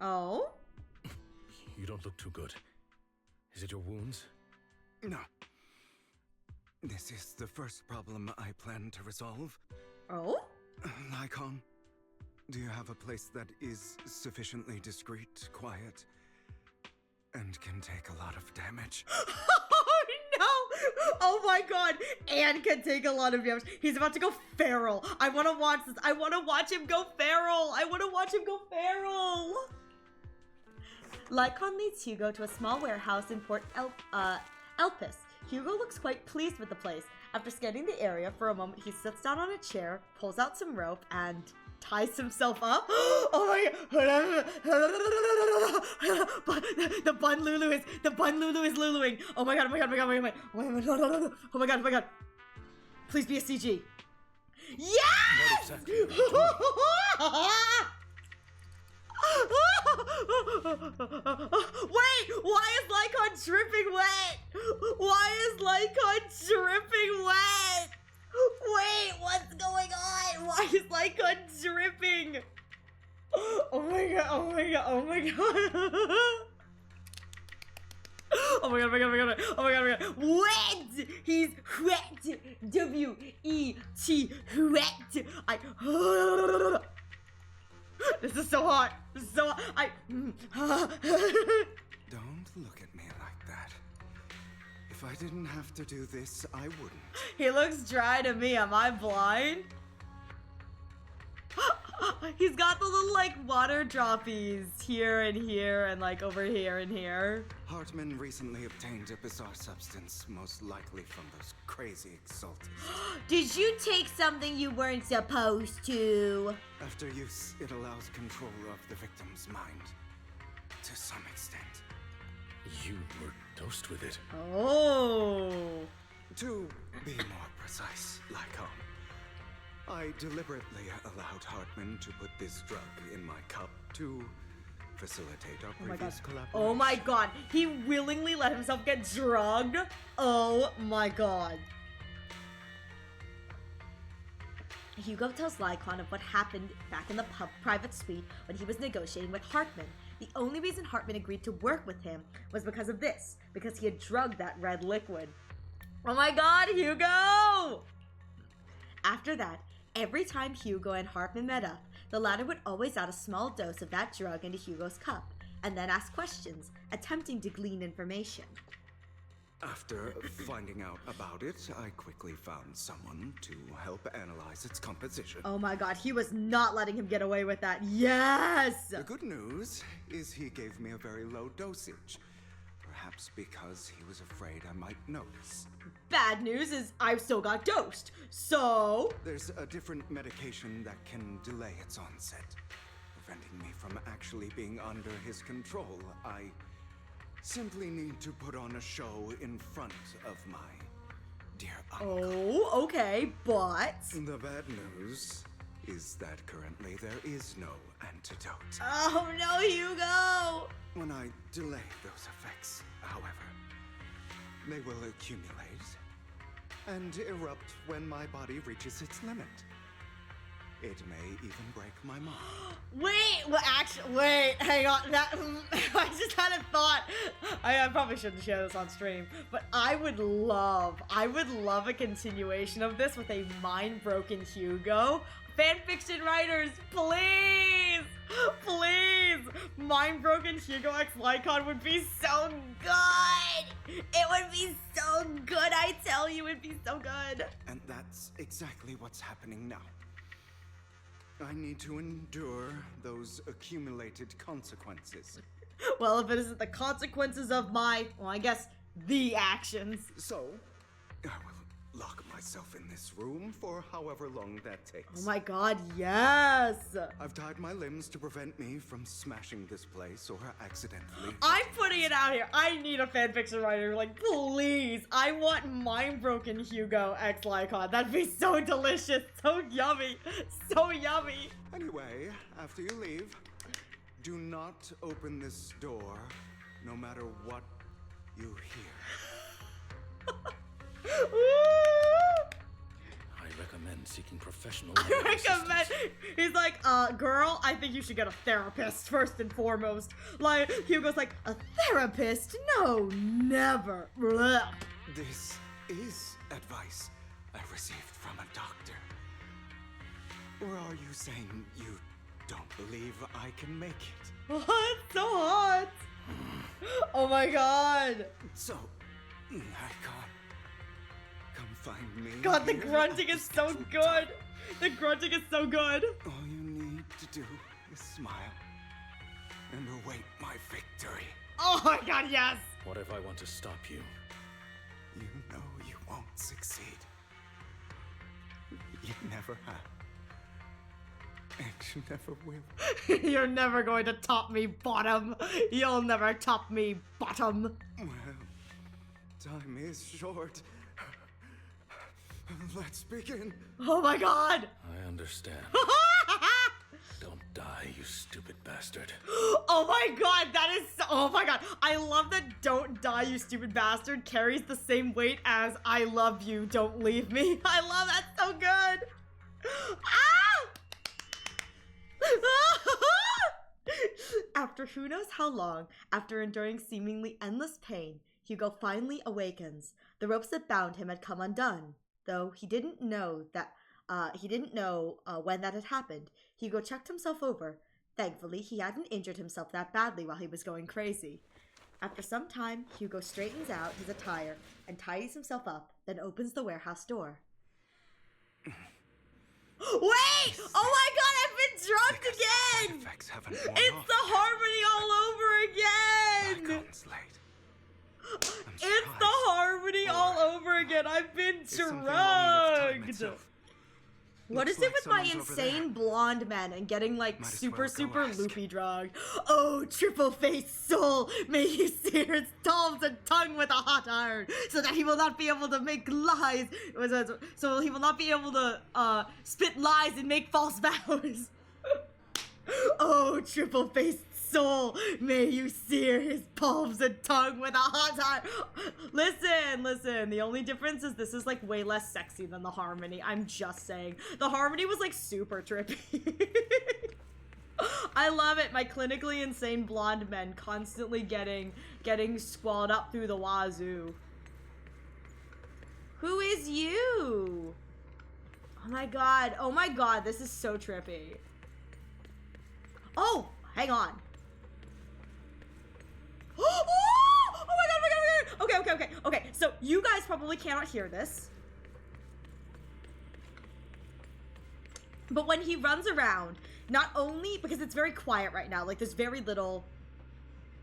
Oh? You don't look too good. Is it your wounds? No. This is the first problem I plan to resolve. Oh? Lycon, do you have a place that is sufficiently discreet, quiet, and can take a lot of damage? Oh no! Oh my god! And can take a lot of damage. He's about to go feral. I want to watch this. I want to watch him go feral. Lycon leads Hugo to a small warehouse in Port Elpis. Hugo looks quite pleased with the place. After scanning the area for a moment, he sits down on a chair, pulls out some rope, and ties himself up. Oh my god! The bun Lulu is Luluing. Oh my god! Oh my god! Please be a CG. Yes! What exactly are you doing? Wait, why is Lycon dripping wet? Wait, what's going on? Why is Lycon dripping? Oh my god. Oh my god. Wet! He's wet! W-E-T, wet! This is so hot. Don't look at me like that. If I didn't have to do this, I wouldn't. He looks dry to me. Am I blind? He's got the little, like, water droppies here and here and, like, over here and here. Hartman recently obtained a bizarre substance, most likely from those crazy Exaltists. Did you take something you weren't supposed to? After use, it allows control of the victim's mind. To some extent. You were dosed with it. Oh. To be more precise, Lycon, I deliberately allowed Hartman to put this drug in my cup to facilitate our previous collaboration. Oh my god. He willingly let himself get drugged? Oh my god. Hugo tells Lycon of what happened back in the private suite when he was negotiating with Hartman. The only reason Hartman agreed to work with him was because of this, because he had drugged that red liquid. Oh my god, Hugo! After that, every time Hugo and Hartman met up, the latter would always add a small dose of that drug into Hugo's cup, and then ask questions, attempting to glean information. After finding out about it, I quickly found someone to help analyze its composition. Oh my god, he was not letting him get away with that. Yes! The good news is he gave me a very low dosage. Perhaps because he was afraid I might notice. Bad news is I've still got dosed, so... There's a different medication that can delay its onset, preventing me from actually being under his control. I simply need to put on a show in front of my dear uncle. Oh, okay, but... The bad news is that currently there is no antidote. Oh no, Hugo! When I delay those effects, however, they will accumulate and erupt when my body reaches its limit. It may even break my mind. Wait, hang on. That I just had a thought. I probably shouldn't share this on stream, but I would love a continuation of this with a mind-broken Hugo. Fanfiction writers, please! Please! Mind-broken Hugo X Lycon would be so good! It would be so good, I tell you, it'd be so good. And that's exactly what's happening now. I need to endure those accumulated consequences. Well, if it isn't the consequences of my, well, I guess, the actions. So, I will lock myself in this room for however long that takes. Oh my god, yes! I've tied my limbs to prevent me from smashing this place or accidentally. I'm putting it out here. I need a fanfiction writer. Like, please. I want mind-broken Hugo X Lycon. That'd be so delicious. So yummy. So yummy. Anyway, after you leave, do not open this door, no matter what you hear. I recommend seeking professional I recommend. He's like, girl, I think you should get a therapist first and foremost. Like, Hugo's like, a therapist? No, never. Blah. This is advice I received from a doctor. Or are you saying you don't believe I can make it? Oh, it's so hot. Oh my god. So, I can't. Come find me. God, the here grunting is so good. The grunting is so good. All you need to do is smile and await my victory. Oh my god, yes. What if I want to stop you? You know you won't succeed. You never have. And you never will. You're never going to top me, bottom. You'll never top me, bottom. Well, time is short. Let's begin. Oh my god. I understand. Don't die, you stupid bastard. Oh my god, that is so, oh my god. I love that "don't die, you stupid bastard" carries the same weight as "I love you, don't leave me." I love that so good. Ah! After who knows how long, after enduring seemingly endless pain, Hugo finally awakens. The ropes that bound him had come undone, though he didn't know when that had happened. Hugo checked himself over. Thankfully, he hadn't injured himself that badly while he was going crazy. After some time, Hugo straightens out his attire and tidies himself up, then opens the warehouse door. Wait! Oh my god, I've been drugged again! It's the harmony all over again! It's the harmony all over again. I've been drugged. What is it with my insane blonde men and getting like super loopy drugged? Oh, triple-faced soul, may you sear his thumbs and tongue with a hot iron, so that he will not be able to make lies. So he will not be able to spit lies and make false vows. Oh, triple-faced soul, may you sear his palms and tongue with a hot iron. Listen, the only difference is this is like way less sexy than the harmony. I'm just saying. The harmony was like super trippy. I love it. My clinically insane blonde men constantly getting squalled up through the wazoo. Who is you? Oh my god, this is so trippy. Oh, hang on. Oh my god. Okay, so you guys probably cannot hear this. But when he runs around, not only, because it's very quiet right now, like there's very little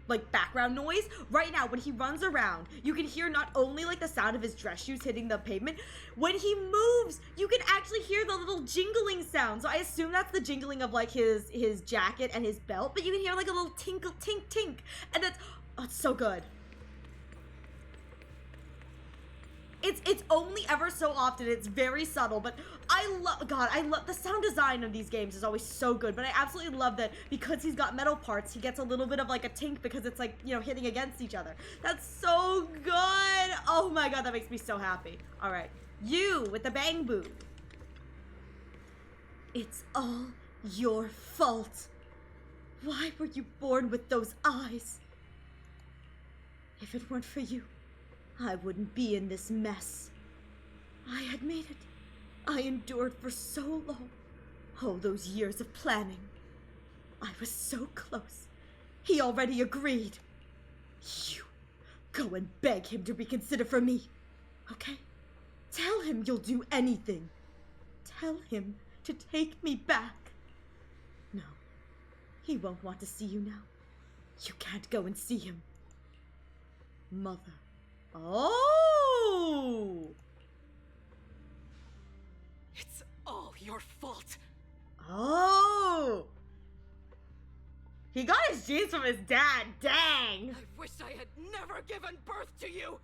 like background noise. Right now, when he runs around, you can hear not only like the sound of his dress shoes hitting the pavement, when he moves, you can actually hear the little jingling sound. So I assume that's the jingling of like his jacket and his belt, but you can hear like a little tinkle, tink, tink. And that's, oh, it's so good. It's only ever so often, it's very subtle, but I love the sound design of these games is always so good, but I absolutely love that because he's got metal parts, he gets a little bit of like a tink because it's like, you know, hitting against each other. That's so good. Oh my god, that makes me so happy. All right, you with the bang boo. It's all your fault. Why were you born with those eyes? If it weren't for you, I wouldn't be in this mess. I had made it. I endured for so long. All those years of planning. I was so close. He already agreed. You go and beg him to reconsider for me. Okay? Tell him you'll do anything. Tell him to take me back. No, he won't want to see you now. You can't go and see him. Mother. Oh! It's all your fault. Oh! He got his genes from his dad. Dang! I wish I had never given birth to you.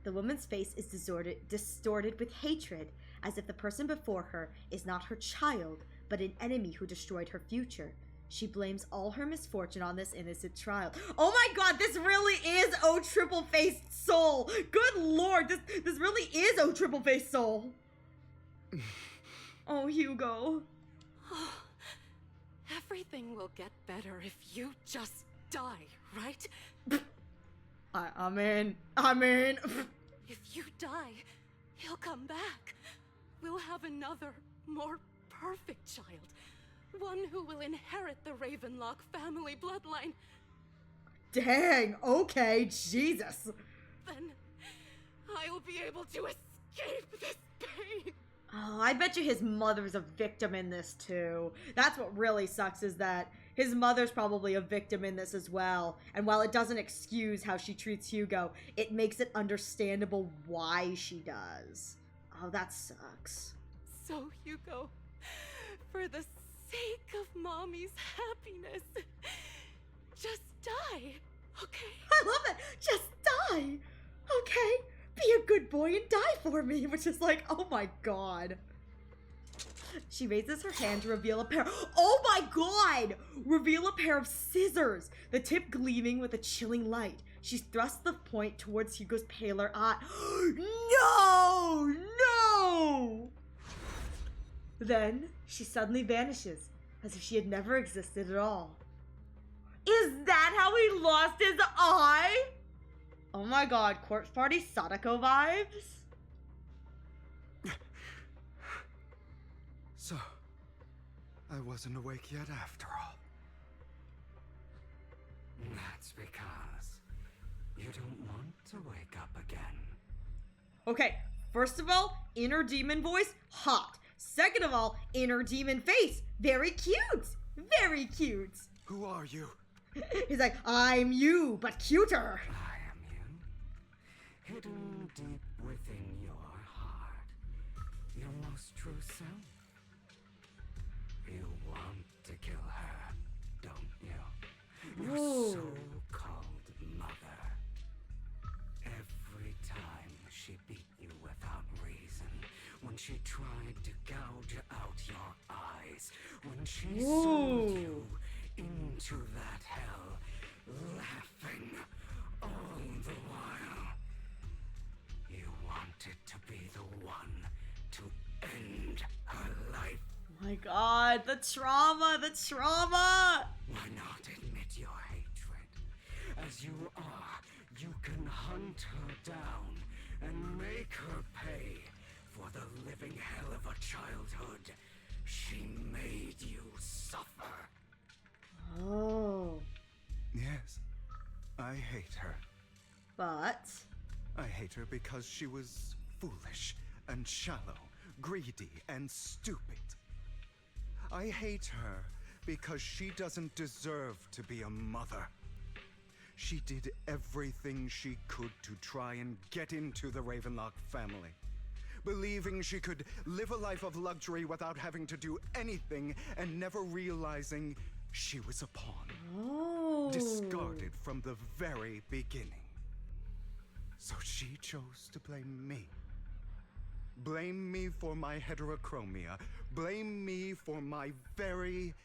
The woman's face is distorted with hatred, as if the person before her is not her child, but an enemy who destroyed her future. She blames all her misfortune on this innocent child. Oh my god, this really is O triple-faced soul. Good lord, this really is O triple-faced soul. Oh, Hugo. Everything will get better if you just die, right? I'm in. If you die, he'll come back. We'll have another, more perfect child. One who will inherit the Ravenlock family bloodline. Dang, okay, Jesus. Then I'll be able to escape this pain. Oh, I bet you his mother's a victim in this too. That's what really sucks, is that his mother's probably a victim in this as well. And while it doesn't excuse how she treats Hugo, it makes it understandable why she does. Oh, that sucks. So, Hugo, for the sake of Mommy's happiness, just die, okay? I love it! Just die! Okay, be a good boy and die for me, which is like, oh my god. She raises her hand to reveal a pair, oh my god! Reveal a pair of scissors, the tip gleaming with a chilling light. She thrusts the point towards Hugo's paler eye. No! No! Then, she suddenly vanishes, as if she had never existed at all. Is that how he lost his eye? Oh my god, corpse party Sadako vibes? So, I wasn't awake yet after all. That's because you don't want to wake up again. Okay, first of all, inner demon voice, hot. Second of all, inner demon face, very cute. Very cute. Who are you? He's like, I'm you, but cuter. I am you. Hidden deep within your heart. Your most true self. You want to kill her, don't you? Your so-called mother. Every time she beat you without reason, when she tried to gouge out your eyes, when she sold you into that hell, laughing all the while. You wanted to be the one to end her life. my god, the trauma, the trauma! Why not admit your hatred? As you are, you can hunt her down and make her pay for the living hell of a childhood she made you suffer. Oh. Yes, I hate her. But I hate her because she was foolish and shallow, greedy and stupid. I hate her because she doesn't deserve to be a mother. She did everything she could to try and get into the Ravenlock family, believing she could live a life of luxury without having to do anything and never realizing she was a pawn. Oh. Discarded from the very beginning. So she chose to blame me. Blame me for my heterochromia. Blame me for my very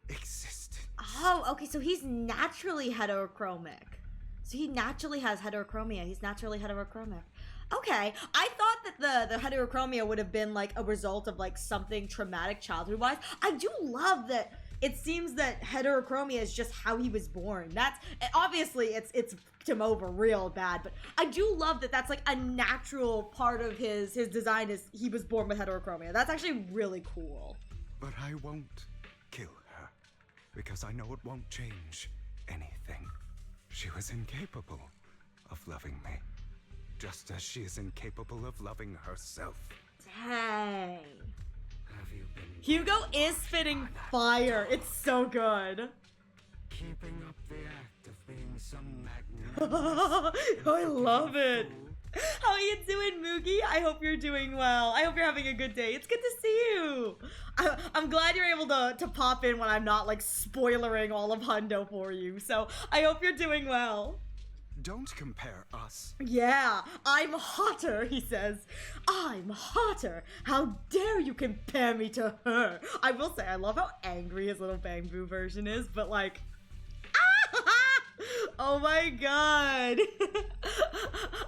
existence. Oh, okay, so he's naturally heterochromic. So he naturally has heterochromia. He's naturally heterochromic. Okay, I thought that the heterochromia would have been like a result of like something traumatic childhood-wise. I do love that it seems that heterochromia is just how he was born. That's obviously it's him over real bad, but I do love that that's like a natural part of his design is he was born with heterochromia. That's actually really cool. But I won't kill her because I know it won't change anything. She was incapable of loving me, just as she is incapable of loving herself. Dang. Have you been Hugo is spitting fire. It's so good. keeping up the act of being some magnanimous? I love it. How are you doing, Moogie? I hope you're doing well. I hope you're having a good day. It's good to see you. I'm glad you're able to pop in when I'm not like spoilering all of Hundo for you. So I hope you're doing well. Don't compare us. Yeah, I'm hotter, he says. I'm hotter. How dare you compare me to her? I will say, I love how angry his little Bamboo version is, but like, oh my god.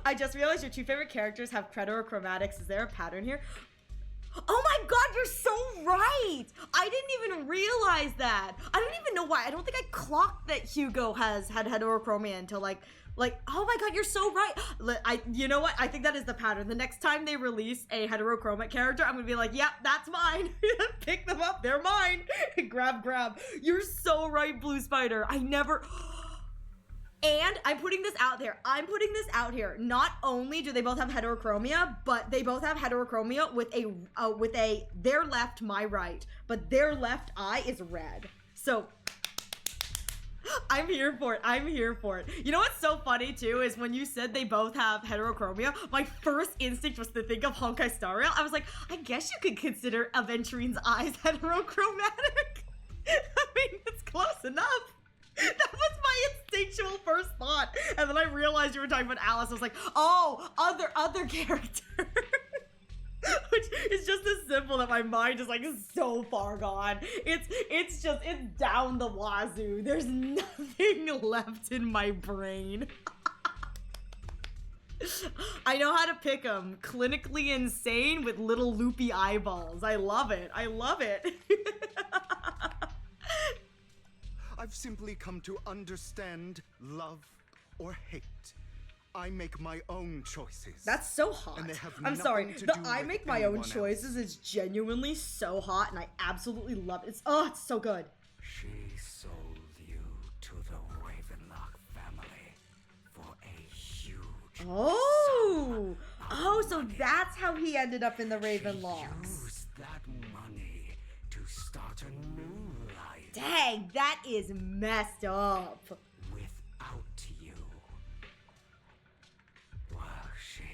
I just realized your two favorite characters have chromatics. Is there a pattern here? Oh my god, you're so right! I didn't even realize that. I don't even know why. I don't think I clocked that Hugo had heterochromia until like, oh my god, you're so right. You know what? I think that is the pattern. The next time they release a heterochromic character, I'm gonna be like, yep, that's mine. Pick them up, they're mine. grab. You're so right, Blue Spider. I never... And I'm putting this out here. Not only do they both have heterochromia, but they both have heterochromia with a their left, my right, but their left eye is red. So I'm here for it. You know what's so funny too is when you said they both have heterochromia, my first instinct was to think of Honkai Star Rail. I was like, I guess you could consider Aventurine's eyes heterochromatic. I mean, it's close enough. That was my instinctual first thought. And then I realized you were talking about Alice. I was like, oh, other character. Which is just as simple that my mind is like so far gone. It's down the wazoo. There's nothing left in my brain. I know how to pick them. Clinically insane with little loopy eyeballs. I love it. I've simply come to understand love or hate. I make my own choices. That's so hot. And they have I'm sorry. nothing to The do I with make my own anyone choices else. is genuinely so hot, and I absolutely love it. It's so good. She sold you to the Ravenlock family for a huge So that's how he ended up in the Ravenlock. Use that money to start a new life. Dang, that is messed up. Without you.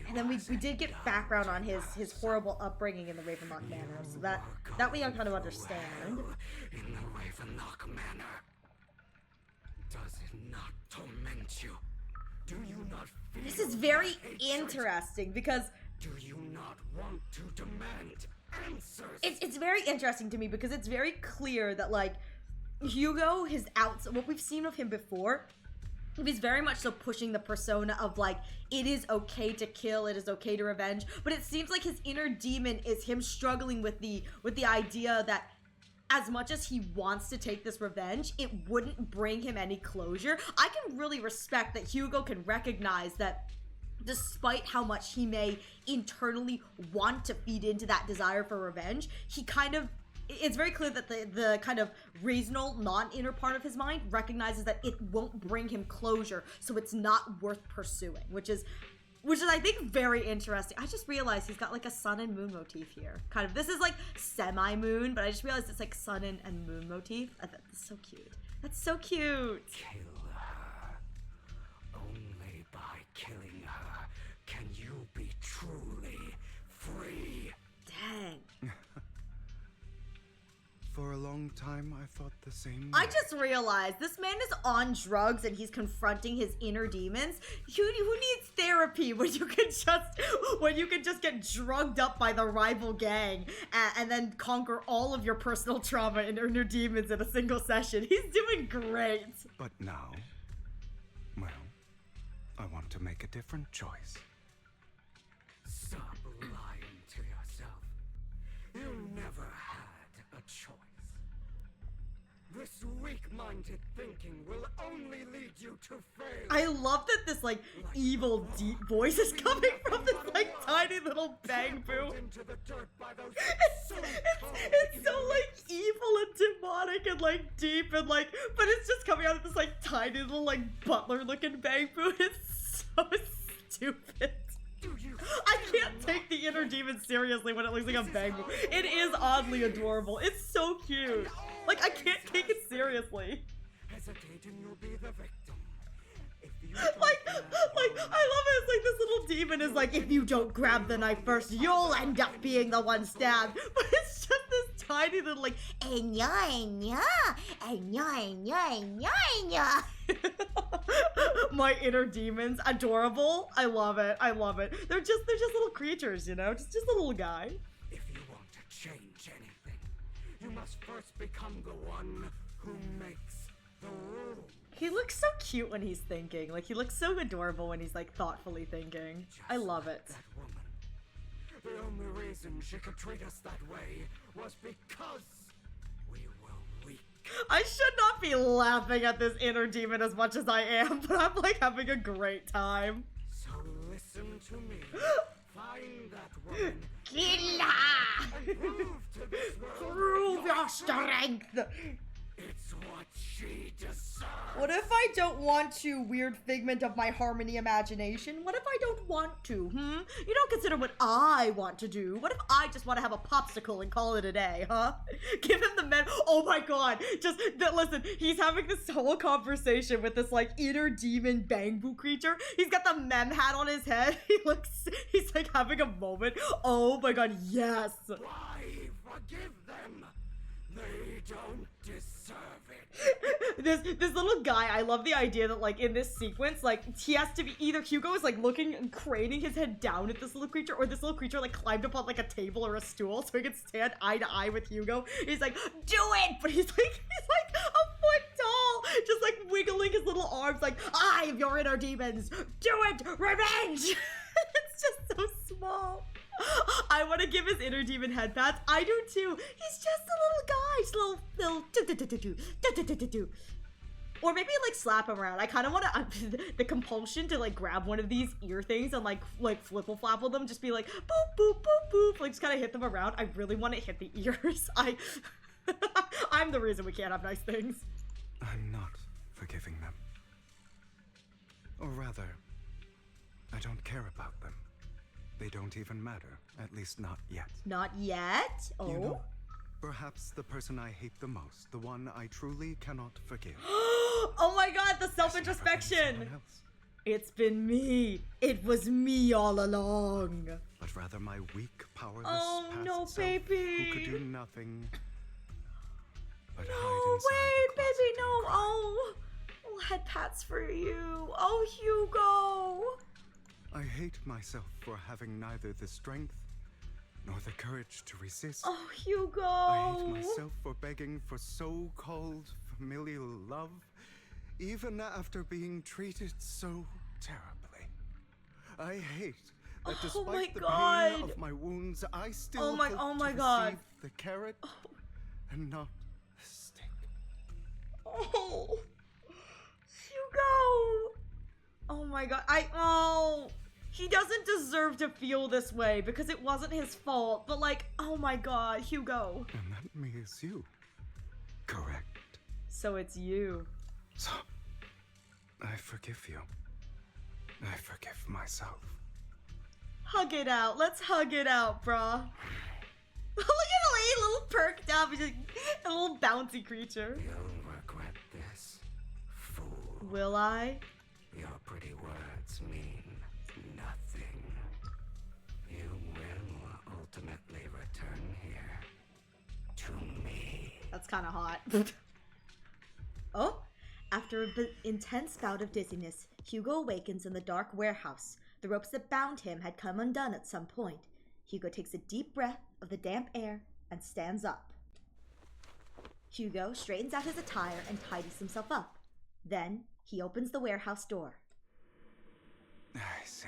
And then we did get background on his horrible upbringing in the Ravenlock Manor, so that we kind of understand. In the Ravenlock Manor. Does it not torment you? Do you not feel This is very hatred? interesting because Do you not want to demand answers? it's very interesting to me because it's very clear that like Hugo, what we've seen of him before, he's very much so pushing the persona of like, it is okay to kill, it is okay to revenge, but it seems like his inner demon is him struggling with the idea that as much as he wants to take this revenge, it wouldn't bring him any closure. I can really respect that Hugo can recognize that despite how much he may internally want to feed into that desire for revenge, he kind of, it's very clear that the kind of reasonable, non-inner part of his mind recognizes that it won't bring him closure, so it's not worth pursuing, which is I think very interesting. I just realized he's got like a sun and moon motif here. Kind of, this is like semi-moon, but I just realized it's like sun and moon motif. I thought that's so cute. That's so cute. Kill her. Only by killing her can you be truly free. Dang. For a long time, I thought the same. I just realized this man is on drugs and he's confronting his inner demons. Who needs therapy when you can just get drugged up by the rival gang and then conquer all of your personal trauma and inner demons in a single session? He's doing great. But now, well, I want to make a different choice. Stop lying to yourself. You never had a choice. This weak-minded thinking will only lead you to fail. I love that this like evil deep voice is coming from this like tiny little bang boo. It's so like evil and demonic and like deep and like, but it's just coming out of this like tiny little like butler looking bang boo. It's so stupid. I can't take the inner demon seriously when it looks like a bang boo. It is oddly adorable. It's so cute. Like, I can't take it seriously. Hesitating, you'll be the victim. Like, I love it. It's like this little demon is like, if you don't grab the knife first, you'll end up being the one stabbed. But it's just this tiny little like, Enya, enya, enya, enya, enya, enya. My inner demons, adorable. I love it. I love it. They're just little creatures, you know, just a little guy. If you want to change anything, you must first become the one who makes the rules. He looks so cute when he's thinking. Like, he looks so adorable when he's like thoughtfully thinking. I love it. That woman. The only reason she could treat us that way was because we were weak. I should not be laughing at this inner demon as much as I am, but I'm like having a great time. So listen to me. Find that woman. Kill her! And prove to this world Prove your strength! it's what she deserves. What if I don't want to, weird figment of my harmony imagination? What if I don't want to, You don't consider what I want to do. What if I just want to have a popsicle and call it a day, huh? Give him the men. Oh my god. Listen, he's having this whole conversation with this, like, inner demon bangbu creature. He's got the mem hat on his head. He's like having a moment. Oh my god, yes. Why forgive them? They don't deserve it. This little guy, I love the idea that like in this sequence, like he has to be either Hugo is like looking and craning his head down at this little creature, or this little creature like climbed up on like a table or a stool so he could stand eye to eye with Hugo. He's like, do it! But he's like a foot tall, just like wiggling his little arms like, I am your inner demons! Do it! Revenge! It's just so small. I want to give his inner demon head pats. I do too. He's just a little guy. Just a little or maybe like slap him around. I kind of want to the compulsion to like grab one of these ear things and like flipple flapple them. Just be like boop boop boop boop. Like just kind of hit them around. I really want to hit the ears. I'm the reason we can't have nice things. I'm not forgiving them. Or rather, I don't care about them. They don't even matter, at least not yet. Not yet? Oh? You know, perhaps the person I hate the most, the one I truly cannot forgive. Oh my god, the self-introspection! It's been me. It was me all along. But rather my weak, powerless past no, self baby. who could do nothing but No, hide inside wait, the closet baby, and no. cry. Oh, head pats for you. Oh, Hugo. I hate myself for having neither the strength nor the courage to resist. Oh, Hugo. I hate myself for begging for so-called familial love, even after being treated so terribly. I hate that despite the pain of my wounds, I still hope to receive the carrot and not the stick. Oh, Hugo. Oh my god. He doesn't deserve to feel this way because it wasn't his fault. But like, oh my god, Hugo. And that means you. Correct. So it's you. So, I forgive you. I forgive myself. Hug it out. Let's hug it out, brah. Look at Lee, little perked up. He's just a little bouncy creature. You'll regret this, fool. Will I? Your pretty words mean nothing. You will ultimately return here to me. That's kind of hot. Oh, after an intense bout of dizziness, Hugo awakens in the dark warehouse. The ropes that bound him had come undone at some point. Hugo takes a deep breath of the damp air and stands up. Hugo straightens out his attire and tidies himself up. Then he opens the warehouse door. I see.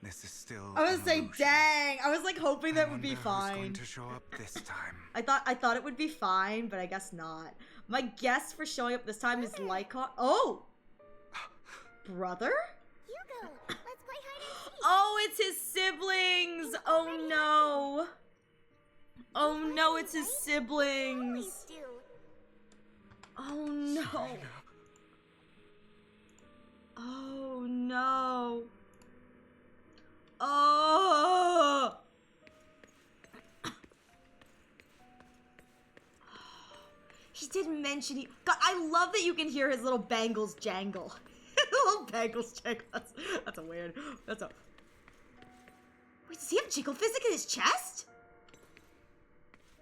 This is still. I was saying, dang! I was like hoping that would be fine. Who's going to show up this time? I thought it would be fine, but I guess not. My guess for showing up this time is Lycon. Oh, brother. Hugo, let's play hide and seek. Oh, it's his siblings. Oh no. Oh no, it's his siblings. Oh no. Oh no. Oh. He didn't mention he. God, I love that you can hear his little bangles jangle. Little bangles jangle. That's a weird. That's a. Wait, does he have jiggle physics in his chest?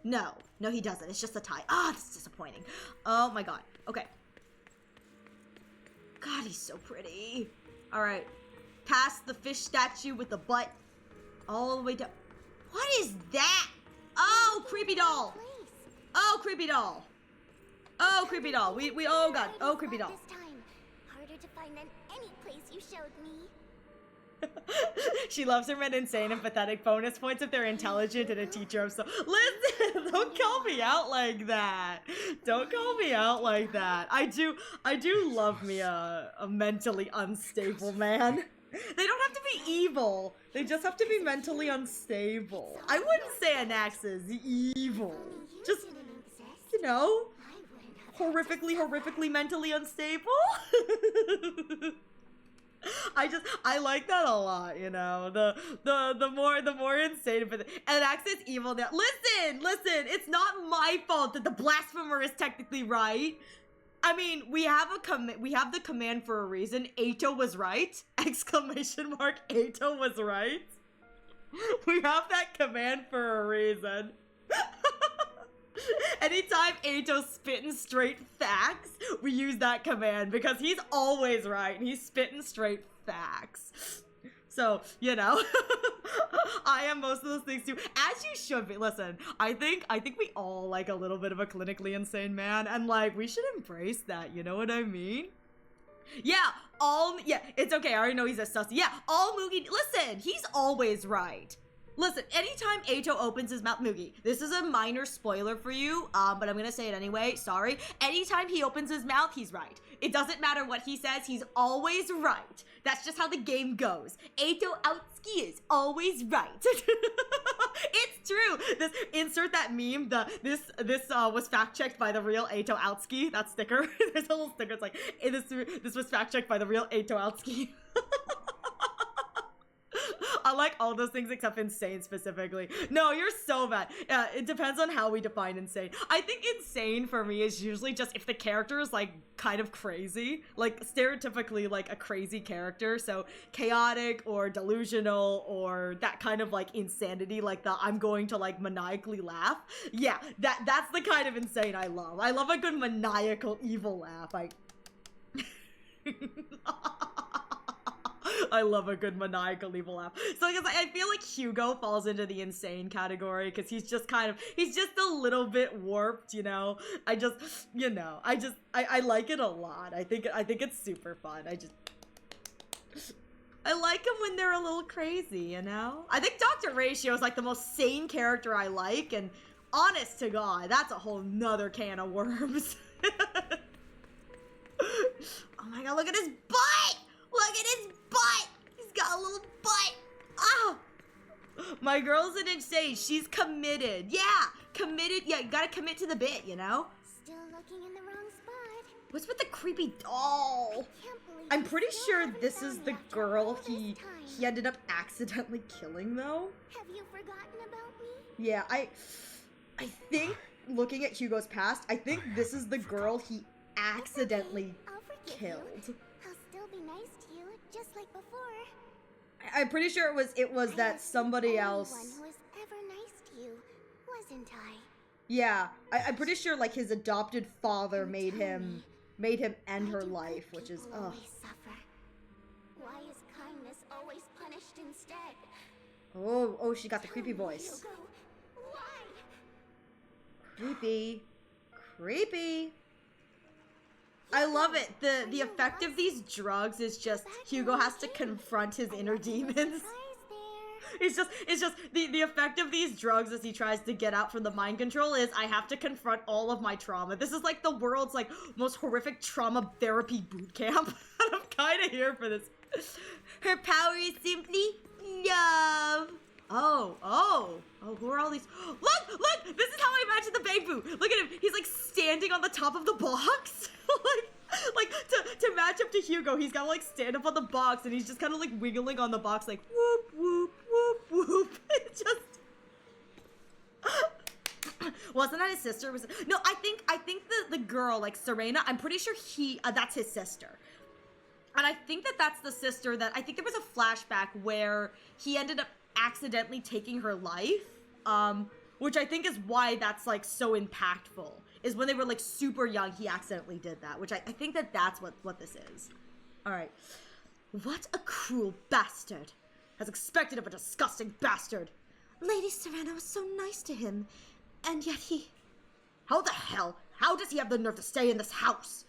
No, he doesn't. It's just a tie. Ah, this is disappointing. Oh my god. Okay. God, he's so pretty. All right, past the fish statue with the butt, all the way down. What is that? Oh, creepy doll. Oh, creepy doll. Oh, creepy doll. We oh god. Oh, creepy doll. This time, harder to find than any place you showed me. She loves her men insane and pathetic bonus points if they're intelligent and a teacher of so. Listen, don't call me out like that. Don't call me out like that. I do love me a mentally unstable man. They don't have to be evil. They just have to be mentally unstable. I wouldn't say Anax is evil. Just, you know, horrifically mentally unstable. I like that a lot, you know. The more insane, but Anax is evil now. Listen, it's not my fault that the blasphemer is technically right. I mean, we have the command for a reason. Ato was right! Exclamation mark, Ato was right. We have that command for a reason. Anytime Ato's spitting straight facts, we use that command because he's always right. He's spitting straight facts. So, you know, I am most of those things too, as you should be. Listen, I think we all like a little bit of a clinically insane man, and like we should embrace that. You know what I mean? Yeah, it's okay. I already know he's a sussy. Yeah, all Mugi. Listen, he's always right. Listen, anytime Ato opens his mouth, Mugi, this is a minor spoiler for you, but I'm gonna say it anyway, sorry. Anytime he opens his mouth, he's right. It doesn't matter what he says, he's always right. That's just how the game goes. Ato Outski is always right. It's true. Insert that meme, this was fact-checked by the real Ato Outski, that sticker. There's a little sticker, it's like, this was fact-checked by the real Ato Outski. I like all those things except insane specifically. No, you're so bad. Yeah, it depends on how we define insane. I think insane for me is usually just if the character is like kind of crazy, like stereotypically like a crazy character. So chaotic or delusional or that kind of like insanity, like the I'm going to like maniacally laugh. Yeah, that's the kind of insane I love. I love a good maniacal evil laugh. I love a good maniacal evil laugh. So I feel like Hugo falls into the insane category because he's just a little bit warped, you know. I like it a lot. I think it's super fun. I like them when they're a little crazy, you know? I think Dr. Ratio is like the most sane character I like, and honest to God, that's a whole nother can of worms. Oh my God, look at his butt! Look at his butt! He's got a little butt! Oh! My girl's an insane. She's committed. Yeah, committed. Yeah, you gotta commit to the bit, you know? Still looking in the wrong spot. What's with the creepy doll? I'm pretty sure this is the girl he ended up accidentally killing, though. Have you forgotten about me? Yeah, I think, looking at Hugo's past, I think this is the girl he accidentally killed. I'll still be nice to you, just like before. I'm pretty sure it was that somebody else. One who was ever nice to you, wasn't I? Yeah, I'm pretty sure like his adopted father made him end her life, which is ugh. Suffer? Why is kindness always punished instead? Oh, she got the creepy voice. Hugo, why? Creepy. I love it. The effect of these drugs is just Hugo has to confront his inner demons. It's just the effect of these drugs as he tries to get out from the mind control is I have to confront all of my trauma. This is like the world's like most horrific trauma therapy boot camp. And I'm kind of here for this. Her power is simply love. Oh, who are all these? Look, this is how I imagine the Bangbu. Look at him. He's like standing on the top of the box. like to match up to Hugo, he's gotta like stand up on the box and he's just kind of like wiggling on the box like whoop, whoop, whoop, whoop. It just... Wasn't that his sister? No, I think the girl, like Serena, I'm pretty sure that's his sister. And I think that's the sister that, I think there was a flashback where he ended up accidentally taking her life, which I think is why that's like so impactful, is when they were like super young, he accidentally did that, which I think that's what this is. All right. What a cruel bastard. As expected of a disgusting bastard. Lady Serena was so nice to him, and yet he... How the hell? How does he have the nerve to stay in this house?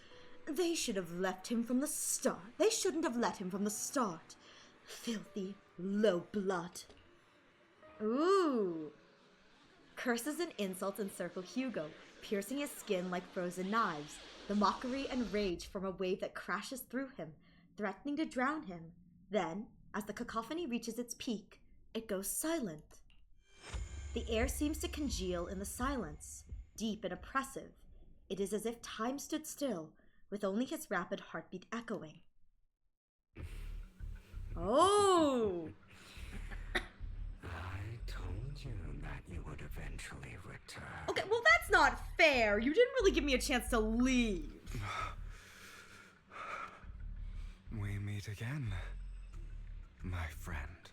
They should have left him from the start. They shouldn't have let him from the start. Filthy low blood. Ooh. Curses and insults encircle Hugo, piercing his skin like frozen knives. The mockery and rage form a wave that crashes through him, threatening to drown him. Then, as the cacophony reaches its peak, it goes silent. The air seems to congeal in the silence, deep and oppressive. It is as if time stood still, with only his rapid heartbeat echoing. Oh! I told you that you would eventually return. Okay, well that's not fair. You didn't really give me a chance to leave. We meet again, my friend.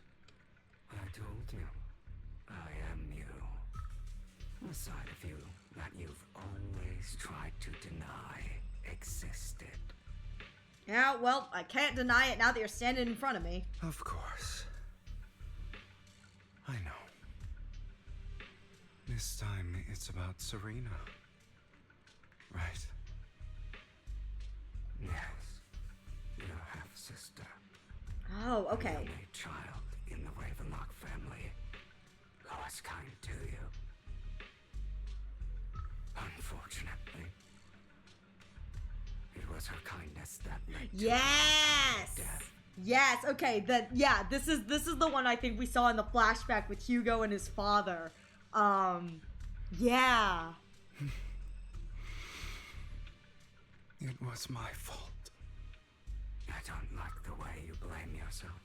I told you, I am you. A side of you that you've always tried to deny existed. Yeah, well, I can't deny it now that you're standing in front of me. Of course. I know. This time it's about Serena. Right? Yes. Your half-sister. Oh, okay. The only child in the Ravenlock family who was kind to you. Unfortunately, it was her kindness that led to Yes! death. Yes, okay, this is the one I think we saw in the flashback with Hugo and his father. Yeah. It was my fault. I don't like the way you blame yourself.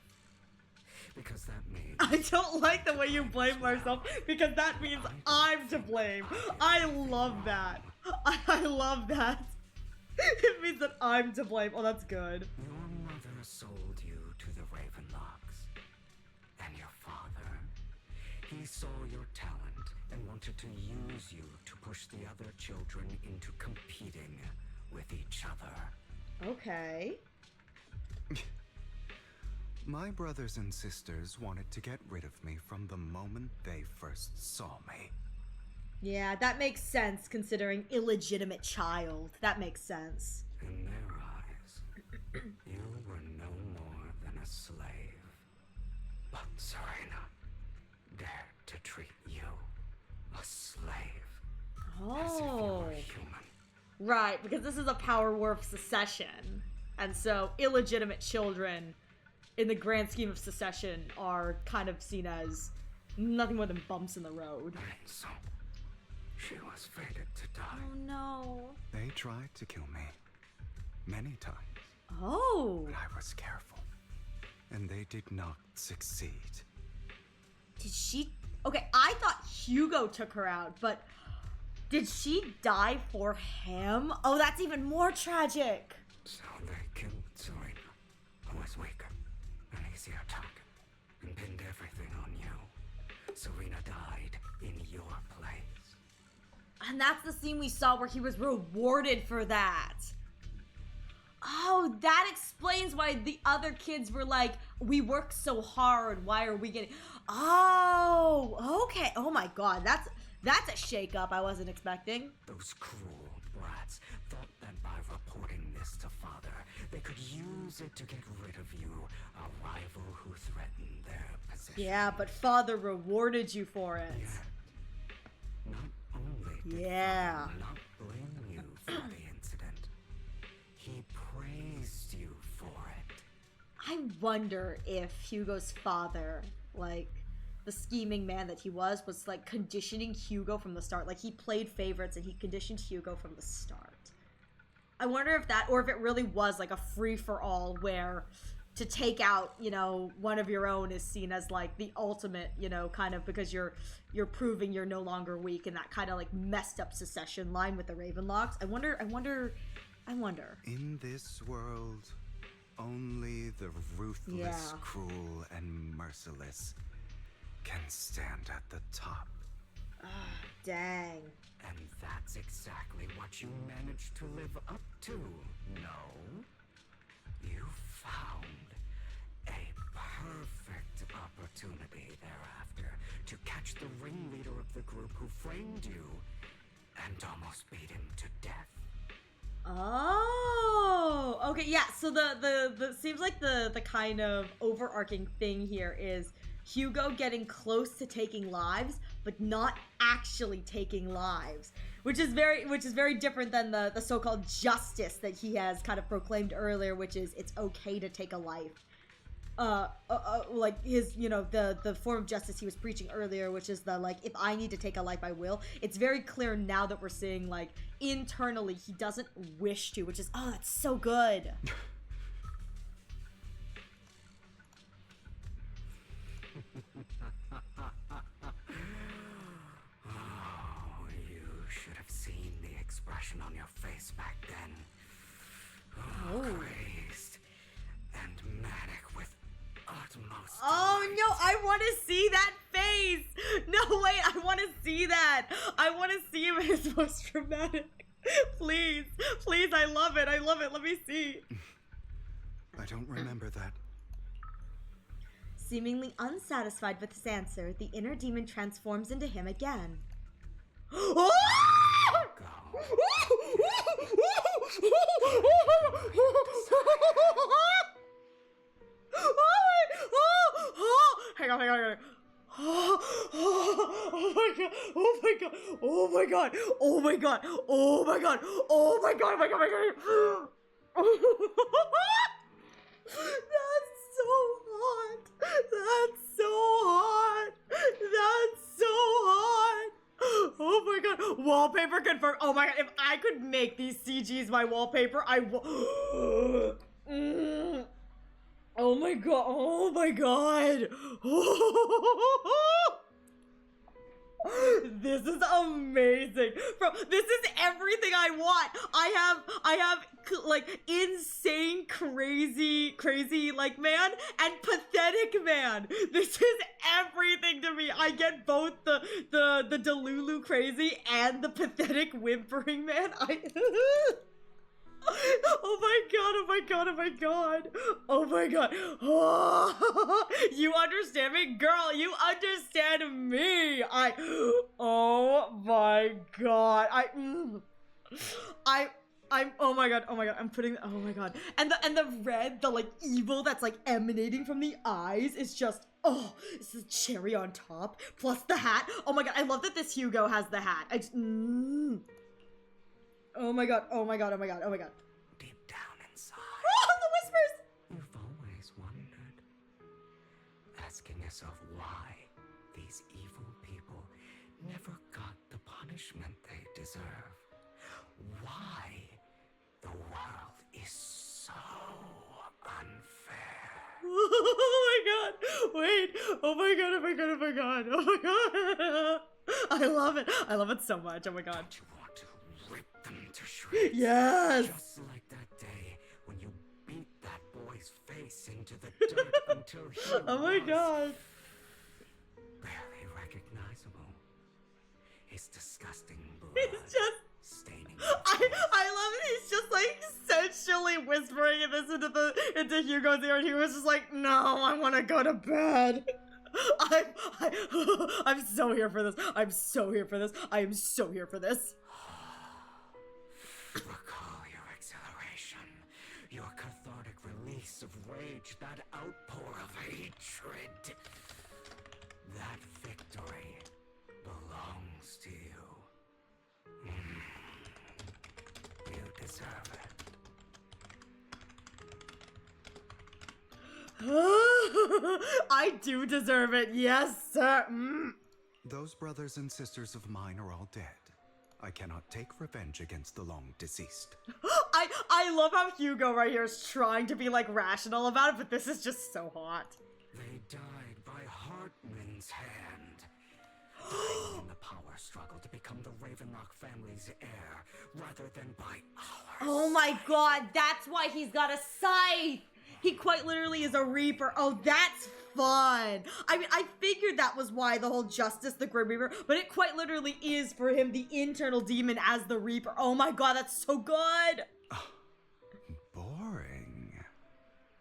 Because that means... I don't like the way you blame myself because that means I'm to blame. I love that. I love that. It means that I'm to blame. Oh, that's good. Your mother sold you to the Ravenlocks. And your father, he saw your talent and wanted to use you to push the other children into competing with each other. Okay. My brothers and sisters wanted to get rid of me from the moment they first saw me. Yeah, that makes sense considering illegitimate child. That makes sense. In their eyes, you were no more than a slave. But Serena dared to treat you, a slave, as if you were human. Right, because this is a power war of secession. And so illegitimate children, in the grand scheme of secession, are kind of seen as nothing more than bumps in the road. And so, she was fated to die. Oh no. They tried to kill me many times. Oh. But I was careful. And they did not succeed. Did she... Okay, I thought Hugo took her out, but did she die for him? Oh, that's even more tragic. So they killed Serena, who was weaker, an easier target, and pinned everything on you. Serena died in your place. And that's the scene we saw where he was rewarded for that. Oh, that explains why the other kids were like, we worked so hard, why are we getting... Oh, okay. Oh my god, that's a shake-up I wasn't expecting. Those cruel brats thought that by reporting this to Father, they could use it to get rid of you, a rival who threatened their position. Yeah, but Father rewarded you for it. Yeah. Not only did Father not blame you for the incident, he praised you for it. I wonder if Hugo's father, like, the scheming man that he was like conditioning Hugo from the start. Like, he played favorites and he conditioned Hugo from the start. I wonder if that, or if it really was like a free-for-all where to take out, you know, one of your own is seen as like the ultimate, you know, kind of because you're proving you're no longer weak, and that kind of like messed up secession line with the Ravenlocks. I wonder. In this world, only the ruthless, cruel, and merciless can stand at the top. Dang. And that's exactly what you managed to live up to, no? You found a perfect opportunity thereafter to catch the ringleader of the group who framed you and almost beat him to death. Oh, okay, yeah. So the seems like the kind of overarching thing here is Hugo getting close to taking lives, but not actually taking lives, which is very different than the so-called justice that he has kind of proclaimed earlier, which is it's okay to take a life. Like his, you know, the form of justice he was preaching earlier, which is the, like, if I need to take a life, I will. It's very clear now that we're seeing, like, internally he doesn't wish to, which is, oh, that's so good. Oh, you should have seen the expression on your face back then. Oh. Crazed and manic with utmost Oh delight. no, I want to see that face. No, wait, I want to see that. I want to see him in his most dramatic. Please, I love it. Let me see. I don't remember that. Seemingly unsatisfied with his answer, the inner demon transforms into him again. Oh! Hang on. Oh my god. That's so hot. Oh my god. Wallpaper confirmed. Oh my god. If I could make these CGs my wallpaper, I would. Oh my god. This is amazing. Bro, this is everything I want. I have like insane crazy like man and pathetic man. This is everything to me. I get both the Delulu crazy and the pathetic whimpering man. Oh my god, oh my god, oh my god. Oh my god. Oh, you understand me? Girl, you understand me. Oh my god. Oh my god, I'm putting, oh my god. And the red, the like evil that's like emanating from the eyes is just, oh, this is cherry on top. Plus the hat. Oh my god, I love that this Hugo has the hat. Oh my god, oh my god, oh my god, oh my god. Deep down inside, Oh, the whispers! you've always wondered, asking yourself why these evil people never got the punishment they deserve. Why the world is so unfair. Oh my god, wait, oh my god, oh my god, oh my god, oh my god. I love it so much, oh my god. Don't you want to rip them to shreds? Yes! Just like that day when you beat that boy's face into the dirt until he Oh my was god. barely recognizable. His disgusting blood It's just, staining. I love it, he's just like sensually whispering this into Hugo's ear, and he was just like, no, I want to go to bed. I'm so here for this. I'm so here for this. I am so here for this. Recall your exhilaration, your cathartic release of rage, that outpour of hatred. That victory belongs to you. You deserve it. I do deserve it. Yes, sir. Those brothers and sisters of mine are all dead. I cannot take revenge against the long deceased. I love how Hugo right here is trying to be like rational about it, but this is just so hot. They died by Hartman's hand. Dying in the power struggle to become the Ravenlock family's heir, rather than by ours. Oh my god, that's why he's got a scythe. He quite literally is a Reaper. Oh, that's fun. I mean, I figured that was why the whole Justice the Grim Reaper, but it quite literally is for him the internal demon as the Reaper. Oh my god, that's so good. Boring.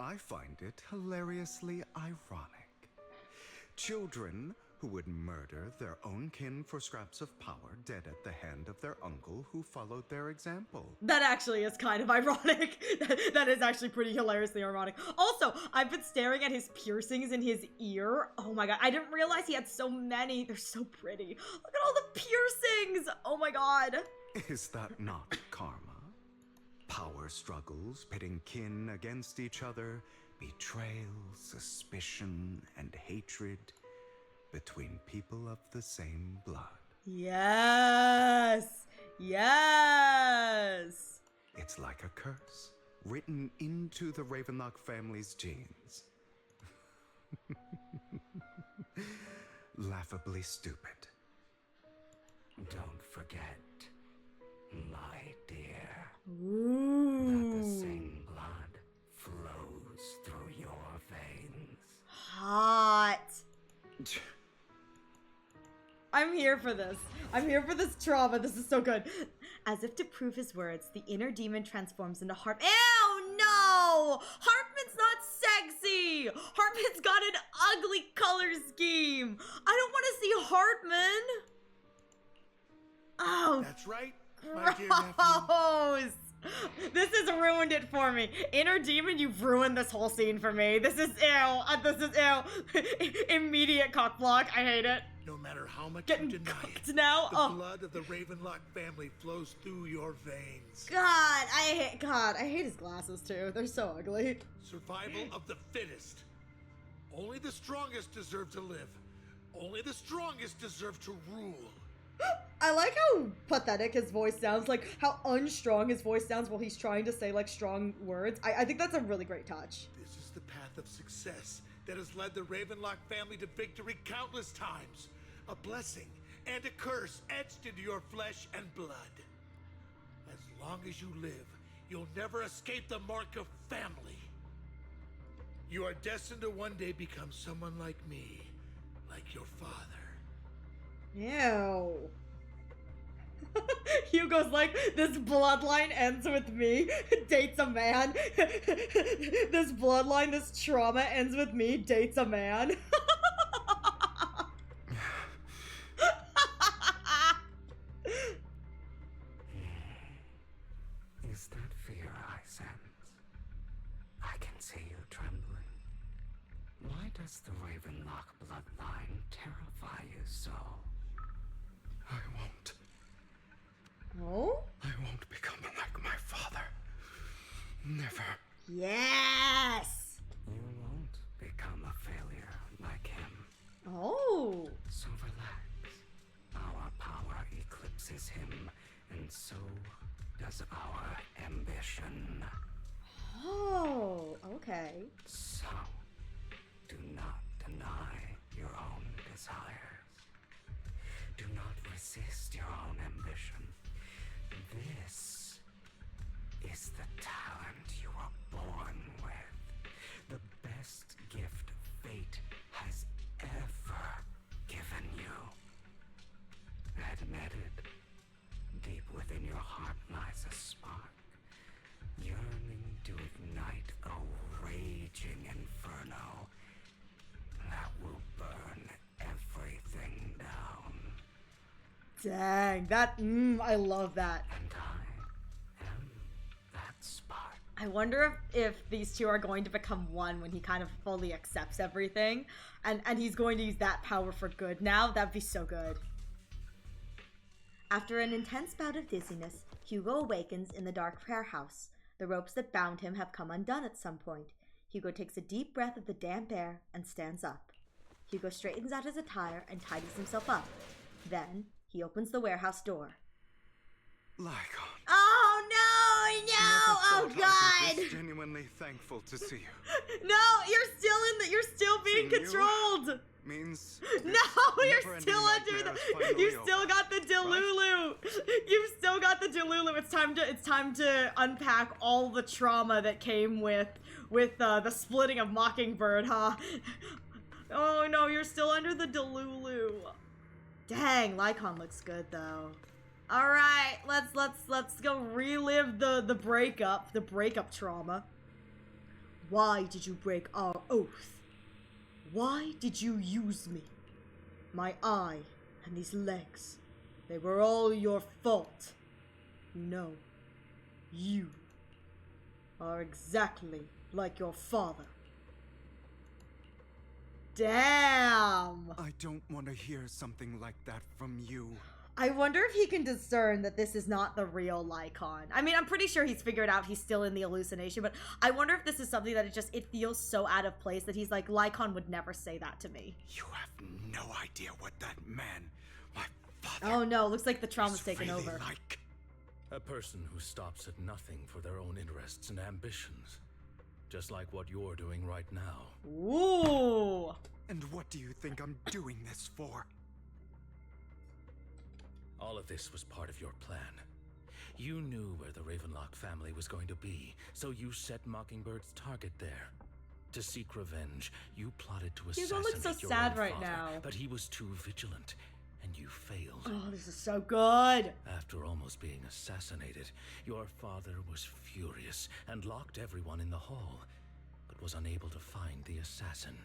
I find it hilariously ironic. Children who would murder their own kin for scraps of power dead at the hand of their uncle who followed their example. That actually is kind of ironic. That is actually pretty hilariously ironic. Also, I've been staring at his piercings in his ear. Oh my god, I didn't realize he had so many. They're so pretty. Look at all the piercings. Oh my god. Is that not karma? Power struggles, pitting kin against each other, betrayal, suspicion, and hatred between people of the same blood. Yes. Yes. It's like a curse, written into the Ravenlock family's genes. Laughably stupid. Don't forget, my dear, Ooh. that the same blood flows through your veins. Hot. I'm here for this. I'm here for this trauma. This is so good. As if to prove his words, the inner demon transforms into Harp. Ew, no! Hartman's not sexy! Hartman's got an ugly color scheme! I don't want to see Hartman! Oh, That's right, my dear nephew. gross! This has ruined it for me. Inner demon, you've ruined this whole scene for me. This is ew. This is ew. Immediate cock block. I hate it. No matter how much Getting you deny it, cooked now. the Oh. blood of the Ravenlock family flows through your veins. God, I hate his glasses too. They're so ugly. Survival of the fittest. Only the strongest deserve to live. Only the strongest deserve to rule. I like how pathetic his voice sounds, like how unstrong his voice sounds while he's trying to say like strong words. I think that's a really great touch. This is the path of success that has led the Ravenlock family to victory countless times. A blessing and a curse etched into your flesh and blood. As long as you live, you'll never escape the mark of family. You are destined to one day become someone like me, like your father. Ew. Hugo's like, this bloodline ends with me, dates a man. This bloodline, this trauma ends with me, dates a man. Is that fear I sense? I can see you trembling. Why does the Ravenlock bloodline terrify you so? I won't. Oh? I won't become like my father. Never. Yes! You won't become a failure like him. Oh. So relax. Our power eclipses him, and so does our ambition. Oh, okay. So, do not deny your own desires. Do not resist your own ambition. This is the talent you are born with. The best gift fate has ever given you. Admit it. Deep within your heart lies a spark, yearning to ignite a raging inferno that will burn everything down. Dang, that, I love that. And I am that spark. I wonder if these two are going to become one when he kind of fully accepts everything, and he's going to use that power for good now. That'd be so good. After an intense bout of dizziness, Hugo awakens in the dark prayer house. The ropes that bound him have come undone at some point. Hugo takes a deep breath of the damp air and stands up. Hugo straightens out his attire and tidies himself up. Then, he opens the warehouse door. Lycon. Oh no! Oh Never thought I'd be god! this genuinely thankful to see you. No, you're still being Seeing you controlled. Means No, this you're never-ending still under nightmare is the. finally You still over. got the Delulu. You've still got the Delulu. It's time to unpack all the trauma that came with the splitting of Mockingbird, huh? Oh no, you're still under the Delulu. Dang, Lycon looks good though. All right, let's go relive the breakup trauma. Why did you break our oath? Why did you use me? My eye and these legs, they were all your fault. You know, you are exactly like your father. Damn! I don't want to hear something like that from you. I wonder if he can discern that this is not the real Lycon. I mean, I'm pretty sure he's figured out he's still in the hallucination, but I wonder if this is something that it feels so out of place that he's like, Lycon would never say that to me. You have no idea what that man, my father, oh no, looks like the trauma's taken really over. like. A person who stops at nothing for their own interests and ambitions. Just like what you're doing right now. Ooh! And what do you think I'm doing this for? All of this was part of your plan. You knew where the Ravenlock family was going to be, so you set Mockingbird's target there. To seek revenge, you plotted to Hugo assassinate looks so your sad own right father, now. but he was too vigilant, and you failed. Oh, this is so good. After almost being assassinated, your father was furious and locked everyone in the hall, but was unable to find the assassin.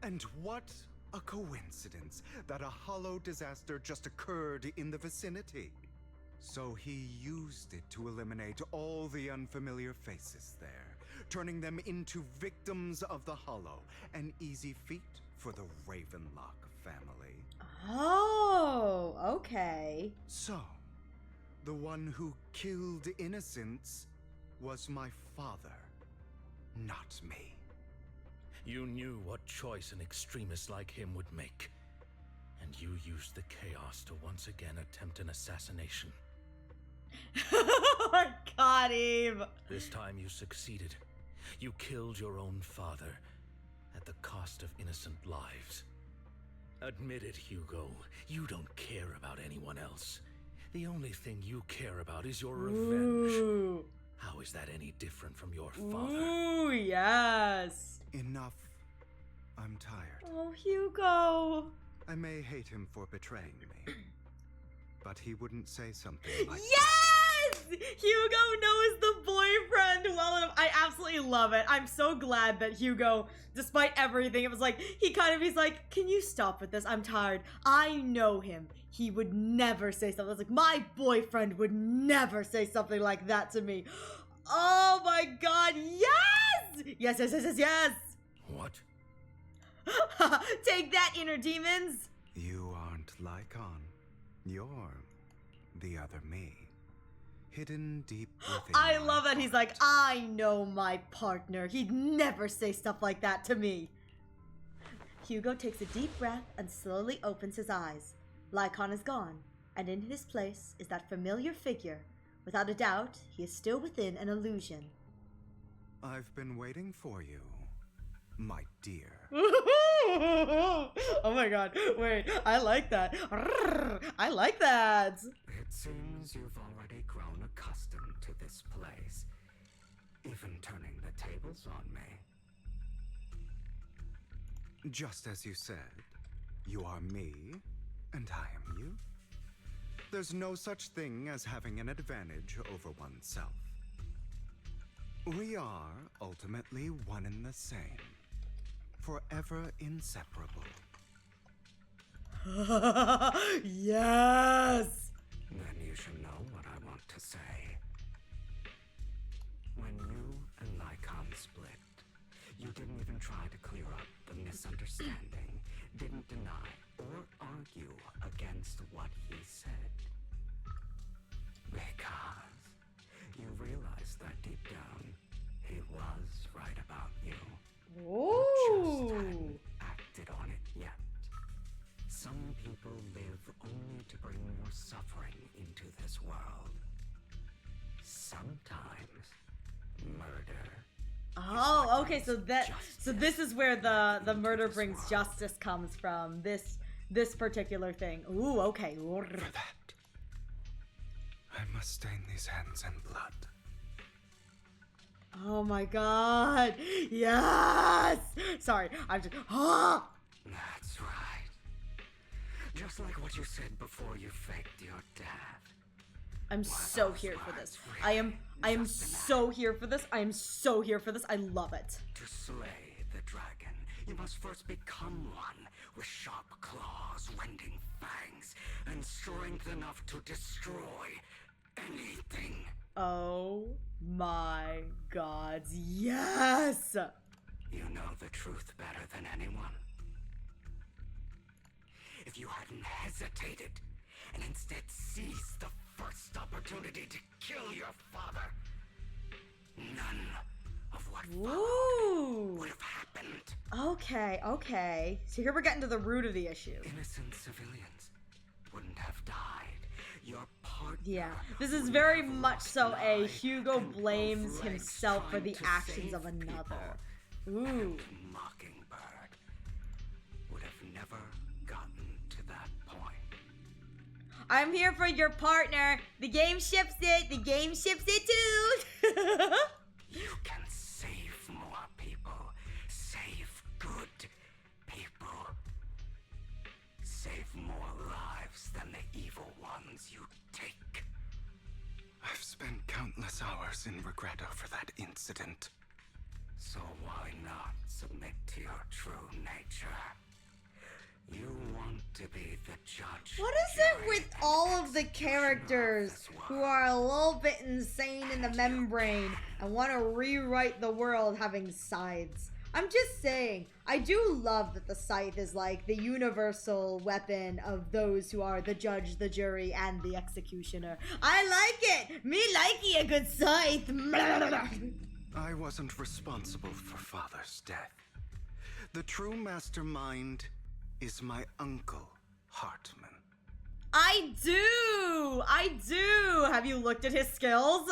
And what a coincidence that a hollow disaster just occurred in the vicinity. So he used it to eliminate all the unfamiliar faces there, turning them into victims of the hollow. An easy feat for the Ravenlock family. Oh, okay. So, the one who killed innocents was my father, not me. You knew what choice an extremist like him would make, and you used the chaos to once again attempt an assassination. Got him. This time you succeeded. You killed your own father at the cost of innocent lives. Admit it, Hugo. You don't care about anyone else. The only thing you care about is your revenge. Ooh. How is that any different from your father? Ooh, yes. Enough. I'm tired. Oh, Hugo. I may hate him for betraying me, but he wouldn't say something like Yes! Hugo knows the boyfriend well enough. I absolutely love it. I'm so glad that Hugo, despite everything, it was like, he's like, can you stop with this? I'm tired. I know him. He would never say something. I was like, my boyfriend would never say something like that to me. Oh my god, yes! Yes, yes, yes, yes, yes! What? Take that, inner demons! You aren't Lycon. You're the other me. Hidden deep within I my love that he's heart. like, I know my partner. He'd never say stuff like that to me. Hugo takes a deep breath and slowly opens his eyes. Lycon is gone, and in his place is that familiar figure. Without a doubt, he is still within an illusion. I've been waiting for you, my dear. Oh my god, wait, I like that. I like that. It seems you've already grown accustomed to this place, even turning the tables on me. Just as you said, you are me, and I am you. There's no such thing as having an advantage over oneself. We are ultimately one and the same, forever inseparable. Yes! Then you should know what I want to say. When you and Lycon split, you didn't even try to clear up the misunderstanding, didn't deny or argue against what he said. Because you realized that deep down, he was right about you. Ooh. Just hadn't acted on it yet. Some people live only to bring more suffering into this world. Sometimes murder. Oh, okay, so this is where the murder brings justice comes from. This particular thing. Ooh, okay. For that, I must stain these hands in blood. Oh my god. Yes! Sorry, I'm just That's right. Just like what you said before you faked your death. I'm so here for this. I am so here for this. I am so here for this. I love it. To slay the dragon, you must first become one with sharp claws, rending fangs, and strength enough to destroy anything. Oh my god. Yes! You know the truth better than anyone. If you hadn't hesitated and instead seized the first opportunity to kill your father, none of what followed would have happened. Okay, okay. So here we're getting to the root of the issue. Innocent civilians wouldn't have died. Your partner. Yeah, this is very much so a Hugo blames himself for the actions of another. Ooh. Mockingbird would have never gotten to that point. I'm here for your partner. The game ships it. The game ships it too. You can save more people. Save good people. Save more lives than the evil ones you take. I've spent countless hours in regret over that incident. So why not submit to your true nature? You want to be the judge. What is it with all of the characters who are a little bit insane in the membrane and want to rewrite the world having sides? I'm just saying, I do love that the scythe is like the universal weapon of those who are the judge, the jury, and the executioner. I like it! Me likey a good scythe! I wasn't responsible for Father's death. The true mastermind is my uncle, Hartman. I do! Have you looked at his skills?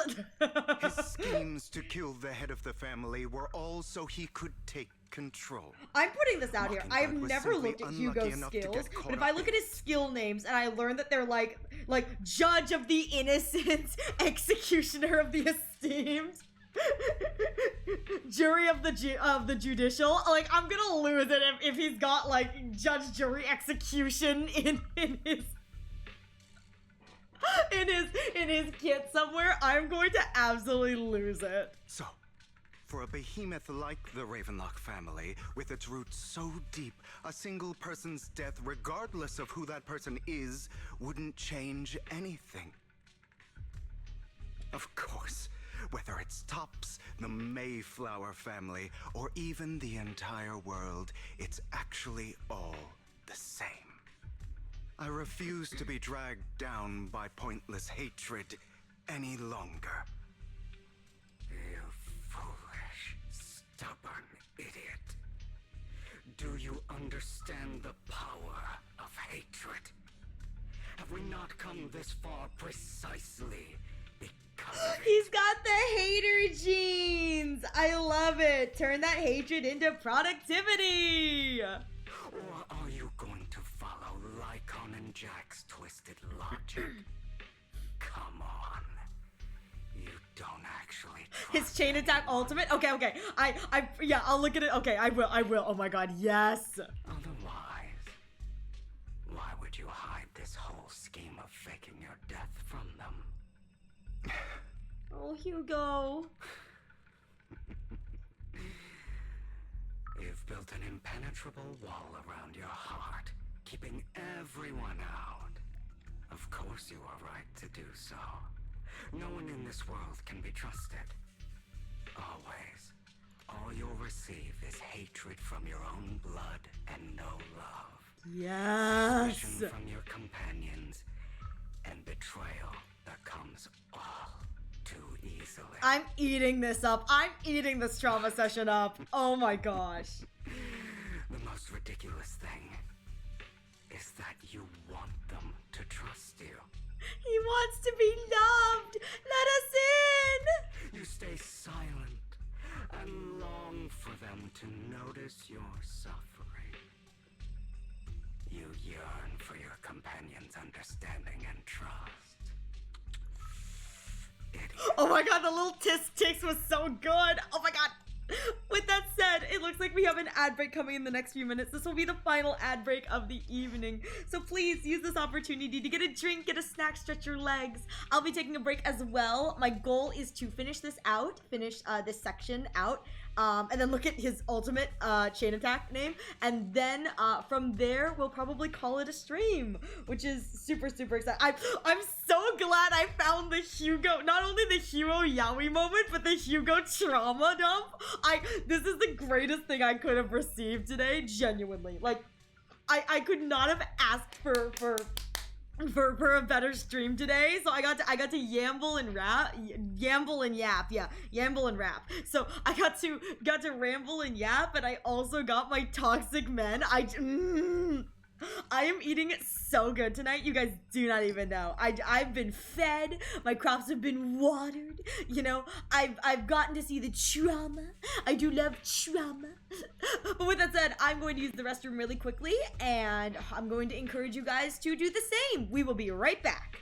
His schemes to kill the head of the family were all so he could take control. I'm putting this out here. I've was never simply looked at unlucky Hugo's enough to skills, get but caught if I up look at his skill names and I learn that they're like judge of the innocent, executioner of the esteemed, jury of the judicial, like I'm gonna lose it if he's got like judge, jury, execution in his. in his kit somewhere, I'm going to absolutely lose it. So, for a behemoth like the Ravenlock family, with its roots so deep, a single person's death, regardless of who that person is, wouldn't change anything. Of course, whether it's Tops, the Mayflower family, or even the entire world, it's actually all the same. I refuse to be dragged down by pointless hatred any longer. You foolish, stubborn idiot. Do you understand the power of hatred? Have we not come this far precisely because of it? He's got the hater genes. I love it. Turn that hatred into productivity. Or are you going to follow Lycon and Jack's twisted logic? Come on. You don't actually His chain attack ultimate? Okay. Yeah, I'll look at it. Okay, I will. Oh my god, yes. Otherwise, why would you hide this whole scheme of faking your death from them? Oh, Hugo. You've built an impenetrable wall around your heart, keeping everyone out. Of course you are right to do so. No one in this world can be trusted. Always. All you'll receive is hatred from your own blood and no love. Yes. Suspicion from your companions, and betrayal that comes all too easily. I'm eating this up. I'm eating this trauma session up. Oh my gosh. The most ridiculous thing is that you want them to trust you. He wants to be loved. Let us in. You stay silent and long for them to notice your suffering. You yearn for your companion's understanding and trust. Idiot. Oh my god, the little ticks was so good. Oh my god. With that said, it looks like we have an ad break coming in the next few minutes. This will be the final ad break of the evening. So please use this opportunity to get a drink, get a snack, stretch your legs. I'll be taking a break as well. My goal is to finish this out, finish this section out, and then look at his ultimate chain attack name. And then from there, we'll probably call it a stream, which is super, super exciting. I'm so glad I found the Hugo, not only the Hugo Yaoi moment, but the Hugo trauma dump. This is the greatest thing I could have received today, genuinely. Like, I could not have asked for a better stream today. So I got to yamble and rap, yamble and yap. Yeah, yamble and rap. So I got to ramble and yap, and I also got my toxic men. I am eating it so good tonight. You guys do not even know. I've been fed. My crops have been watered. You know, I've gotten to see the trauma. I do love trauma. But with that said, I'm going to use the restroom really quickly, and I'm going to encourage you guys to do the same. We will be right back.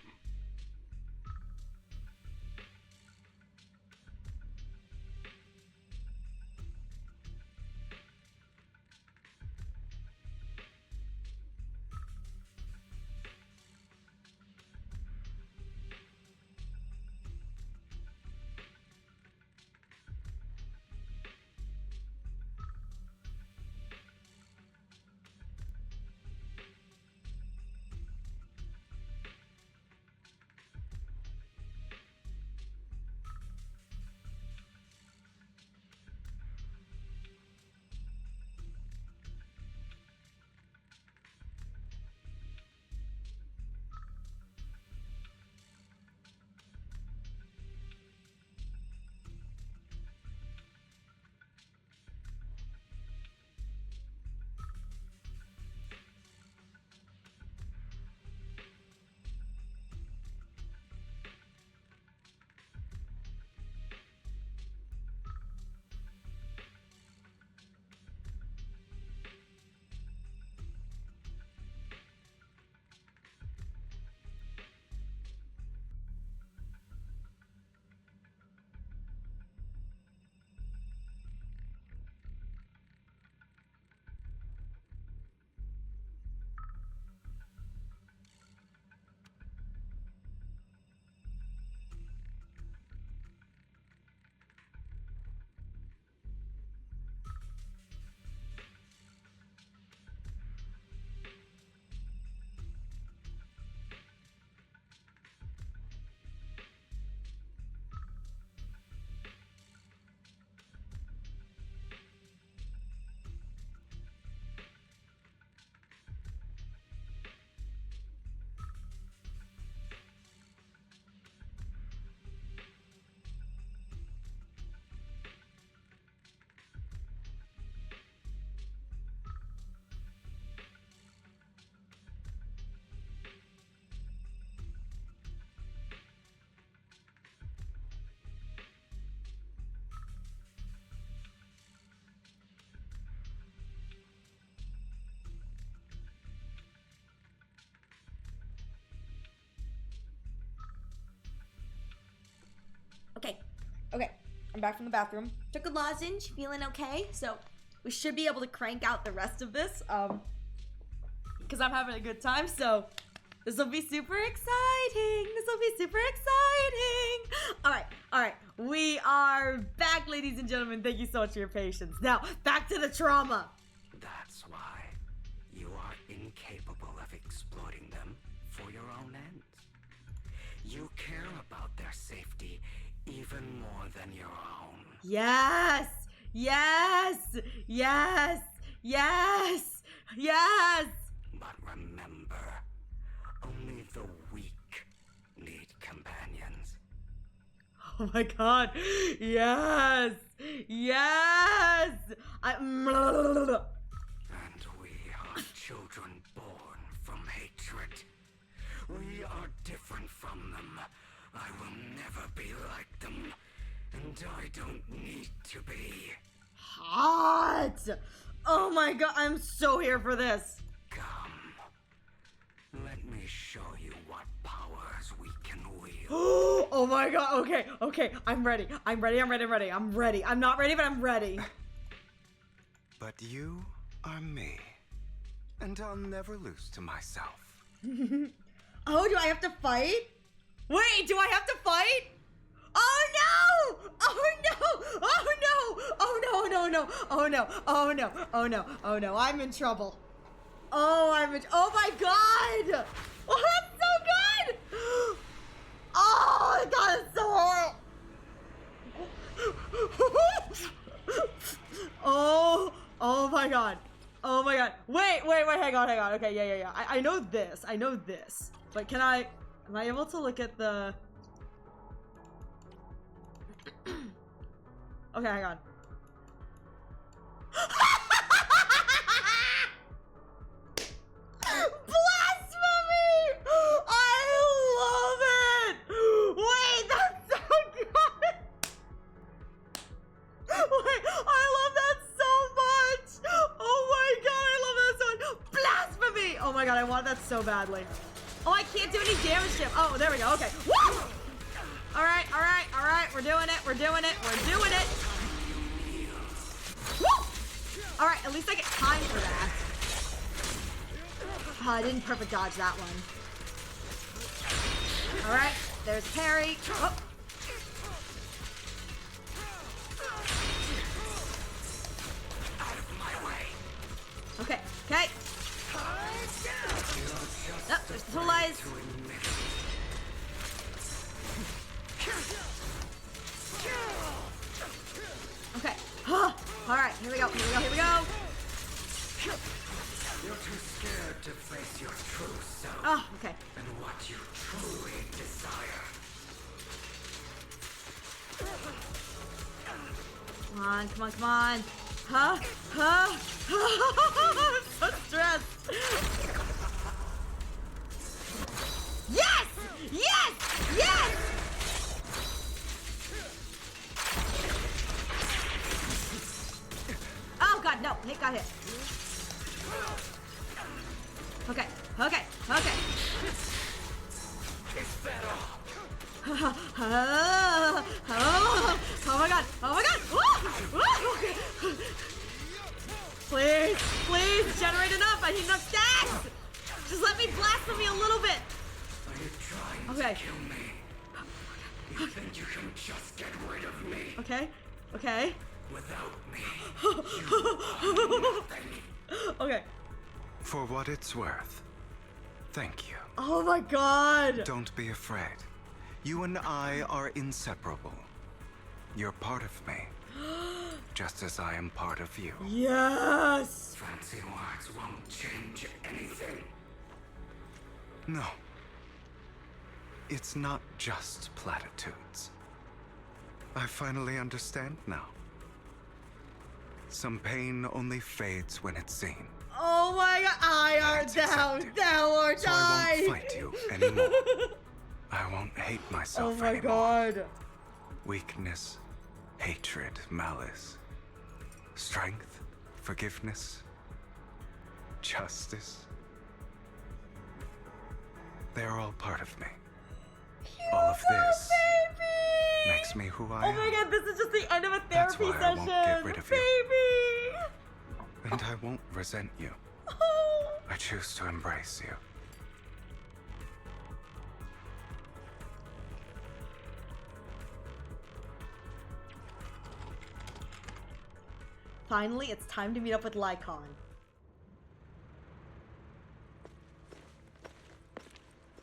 I'm back from the bathroom. Took a lozenge, feeling okay. So we should be able to crank out the rest of this. Because I'm having a good time. So this will be super exciting. This will be super exciting. All right. We are back, ladies and gentlemen. Thank you so much for your patience. Now, back to the trauma. That's why you are incapable of exploiting them for your own ends. You care about their safety even more than your own. Yes! Yes! Yes! Yes! Yes! But remember, only the weak need companions. Oh my god. Yes! Yes! And we are children born from hatred. We are different from them. I will never be like them. And I don't need to be. Hot! Oh my god, I'm so here for this. Come. Let me show you what powers we can wield. Oh my god, okay. I'm ready. I'm ready. I'm not ready, but I'm ready. But you are me. And I'll never lose to myself. Oh, do I have to fight? Wait, do I have to fight? Oh no! Oh no! Oh no! Oh no, no, no! Oh no! Oh no! Oh no! Oh no! I'm in trouble. Oh my god! Oh, that's so good! Oh god, it's so hard! Oh my god. Oh my god. Wait, hang on. Okay, yeah. I know this. But am I able to look at the... Okay, hang on. Blasphemy! I love it! Wait, that's so good! Wait, I love that so much! Oh my god, I love that so much! Blasphemy! Oh my god, I want that so badly. Oh, I can't do any damage to him. Oh, there we go, okay. Woo! Alright. We're doing it. Woo! Alright, at least I get time for that. Oh, I didn't perfect dodge that one. Alright, there's parry. Oh. Out of my way. Okay. Nope, there's the full eyes. Okay. Alright, here we go. You're too scared to face your true self. Oh, okay. And what you truly desire. Come on. Huh? I'm so stressed. Yes! Oh god, no. Hit got hit. Okay. Oh my god. Please, generate enough. I need enough stacks. Just let me blasphemy a little bit. Are you trying Okay. to kill me? You think you can just get rid of me? Okay. Without me, you are nothing. Okay. For what it's worth, thank you. Oh my god. Don't be afraid. You and I are inseparable. You're part of me, just as I am part of you. Yes. Fancy words won't change anything. No. It's not just platitudes. I finally understand now. Some pain only fades when it's seen. Oh my god, I art thou art so I won't fight you anymore. I won't hate myself anymore. Oh my god. Weakness, hatred, malice, strength, forgiveness, justice. They're all part of me. All of this makes me who I Oh am. my god, this is just the end of a That's therapy why I session. won't get rid of you. Baby! And I won't resent you. Oh. I choose to embrace you. Finally, it's time to meet up with Lycon.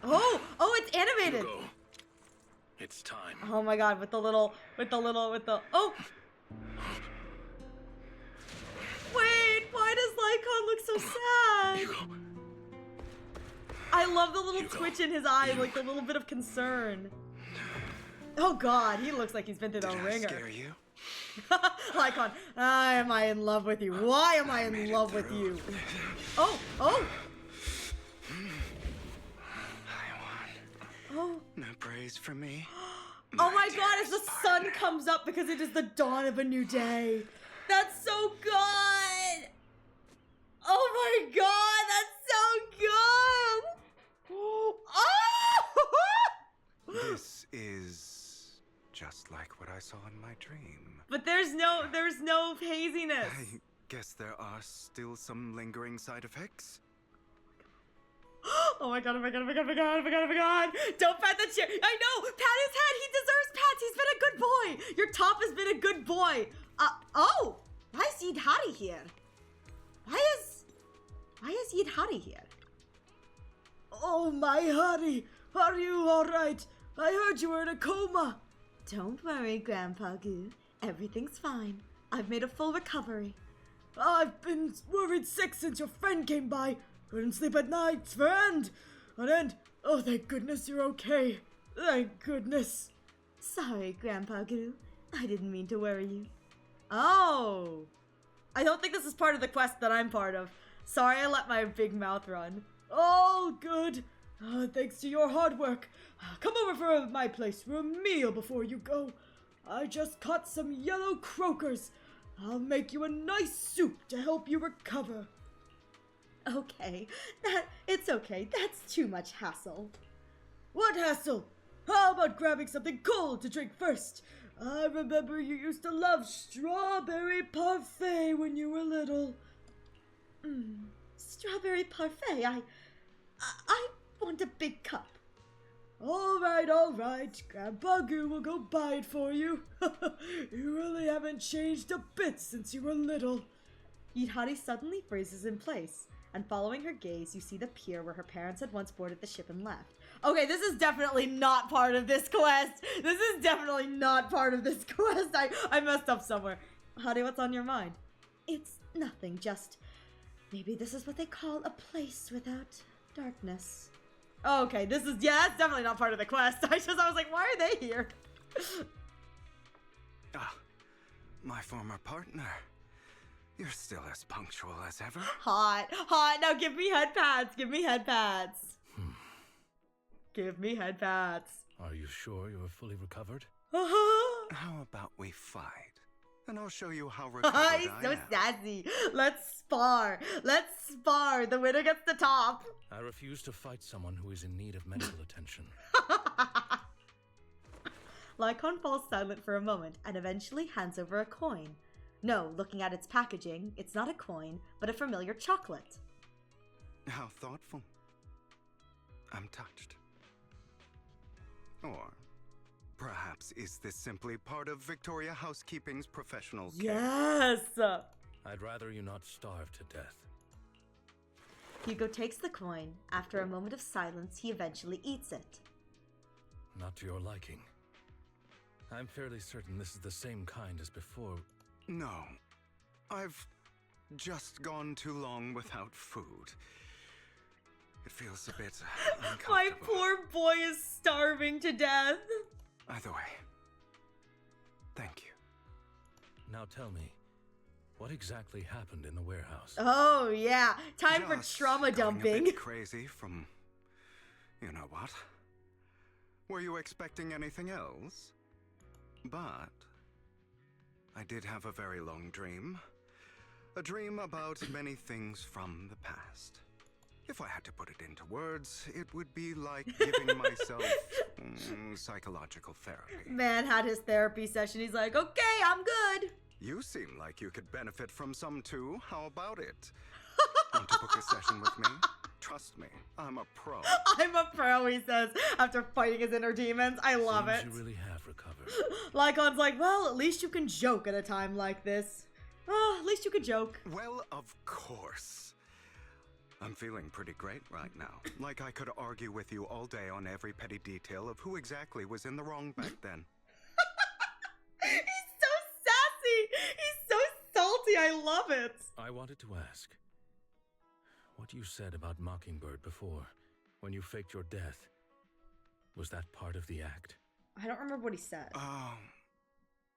Oh, it's animated. Hugo, it's time. Oh my god, with the oh. Wait, why does Lycon look so sad? Hugo. I love the little Hugo. twitch in his eye, like the little bit of concern. Oh god, he looks like he's been through the Did I ringer. scare you? Lycon, why am I in love with you? Why am I in love with you? Oh. Oh. No praise for me. Oh my god, as the sun comes up because it is the dawn of a new day. That's so good! Oh my god, that's so good! Oh! This is just like what I saw in my dream. But there's no haziness. I guess there are still some lingering side effects. Oh my god, oh my god, oh my god, oh my god, oh my god, oh my god! Don't pat the chair! I know! Pat his head! He deserves pats! He's been a good boy! Your top has been a good boy! Oh! Why is Yidhari here? Why is Yidhari here? Oh my Hari! Are you alright? I heard you were in a coma! Don't worry, Grandpa Goo. Everything's fine. I've made a full recovery. I've been worried sick since your friend came by. Couldn't sleep at night, friend. And oh, thank goodness you're okay. Thank goodness. Sorry, Grandpa Goo. I didn't mean to worry you. Oh. I don't think this is part of the quest that I'm part of. Sorry I let my big mouth run. Oh, good. Thanks to your hard work. Come over for my place for a meal before you go. I just caught some yellow croakers. I'll make you a nice soup to help you recover. Okay, it's okay. That's too much hassle. What hassle? How about grabbing something cold to drink first? I remember you used to love strawberry parfait when you were little. Strawberry parfait? I want a big cup. All right. Grandpa Goo will go buy it for you. You really haven't changed a bit since you were little. Yidhari suddenly freezes in place, and following her gaze, you see the pier where her parents had once boarded the ship and left. Okay, this is definitely not part of this quest. This is definitely not part of this quest. I messed up somewhere. Hari, what's on your mind? It's nothing, just maybe this is what they call a place without darkness. Okay, this is, yeah, that's definitely not part of the quest. I was like, why are they here? My former partner. You're still as punctual as ever. Hot. Now give me head pats. Give me head pats. Give me head pats. Are you sure you're fully recovered? How about we fight? And I'll show you how recovered He's I so am. sassy. Let's spar. The winner gets the top. I refuse to fight someone who is in need of medical attention. Lycon falls silent for a moment and eventually hands over a coin. No, looking at its packaging, it's not a coin, but a familiar chocolate. How thoughtful. I'm touched. Or perhaps is this simply part of Victoria Housekeeping's professional care? Yes! I'd rather you not starve to death. Hugo takes the coin. After a moment of silence, he eventually eats it. Not to your liking. I'm fairly certain this is the same kind as before. No. I've just gone too long without food. It feels a bit uncomfortable. My poor boy is starving to death. Either way, thank you. Now tell me, what exactly happened in the warehouse? Oh, yeah. Time for Just trauma going a dumping. bit crazy from, you know what? Were you expecting anything else? But I did have a very long dream. A dream about many things from the past. If I had to put it into words, it would be like giving myself psychological therapy. Man had his therapy session. He's like, okay, I'm good. You seem like you could benefit from some too. How about it? Want to book a session with me? Trust me, I'm a pro. I'm a pro, he says, after fighting his inner demons. I love it. You really have recovered. Lycon's like, well, at least you can joke at a time like this. Oh, at least you could joke. Well, of course. I'm feeling pretty great right now. Like I could argue with you all day on every petty detail of who exactly was in the wrong back then. He's so sassy. He's so salty. I love it. I wanted to ask, what you said about Mockingbird before, when you faked your death, was that part of the act? I don't remember what he said. Oh,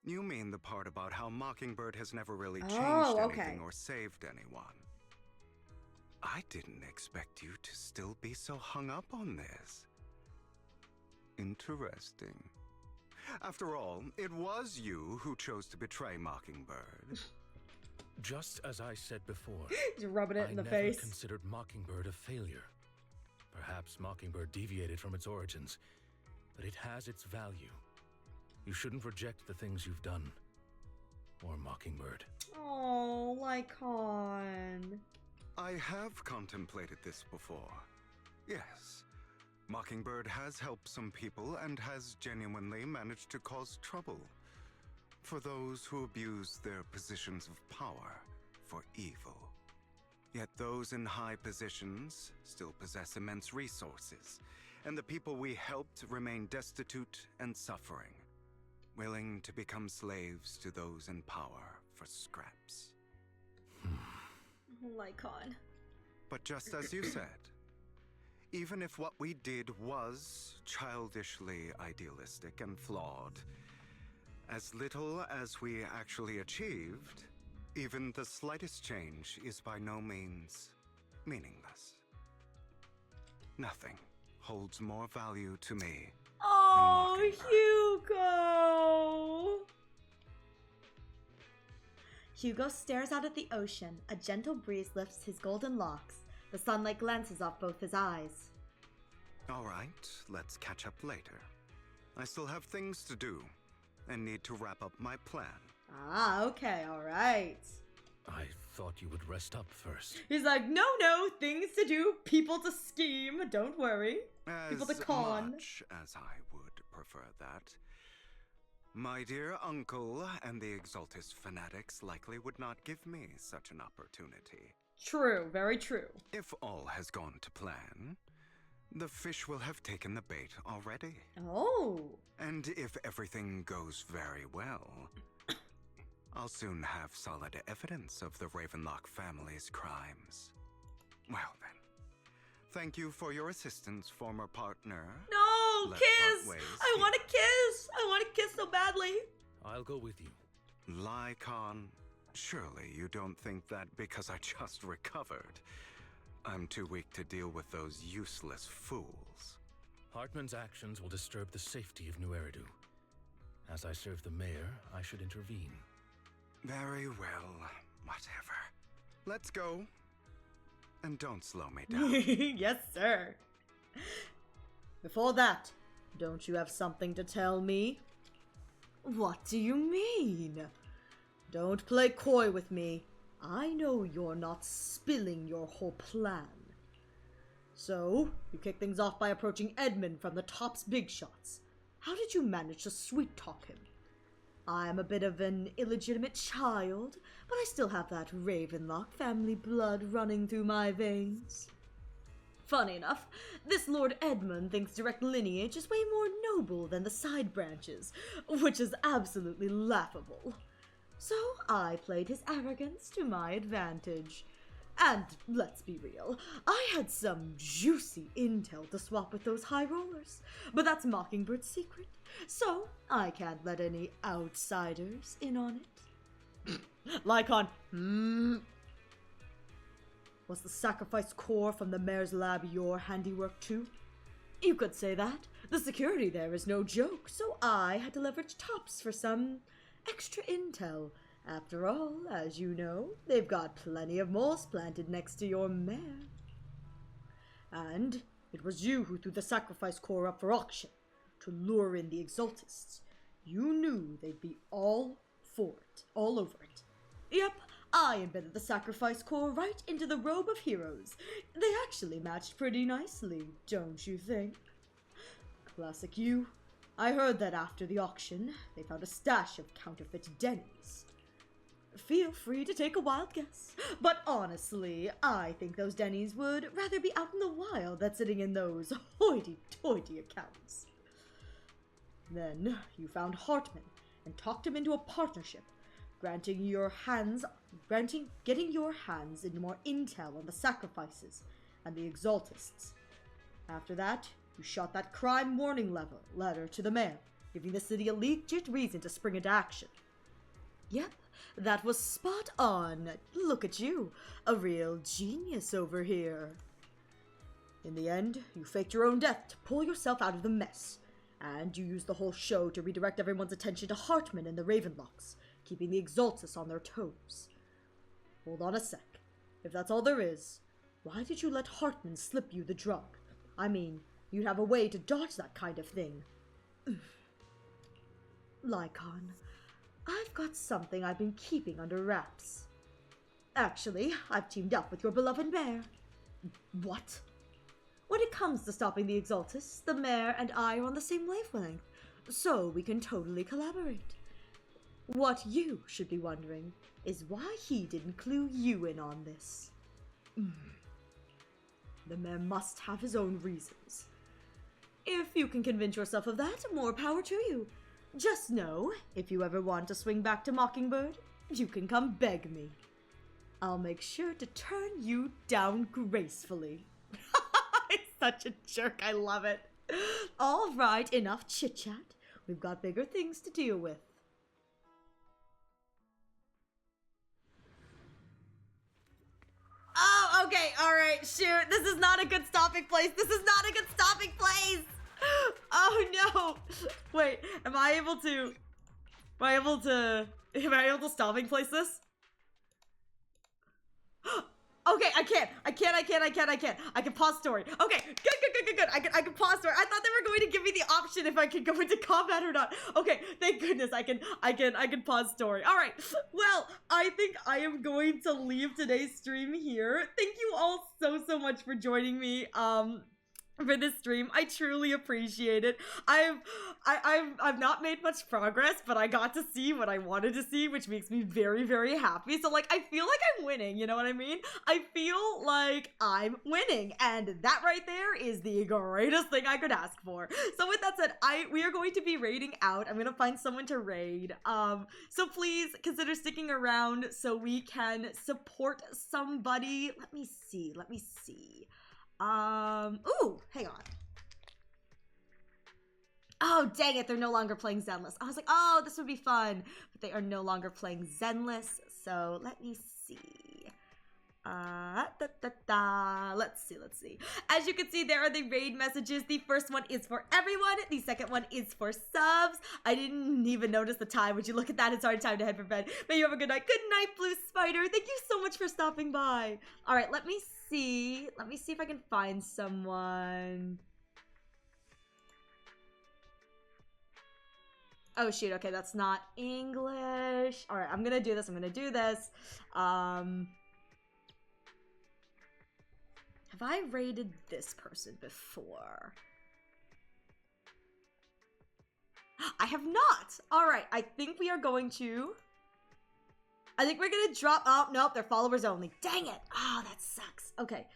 you mean the part about how Mockingbird has never really changed anything or saved anyone. I didn't expect you to still be so hung up on this. Interesting. After all, it was you who chose to betray Mockingbird. Just as I said before, He's rubbing it in the I face. never considered Mockingbird a failure. Perhaps Mockingbird deviated from its origins, but it has its value. You shouldn't reject the things you've done. Or Mockingbird. Oh, Lycon. I have contemplated this before. Yes, Mockingbird has helped some people and has genuinely managed to cause trouble for those who abuse their positions of power for evil. Yet those in high positions still possess immense resources, and the people we helped remain destitute and suffering, willing to become slaves to those in power for scraps. Lycon. But just as you said, even if what we did was childishly idealistic and flawed, as little as we actually achieved, even the slightest change is by no means meaningless. Nothing holds more value to me Oh, than Mockingbird. Hugo! Hugo stares out at the ocean. A gentle breeze lifts his golden locks. The sunlight glances off both his eyes. All right, let's catch up later. I still have things to do and need to wrap up my plan. Ah, okay, alright. I thought you would rest up first. He's like, no, things to do, people to scheme, don't worry. People to con. Much as I would prefer that. My dear uncle and the Exaltus fanatics likely would not give me such an opportunity. True, very true. If all has gone to plan, the fish will have taken the bait already. Oh. And if everything goes very well, I'll soon have solid evidence of the Ravenlock family's crimes. Well then, thank you for your assistance, former partner. No, Let's kiss! part ways. I want to kiss! I want to kiss so badly. I'll go with you. Lycon, surely you don't think that because I just recovered, I'm too weak to deal with those useless fools. Hartman's actions will disturb the safety of New Eridu. As I serve the mayor, I should intervene. Very well, whatever. Let's go. And don't slow me down. Yes, sir. Before that, don't you have something to tell me? What do you mean? Don't play coy with me. I know you're not spilling your whole plan. So, you kick things off by approaching Edmund from the top's big shots. How did you manage to sweet-talk him? I'm a bit of an illegitimate child, but I still have that Ravenlock family blood running through my veins. Funny enough, this Lord Edmund thinks direct lineage is way more noble than the side branches, which is absolutely laughable. So I played his arrogance to my advantage. And let's be real, I had some juicy intel to swap with those high rollers, but that's Mockingbird's secret, so I can't let any outsiders in on it. Lycon, Was the sacrifice core from the mayor's lab your handiwork too? You could say that. The security there is no joke, so I had to leverage Tops for some extra intel. After all, as you know, they've got plenty of moles planted next to your mare. And it was you who threw the sacrifice core up for auction to lure in the Exaltists. You knew they'd be all for it, all over it. Yep, I embedded the sacrifice core right into the robe of heroes. They actually matched pretty nicely, don't you think? Classic you. I heard that after the auction, they found a stash of counterfeit Denny's. Feel free to take a wild guess, but honestly, I think those Denny's would rather be out in the wild than sitting in those hoity-toity accounts. Then you found Hartman and talked him into a partnership, getting your hands into more intel on the sacrifices and the Exaltists. After that, you shot that crime warning letter to the mayor, giving the city a legit reason to spring into action. Yep, that was spot on. Look at you, a real genius over here. In the end, you faked your own death to pull yourself out of the mess, and you used the whole show to redirect everyone's attention to Hartman and the Ravenlocks, keeping the Exaltists on their toes. Hold on a sec. If that's all there is, why did you let Hartman slip you the drug? I mean, you'd have a way to dodge that kind of thing. Lycon, I've got something I've been keeping under wraps. Actually, I've teamed up with your beloved mayor. What? When it comes to stopping the Exaltists, the mayor and I are on the same wavelength, so we can totally collaborate. What you should be wondering is why he didn't clue you in on this. The mayor must have his own reasons. If you can convince yourself of that, more power to you. Just know, if you ever want to swing back to Mockingbird, you can come beg me. I'll make sure to turn you down gracefully. It's such a jerk, I love it. All right, enough chit-chat. We've got bigger things to deal with. Oh, okay, alright, shoot. This is not a good stopping place. This is not a good stopping place. Oh no! Wait, am I able to stopping place this? Okay, I can't. I can pause story. Okay, good. I can pause story. I thought they were going to give me the option if I could go into combat or not. Okay, thank goodness I can pause story. All right. Well, I think I am going to leave today's stream here. Thank you all so much for joining me. For this stream. I truly appreciate it. I've not made much progress, but I got to see what I wanted to see, which makes me very happy. So like I feel like I'm winning, you know what I mean? I feel like I'm winning, and that right there is the greatest thing I could ask for. So with that said, we are going to be raiding out. I'm gonna find someone to raid. So please consider sticking around so we can support somebody. Let me see. Ooh, hang on. Oh, dang it, they're no longer playing Zenless. I was like, oh, this would be fun. But they are no longer playing Zenless, so let me see. Let's see. As you can see, there are the raid messages. The first one is for everyone. The second one is for subs. I didn't even notice the time. Would you look at that? It's already time to head for bed. May you have a good night. Good night, Blue Spider. Thank you so much for stopping by. All right, let me see if I can find someone. Oh shoot, okay, that's not English. All right, I'm gonna do this. Have I raided this person before? I have not. All right, I think we're gonna drop. Oh, nope, they're followers only. Dang it. Oh, that sucks. Okay.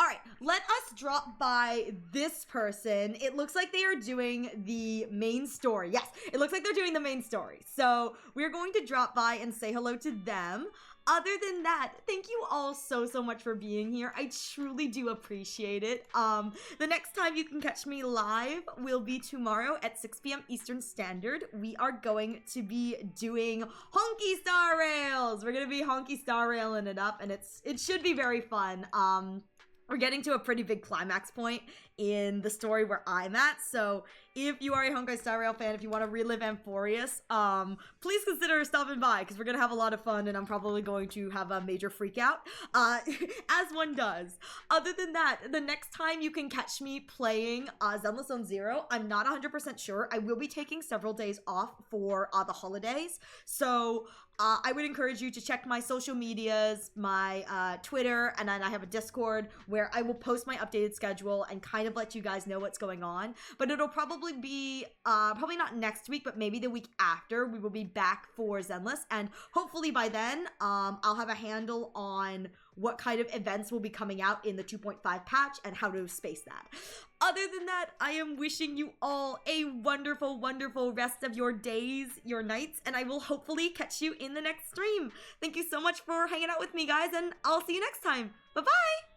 All right, let us drop by this person. It looks like they are doing the main story. Yes, it looks like they're doing the main story. So we're going to drop by and say hello to them. Other than that, thank you all so much for being here. I truly do appreciate it. The next time you can catch me live will be tomorrow at 6 p.m. Eastern Standard. We are going to be doing Honky Star Rails. We're going to be Honky Star Railing it up, and it should be very fun. we're getting to a pretty big climax point in the story where I'm at. So if you are a Honkai Star Rail fan, if you want to relive Amphorius, please consider stopping by because we're going to have a lot of fun and I'm probably going to have a major freak out, as one does. Other than that, the next time you can catch me playing Zenless Zone Zero, I'm not 100% sure. I will be taking several days off for the holidays. So I would encourage you to check my social medias, my Twitter, and then I have a Discord where I will post my updated schedule and kind of let you guys know what's going on. But it'll probably be, probably not next week, but maybe the week after, we will be back for Zenless. And hopefully by then, I'll have a handle on what kind of events will be coming out in the 2.5 patch and how to space that. Other than that, I am wishing you all a wonderful, wonderful rest of your days, your nights, and I will hopefully catch you in the next stream. Thank you so much for hanging out with me, guys, and I'll see you next time. Bye-bye!